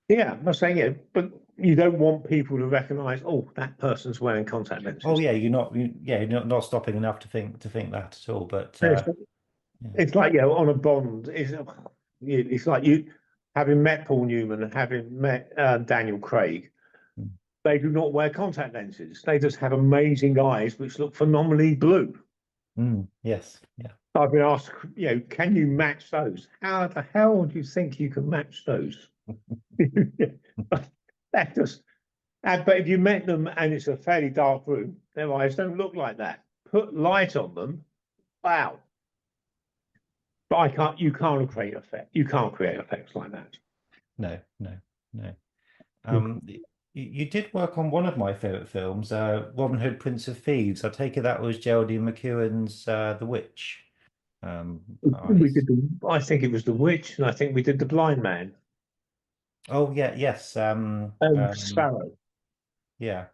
yeah, I'm not saying it, but you don't want people to recognise, oh, that person's wearing contact lenses. Oh yeah, you're not stopping enough to think that at all. But It's, yeah. it's like on a Bond. It's like you having met Paul Newman and having met Daniel Craig. Mm. They do not wear contact lenses. They just have amazing eyes which look phenomenally blue. Yes, yeah. I've been asked, can you match those? How the hell do you think you can match those? That just, but if you met them and it's a fairly dark room, their eyes don't look like that. Put light on them, wow. But you can't create effect. You can't create effects like that. No. You did work on one of my favorite films, Robin Hood, Prince of Thieves. I take it that was Geraldine McEwen's The Witch. We did I think it was The Witch, and I think we did The Blind Man. Oh yeah, yes. Sparrow. Yeah.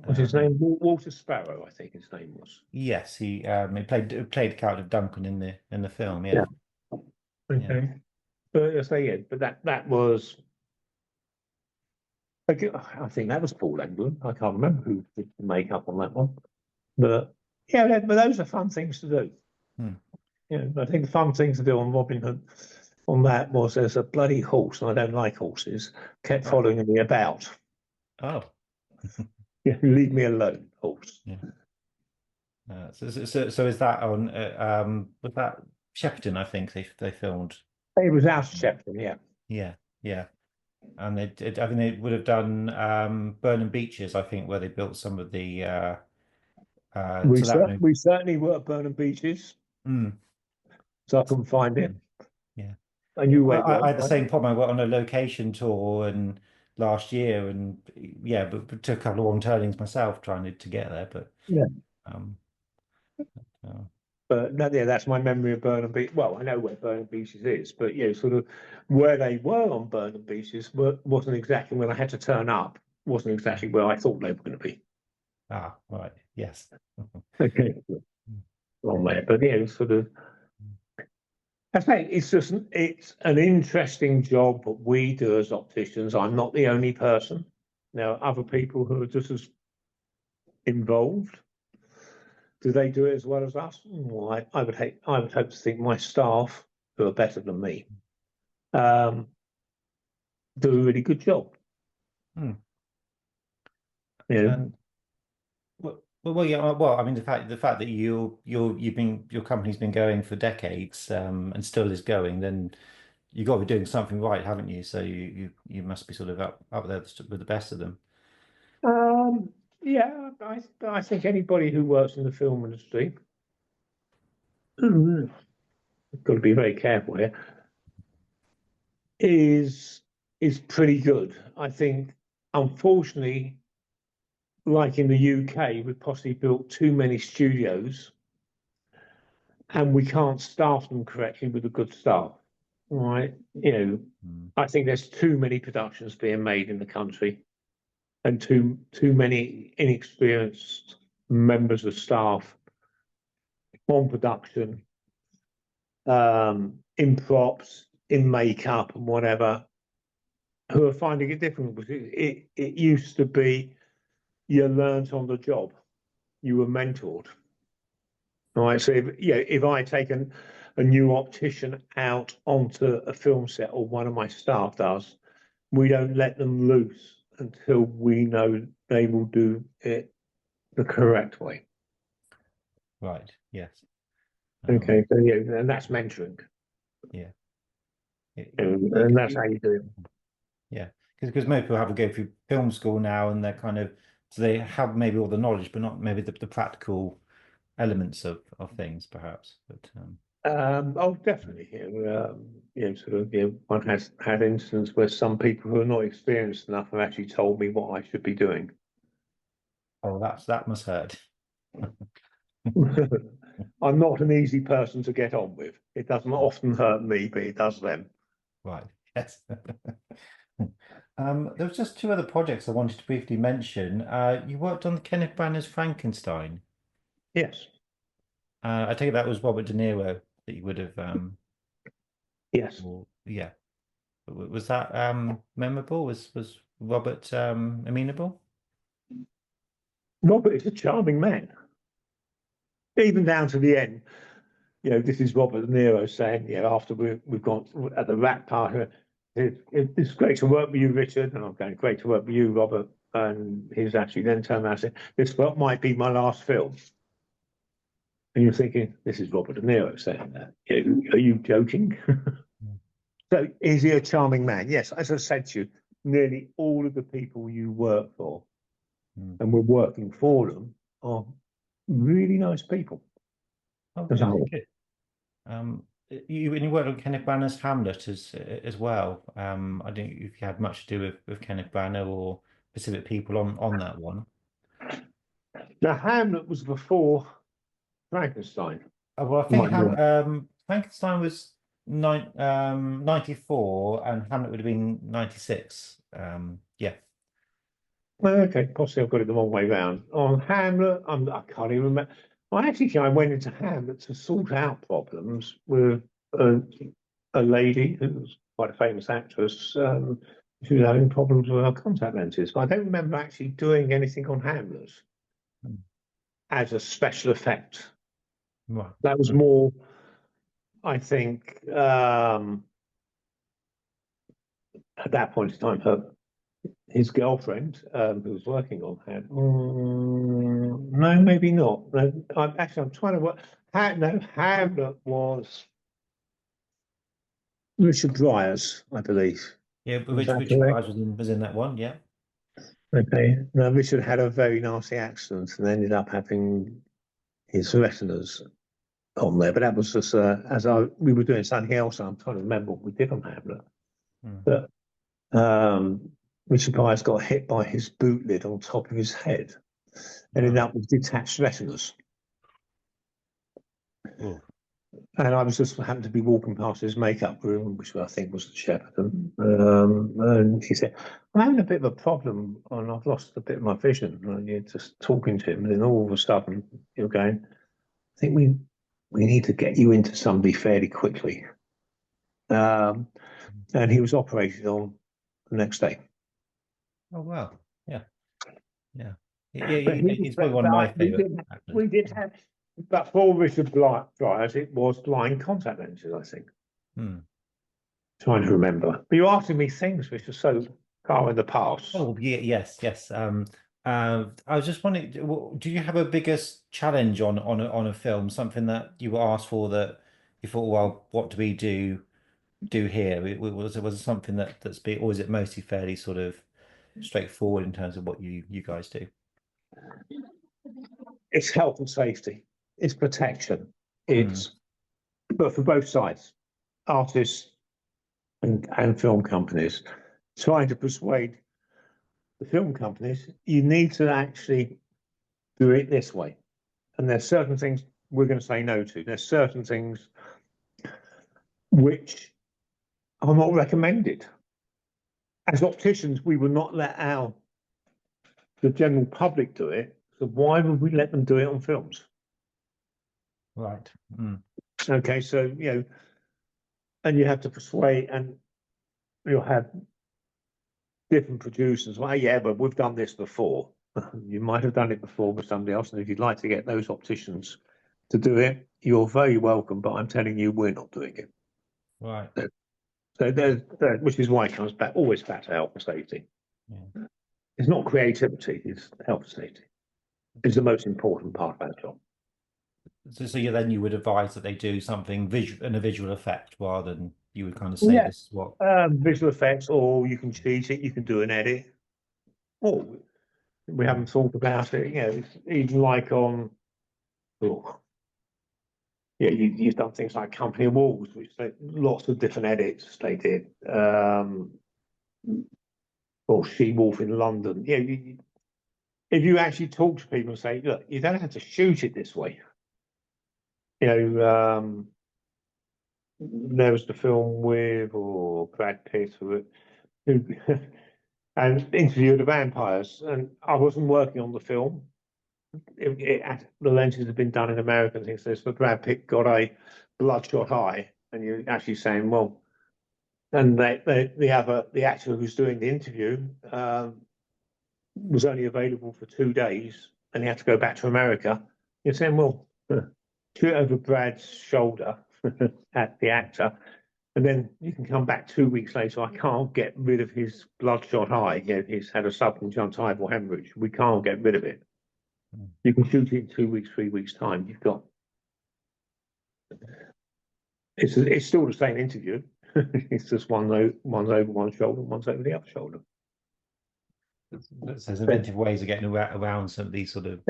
What's his name? Walter Sparrow, I think his name was. Yes, he played the character of Duncan in the film. Yeah. Yeah. Okay. But that was. I think that was Paul England. I can't remember who did the makeup on that one, but but those are fun things to do. I think the fun thing to do on Robin Hood on that was there's a bloody horse, and I don't like horses, kept following me about. Oh. Leave me alone, horse. Yeah. So is that on was that Shepperton? I think they filmed. It was out of Shepperton, yeah. Yeah. And I think they would have done Burnham Beaches, I think, where they built some of the We certainly were at Burnham Beaches, so I couldn't find him. Yeah. And you went I well. had the same problem. I went on a location tour and last year, and but took a couple of wrong turnings myself trying to get there. But but no, that's my memory of Burnham Beach. Well, I know where Burnham Beaches is, but sort of where they were on Burnham Beaches wasn't exactly when I had to turn up. Wasn't exactly where I thought they were going to be. Ah, right. Yes. Okay. Wrong there, but sort of. I say it's an interesting job that we do as opticians. I'm not the only person. There are other people who are just as involved. Do they do it as well as us? Well, I would hope to think my staff, who are better than me, do a really good job. Well, Well, yeah. Well, I mean, the fact that your company's been going for decades, and still is going, then you've got to be doing something right, haven't you? So you must be sort of up there with the best of them. Yeah, I think anybody who works in the film industry, got to be very careful here, is pretty good. I think, unfortunately, like in the UK, we've possibly built too many studios, and we can't staff them correctly with a good staff. Right? I think there's too many productions being made in the country, and too many inexperienced members of staff on production, in props, in makeup, and whatever, who are finding it difficult, because it used to be you learnt on the job, you were mentored. Right, so if I take a new optician out onto a film set, or one of my staff does, we don't let them loose until we know they will do it the correct way. Right. Yes. Okay, so and that's mentoring. Yeah. And that's how you do it. Yeah, because most people have to go through film school now, and they're kind of, so they have maybe all the knowledge, but not maybe the practical elements of things, perhaps. But Definitely. One has had instances where some people who are not experienced enough have actually told me what I should be doing. Oh, that must hurt. I'm not an easy person to get on with. It doesn't often hurt me, but it does them. Right. Yes. There was just two other projects I wanted to briefly mention. You worked on Kenneth Branagh's Frankenstein. Yes. I take it that was Robert De Niro that you would have. Yes. Yeah. Was that memorable? Was Robert amenable? Robert is a charming man. Even down to the end. This is Robert De Niro saying, after we've gone at the rat party, it's great to work with you, Richard. And I'm going, great to work with you, Robert. And he's actually then turned around and said, this might be my last film. And you're thinking, this is Robert De Niro saying that. Are you joking? So is he a charming man? Yes, as I said to you, nearly all of the people you work for and we're working for them are really nice people. Oh, as a whole. good. You worked on Kenneth Branagh's Hamlet as well. I don't know if you had much to do with Kenneth Branagh or specific people on that one. Now, Hamlet was before Frankenstein. Well, I think Frankenstein was 94 and Hamlet would have been 96. Yeah. Okay, possibly I've got it the wrong way round. On Hamlet, I can't even remember. I went into Hamlet to sort out problems with a lady who was quite a famous actress. She was having problems with her contact lenses. But I don't remember actually doing anything on Hamlet as a special effect. Right. That was more, I think, at that point in time, his girlfriend, who was working on had. No, maybe not. No, I'm trying to work. Hamlet was Richard Dryers, I believe. Yeah, Richard Dryers was in that one. Yeah. Okay. Now Richard had a very nasty accident and ended up having his retinas on there, but that was just we were doing something else. I'm trying to remember what we did on Hamlet, but Richard Byers got hit by his boot lid on top of his head, and ended up with detached retinas. And I was just happened to be walking past his makeup room, which I think was the Shepperton, and he said, "I'm having a bit of a problem, and I've lost a bit of my vision." And you're just talking to him, and then all of a sudden you're going, "I think we need to get you into somebody fairly quickly." And he was operated on the next day. Oh wow! Yeah. He's probably one of my favourite actors. We did have, but for Richard Dryers, it was blind contact lenses, I think. Trying to remember. But you're asking me things which are so far in the past. Oh, yes. I was just wondering, do you have a biggest challenge on a film? Something that you were asked for that you thought, well, what do we do here? Was it something that's big, or is it mostly fairly sort of straightforward in terms of what you guys do? It's health and safety. It's protection. Hmm. But for both sides, artists and film companies, trying to persuade the film companies, you need to actually do it this way. And there's certain things we're going to say no to. There's certain things which are not recommended. As opticians, we will not let the general public do it. So why would we let them do it on films? Right. Mm. Okay, so and you have to persuade, and you'll have different producers. Well, yeah, but we've done this before. You might have done it before with somebody else, and if you'd like to get those opticians to do it, you're very welcome. But I'm telling you, we're not doing it. Right. So which is why it comes always back to health and safety. Yeah. It's not creativity; it's health and safety. It's the most important part of our job. So you would advise that they do something a visual effect rather than you would kind of say this is what Visual effects, or you can cheat it. You can do an edit. Or we haven't thought about it. It's even like on. Oh, yeah, you've done things like Company Walls, which lots of different edits they did. Or She-Wolf in London. Yeah, if you actually talk to people and say, look, you don't have to shoot it this way. There was the film with Brad Pitt who and Interview with the Vampires, and I wasn't working on the film. The lenses had been done in America and things like this, but Brad Pitt got a bloodshot eye, and you're actually saying, well, and the actor who's doing the interview was only available for 2 days, and he had to go back to America. You're saying, well, shoot over Brad's shoulder at the actor, and then you can come back 2 weeks later. I can't get rid of his bloodshot eye. He's had a subconjunctival hemorrhage. We can't get rid of it. You can shoot it in 2 weeks, 3 weeks' time. You've got it's still the same interview. It's just one's over one shoulder, one's over the other shoulder. there's inventive ways of getting around some of these sort of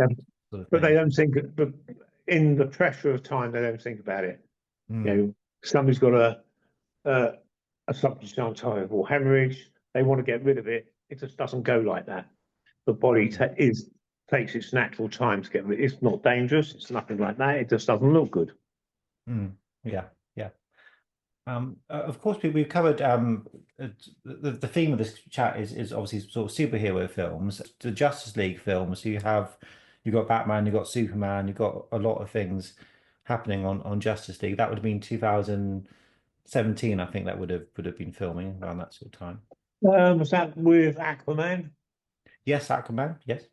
But they don't think. But in the pressure of time, they don't think about it. Somebody's got a subconjunctival hemorrhage. They want to get rid of it. It just doesn't go like that. The body takes its natural time to get rid. It's not dangerous. It's nothing like that. It just doesn't look good. Yeah. Of course, we've covered the theme of this chat is obviously sort of superhero films, the Justice League films. You've got Batman, you've got Superman, you've got a lot of things happening on Justice League. That would have been 2017, I think that would have been filming around that sort of time. Was that with Aquaman? Yes, Aquaman. Yes.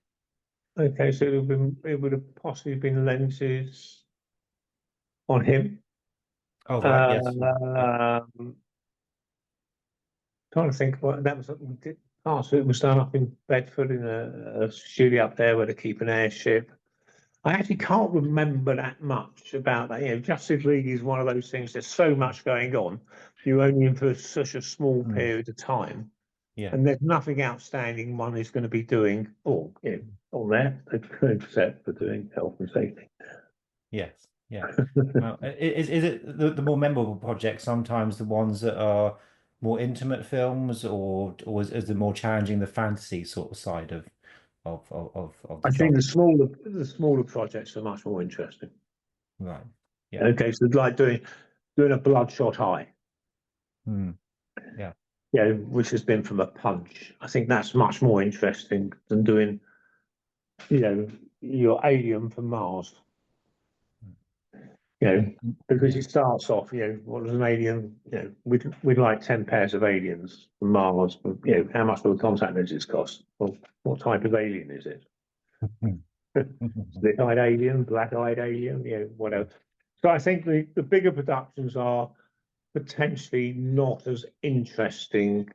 Okay, so it would have possibly been lenses on him. Oh, right, yes. Trying to think what that was. We did. Oh, so it was done up in Bedford in a studio up there where they keep an airship. I actually can't remember that much about that. Justice League is one of those things. There's so much going on. You're only in for such a small period of time. Yeah. And there's nothing outstanding one is going to be doing, on there, except for doing health and safety. Yes. Yeah. Is it the more memorable projects sometimes the ones that are more intimate films, or is it more challenging the fantasy sort of side of the I think the smaller projects are much more interesting. Right. Yeah. Okay, so like doing a bloodshot eye. Yeah. Which has been from a punch. I think that's much more interesting than doing, your alien from Mars. Because it starts off, what was an alien? We'd like 10 pairs of aliens from Mars, but how much will the contact lenses cost? Well, what type of alien is it? Split-eyed alien, black-eyed alien, whatever. So I think the bigger productions are potentially not as interesting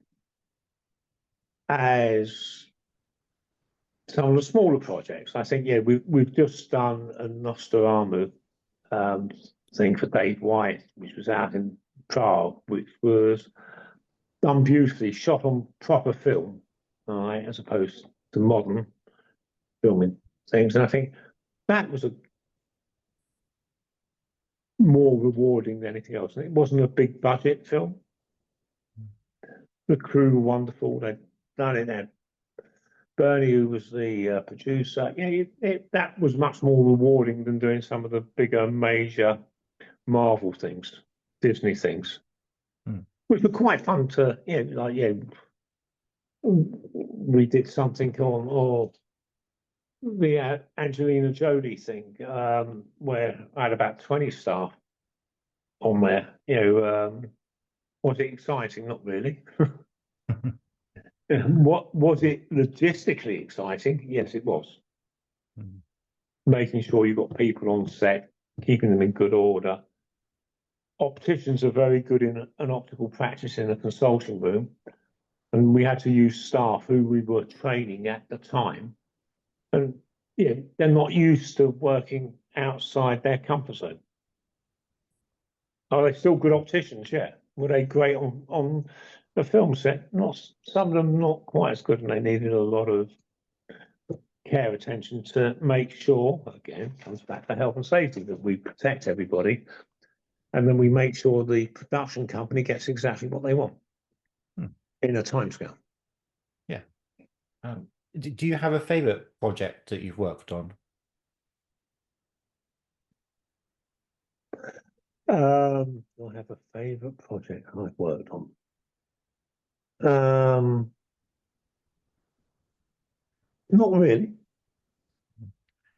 as some of the smaller projects. I think, yeah, we've just done a Nostradamus thing for Dave White, which was out in Prague, which was done beautifully, shot on proper film, all right, as opposed to modern filming things. And I think that was a more rewarding than anything else. And it wasn't a big budget film. The crew were wonderful. They'd done it. They had Bernie, who was the producer. That was much more rewarding than doing some of the bigger, major Marvel things, Disney things, which were quite fun to, we did something on, the Angelina Jolie thing, where I had about 20 staff on there. Was it exciting? Not really. What was it logistically exciting? Yes, it was. Making sure you've got people on set, keeping them in good order. Opticians are very good in an optical practice in a consulting room, and we had to use staff who we were training at the time. And they're not used to working outside their comfort zone. Are they still good opticians? Yeah. Were they great on the film set? Not some of them, not quite as good, and they needed a lot of care, attention to make sure. Again, comes back to health and safety, that we protect everybody, and then we make sure the production company gets exactly what they want in a timescale. Yeah. Do you have a favourite project that you've worked on? I have a favourite project I've worked on. Not really.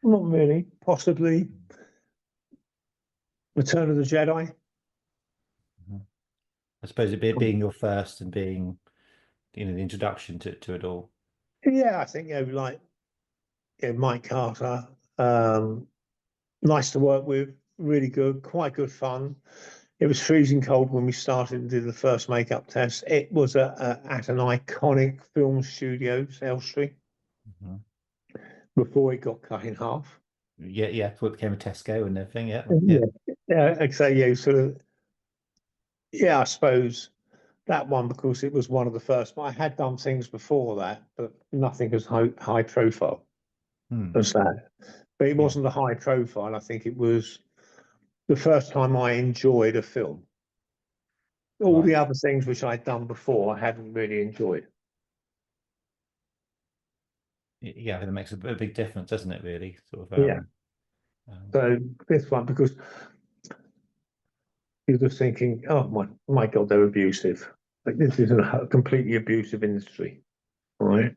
Not really. Possibly Return of the Jedi. I suppose it being your first and being, the introduction to it all. Yeah, I think Mike Carter. Nice to work with. Really good. Quite good fun. It was freezing cold when we started and did the first makeup test. It was at an iconic film studio, Elstree, before it got cut in half. Yeah, before it became a Tesco and everything. Yeah. I suppose that one, because it was one of the first. I had done things before that, but nothing as high profile as that. But it wasn't a high profile. I think it was the first time I enjoyed a film. All the other things which I'd done before, I hadn't really enjoyed. Yeah, it makes a big difference, doesn't it? Really, sort of. So this one, because you're just thinking, oh my God, they're abusive. Like, this is a completely abusive industry, right?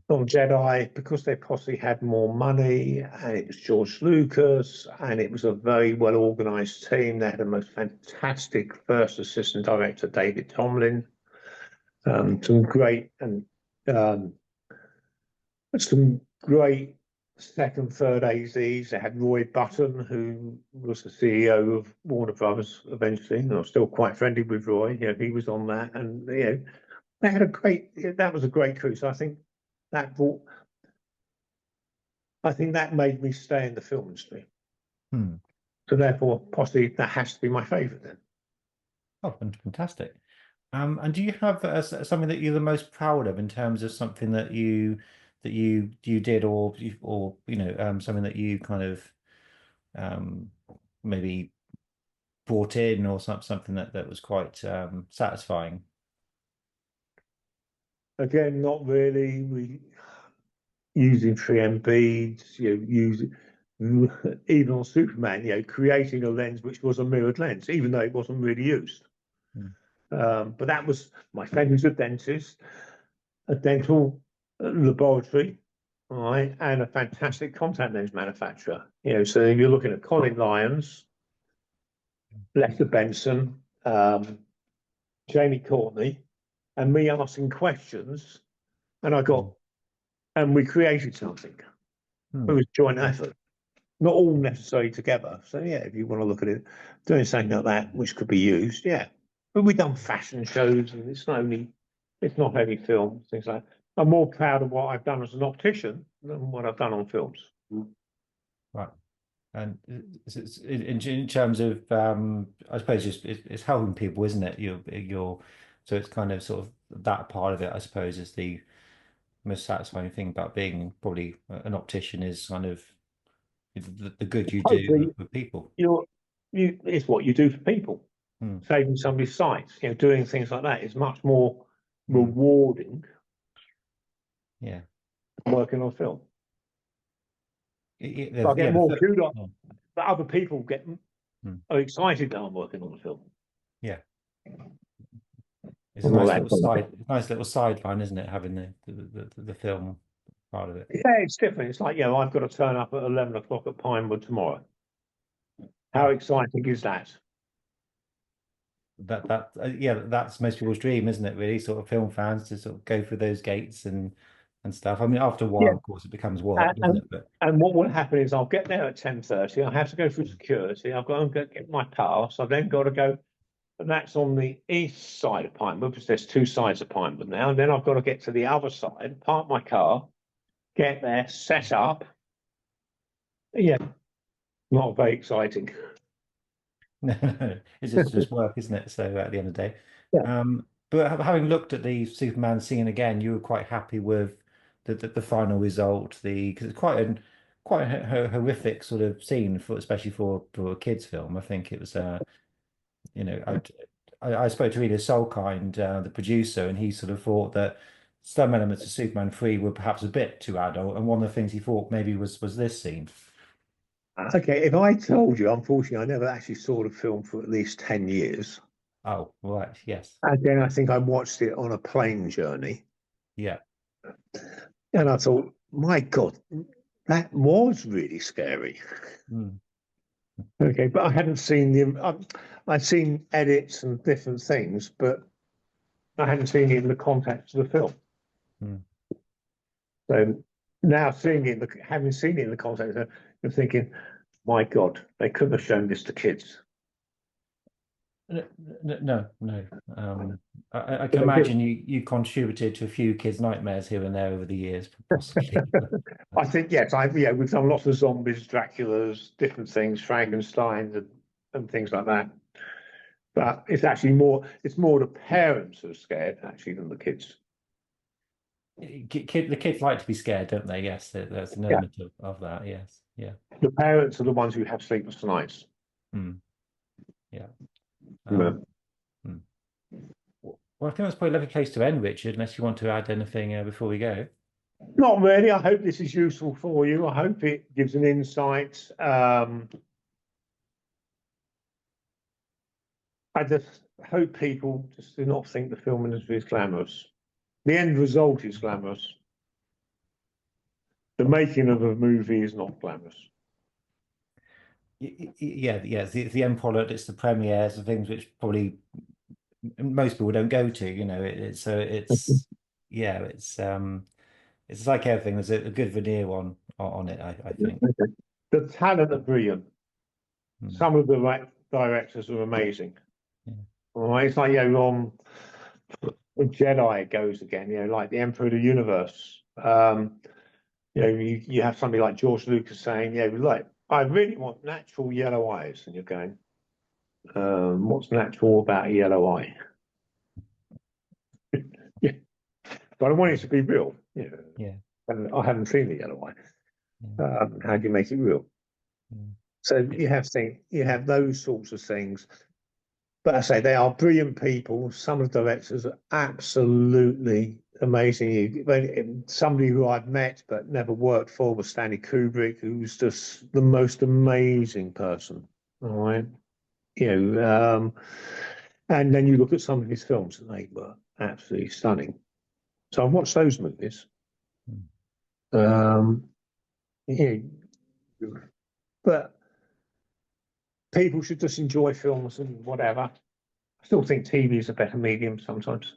On Jedi, because they possibly had more money, and it was George Lucas, and it was a very well organized team. They had a most fantastic first assistant director, David Tomlin, some great second, third AZs. They had Roy Button, who was the CEO of Warner Brothers eventually. And I was still quite friendly with Roy. He was on that, and they had that was a great crew. So I think that made me stay in the film industry. So therefore, possibly that has to be my favourite then. Oh, fantastic! And do you have something that you're the most proud of in terms of something that you did, or something that you kind of maybe brought in, or something that was quite satisfying? Again, not really. We using 3M beads, using even on Superman, creating a lens which was a mirrored lens, even though it wasn't really used. But that was my friend who's a dentist, a dental laboratory, all right, and a fantastic contact lens manufacturer. So you're looking at Colin Lyons, Lester Benson, Jamie Courtney, and me asking questions, and we created something. It was joint effort, not all necessarily together. So if you want to look at it, doing something like that which could be used, but we've done fashion shows, and it's not heavy film, things like that. I'm more proud of what I've done as an optician than what I've done on films. Right. And in terms of, I suppose it's helping people, isn't it? So it's kind of sort of that part of it, I suppose, is the most satisfying thing about being probably an optician is kind of the good you do Hopefully, with people. it's what you do for people. Saving somebody's sight, doing things like that is much more rewarding. Yeah. Than working on film. I get more kudos, but other people are excited that I'm working on the film. Yeah. It's a nice little sideline, isn't it? Having the film part of it. Yeah, it's different. It's like, I've got to turn up at 11 o'clock at Pinewood tomorrow. How exciting is that? That's most people's dream, isn't it? Really, sort of film fans to sort of go through those gates and stuff. I mean, after a while, of course, it becomes work, doesn't it? And what will happen is I'll get there at 10:30. I have to go through security. I've got to get my pass. I've then got to go, and that's on the east side of Pinewood, because there's two sides of Pinewood now. And then I've got to get to the other side, park my car, get there, set up. Yeah, not very exciting. No, it's just work, isn't it? So at the end of the day, yeah. But having looked at the Superman scene again, you were quite happy with the final result, because it's quite a horrific sort of scene especially for a kids film. I think it was I spoke to Ilya Salkind, the producer, and he sort of thought that some elements of Superman 3 were perhaps a bit too adult, and one of the things he thought maybe was this scene. Okay, if I told you, unfortunately, I never actually saw the film for at least 10 years. Oh, right, yes. And then I think I watched it on a plane journey. Yeah. And I thought, my God, that was really scary. Okay, but I hadn't seen I'd seen edits and different things, but I hadn't seen it in the context of the film. So now having seen it in the context, I'm thinking, my God, they couldn't have shown this to kids. No. I can imagine you contributed to a few kids' nightmares here and there over the years, possibly. I think yes, we've done lots of zombies, Draculas, different things, Frankenstein, and things like that. But it's more the parents who are scared actually than the kids. The kids like to be scared, don't they? Yes, there's an element of that. Yes, yeah. The parents are the ones who have sleepless nights. Yeah. Well, I think that's probably a lovely place to end, Richard, unless you want to add anything before we go. Not really. I hope this is useful for you. I hope it gives an insight. I just hope people just do not think the film industry is glamorous. The end result is glamorous. The making of a movie is not glamorous. Yeah. It's the end product. It's the premieres and things which probably most people don't go to. It's like everything. There's a good veneer on it. I think the talent are brilliant. Some of the directors are amazing. It's like Jedi goes again. Like the Emperor of the Universe. You have somebody like George Lucas saying, like, I really want natural yellow eyes, and you're going, what's natural about a yellow eye? Yeah, but I want it to be real. Yeah. And I haven't seen the yellow eye. How do you make it real? So you have those sorts of things. But I say they are brilliant people. Some of the directors are absolutely amazing. Somebody who I've met but never worked for was Stanley Kubrick, who's just the most amazing person. All right, and then you look at some of his films, and they were absolutely stunning. So I've watched those movies. But people should just enjoy films and whatever. I still think TV is a better medium sometimes.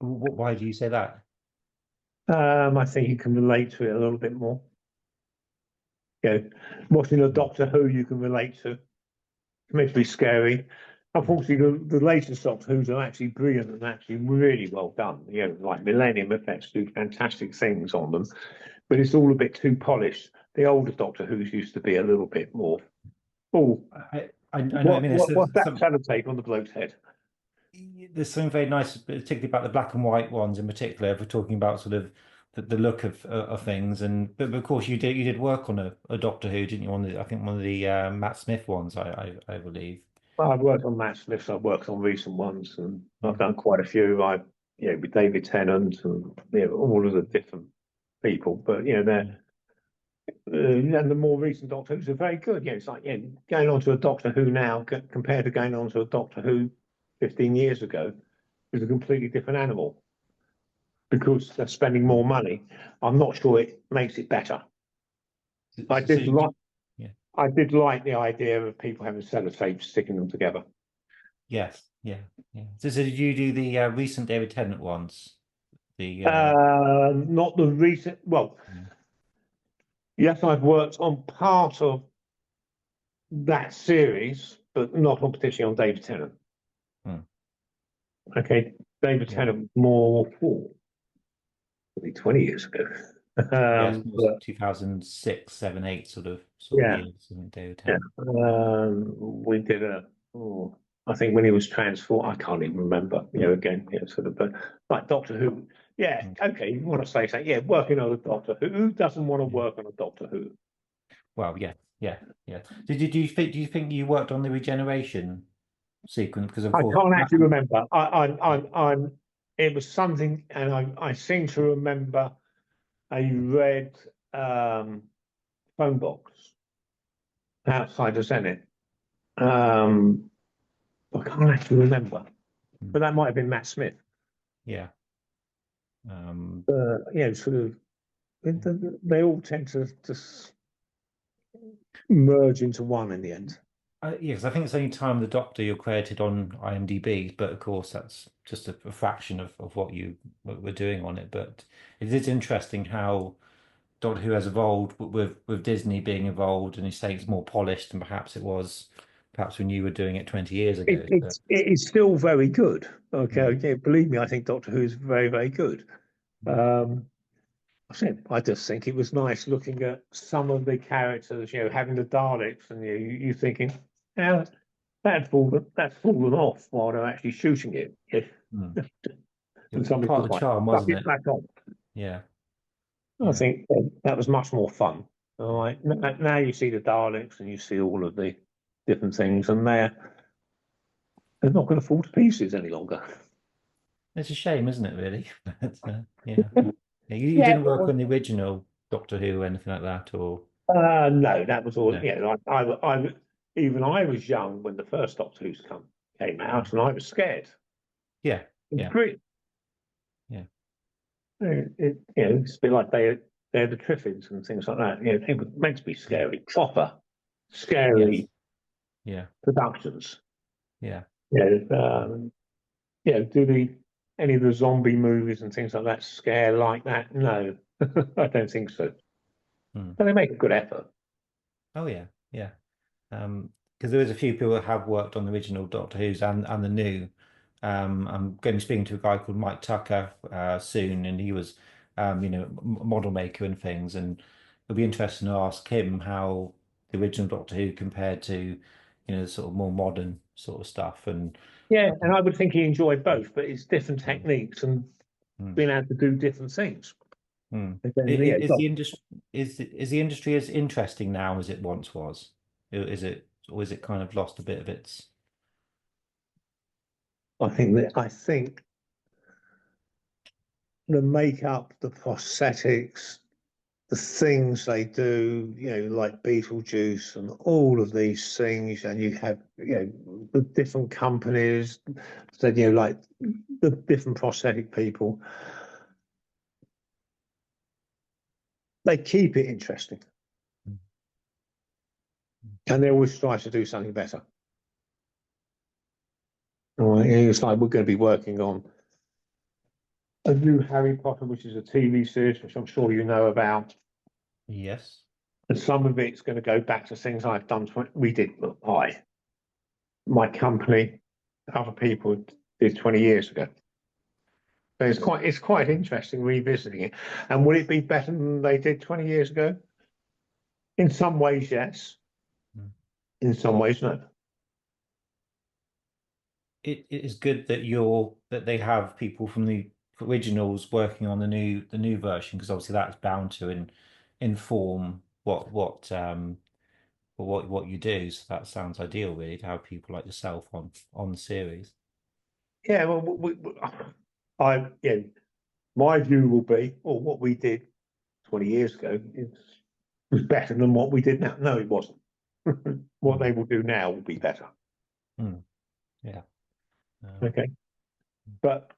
Why do you say that? I think you can relate to it a little bit more. Watching a Doctor Who, you can relate to. It's meant to be scary. Unfortunately, the latest Doctor Who's are actually brilliant and actually really well done. You know, like Millennium Effects do fantastic things on them, but it's all a bit too polished. The older Doctor Who's used to be a little bit more. Oh, I know. I mean, what's that sellotape on the bloke's head? There's something very nice, particularly about the black and white ones in particular. If we're talking about sort of the look of things, but of course you did work on a Doctor Who, didn't you? I think one of the Matt Smith ones, I believe. Well, I've worked on Matt Smith's, I've worked on recent ones, and I've done quite a few. With David Tennant and all of the different people. But they're and the more recent Doctor Who's are very good. It's like going on to a Doctor Who now compared to going on to a Doctor Who 15 years ago is a completely different animal because they're spending more money. I'm not sure it makes it better. I did like the idea of people having sellotapes sticking them together. Yes, yeah. So did you do the recent David Tennant ones? Not the recent. Well, yes, I've worked on part of that series, but not on particularly on David Tennant. Okay, David Tennant more probably 20 years ago. Yes, 2006, 7, 8 sort of years, David Tennant. We did I think when he was transformed, I can't even remember, but like Doctor Who. Yeah, okay, you want to say something, working on a Doctor Who. Who doesn't want to work on a Doctor Who? Well, yeah. Do you think you worked on the regeneration sequence? Because I can't actually remember. It was something, and I seem to remember a red phone box outside the Zenith. I can't actually remember, but that might have been Matt Smith. Yeah. Sort of. They all tend to just merge into one in the end. Yes, I think it's only Time of the Doctor you're credited on IMDb, but of course that's just a fraction of what we're doing on it. But it is interesting how Doctor Who has evolved with Disney being involved, and you say it's more polished than perhaps it was when you were doing it 20 years ago. It is still very good. Okay, believe me, I think Doctor Who is very, very good. I just think it was nice looking at some of the characters, having the Daleks, and you thinking, that's fallen off while they're actually shooting it. And some part of the charm, wasn't it? Back on. Yeah. I think that was much more fun. All right. Now you see the Daleks and you see all of the different things, and they're not going to fall to pieces any longer. It's a shame, isn't it? Really? You didn't work on the original Doctor Who or anything like that, or? No, that was all. No. I was young when the first Doctor Who's came out, and I was scared. Yeah. Great. Yeah. It's a bit like they're the Triffids and things like that. They were meant to be scary, proper, scary. Yes. Productions. Yeah. Do any of the zombie movies and things like that scare like that? No, I don't think so. But they make a good effort. Oh yeah. Because there was a few people that have worked on the original Doctor Who's and the new. I'm going to be speaking to a guy called Mike Tucker soon, and he was, model maker and things, and it'll be interesting to ask him how the original Doctor Who compared to, sort of more modern sort of stuff. And I would think he enjoyed both, but it's different techniques and being able to do different things. Is the industry as interesting now as it once was? Is it kind of lost a bit of its? I think the makeup, the prosthetics, the things they do, like Beetlejuice and all of these things, and you have, the different companies that, like the different prosthetic people, they keep it interesting. And they always try to do something better. All right, it's like we're going to be working on a new Harry Potter, which is a TV series, which I'm sure you know about. Yes. And some of it's going to go back to things I've done. My company other people did 20 years ago. So it's quite interesting revisiting it. And will it be better than they did 20 years ago? In some ways, yes. In some ways, no. It is good that they have people from the originals working on the new version, because obviously that's bound to inform what you do. So that sounds ideal, really, to have people like yourself on the series. Yeah, well, my view will be, or what we did 20 years ago was better than what we did now. No, it wasn't. What they will do now will be better. Yeah. Okay. But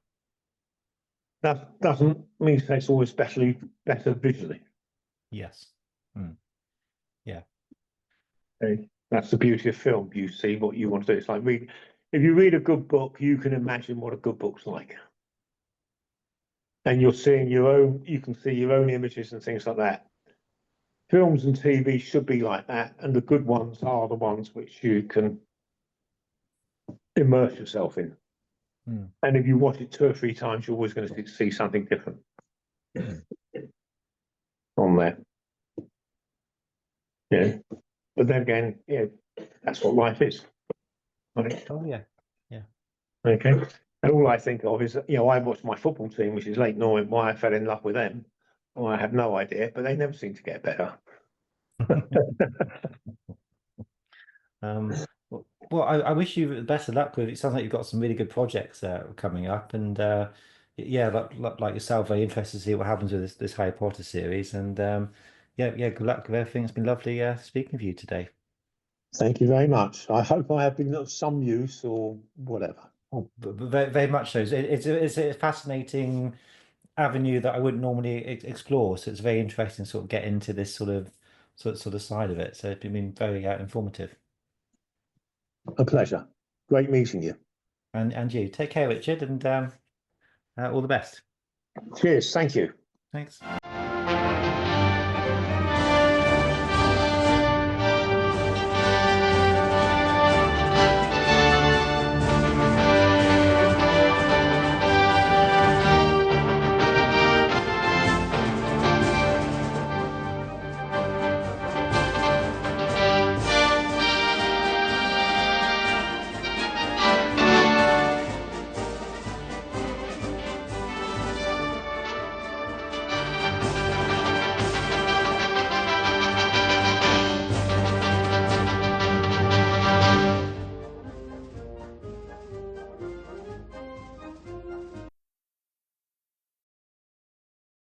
that doesn't mean it's always better visually. Yes. Yeah. Okay. That's the beauty of film. You see what you want to do. It's like if you read a good book, you can imagine what a good book's like. And you're seeing you can see your own images and things like that. Films and TV should be like that, and the good ones are the ones which you can immerse yourself in. And if you watch it 2 or 3 times, you're always going to see something different on there. Yeah. But then again, that's what life is. Right? Oh yeah. Yeah. Okay. And all I think of is, I watched my football team, which is late knowing why I fell in love with them. Well, I have no idea, but they never seem to get better. Well, I wish you the best of luck with it. It sounds like you've got some really good projects coming up, and yeah, like yourself, very interested to see what happens with this Harry Potter series. And yeah, good luck with everything. It's been lovely speaking with you today. Thank you very much. I hope I have been of some use or whatever. Oh, but very, very much so. It's a fascinating avenue that I wouldn't normally explore. So it's very interesting to sort of get into this sort of side of it. So it's been very informative. A pleasure. Great meeting you. And you take care, Richard, and all the best. Cheers. Thank you. Thanks.